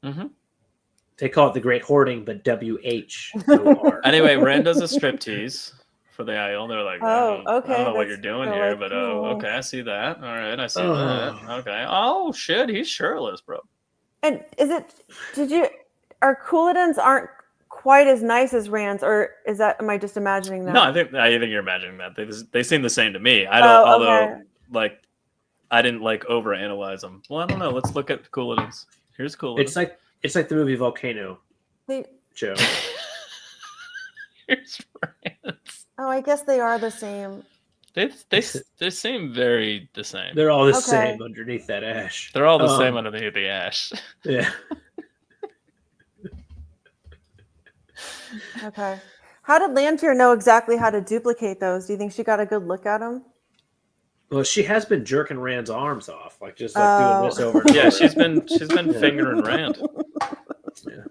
Mm-hmm. They call it the Great Hoarding, but WH. Anyway, Rand does a striptease for the Aiel. They're like, okay. I don't know what you're doing here, but okay, I see that. All right, I see that. Okay. Oh shit, he's shirtless, bro. And our Couladins aren't quite as nice as Rand's, or am I just imagining that? No, I think you're imagining that. They seem the same to me. I don't. I didn't like overanalyze them. Well, I don't know. Let's look at how cool it is. Here's cool. It's like the movie Volcano. Joe. Here's France. Oh, I guess they are the same. They seem very the same. They're all the Okay. same underneath that ash. They're all the same underneath the ash. Yeah. Okay. How did Lanfear know exactly how to duplicate those? Do you think she got a good look at them? Well, she has been jerking Rand's arms off, like just like doing this over and over. Yeah, she's been fingering Rand. Yeah.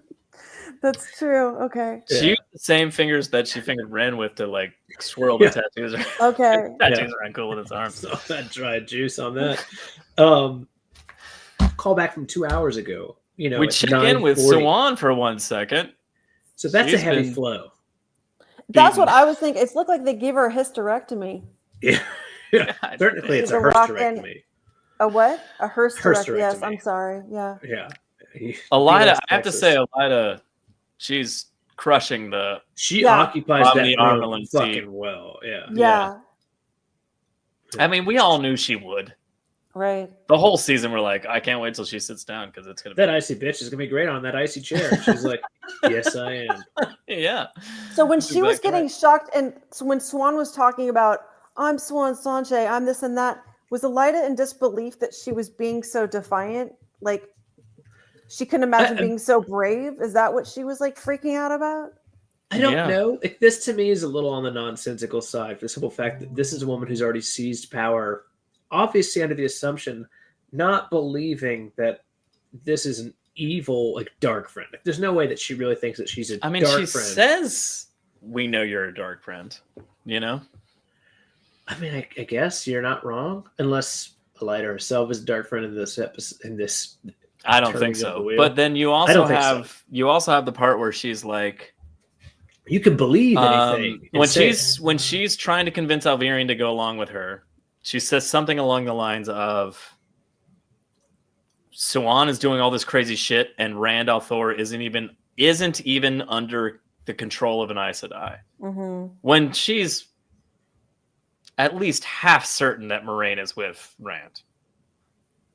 That's true. Okay. She used the same fingers that she fingered Rand with to like swirl the tattoos. Okay. Tattoos around cool in his arms. All that dried juice on that. Call back from 2 hours ago. You know, We it's check in with 9:40. Swan for 1 second. So that's She's a heavy been- flow. That's what I was thinking. It's looked like they gave her a hysterectomy. Yeah. God. Technically, it's She's a a rock hysterectomy. A what? A hysterectomy. Yes, Hysterectomy. I'm sorry. Yeah. Yeah. Elida, US I have to Texas. say, Elida, she's crushing the. She Yeah. occupies From that the room Armelin fucking seat. well. Yeah. Yeah. I mean, we all knew she would. Right. The whole season, we're like, I can't wait till she sits down because it's gonna be. That icy bitch is gonna be great on that icy chair. She's like, yes, I am. Yeah. So when That's she was exactly getting right. shocked, and so when Swan was talking about, I'm Swan Sanche, I'm this and that, was Elida in disbelief that she was being so defiant? Like, she couldn't imagine being so brave? Is that what she was like freaking out about? I don't Yeah. know. This to me is a little on the nonsensical side for the simple fact that this is a woman who's already seized power, obviously under the assumption, not believing that this is an evil, like dark friend. Like, there's no way that she really thinks that she's a I mean, dark she friend. says, "We know you're a dark friend." You know. I mean, I guess you're not wrong, unless Elida herself is a dark friend in this episode. In this, I don't turning think of so. the wheel. But then you also don't think so. have the part where she's like, you can believe anything and when say she's trying to convince Alvarian to go along with her, she says something along the lines of, "Swan is doing all this crazy shit, and Rand al'Thor isn't even under the control of an Aes Sedai." Mm-hmm. When she's at least half certain that Moiraine is with Rand.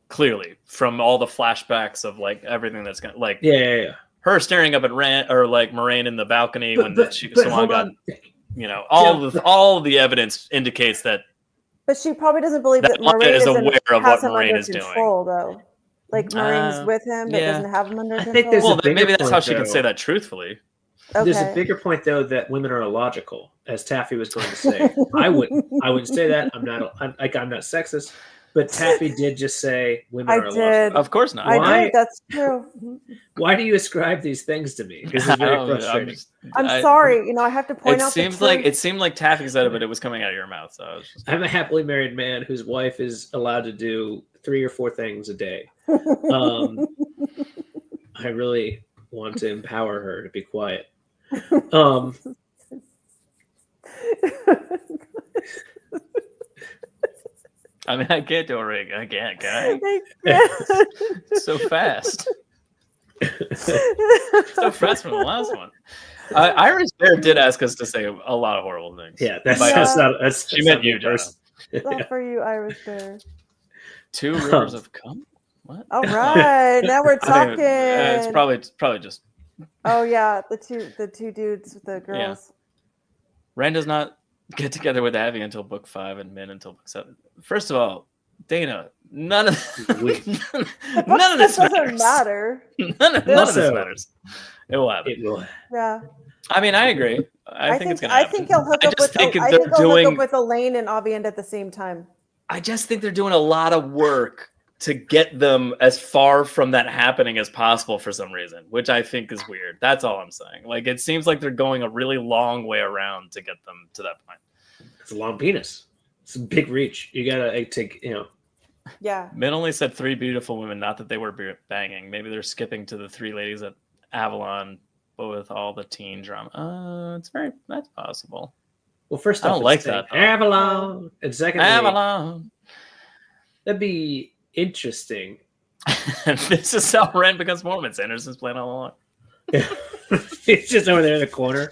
Clearly, from all the flashbacks of like everything that's gonna like yeah. her staring up at Rand or like Moiraine in the balcony when Swan hold got, on. you know, all the evidence indicates that But she probably doesn't believe that That Elida Moiraine is aware of has what him Moiraine under is doing. control, though. Like Moraine's with him, but yeah. doesn't have him under I control. think there's well, a then bigger maybe that's how point, she can though. say that truthfully. There's a Okay. bigger point though that women are illogical, as Taffy was going to say. I wouldn't say that. I'm not sexist, but Taffy did just say women I are illogical. did. Of course not. I Why- did. That's true. Why do you ascribe these things to me? This is very frustrating. I'm sorry. You know, I have to point It out. seems the like truth. it seemed like Taffy said it, but it was coming out of your mouth. So I was just, I'm a happily married man whose wife is allowed to do 3 or 4 things a day. I really want to empower her to be quiet. I mean, I can't do a ring. I can't, can I? So fast. So fast from the last one. Irish Bear did ask us to say a lot of horrible things. Yeah, that's Yeah. not. She meant you, John. Not for you, Irish Bear. 2 rivers of cum? What? All right, now we're I talking. think it's probably just Oh yeah, the two dudes with the girls. Rand does not get together with Abby until book 5 and Min until book 7. First of all, Dana, none of this doesn't matters. matter. None of this Also- matters. It will happen. It will. Yeah, I mean, I agree. I think it's gonna happen. I think he'll hook I up just with. think I they're think he'll hook doing. up with Elaine and Aviend at the same time. I just think they're doing a lot of work to get them as far from that happening as possible for some reason, which I think is weird. That's all I'm saying. Like, it seems like they're going a really long way around to get them to that point. It's a long penis. It's a big reach. You gotta take. Yeah. Min only said 3 beautiful women, not that they were banging. Maybe they're skipping to the 3 ladies at Avalon, but with all the teen drama. That's possible. Well, first I off, don't like it's saying that, though. Avalon, and secondly, Avalon. that'd be interesting. This is how Rand becomes Mormon. Sanderson's playing all along. It's just over there in the corner.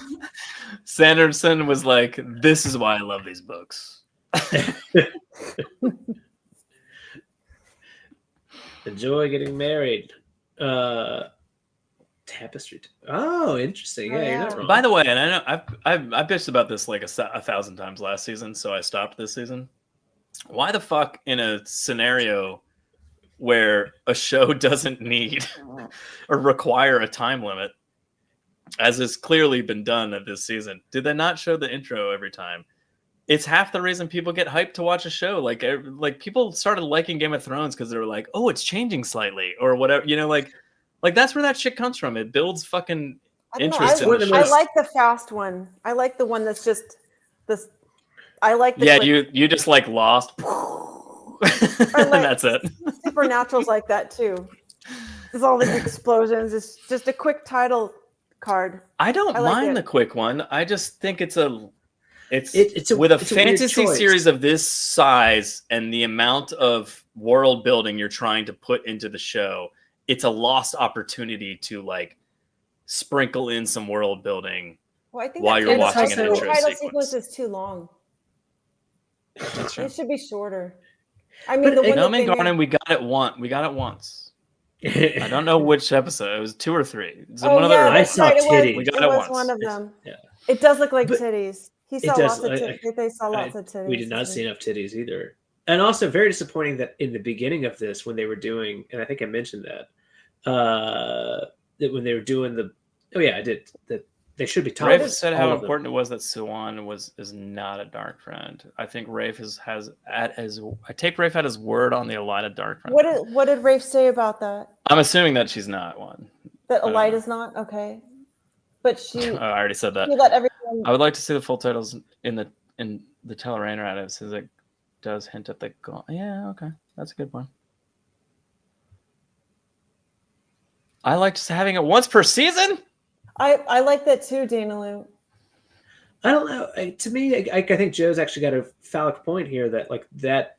Sanderson was like, "This is why I love these books." Enjoy getting married. Tapestry. Oh, interesting. Oh, Yeah, you're yeah. not wrong. By the way, and I know I bitched about this like 1,000 times last season, so I stopped this season. Why the fuck in a scenario where a show doesn't need or require a time limit, as has clearly been done at this season, did they not show the intro every time? It's half the reason people get hyped to watch a show. Like people started liking Game of Thrones because they were like, oh, it's changing slightly or whatever. Like that's where that shit comes from. It builds fucking interest in the show. I like the fast one. I like the one that's just this. I like the you just like Lost. And that's it. Supernatural's like that too. There's all these explosions. It's just a quick title card. I don't mind the quick one. I just think it's with a fantasy series of this size and the amount of world building you're trying to put into the show, it's a lost opportunity to like sprinkle in some world building while you're watching an intro sequence. Is too long. That's true. It should be shorter. I mean, Garden, we got it once. I don't know which episode. It was 2 or 3. I saw titties. We got it once. One of them. It does look like titties. He saw lots of titties. They saw lots of titties. We did not see enough titties either. And also very disappointing that in the beginning of this, when they were doing, and I think I mentioned that when they were doing I did, that they should be talking. Rafe said how important it was that Siwan is not a dark friend. I think Rafe I take Rafe at his word on the Elida dark friend. What did Rafe say about that? I'm assuming that she's not one. That Elida's not? Okay. But she I already said that. She let everyone... I would like to see the full titles in the Telerain narrative, since it does hint at the goal. Yeah, okay. That's a good one. I like just having it once per season. I like that too, Danalu. I don't know. To me, I think Joe's actually got a phallic point here that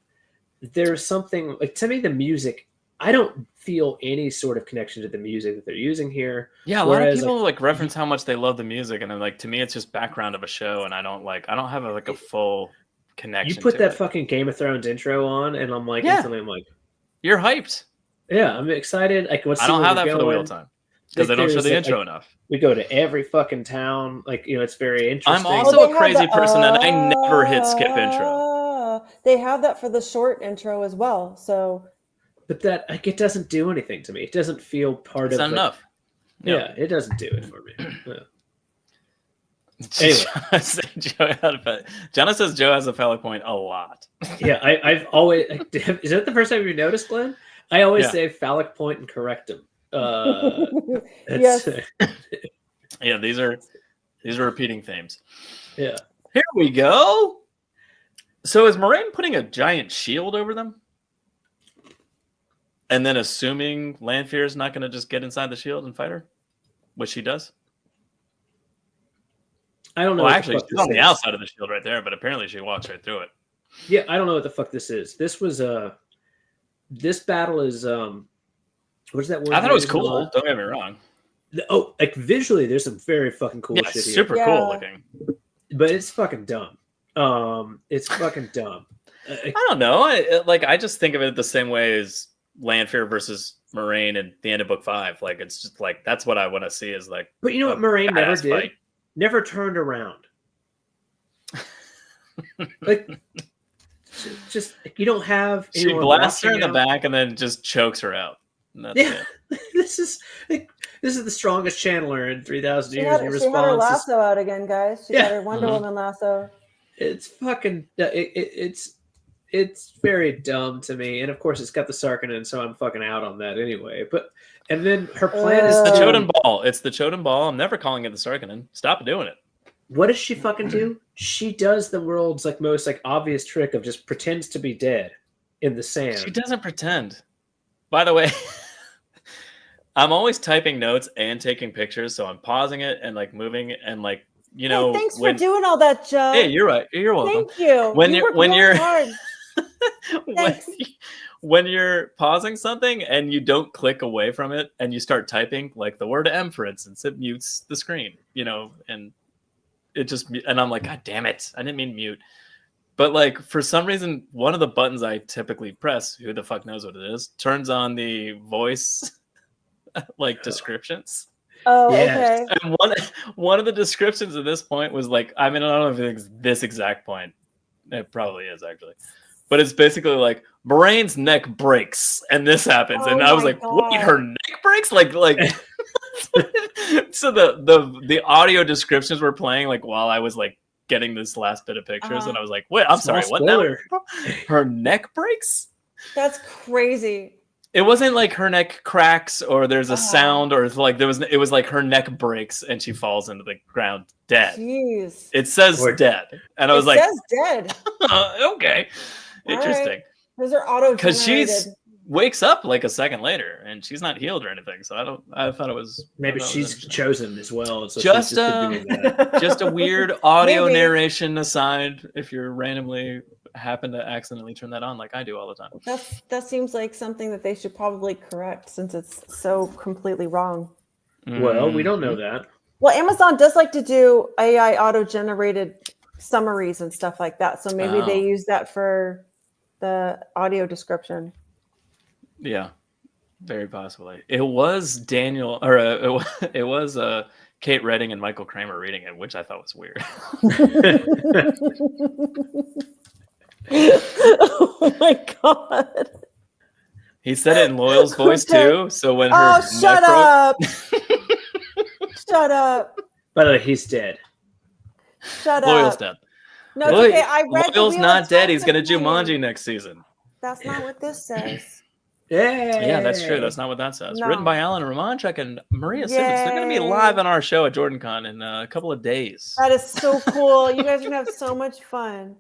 there's something like, to me, the music, I don't feel any sort of connection to the music that they're using here. Yeah, a lot of people reference how much they love the music, and then to me it's just background of a show, and I don't have a full connection. You put that fucking Game of Thrones intro on, and I'm like, instantly I'm like, you're hyped. Yeah, I'm excited. I don't have that for the wheel time because they don't show the intro enough. We go to every fucking town, it's very interesting. I'm also a crazy person, and I never hit skip intro. They have that for the short intro as well, so. But that it doesn't do anything to me. It doesn't feel part of. It's not enough. Yeah, it doesn't do it for me. Anyway, Jonah says Joe has a phallic point a lot. Yeah, I've always. Is that the first time you noticed, Glenn? I always say phallic point and correct him. Yes. Yeah, these are repeating themes. Yeah. Here we go. So is Moiraine putting a giant shield over them? And then assuming Lanfear is not going to just get inside the shield and fight her, which she does. I don't know. Well, actually, she's on the outside of the shield right there, but apparently she walks right through it. Yeah, I don't know what the fuck this is. This was this battle is what is that word? I thought it was cool. Don't get me wrong. Oh, visually, there's some very fucking cool shit here. Super cool looking. But it's fucking dumb. It's fucking dumb. I don't know. I just think of it the same way as Lanfear versus Moiraine at the end of book 5. It's just that's what I want to see is But you know what Moiraine never did? Fight. Never turned around. Just you don't have. She blasts her in the back and then just chokes her out. Yeah, this is the strongest channeler in 3,000 years. She had her lasso out again, guys. She got her Wonder Woman lasso. It's fucking. It's very dumb to me, and of course, it's got the Sarkinen, so I'm fucking out on that anyway. And then her plan is the Choden Ball. It's the Choden Ball. I'm never calling it the Sarkinen. Stop doing it. What does she fucking do? She does the world's most obvious trick of just pretends to be dead in the sand. She doesn't pretend. By the way, I'm always typing notes and taking pictures, so I'm pausing it and moving and Hey, thanks for doing all that, Joe. Hey, you're right. You're welcome. Thank you. When you're pausing something and you don't click away from it and you start typing the word M, for instance, it mutes the screen, and it just, and I'm like, God damn it, I didn't mean mute. But like for some reason, one of the buttons I typically press, who the fuck knows what it is, turns on the voice like descriptions. Oh, Yes. okay. And one of the descriptions at this point was like, I mean, I don't know if it's this exact point. It probably is actually. But it's basically like Moiraine's neck breaks and this happens. And Oh I was my like, God. wait, her neck breaks? Like so the audio descriptions were playing like while I was like getting this last bit of pictures, and I was like, wait, I'm Small sorry, what now? spoiler. Her neck breaks? That's crazy. It wasn't like her neck cracks or there's a sound or like it was like her neck breaks and she falls into the ground dead. Jeez. It says Or- dead. And I was It like, says dead. okay. All Interesting. right. Those are auto Because she's generated. wakes up like a second later and she's not healed or anything. So I thought it was Maybe I thought it was she's interesting. chosen as well. So Just, she's doing that. Just a weird audio Maybe. narration aside, if you're randomly happen to accidentally turn that on like I do all the time. That seems like something that they should probably correct since it's so completely wrong. Well, we don't know that. Well, Amazon does like to do AI auto-generated summaries and stuff like that. So maybe they Oh. use that for the audio description. Yeah, very possibly. It was Daniel, or it was Kate Redding and Michael Kramer reading it, which I thought was weird. Oh my God. He said it in Loyal's voice Okay. too. So when her Oh, neck shut broke- up. Shut up. By the way, he's dead. Shut Loyal's up. dead. No, it's Loyal- okay. I read the Loyal's Wheel not of dead. Time He's gonna Companion. Jumanji next season. That's not what this says. Yeah, Yeah, that's true. That's not what that says. No. Written by Alan Romanchuk and Maria Simmons. They're gonna be live on our show at JordanCon in a couple of days. That is so cool. You guys are gonna have so much fun.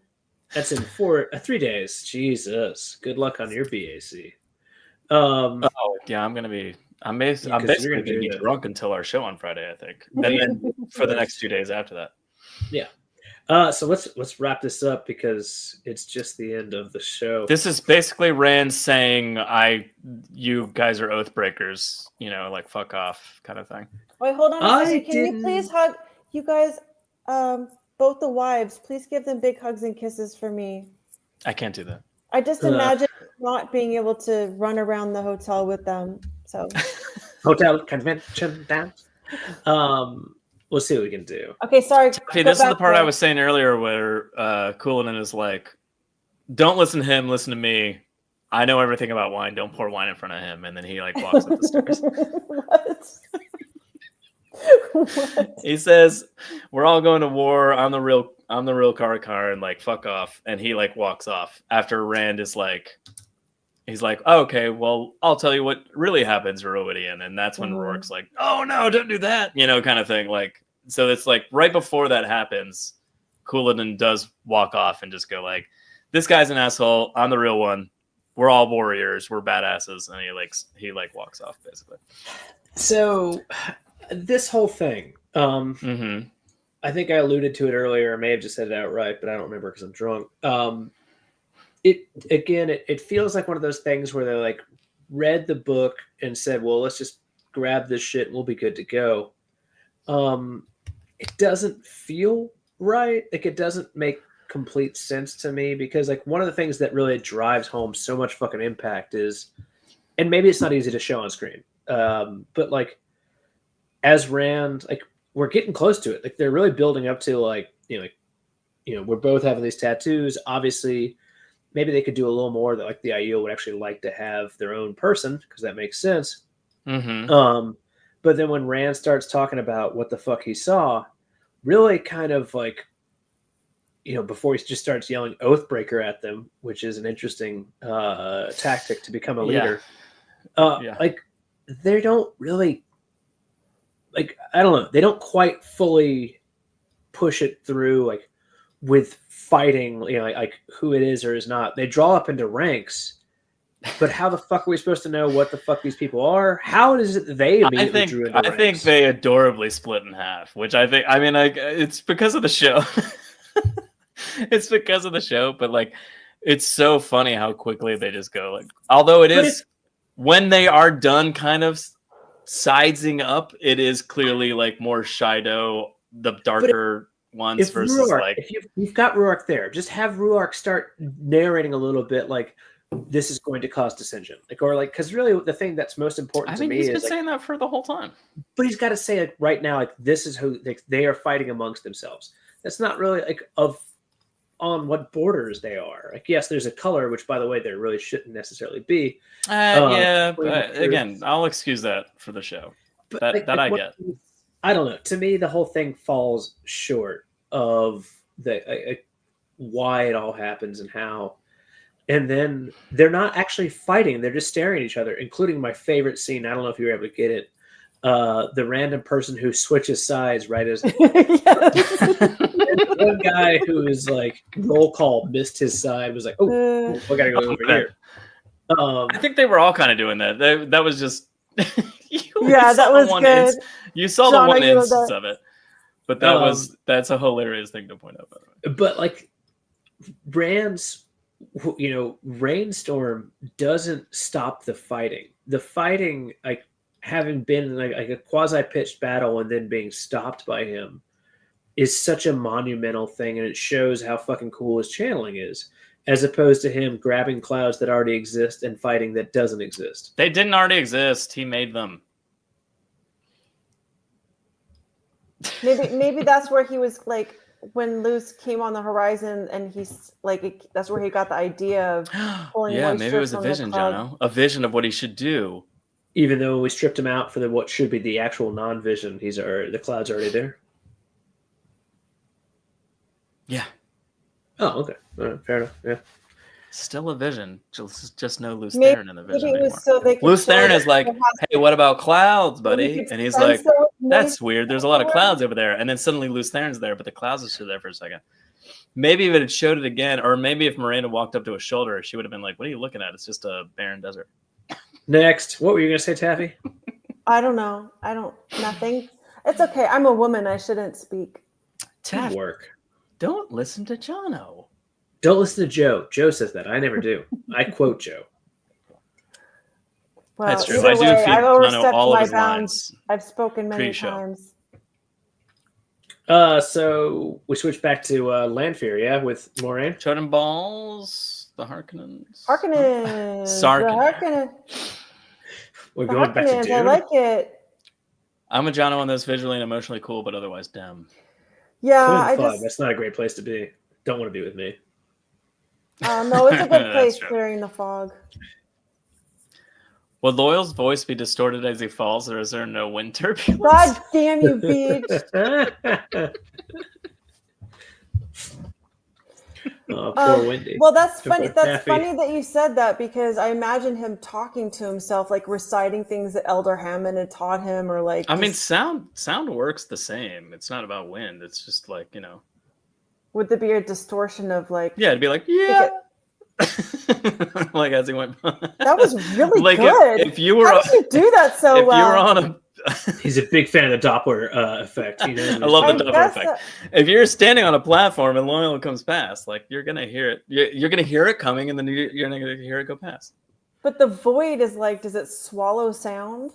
That's in 3 days. Jesus, good luck on your BAC. Oh yeah, I'm basically 'cause gonna you're gonna be do that. drunk until our show on Friday, I think. And then for the next 2 days after that. So let's wrap this up because it's just the end of the show. This is basically Rand saying you guys are oath breakers, like fuck off kind of thing. Wait, hold on a I second. Can you didn't- please hug you guys? Both the wives, please give them big hugs and kisses for me. I can't do that. I just Ugh. imagine not being able to run around the hotel with them. So Hotel convention dance. We'll see what we can do. okay, sorry. See, go this is the back part to- I was saying earlier where Cullinan is like, don't listen to him, listen to me. I know everything about wine. Don't pour wine in front of him. And then he like walks up the stairs. What? What? He says, we're all going to war. I'm the real Karakar and like fuck off. And he like walks off after Rand is like, he's like, oh, okay, well, I'll tell you what really happens, Moghedien. And that's when Mhm. Rourke's like, oh no, don't do that, kind of thing. Like, so it's like right before that happens, Cullinan does walk off and just go like, this guy's an asshole. I'm the real one. We're all warriors. We're badasses. And he walks off basically. So this whole thing, Mm-hmm. I think I alluded to it earlier. I may have just said it outright, but I don't remember because I'm drunk. It feels like one of those things where they like read the book and said, well, let's just grab this shit and we'll be good to go. It doesn't feel right. Like it doesn't make complete sense to me because like one of the things that really drives home so much fucking impact is, and maybe it's not easy to show on screen, but like as Rand, like we're getting close to it. Like they're really building up to we're both having these tattoos. Obviously, maybe they could do a little more that like the Aiel would actually like to have their own person because that makes sense. Mm-hmm. But then when Rand starts talking about what the fuck he saw, really kind of like, before he just starts yelling Oathbreaker at them, which is an interesting tactic to become a leader. Yeah. Like they don't really, like, I don't know. They don't quite fully push it through like with fighting, like who it is or is not. They draw up into ranks. But how the fuck are we supposed to know what the fuck these people are? How is it that they immediately drew into ranks? I think they adorably split in half, which it's because of the show. It's because of the show, but like, it's so funny how quickly they just go like, although when they are done kind of siding up, it is clearly like more Shido, the darker once if versus Ruark, like if you've got Ruark there, just have Ruark start narrating a little bit like this is going to cause dissension, like or like because really the thing that's most important to me he's been is like, saying that for the whole time. but he's got to say like right now like this is who they are fighting amongst themselves. That's not really like on what borders they are. Like yes, there's a color, which by the way there really shouldn't necessarily be. Yeah, but again, I'll excuse that for the show. But that I get. I don't know. To me, the whole thing falls short of the why it all happens and how. And then they're not actually fighting; they're just staring at each other. Including my favorite scene. I don't know if you were able to get it. The random person who switches sides right as one guy who is like roll call missed his side was like, oh, I gotta go over here. I think they were all kind of doing that. That was just that was good. You saw John, the one instance of it, but that's a hilarious thing to point out. By the way, but like Rainstorm doesn't stop the fighting. The fighting, like having been like a quasi-pitched battle and then being stopped by him, is such a monumental thing, and it shows how fucking cool his channeling is. As opposed to him grabbing clouds that already exist and fighting that doesn't exist. They didn't already exist. He made them. Maybe that's where he was like when Luce came on the horizon, and he's like that's where he got the idea of pulling. Yeah, maybe it was a vision, Jono. A vision of what he should do. Even though we stripped him out for what should be the actual non-vision, the cloud's already there. Yeah. Oh, okay. All right, fair enough. Yeah. Still a vision. Just no Luce Theron in the vision anymore. So Luce Theron is like, hey, what about clouds, buddy? And he's like, that's weird. There's a lot of clouds over there. And then suddenly Luce Theron's there, but the clouds are still there for a second. Maybe if it had showed it again, or maybe if Miranda walked up to a shoulder, she would have been like, what are you looking at? It's just a barren desert. Next. What were you going to say, Taffy? I don't know. Nothing. It's okay. I'm a woman. I shouldn't speak. Taffy. Work. Don't listen to Jono. Don't listen to Joe. Joe says that. I never do. I quote Joe. Well, that's true. I do feed Jono all of his lines. I've spoken many times. So we switch back to Lanfear, yeah, with Moiraine. Totem Balls, the Harkonnens. Sarkin. We're going back to Dune. I like it. I'm a Jono on this, visually and emotionally cool, but otherwise dumb. Yeah, that's not a great place to be. Don't want to be with me. No, it's a good place clearing the fog. Will Loyal's voice be distorted as he falls, or is there no wind turbulence? God damn you, bitch! Poor Wendy. Well, that's funny. That's funny that you said that, because I imagine him talking to himself, like reciting things that Elder Hammond had taught him, or like. I mean, sound works the same. It's not about wind. It's just like, Would there be a distortion of like? Yeah, it'd be like like as he went by. That was really like good. If you were, how did you do that so well? If you were on a. He's a big fan of the Doppler effect. I love the Doppler effect. If you're standing on a platform and Loyal comes past, like you're gonna hear it. You're gonna hear it coming, and then you're gonna hear it go past. But the void is like, does it swallow sound?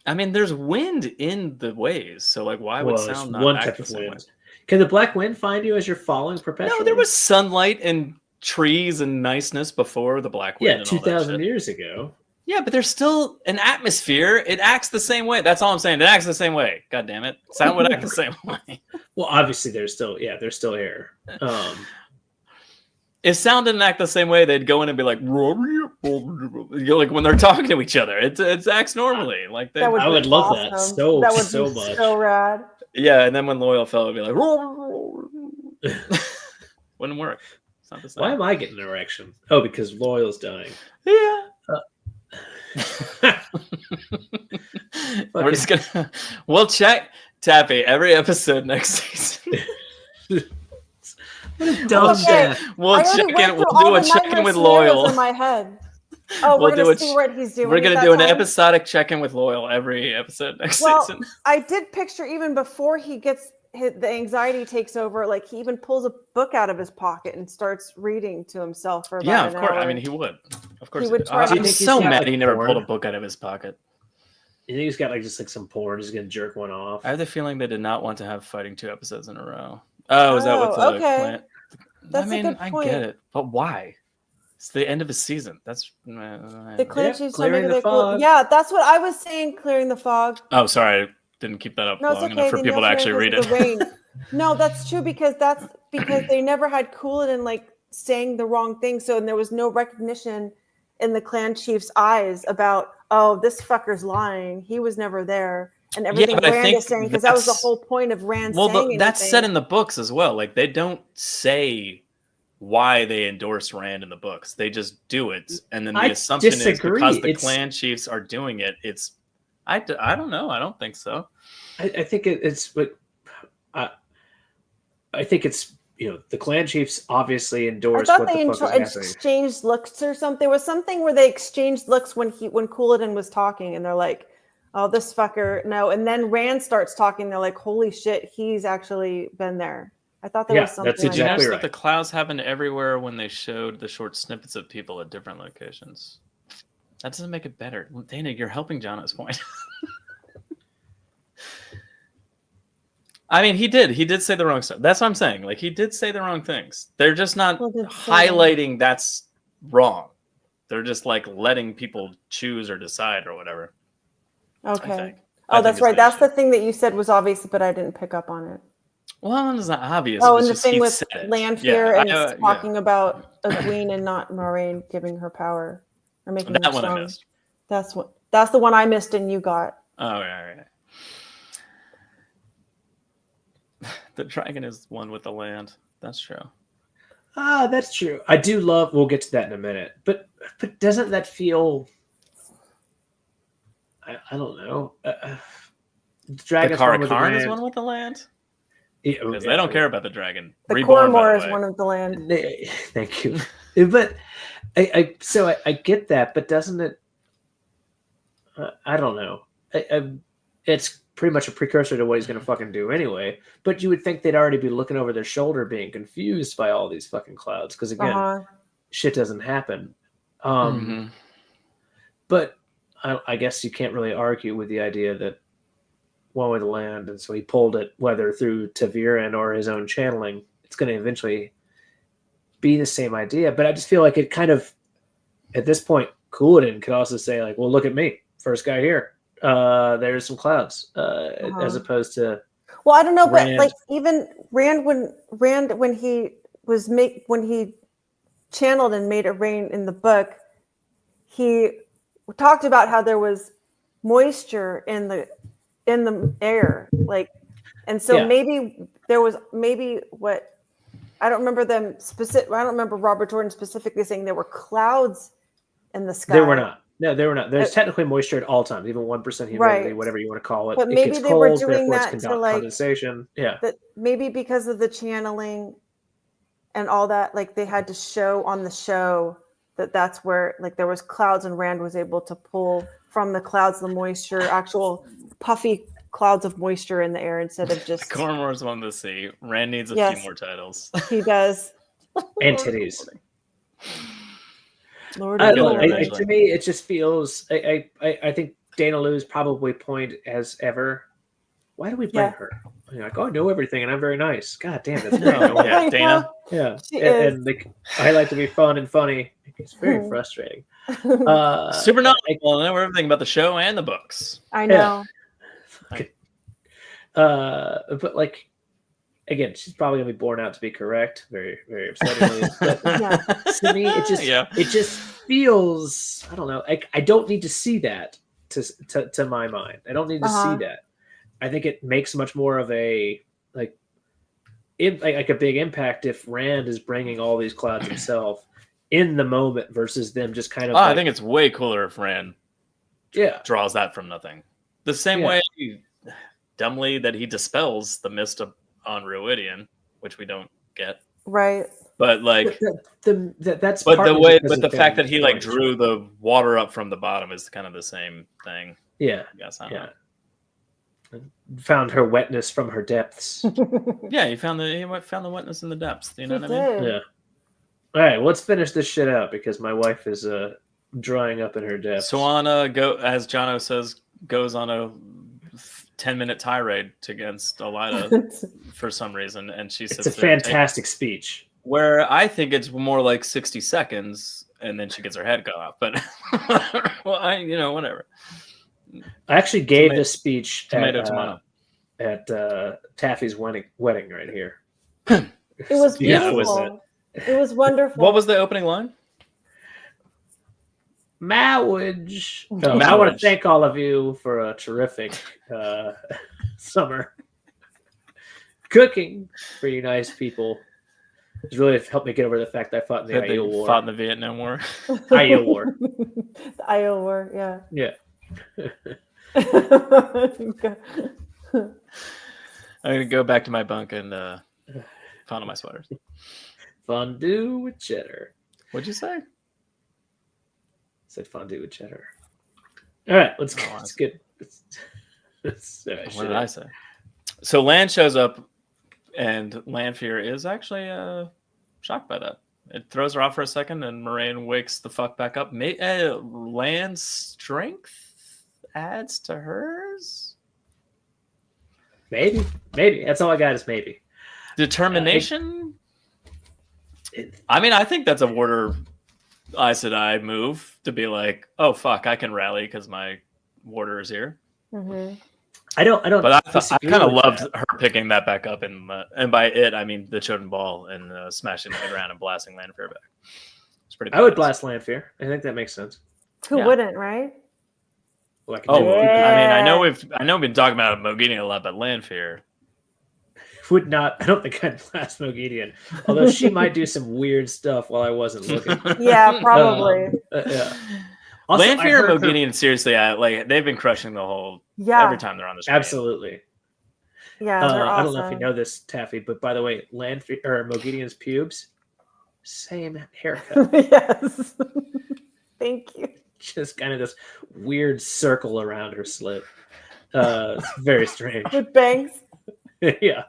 I mean, there's wind in the waves, so like, why would sound not one act type the of same wind? way? Can the black wind find you as you're falling perpetually? No, there was sunlight and trees and niceness before the black wind. Yeah, 2,000 years ago. Yeah, but there's still an atmosphere. It acts the same way. That's all I'm saying. It acts the same way. God damn it. Sound would act the same way. Well, obviously there's still air. If sound didn't act the same way, they'd go in and be like, like when they're talking to each other. It acts normally. Like I would love that so much. So rad. Yeah, and then when Loyal fell, it'd be like, wouldn't work. It's not the same. Why am I getting an erection? Oh, because Loyal's dying. Yeah. We're just gonna we'll check Taffy every episode next season. We'll check in. We'll do a check-in with Loyal in my head. Oh, we're gonna see what he's doing. We're gonna do an episodic check-in with Loyal every episode next season. I did picture even before he gets the anxiety takes over, like he even pulls a book out of his pocket and starts reading to himself for about an hour. I mean, he would. Of course, he would. I'm so mad he never pulled a book out of his pocket. You think he's got just some porn? He's gonna jerk one off. I have the feeling they did not want to have fighting 2 episodes in a row. Oh, is that what the okay. clan? That's a good I point. get it, but why? It's the end of a season. That's The clan Yeah, chiefs clearing maybe the they're cool. fog. Yeah, that's what I was saying. Clearing the fog. Oh, sorry, I didn't keep that up No, it's long okay. enough for They people to nailed actually read because it. of the rain. No, that's true because they never had Cooladin like saying the wrong thing. So and there was no recognition in the clan chief's eyes about this fucker's lying. He was never there, and everything but I Rand think is saying because that was the that's- whole point of Rand Well, saying that's anything. said in the books as well. Like they don't say why they endorse Rand in the books. They just do it, and then the I assumption disagree. is because the It's- clan chiefs are doing it. It's I don't know. I don't think so. I think it's what I think it's the clan chiefs obviously I endorse thought what they the fuck is happening. exchanged looks or something. There was something where they exchanged looks when Cooladin was talking, and they're like, "Oh, this fucker, no." And then Rand starts talking. They're like, "Holy shit, he's actually been there." I thought there was something. that's like Did you that. exactly notice right. that the clouds happened everywhere when they showed the short snippets of people at different locations? That doesn't make it better. Dana, you're helping Jono's point. I mean, he did say the wrong stuff. That's what I'm saying. Like, he did say the wrong things. They're just not Well, that's highlighting that's wrong. They're just like letting people choose or decide or whatever. I Okay. think. Oh, I that's think is right. the That's issue. the thing that you said was obvious, but I didn't pick up on it. Well, it's not obvious. Oh, It was and the just thing he with said it. Lanfear and yeah. talking about Egwene and not Moiraine giving her power or making That her one I strong. missed. That's the one I missed and you got. Oh, yeah. The dragon is one with the land. That's true. That's true. I do love. We'll get to that in a minute. But doesn't that feel? I don't know. The dragon's one with the Karakarn is land. one with the land? Yeah, Because they don't care about the dragon. The Reborn, by Cormor the is way. one of the land. Thank you. But I get that. But doesn't it? I don't know. It's pretty much a precursor to what he's going to fucking do anyway. But you would think they'd already be looking over their shoulder, being confused by all these fucking clouds. Because again, shit doesn't happen. But I guess you can't really argue with the idea that one with the land, and so he pulled it, whether through Taviran or his own channeling. It's going to eventually be the same idea. But I just feel like it kind of, at this point, Cooladin could also say, like, well, look at me, first guy here. There's some clouds, as opposed to. Well, I don't know, Rand. but like even Rand when he channeled and made it rain in the book, he talked about how there was moisture in the air, like, and so maybe there was what I don't remember them specific. I don't remember Robert Jordan specifically saying there were clouds in the sky. There were not. No, there were not. There's technically moisture at all times, even 1% humidity, whatever you want to call it. But it maybe gets they cold, were doing therefore that it's to, like, condensation. Yeah. That maybe because of the channeling and all that, like they had to show on the show that's where like there was clouds and Rand was able to pull from the clouds the moisture, actual puffy clouds of moisture in the air instead of just. Cormor's one to see. Rand needs a few more titles. He does. And titties. Lord to me, it just feels. I think Dana Lou's probably point as ever. Why do we bring her? You're like, oh, I know everything, and I'm very nice. God damn, that's great. Yeah, Dana. Yeah, and like, I like to be fun and funny. It's very frustrating. Super knowledgeable. I know everything about the show and the books. I know. But like, again, she's probably gonna be born out to be correct. Very, very upsettingly. But to me, it just feels. I don't know. I don't need to see that to my mind. I don't need to see that. I think it makes much more of a like a big impact if Rand is bringing all these clouds himself in the moment versus them just kind of. I think it's way cooler if Rand draws that from nothing. The same way dumbly that he dispels the mist on Ruidian, which we don't get. Right. But like that's the fact that he like drew the water up from the bottom is kind of the same thing. Yeah. I guess I don't know. Found her wetness from her depths. Yeah, he found the wetness in the depths. You know what I mean? Yeah. All right, let's finish this shit out because my wife is drying up in her depths. So as Jono says, goes on a 10-minute tirade against Elida for some reason, and she sits It's a there and fantastic speech. where I think it's more like 60 seconds, and then she gets her head cut off. But well, whatever. I actually gave this speech Tomato. at Taffy's wedding right here. It was Yeah, beautiful. It was wonderful. What was the opening line? Marriage. I want Marriage. to thank all of you for a terrific summer. Cooking for you nice people. It's really helped me get over the fact that I fought in the That they Aiel War. fought in the Vietnam War. Aiel War. The Aiel War, yeah. Yeah. I'm gonna go back to my bunk and fondle my sweaters. Fondue with cheddar. What'd you say? Said fondue with cheddar. All right, let's get. What did I say? So Lan shows up, and Lanfear is actually shocked by that. It throws her off for a second, and Moiraine wakes the fuck back up. Lan's strength adds to hers. Maybe. That's all I got is maybe. Determination. I mean, I think that's a warder Aes Sedai move to be like, oh fuck, I can rally because my warder is here. Mm-hmm. I don't. But I kind of with loved that. her picking that back up, and by it I mean the Chosen Ball and smashing it around and blasting Lanfear back. It's pretty. I would badass. blast Lanfear. I think that makes sense. Who Yeah. wouldn't, right? Well, I can Oh, do it. I mean, I know Yeah. we've been talking about Moghedien a lot, but Lanfear. Would not. I don't think I'd blast Moghedien. Although she might do some weird stuff while I wasn't looking. Yeah, probably. Yeah. Also, I Lanfear and heard her- Moghedien, seriously, they've been crushing the whole Yeah. every time they're on the screen. Absolutely. Yeah, they're I awesome. don't know if you know this, Taffy, but by the way, Moghedien's pubes, same haircut. Yes. Thank you. Just kind of this weird circle around her slit. It's very strange. With bangs. Yeah.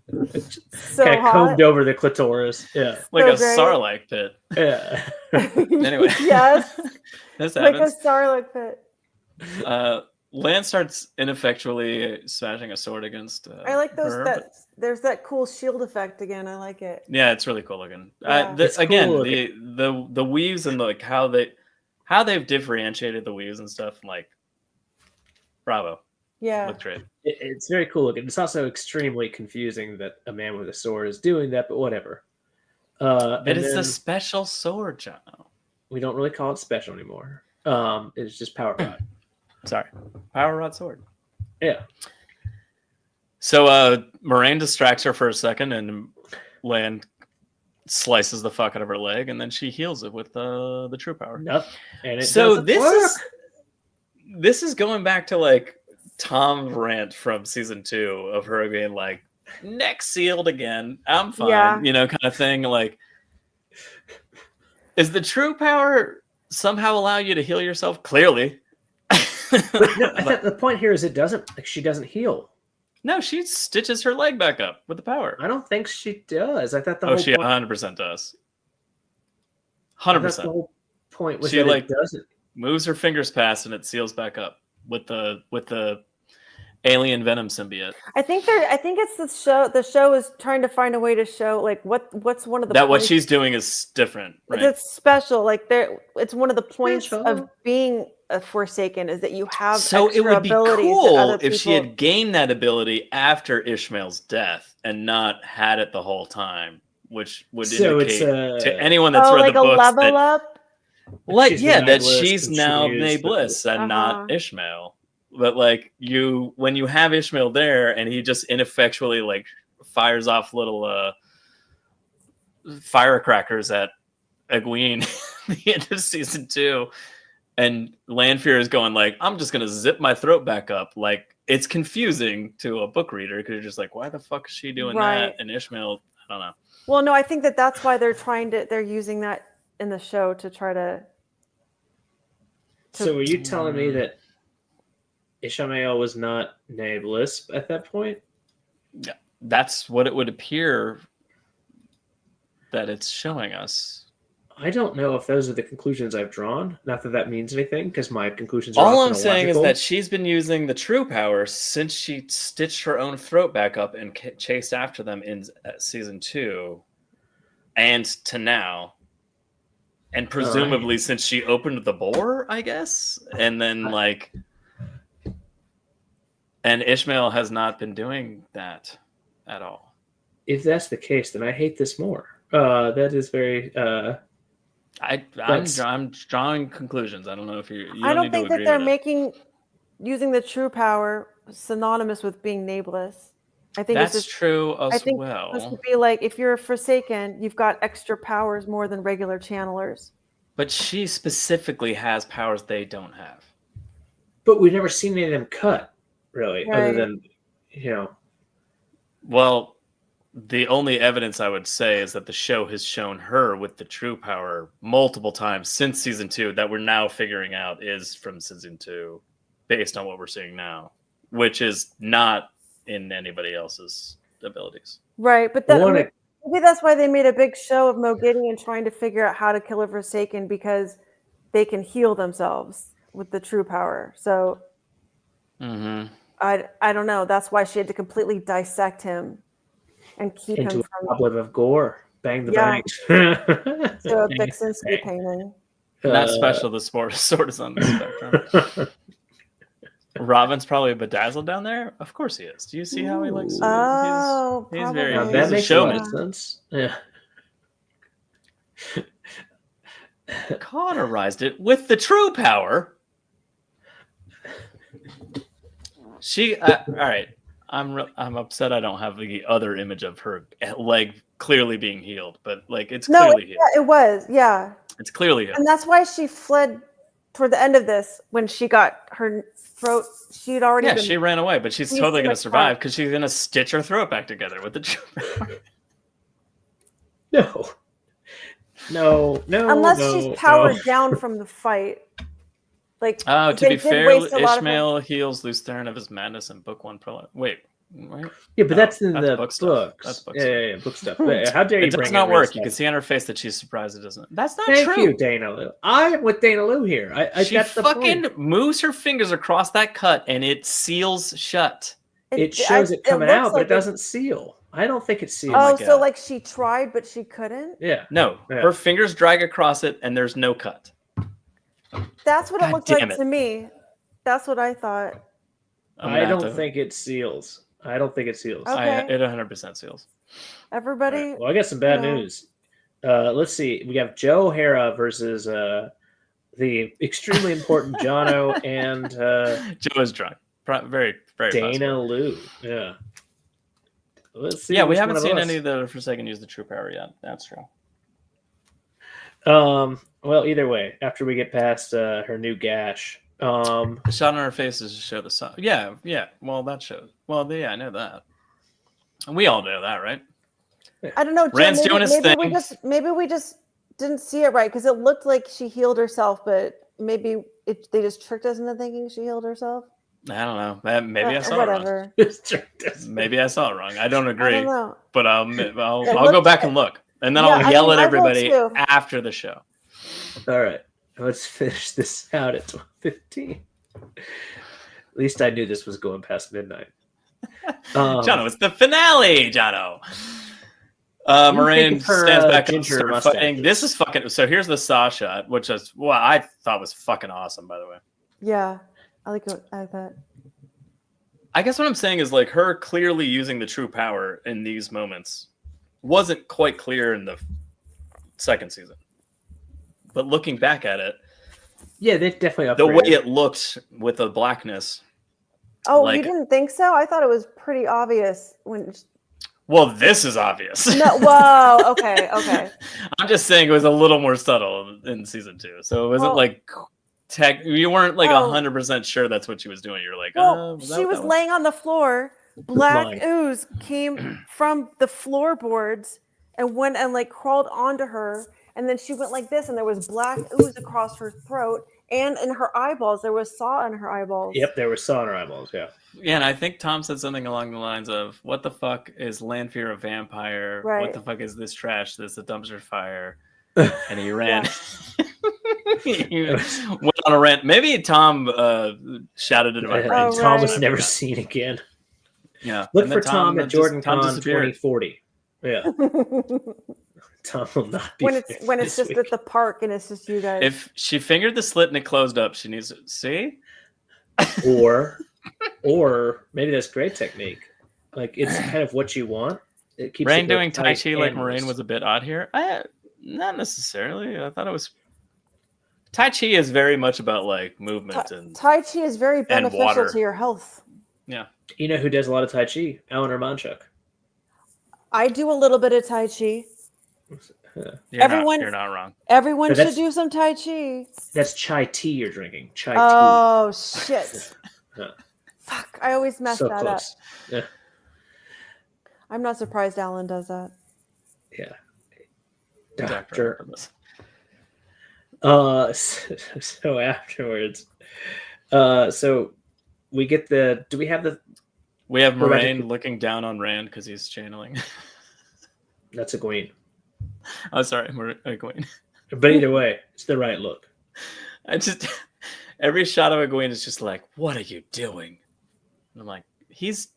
So Kind of hot. combed over the clitoris. Yeah. Like So a great. Sarlacc pit. Yeah. Anyway. Yes. This Like a happens. Starlock pit. Lan starts ineffectually smashing a sword against. I like those. her, There's that cool shield effect again. I like it. Yeah, it's really cool looking. Yeah. It's Again, cool the weaves and like how they've differentiated the weaves and stuff. Like, bravo, Yeah. look great. It's very cool looking. It's also extremely confusing that a man with a sword is doing that, but whatever. But And it's then a special sword, John. we don't really call it special anymore. It's just power rod. Sorry, power rod sword. Yeah. So Moiraine distracts her for a second, and Lan slices the fuck out of her leg, and then she heals it with the true power. Nope. And it So doesn't work. this is going back to like Tom rant from season 2 of her being like, neck sealed again, I'm fine, Yeah. kind of thing. Like, is the true power somehow allow you to heal yourself? Clearly. But no, I thought the point here is it doesn't. Like, she doesn't heal. No, she stitches her leg back up with the power. I don't think she does. I thought the Oh, whole she point, 100% does. I thought the 100%. whole point was She, that like, it doesn't. Moves her fingers past and it seals back up with the alien venom symbiote. I think it's the show. The show is trying to find a way to show like what's one of the That what points- she's doing is different, right? It's special. Like it's one of the points Special. of being a Forsaken is that you have So extra it would be abilities that cool other if she people- had gained that ability after Ishmael's death and not had it the whole time, which would So indicate it's to anyone that's read like the a books level that, up. like, She's yeah, the that Nae she's Bliss, now and she Nae is the- Bliss and Uh-huh. not Ishmael. But like when you have Ishmael there and he just ineffectually like fires off little firecrackers at Egwene at the end of season 2, and Lanfear is going like, I'm just gonna zip my throat back up. Like, it's confusing to a book reader because you're just like, why the fuck is she doing Right. that? And Ishmael, I don't know. Well, no, I think that's why they're using that in the show to try to. So are you telling me that Ishmael was not Nae Bliss at that point? That's what it would appear that it's showing us. I don't know if those are the conclusions I've drawn. Not that that means anything, because my conclusions are All often I'm saying is illogical. that she's been using the true power since she stitched her own throat back up and chased after them in season 2 and to now. And presumably since she opened the boar, I guess. And then and Ishmael has not been doing that at all. If that's the case, then I hate this more. That is very... I'm drawing conclusions. I don't know if you I don't need to think that agree they're with it. using the true power synonymous with being nameless. I think That's it's just, true as I think well. it's supposed to be like, if you're a Forsaken, you've got extra powers more than regular channelers. But she specifically has powers they don't have. But we've never seen any of them cut, really, other Right. than, Well, the only evidence I would say is that the show has shown her with the true power multiple times since season 2 that we're now figuring out is from season 2 based on what we're seeing now, which is not in anybody else's abilities. Right, but maybe that's why they made a big show of Moghedien trying to figure out how to kill a Forsaken, because they can heal themselves with the true power. So I don't know. That's why she had to completely dissect him and keep into him a from goblet of gore. Bang the Yeah. bangs. to a Bixinski painting. Not special, the sword is on the spectrum. Robin's probably bedazzled down there. Of course he is. Do you see how he looks? Oh, he's very. probably. That He's a makes a lot showman. of sense. Yeah. Cauterized it with the true power. She. All right. I'm upset. I don't have the other image of her leg clearly being healed, but it's clearly healed. Yeah, it was. Yeah, It's clearly healed. and that's why she fled toward the end of this when she got her throat. She'd already. Yeah, been, she ran away, but she's She's totally in going the to survive car. because she's going to stitch her throat back together with the true power. No. Unless she's powered down from the fight. To they be did fair, waste a lot of her- Ishmael heals Lucerne of his madness in book 1 prologue. Wait. Yeah, but that's in that's the book books. stuff. That's book stuff. Yeah, book stuff. How dare you It bring does in not real work. You stuff? can see on her face that she's surprised it doesn't. That's not Thank true. you, Dana Lou. I'm with Dana Lou here. I She got the fucking point. moves her fingers across that cut and it seals shut. It shows it coming looks out, but like it doesn't seal. I don't think it seals. my Oh, so God. she tried, but she couldn't. Yeah. No, Yeah. her fingers drag across it and there's no cut. That's what it God looked damn like it. to me. That's what I thought. I don't think it seals. I don't think it seals. Okay. It 100% seals. Everybody. All right. Well, I got some bad No. news. Let's see. We have Joe Hara versus the extremely important Jono and Joe is drunk. Very, very Dana possible. Lou. Yeah. Let's see. Yeah, we which haven't one of seen us. any of the Forsaken use the true power yet. That's true. Well, either way, after we get past her new gash, The shot on her face is to show the sun. Yeah. Well, that shows. Well, yeah, I know that. And we all know that, right? I don't know. Jen, Rand's doing his thing. Maybe we just didn't see it right, because it looked like she healed herself, but maybe they just tricked us into thinking she healed herself. I don't know. Maybe I saw it wrong. Whatever. Maybe I saw it wrong. I don't I agree, don't know. but I'll It go looked back like- and look, and then Yeah, I'll yell at I will everybody too. after the show. All right, let's finish this out at 12:15. At least I knew this was going past midnight. Jono, it's the finale, Jono. do you Moraine think of her, stands back and ginger starts mustache? fighting. This is fucking. So here's the Saw shot, which is I thought was fucking awesome, by the way. Yeah, I like that. I guess what I'm saying is her clearly using the true power in these moments wasn't quite clear in the second season. But looking back at it, Yeah, they've definitely the way upgraded. it looked with the blackness. Oh, you didn't think so? I thought it was pretty obvious when. Well, this is obvious. No, whoa. Okay. I'm just saying it was a little more subtle in season 2. So it wasn't you weren't 100% sure that's what she was doing. You're like, Well, was that she what was that was? laying on the floor. Black Lying. ooze came from the floorboards and went and crawled onto her. And then she went like this, and there was black ooze across her throat, and in her eyeballs there was saw in her eyeballs. Yep, there was saw in her eyeballs. Yeah. Yeah, and I think Tom said something along the lines of, "What the fuck is Lanfear a vampire? Right. What the fuck is this trash? This a dumpster fire?" and he ran. He went on a rant. Maybe Tom shouted it in my brain. Oh, Tom was right. never seen again. Yeah. Look And for then Tom at just- Jordan Tom Con disappeared. 2040. Yeah, Tom will not be when there it's this just week. at the park and it's just you guys. If she fingered the slit and it closed up, she needs to see. or maybe that's great technique. Like it's kind of what you want. It keeps Rain it both doing Tai tight Chi like and Moiraine loose. was a bit odd here. Not necessarily. I thought it was. Tai Chi is very much about like movement and Tai Chi is very beneficial water. to your health. yeah. You know who does a lot of Tai Chi? Alan Romanchuk. I do a little bit of Tai Chi. Everyone- You're not wrong. Everyone No, should that's- do some Tai Chi. That's chai tea you're drinking. Chai Oh shit! Yeah. Fuck! I always tea. mess So that up. close. Yeah. I'm not surprised Alan does that. Yeah. Doctor. So afterwards, so we get do we have the, We have We're about to- Moiraine looking down on Rand because he's channeling. that's a queen. Oh, sorry, Egwene. But either way, it's the right look. I just every shot of Egwene is just like, what are you doing? And I'm like, he's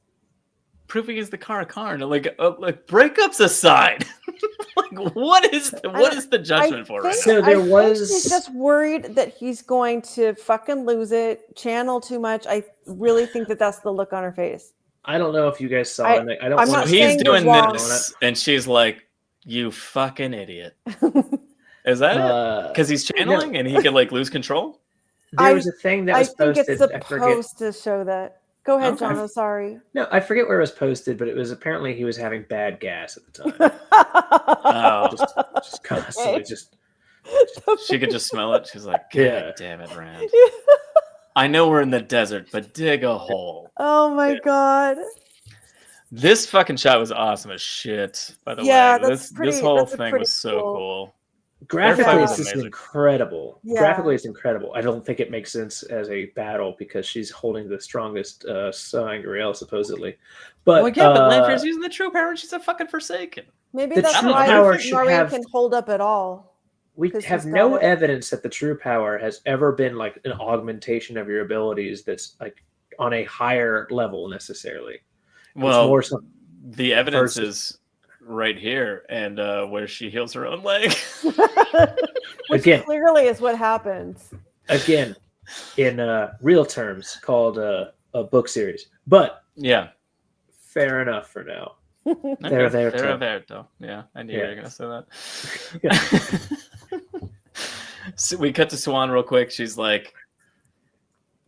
proving he's the Karakarn. Like breakups aside, like what is the judgment for right think- now? So there I think was- He's just worried that he's going to fucking lose it, channel too much. I really think that that's the look on her face. I don't know if you guys saw it. I don't I'm So not want he's saying you're doing wrong. this, and she's like, "You fucking idiot." Is that it? Because he's channeling and he can like lose control. there was a thing that I was think posted. it's I forget. supposed to show that. Go ahead, Okay. John. I'm sorry. No, I forget where it was posted, but it was apparently he was having bad gas at the time. Oh, just constantly, just she could just smell it. She's like, "God Yeah. damn it, Rand. I know we're in the desert, but dig a hole." Oh my god. This fucking shot was awesome as shit. By the Yeah, way, that's this whole pretty thing was so cool. cool. graphically fight it's was just amazing. incredible. Yeah. Graphically, it's incredible. I don't think it makes sense as a battle because she's holding the strongest Sangreal supposedly. But Well, yeah, but Lanfear's using the true power, and she's a fucking Forsaken. Maybe The that's true why power I think should Moiraine have- can hold up at all. we 'cause have she's no got it. evidence that the true power has ever been like an augmentation of your abilities that's like on a higher level necessarily. It's Well, more so- the evidence versus- is right here, and where she heals her own leg. Which Again. clearly is what happens. again in real terms called a book series. But Yeah. fair enough for now. Okay. They're there They're too. there, though. Yeah, I knew you Yeah. were gonna say that. So we cut to Swan real quick. She's like,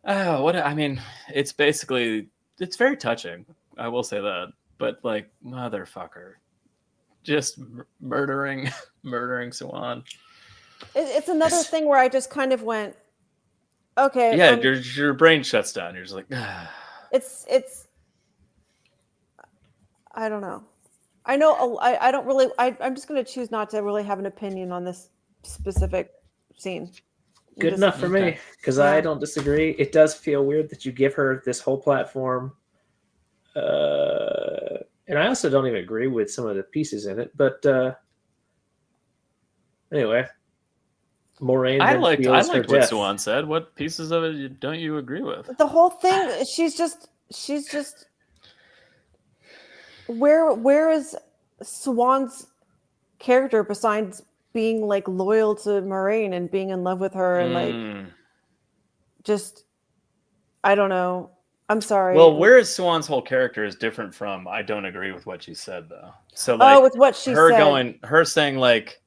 "Oh, what?" I mean, it's very touching. I will say that, but like, motherfucker, just murdering Swan. It's another thing where I just kind of went, okay. Yeah, your brain shuts down. You're just like, It's. I don't know. I know. I don't really. I'm just going to choose not to really have an opinion on this specific scene. Good Just- enough for me Okay. because Yeah. I don't disagree. It does feel weird that you give her this whole platform. And I also don't even agree with some of the pieces in it. But anyway, Moiraine. I then liked feels her what death. Swan said. What pieces of it don't you agree with? The whole thing. She's just. Where is Swan's character besides being like loyal to Moiraine and being in love with her and like Mm. just I don't know. I'm sorry. Well, whereas Swan's whole character is different from, I don't agree with what she said though. So like, with what she her said. her saying like,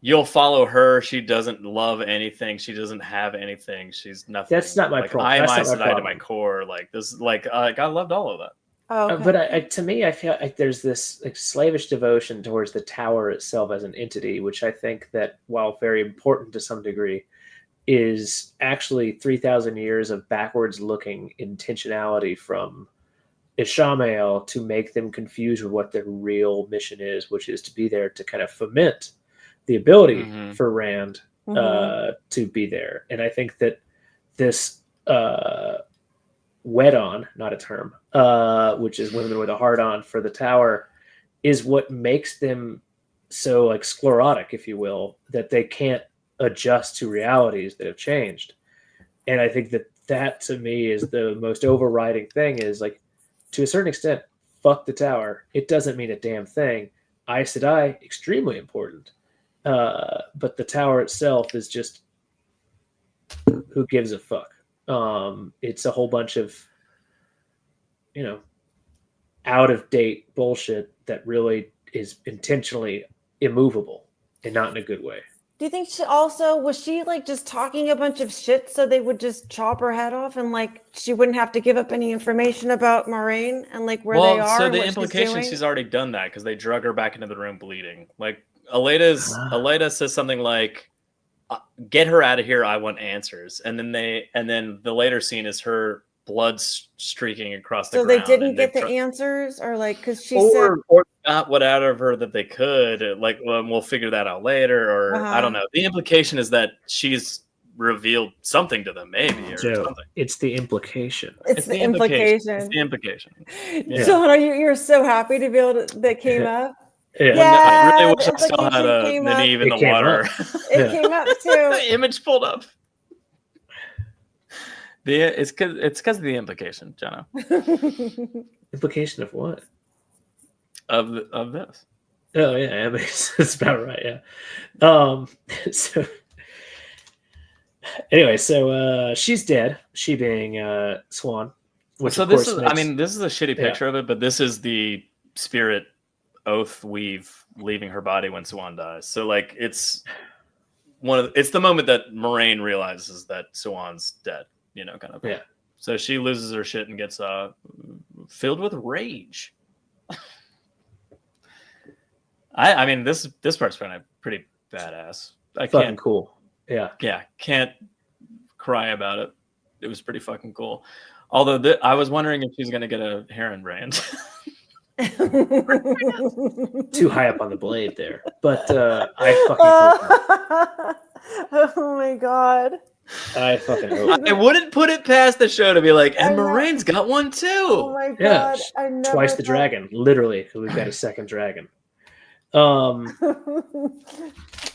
you'll follow her. She doesn't love anything. She doesn't have anything. She's nothing. That's not my like, problem. I'm That's not my Aes Sedai to my problem. core. Like this. Like I loved all of that. Oh, okay. But to me, I feel like there's this like slavish devotion towards the tower itself as an entity, which I think that, while very important to some degree, is actually 3,000 years of backwards-looking intentionality from Ishamael to make them confused with what their real mission is, which is to be there to kind of foment the ability Mhm. for Rand Mhm. to be there. And I think that this wed on, not a term, which is women with a hard on for the tower, is what makes them so like sclerotic, if you will, that they can't adjust to realities that have changed. And I think that to me is the most overriding thing, is like, to a certain extent, fuck the tower. It doesn't mean a damn thing. Aes Sedai, extremely important. But the tower itself is just, who gives a fuck? It's a whole bunch of, out of date bullshit that really is intentionally immovable and not in a good way. Do you think was she like just talking a bunch of shit so they would just chop her head off, and like she wouldn't have to give up any information about Moiraine and like where they are? So and the what implication she's already done that because they drug her back into the room bleeding. Like Aleda says something like, "Get her out of here. I want answers." And then the later scene is her blood streaking across the ground. So they didn't get the answers, or like, because she said, or got what out of her that they could. Like, well, we'll figure that out later, or I don't know. The implication is that she's revealed something to them, maybe, or Joe, something. it's the implication. It's the implication. It's the implication. Yeah. John, you're so happy to be able to that came up. Yeah. I really wish I still had Nynaeve in It the came water. up. It came up too. The image pulled up. It's because of the implication, Jono. Implication of what? Of this. Oh yeah, I mean, it's about right. Yeah. So anyway, so she's dead. She being Swan. Which so this is, this is a shitty picture of it, but this is the spirit oath weave leaving her body when Swan dies. So like it's the moment that Moiraine realizes that Swan's dead. Kind of. Yeah. So she loses her shit and gets filled with rage. I mean, this part's pretty badass. Fucking cool. Yeah. Yeah, can't cry about it. It was pretty fucking cool. Although I was wondering if she's gonna get a Heron brand. Too high up on the blade there, but I fucking. Oh my god. I fucking hope. I wouldn't put it past the show to be like, and Moraine's got one too. Oh my god! Yeah, I never twice the dragon, literally, because we've got a second dragon.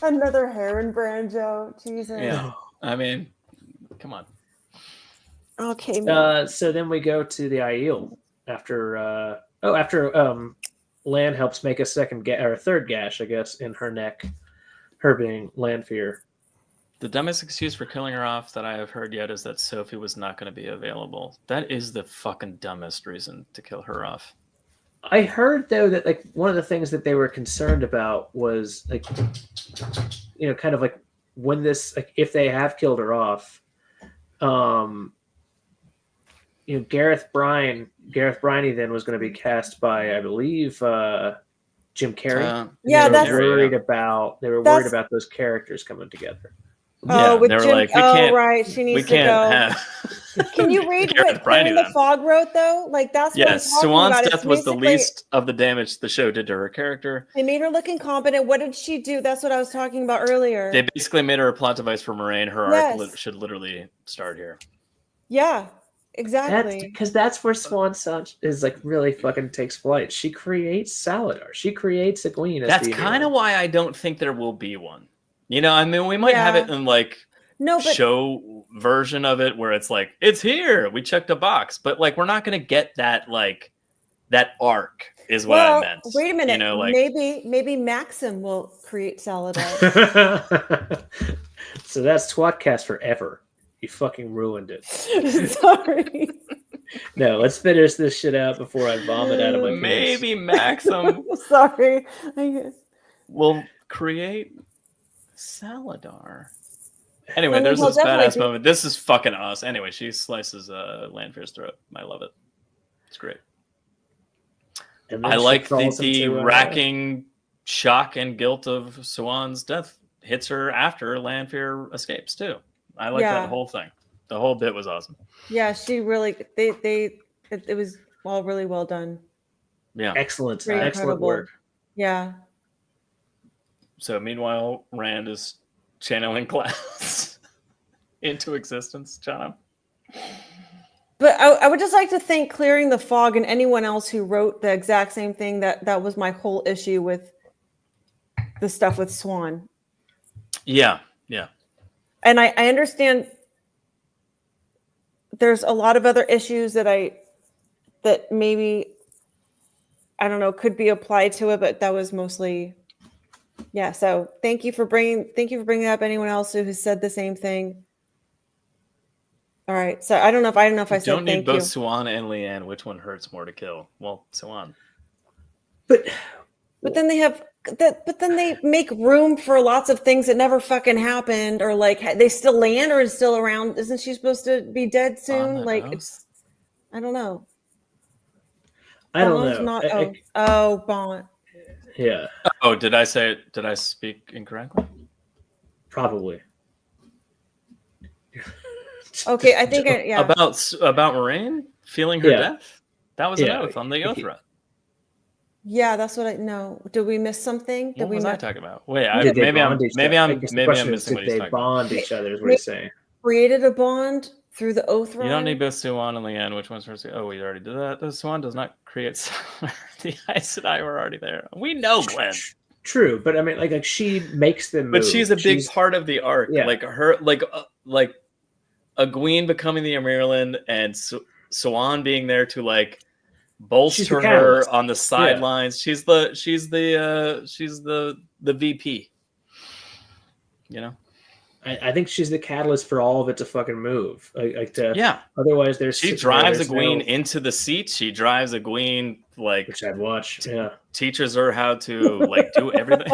Another Heron brand, Joe. Jesus. Yeah. I mean, come on. Okay. So then we go to the Aiel after Lan helps make a third gash, I guess, in her neck. Her being Lanfear. The dumbest excuse for killing her off that I have heard yet is that Sophie was not going to be available. That is the fucking dumbest reason to kill her off. I heard though that like one of the things that they were concerned about was like, kind of like when this, like if they have killed her off, Gareth Briney then was going to be cast by, I believe, Jim Carrey. Yeah, they were worried about those characters coming together. Oh, with they were Jim, like, right. She needs to go. Can you read what Clearing the Fog wrote, though? Like, that's what I'm talking Swan's about. death was the least of the damage the show did to her character. They made her look incompetent. What did she do? That's what I was talking about earlier. They basically made her a plot device for Moiraine. Her arc should literally start here. Yeah, exactly. Because that's where Swan Song is like really fucking takes flight. She creates Saladar. She creates Egwene. That's kind of why I don't think there will be one. We might have it in like show version of it where it's like, it's here, we checked a box, but like we're not gonna get that like that arc is what I meant. Wait a minute, maybe Maxim will create Saladar. So that's tWoTcast forever. You fucking ruined it. Sorry. No, let's finish this shit out before I vomit out of my maybe Maxim sorry will create Saladar. Anyway, there's this badass moment. This is fucking us. Anyway, she slices Lanfear's throat. I love it. It's great. I like the racking shock and guilt of Swan's death hits her after Lanfear escapes too. I like that whole thing. The whole bit was awesome. Yeah, she really it was all really well done. Yeah, excellent incredible work. Yeah. So meanwhile, Rand is channeling clouds into existence, Jono. But I would just like to thank Clearing the Fog and anyone else who wrote the exact same thing. That was my whole issue with the stuff with Swan. Yeah. And I understand there's a lot of other issues that maybe, I don't know, could be applied to it, but that was mostly, yeah. So thank you for bringing up anyone else who has said the same thing. All right. So I don't know if I said Don't need thank both you. Swan and Leanne. Which one hurts more to kill? Well, Swan. But then they have that. But then they make room for lots of things that never fucking happened, or like they still Leander is still around. Isn't she supposed to be dead soon? Like it's, I don't know. I don't Bond's know. Not Bond. Yeah, Oh, did I speak incorrectly? probably. Okay, I think yeah. About Moiraine feeling her death. That was an oath on the oath run. Yeah, that's what I know. Did we miss something? What was I talking about? Wait, maybe I'm missing what he's they talking bond about. each other is what he's saying. Created a bond through the oath run. You don't need both Swan and Leanne. Which one's first? Oh, we already did that. The Swan does not create. The Aes Sedai were already there. We know Glenn. True, but I mean, like she makes them move. But she's a big part of the arc. Yeah. Like her, like Egwene becoming the Emerald and Swan being there to like bolster her on the sidelines. Yeah. She's the VP. You know. I think she's the catalyst for all of it to fucking move. Yeah. Otherwise, she drives Egwene into the seat. She drives Egwene like, which I'd watch. Yeah. Teaches her how to like do everything.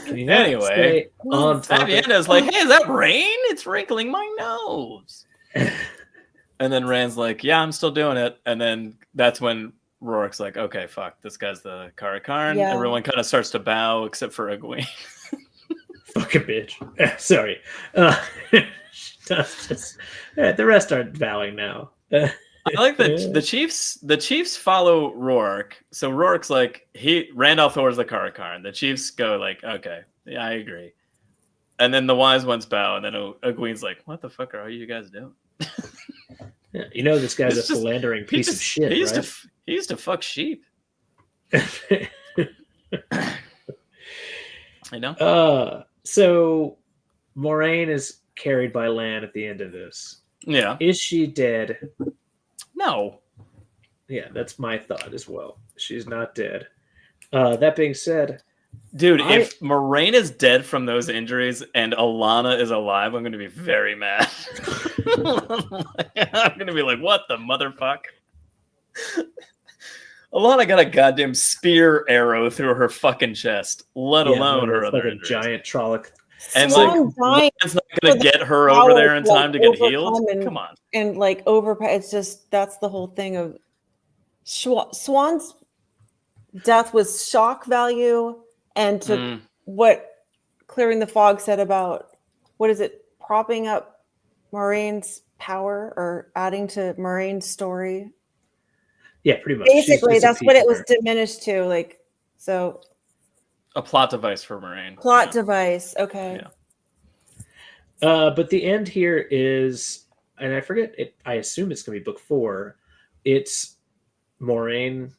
Anyway, Fabiana's like, "Hey, is that rain? It's wrinkling my nose." And then Rand's like, "Yeah, I'm still doing it." And then that's when Rourke's like, "Okay, fuck, this guy's the Karakarn." Yeah. Everyone kind of starts to bow except for Egwene. Fucking bitch. Sorry. The rest aren't bowing now. I like that the Chiefs follow Rourke. So Rourke's like, Randolph Thor's the Karakarn. The Chiefs go like, okay, yeah, I agree. And then the wise ones bow, and then Egwene's like, what the fuck are you guys doing? Yeah, you know this guy's a philandering piece of shit, he used to fuck sheep. You know? So Moiraine is carried by Lan at the end of this. Yeah. Is she dead? No. Yeah, that's my thought as well. She's not dead. That being said, dude, if Moiraine is dead from those injuries and Alana is alive, I'm going to be very mad. I'm going to be like, what the motherfuck? Alana got a goddamn spear arrow through her fucking chest, let alone her other injuries. Giant Trolloc. And like, it's not going to get her over there in time to get healed. Come on. And like it's just, that's the whole thing of Swan's death was shock value, and to what Clearing the Fog said about, what is it, propping up Moiraine's power or adding to Moiraine's story. Yeah, pretty much. Basically, that's what it was diminished to. Like, so. A plot device for Moiraine. Plot device. Okay. Yeah. But the end here is, and I forget it. I assume it's going to be book 4. It's Moiraine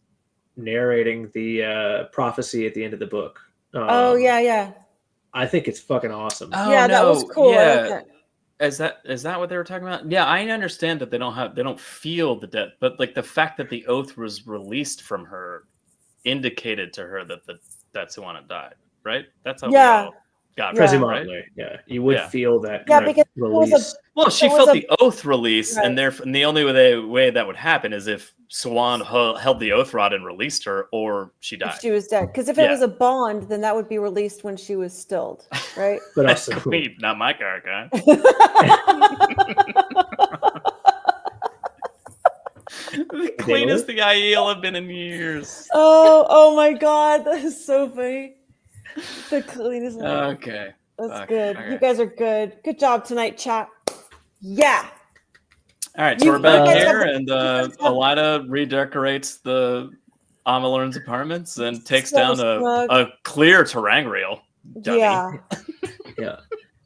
narrating the prophecy at the end of the book. Yeah. I think it's fucking awesome. Oh, yeah, that was cool. Yeah. Is that what they were talking about? Yeah, I understand that they don't feel the death, but like the fact that the oath was released from her indicated to her that that's who wanted died, right? That's how we all got it, right? Yeah, you would feel that. Yeah, because release. She felt the oath release, right. and the only way that would happen is if Swan held the oath rod and released her, or she died. If she was dead, because if it was a bond, then that would be released when she was stilled, right? But also, not my Karakarn. The cleanest the Aiel have been in years. Oh my god, that is so funny. The cleanest. Okay. That's good. Okay. You guys are good. Good job tonight, chat. Yeah. All right, so we're back here, and Elida redecorates the Amalurn's apartments and takes down a clear terangrial. Dummy. Yeah.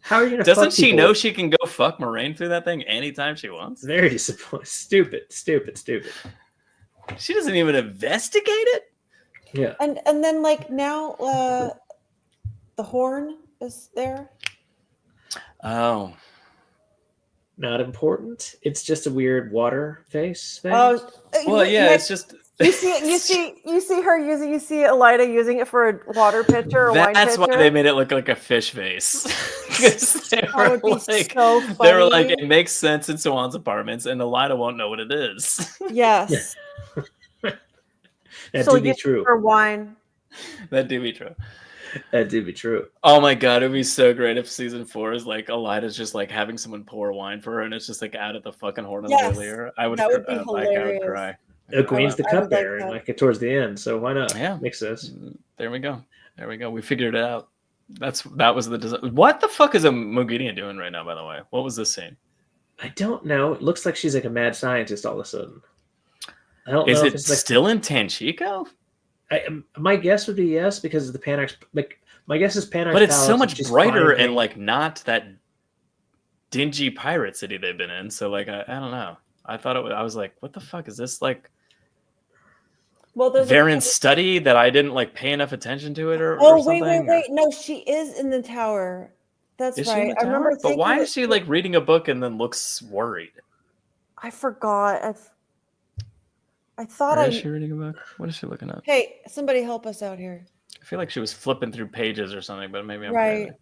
How are you gonna? Doesn't she know she can go fuck Moiraine through that thing anytime she wants? Very stupid. She doesn't even investigate it. Yeah. And then like now the horn is there. Oh, Not important. It's just a weird water face thing. Oh, well, yeah. Nick, It's just you see her using. You see Elida using it for a water pitcher or wine pitcher. That's why they made it look like a fish face. 'Cause they That were would be like, so they were like, funny. it makes sense in Swan's apartments, and Elida won't know what it is. Yes. That So do be you true. for wine. That do be true. That do be true. Oh my god, it'd be so great if season 4 is like Elida's just like having someone pour wine for her, and it's just like out of the fucking horn of Yes, the ear. I would, that would be I would hilarious. cry. Queen's the I would like cupbearer, that. like towards the end. So why not? Yeah. Makes sense. There we go. There we go. We figured it out. That was the design. What the fuck is a Moghedien doing right now? By the way, what was this scene? I don't know. It looks like she's like a mad scientist all of a sudden. I don't Is know it if it's like still in Tanchico? my guess would be yes because of the Panax. Like my guess is Panax. But it's so Palace, much and she's brighter and finding- like not that dingy pirate city they've been in. So like I don't know. I thought I was like, what the fuck is this like? Well, there's Varen's study that I didn't like pay enough attention to it or Oh something? wait! No, she is in the tower. That's Is she in right. the I remember. tower? But why thinking is she like reading a book and then looks worried? I forgot. I thought Where I. is she reading a book? What is she looking at? Hey, somebody help us out here. I feel like she was flipping through pages or something, but maybe I'm Right. crazy.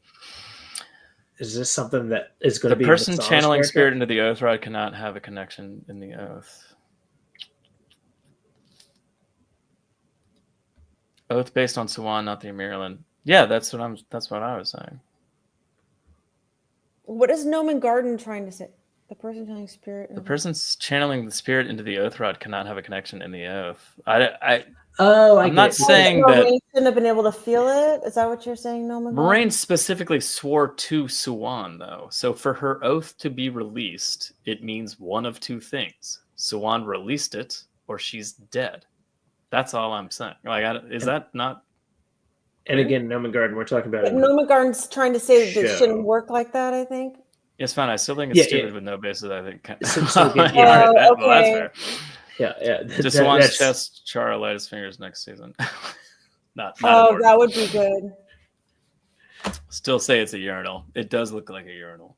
Is this something that is going to The be person Masana's channeling character? spirit into the oath rod cannot have a connection in the oath. Oath based on Swan, not the Emirland. Yeah, that's what I was saying. What is Noman Garden trying to say? The person telling spirit. The person's channeling the spirit into the oath rod cannot have a connection in the oath. Oh, I'm not saying that Moiraine shouldn't have been able to feel it. Is that what you're saying, Noman? Moiraine specifically swore to Swan, though. So for her oath to be released, it means one of two things: Swan released it, or she's dead. That's all I'm saying. Like, is that not? And again, Noman Garden, we're talking about. But Noman Garden's trying to say that it Show. shouldn't work like that. I think. It's fine. I still think it's Yeah, stupid yeah. with no basis. I think. So again, Yeah, yeah. all right, well, that's Okay. fair. Yeah. Just That- Swan's that's- chest, Chara light his fingers next season. not Oh, important. that would be good. Still say it's a urinal. It does look like a urinal.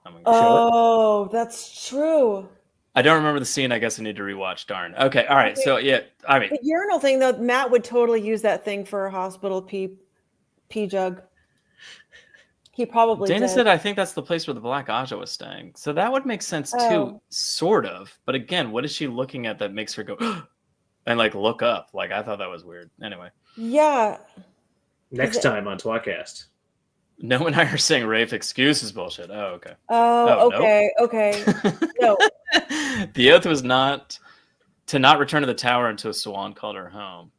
I'm gonna Oh, that's true. I don't remember the scene. I guess I need to rewatch. Darn. Okay. All right. So yeah, I mean, The urinal thing, though, Matt would totally use that thing for a hospital pee jug. He probably Dana did. said, I think that's the place where the Black Aja was staying. So that would make sense too, Oh. sort of. But again, what is she looking at that makes her go and like look up? Like, I thought that was weird. Anyway, Yeah. Next Is it- time on tWoTcast. no and I are saying Rafe excuse is bullshit. Oh, okay. Oh, Oh, nope. okay. No. The oath was not to not return to the tower until Swan called her home.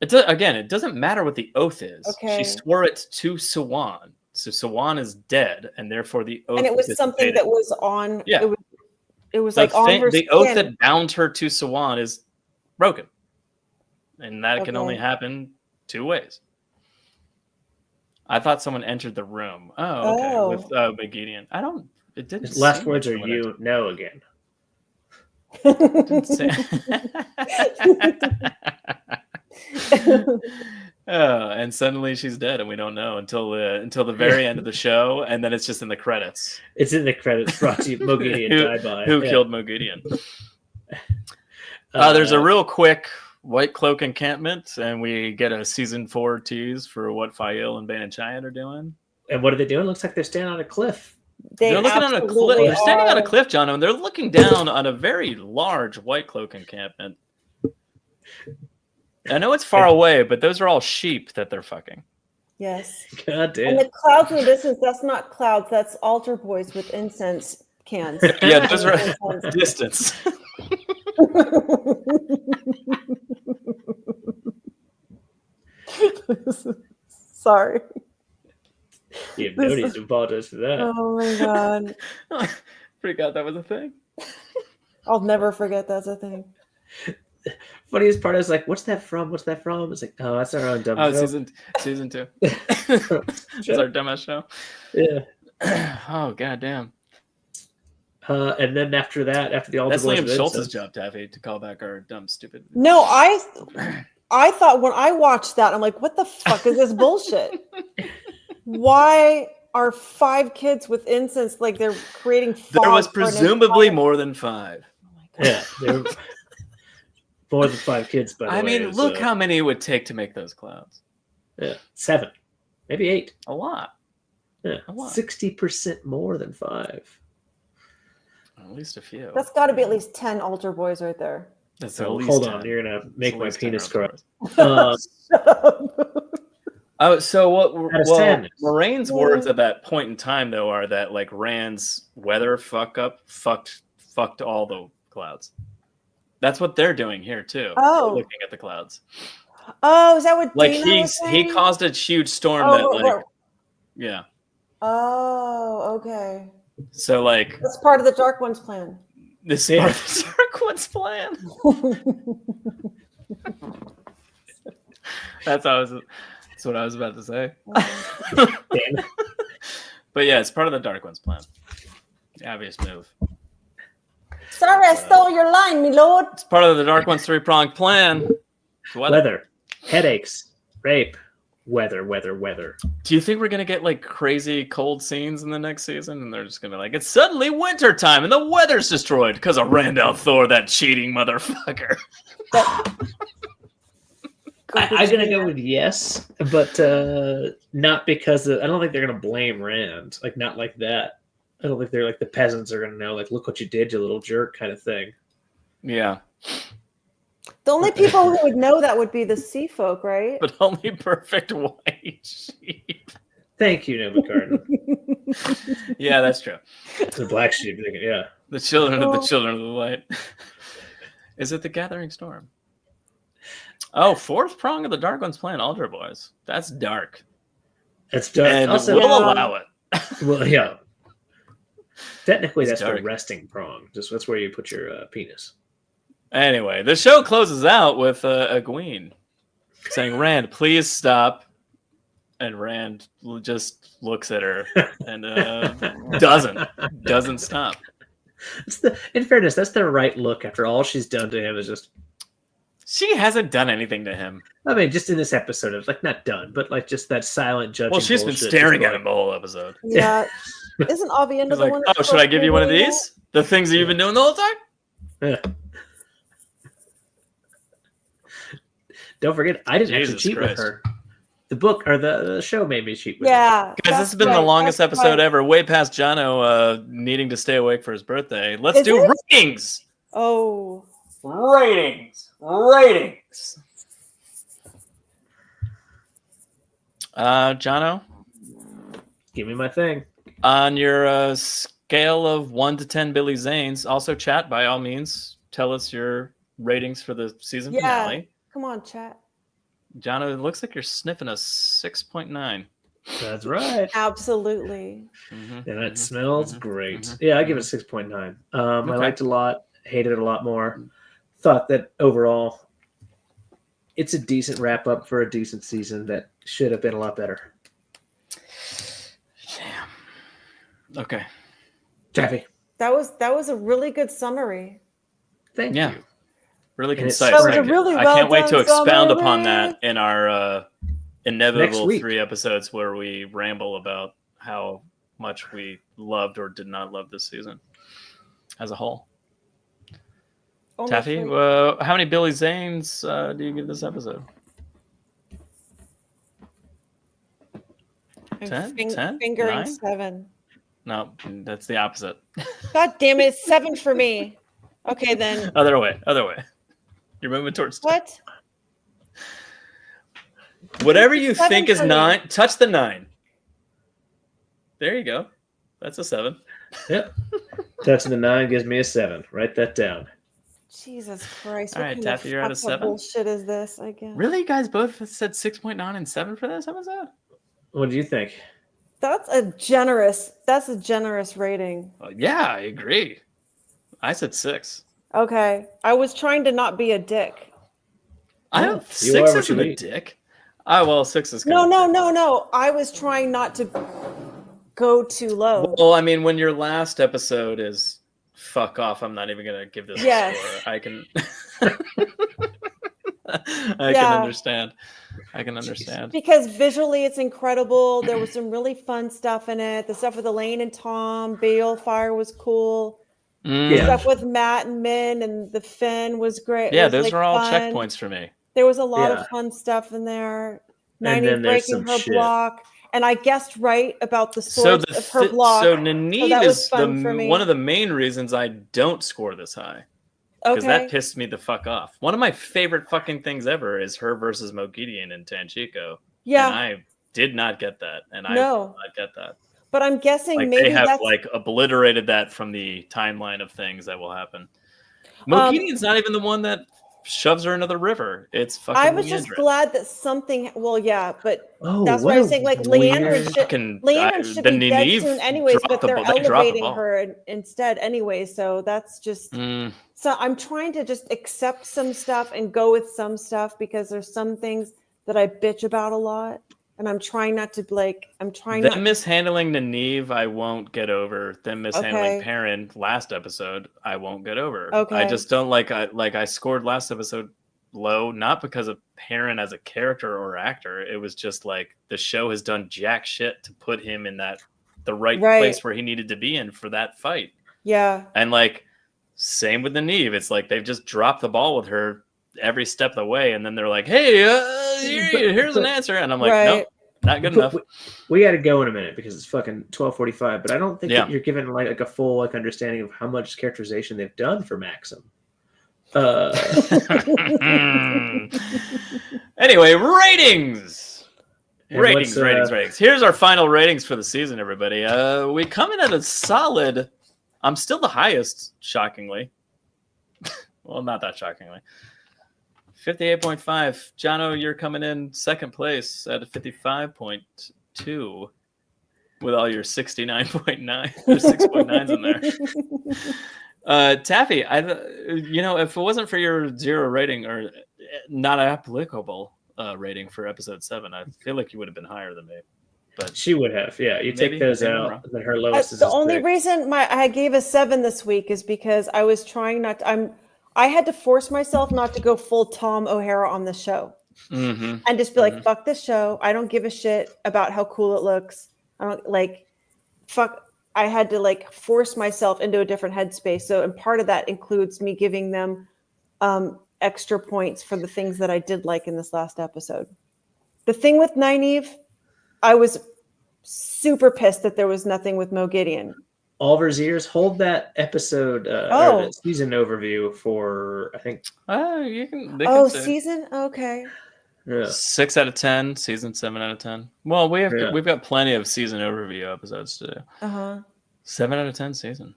Again, it doesn't matter what the oath is. Okay. She swore it to Swan. So Swan is dead, and therefore the oath. And it was something dissipated. that was on. Yeah. It was The like on her the oath skin. that bound her to Swan is broken, and that can Okay. only happen two ways. I thought someone entered the room. Oh, okay, Oh. with Moghedien. I don't. It didn't. His last seem words like are someone "you entered. know" again. Didn't say- Oh, and suddenly she's dead, and we don't know until the very end of the show, and then it's just in the credits. It's in the credits brought to you. Moghedien Who- died by. Who Yeah. killed Moghedien? There's a real quick White Cloak encampment, and we get a season 4 tease for what Aiel and Ban Chayan are doing. And what are they doing? Looks like they're standing on a cliff. They're looking on a cliff. absolutely They're standing on a are. cliff, John, and they're looking down on a very large White Cloak encampment. I know it's far away, but those are all sheep that they're fucking. Yes. God damn. And the clouds in the distance, that's not clouds, that's altar boys with incense cans. Yeah, those are Incense. distance. Sorry. You have no need to apologize for that. Oh my god. Forgot that was a thing. I'll never forget that's a thing. Funniest part is like, what's that from? What's that from? It's like, oh, that's our own dumb Oh, joke. season 2. It's our dumbass show. Yeah. Oh, goddamn. And then after that, after the altar That's boys, Liam did, Schultz's so- job, Taffy, to call back our dumb, stupid. No, I thought when I watched that, I'm like, what the fuck is this bullshit? Why are 5 kids with incense like they're creating fog? There was for an presumably entire- more than 5. Oh my God. Yeah, there were more than 5 kids. By the way, I mean, it was, look how many it would take to make those clouds. 7, maybe 8. A lot. Yeah, A lot. 60% more than 5. At least a few. That's got to be at least 10 altar boys right there. That's So at least hold 10. on, you're gonna make At my least 10 penis round cry. fours. Oh, so what? That is Well, 10. Moraine's words at that point in time, though, are that like Rand's weather fucked all the clouds. That's what they're doing here too. Oh. Looking at the clouds. Oh, is that what Like Dana was he saying? caused a huge storm Oh, that like right. yeah. Oh, okay. So like That's part of the Dark One's plan. this Yeah. part of the Dark One's plan. That's what I was about to say. Damn. But yeah, it's part of the Dark One's plan. The obvious move. Sorry, I stole your line, me lord. It's part of the Dark One's 3-pronged plan. Weather, headaches, rape, weather. Do you think we're gonna get like crazy cold scenes in the next season, and they're just gonna be like, it's suddenly winter time and the weather's destroyed because of Randall Thor, that cheating motherfucker? I'm gonna go with yes, but not because I don't think they're gonna blame Rand. Like not like that. I don't think they're like the peasants are gonna know. Like, look what you did, you little jerk, kind of thing. Yeah, The only people who would know that would be the sea folk, right? but only perfect white sheep. Thank you, Nova Garden. Yeah, that's true. The black sheep. Yeah. The children of the Oh. children of the light. Is it the Gathering Storm? Oh, 4th prong of the Dark One's plan, Altar Boys. That's dark. That's dark. And Also, we'll allow it. well, yeah. Technically, It's that's dark. the resting prong. Just that's where you put your penis. Anyway, the show closes out with Egwene saying, Rand, please stop. And Rand just looks at her and doesn't stop. In fairness, that's the right look after all she's done to him. Is just, She hasn't done anything to him. I mean, just in this episode, it's like not done, but like just that silent judging. Well, she's been bullshit, staring just at him the whole episode. Yeah. Isn't Avienda He's the like, one? oh, that's should I supposed give to you be one of doing these? The things that you've been doing the whole time? Yeah. Don't forget, I didn't Jesus actually cheat Christ. with her. The book or the show made me cheat with that? her. Yeah. Guys, this that's has been the right, longest that's episode right. ever, way past Jono needing to stay awake for his birthday. Let's Is do it? ratings. Oh. Ratings. Jono, Give me my thing. on your scale of 1 to 10 Billy Zanes, also chat by all means. Tell us your ratings for the season Yeah. finale. Come on, chat. Jono, it looks like you're sniffing a 6.9. That's right. Absolutely. Mhm, And it mhm, smells mhm, great. mhm, Yeah, I give it a 6.9. I Okay. liked it a lot, hated it a lot more. Thought that overall, it's a decent wrap up for a decent season that should have been a lot better. Damn. Okay. Taffy, That was a really good summary. thank Yeah. you. Really And it's concise. That was a Thank you. really I well can't wait to done expound summary. upon that in our inevitable week. 3 episodes where we ramble about how much we loved or did not love this season as a whole. Only Taffy, 3. how many Billy Zanes do you give this episode? I'm 10? Fingering 9? 7. No, that's the opposite. God damn it, 7 for me. Okay, then. Other way. You're moving towards 10. What? Whatever you 7 think is for me. 9, touch the 9. There you go. That's a 7. Yep. Touching the 9 gives me a 7. Write that down. Jesus Christ. All What right, kind Taffy, of you're at a fucked up 7? bullshit is this again? Really? You guys both said 6.9 and 7 for this episode? What do you think? That's a generous rating. Yeah, I agree. I said 6. Okay. I was trying to not be a dick. I Yeah, don't. you 6 are what isn't you a eat. dick. Oh well, 6 is. No, kinda no, dick. no. I was trying not to go too low. Well, I mean, when your last episode is Fuck off. I'm not even going to give this Yes. a score. I can... I can understand. I can understand. Because visually it's incredible. There was some really fun stuff in it. The stuff with Elaine and Tom, Balefire was cool. The stuff with Matt and Min and the Finn was great. Yeah, was, those like, are all fun. checkpoints for me. There was a lot of fun stuff in there. And then Nynaeve there's breaking some her shit. block. And I guessed right about the source of her block. So Nynaeve that was is fun for me. one of the main reasons I don't score this high. Because that Okay. pissed me the fuck off. One of my favorite fucking things ever is her versus Moghedien in Tanchico. Yeah. And I did not get that. And I No. did not get that. But I'm guessing Like maybe they have that's like obliterated that from the timeline of things that will happen. Moghedien's not even the one that shoves her into the river. It's fucking I was just Leandrin. glad that something. Well, yeah, but Oh, that's what why I was a saying like weird- Leandrin should the be dead Nynaeve soon, anyways. But dropped the they're ball- they dropped the elevating ball. her instead, anyway. So that's just. So I'm trying to just accept some stuff and go with some stuff because there's some things that I bitch about a lot, and I'm trying not to Them mishandling Nynaeve, I won't get over. Them mishandling Okay. Perrin last episode, I won't get over. Okay. I just don't like. I scored last episode low, not because of Perrin as a character or actor. It was just like the show has done jack shit to put him in the right place where he needed to be in for that fight. Yeah. And like same with Nynaeve, it's like they've just dropped the ball with her every step of the way, and then they're like, "Hey, here's an answer," and I'm like, "Nope, not good enough." We got to go in a minute because it's fucking 12:45. But I don't think that you're given like a full understanding of how much characterization they've done for Maxim. Anyway, ratings. And Ratings. Here's our final ratings for the season, everybody. We come in at a solid. I'm still the highest, shockingly. Well, not that shockingly. 58.5. Jono, you're coming in second place at a 55.2 with all your 69.9 or 6.9s in there. Taffy, if it wasn't for your 0 rating or not applicable rating for episode 7, I feel like you would have been higher than me. But she would have, yeah. You take those out, then her lowest is the only reason I gave a 7 this week is because I was trying not to. I had to force myself not to go full Tom O'Hara on the show, and just be like, "Fuck this show! I don't give a shit about how cool it looks. I don't fuck." I had to force myself into a different headspace. So, and part of that includes me giving them extra points for the things that I did like in this last episode. The thing with Nynaeve, I was super pissed that there was nothing with Moghedien. Oliver's ears, hold that episode or the season overview for, I think. You can say. Season? Okay. Yeah. 6 out of 10, season 7 out of 10. Well, we've got plenty of season overview episodes to do. 7 out of 10 season.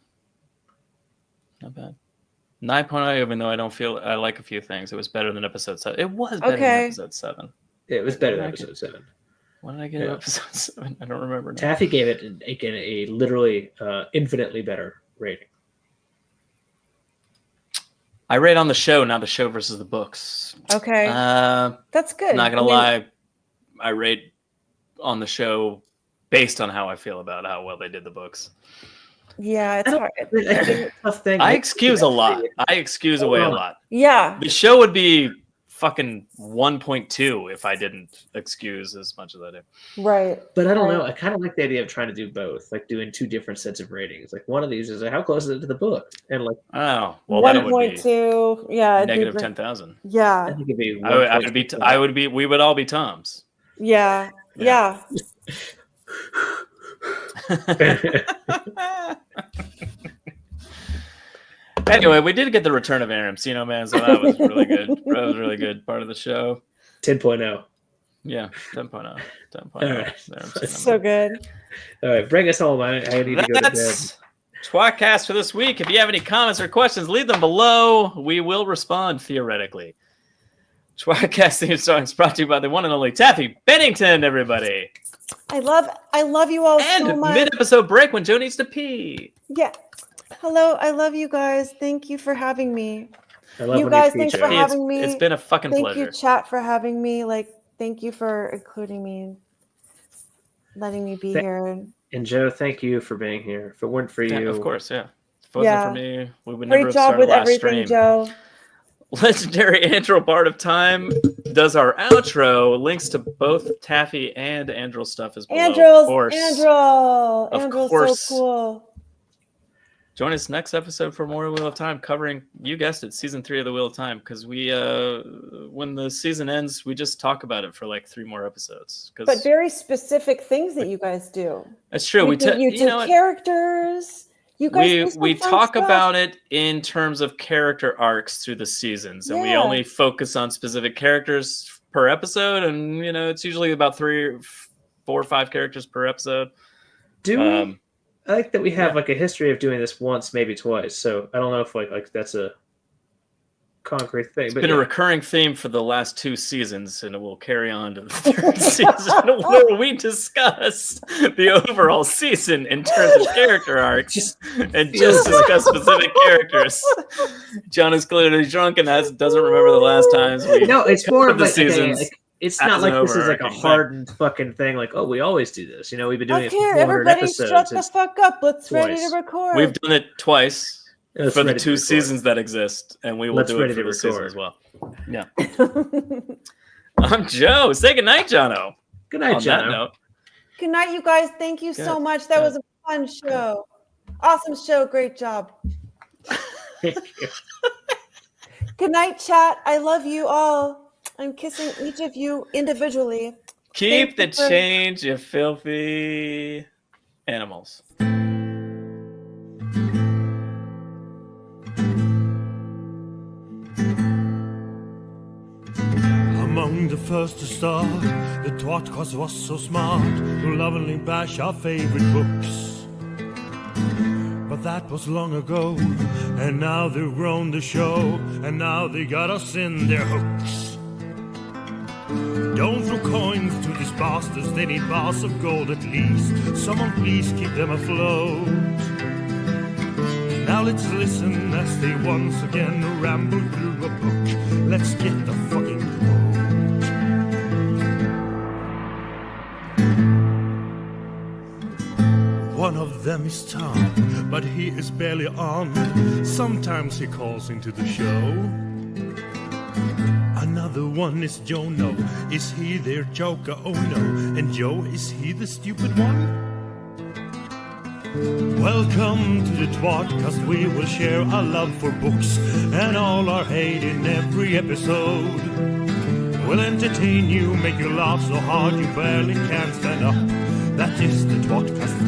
Not bad. 9.0, even though I don't feel I like a few things. It was better than episode 7. It was better than episode 7. It was better than episode 7. What did I get episode 7? I don't remember now. Taffy gave it a literally infinitely better rating. I rate on the show, not the show versus the books. Okay. That's good. Not going to lie. I rate on the show based on how I feel about how well they did the books. Yeah, it's hard. It's a tough thing. I excuse a lot. I excuse away a lot. Yeah. The show would be fucking 1.2 if I didn't excuse as much as I do. Right. But I don't know. I kind of like the idea of trying to do both, like doing 2 different sets of ratings. Like one of these is how close is it to the book, and like 1.2. Yeah. Negative 10,000. Yeah. I think it'd be. I would be. We would all be Toms. Yeah. Yeah. Anyway, we did get the return of Aram Sino, man, so that was really good. That was really good part of the show. 10.0. Yeah, 10.0. 10.0. All right. So good. All right, bring us home. I need to go to bed. tWoTcast for this week. If you have any comments or questions, leave them below. We will respond, theoretically. tWoTcast theme song is brought to you by the one and only Taffy Bennington, everybody. I love you all so much. And mid-episode break when Joe needs to pee. Yeah. Hello, I love you guys. Thank you for having me. I love you guys, thanks for Hey, having me. It's been a fucking pleasure. Thank you, chat, for having me. Thank you for including me and letting me be here. And Joe, thank you for being here. If it weren't for you, of course, yeah. Wasn't Yeah. for me. We would never Great have job started with last everything, stream. Joe. Legendary Andrel Bard of Time does our outro. Links to both Taffy and Andrel stuff is below. Of course. Andrel's course. so cool. Join us next episode for more Wheel of Time, covering, you guessed it, season 3 of the Wheel of Time. Because we, when the season ends, we just talk about it for like 3 more episodes. But very specific things that you guys do. That's true. You do characters. You guys we talk about it in terms of character arcs through the seasons, and we only focus on specific characters per episode. And you know, it's usually about 3, 4, or 5 characters per episode. I like that we have like a history of doing this once, maybe twice. So I don't know if like that's a concrete thing. It's been a recurring theme for the last 2 seasons, and it will carry on to the 3rd season, where we discuss the overall season in terms of character arcs and just discuss specific characters. John is clearly drunk and doesn't remember the last times we. No, it's more of the like, seasons. it's not like this is like a hardened fucking thing. Like, oh, we always do this. You know, we've been doing it for 400 everybody episodes. shut the fuck up. Let's ready twice. to record. We've done it twice. Let's for the ready to 2 record. seasons that exist, and we will do it for the season as well. Yeah. I'm Joe. Say goodnight, Jono. Good night, On that Jono. note. Good night, you guys. Thank you so much. That was a fun show. Awesome show. Great job. Thank you. Good night, chat. I love you all. I'm kissing each of you individually. Keep the change, you filthy animals. Among the first to start, the tWoTcast was so smart to lovingly bash our favorite books. But that was long ago, and now they've grown the show, and now they got us in their hooks. Don't throw coins to these bastards, they need bars of gold at least. Someone please keep them afloat. Now let's listen as they once again ramble through a book. Let's get the fucking quote. One of them is Tom, but he is barely on. Sometimes he calls into the show. Another one is Jono. Is he their joker? Oh no. And Joe, is he the stupid one? Welcome to the tWoTcast. We will share our love for books and all our hate in every episode. We'll entertain you, make you laugh so hard you barely can stand up. That is the tWoTcast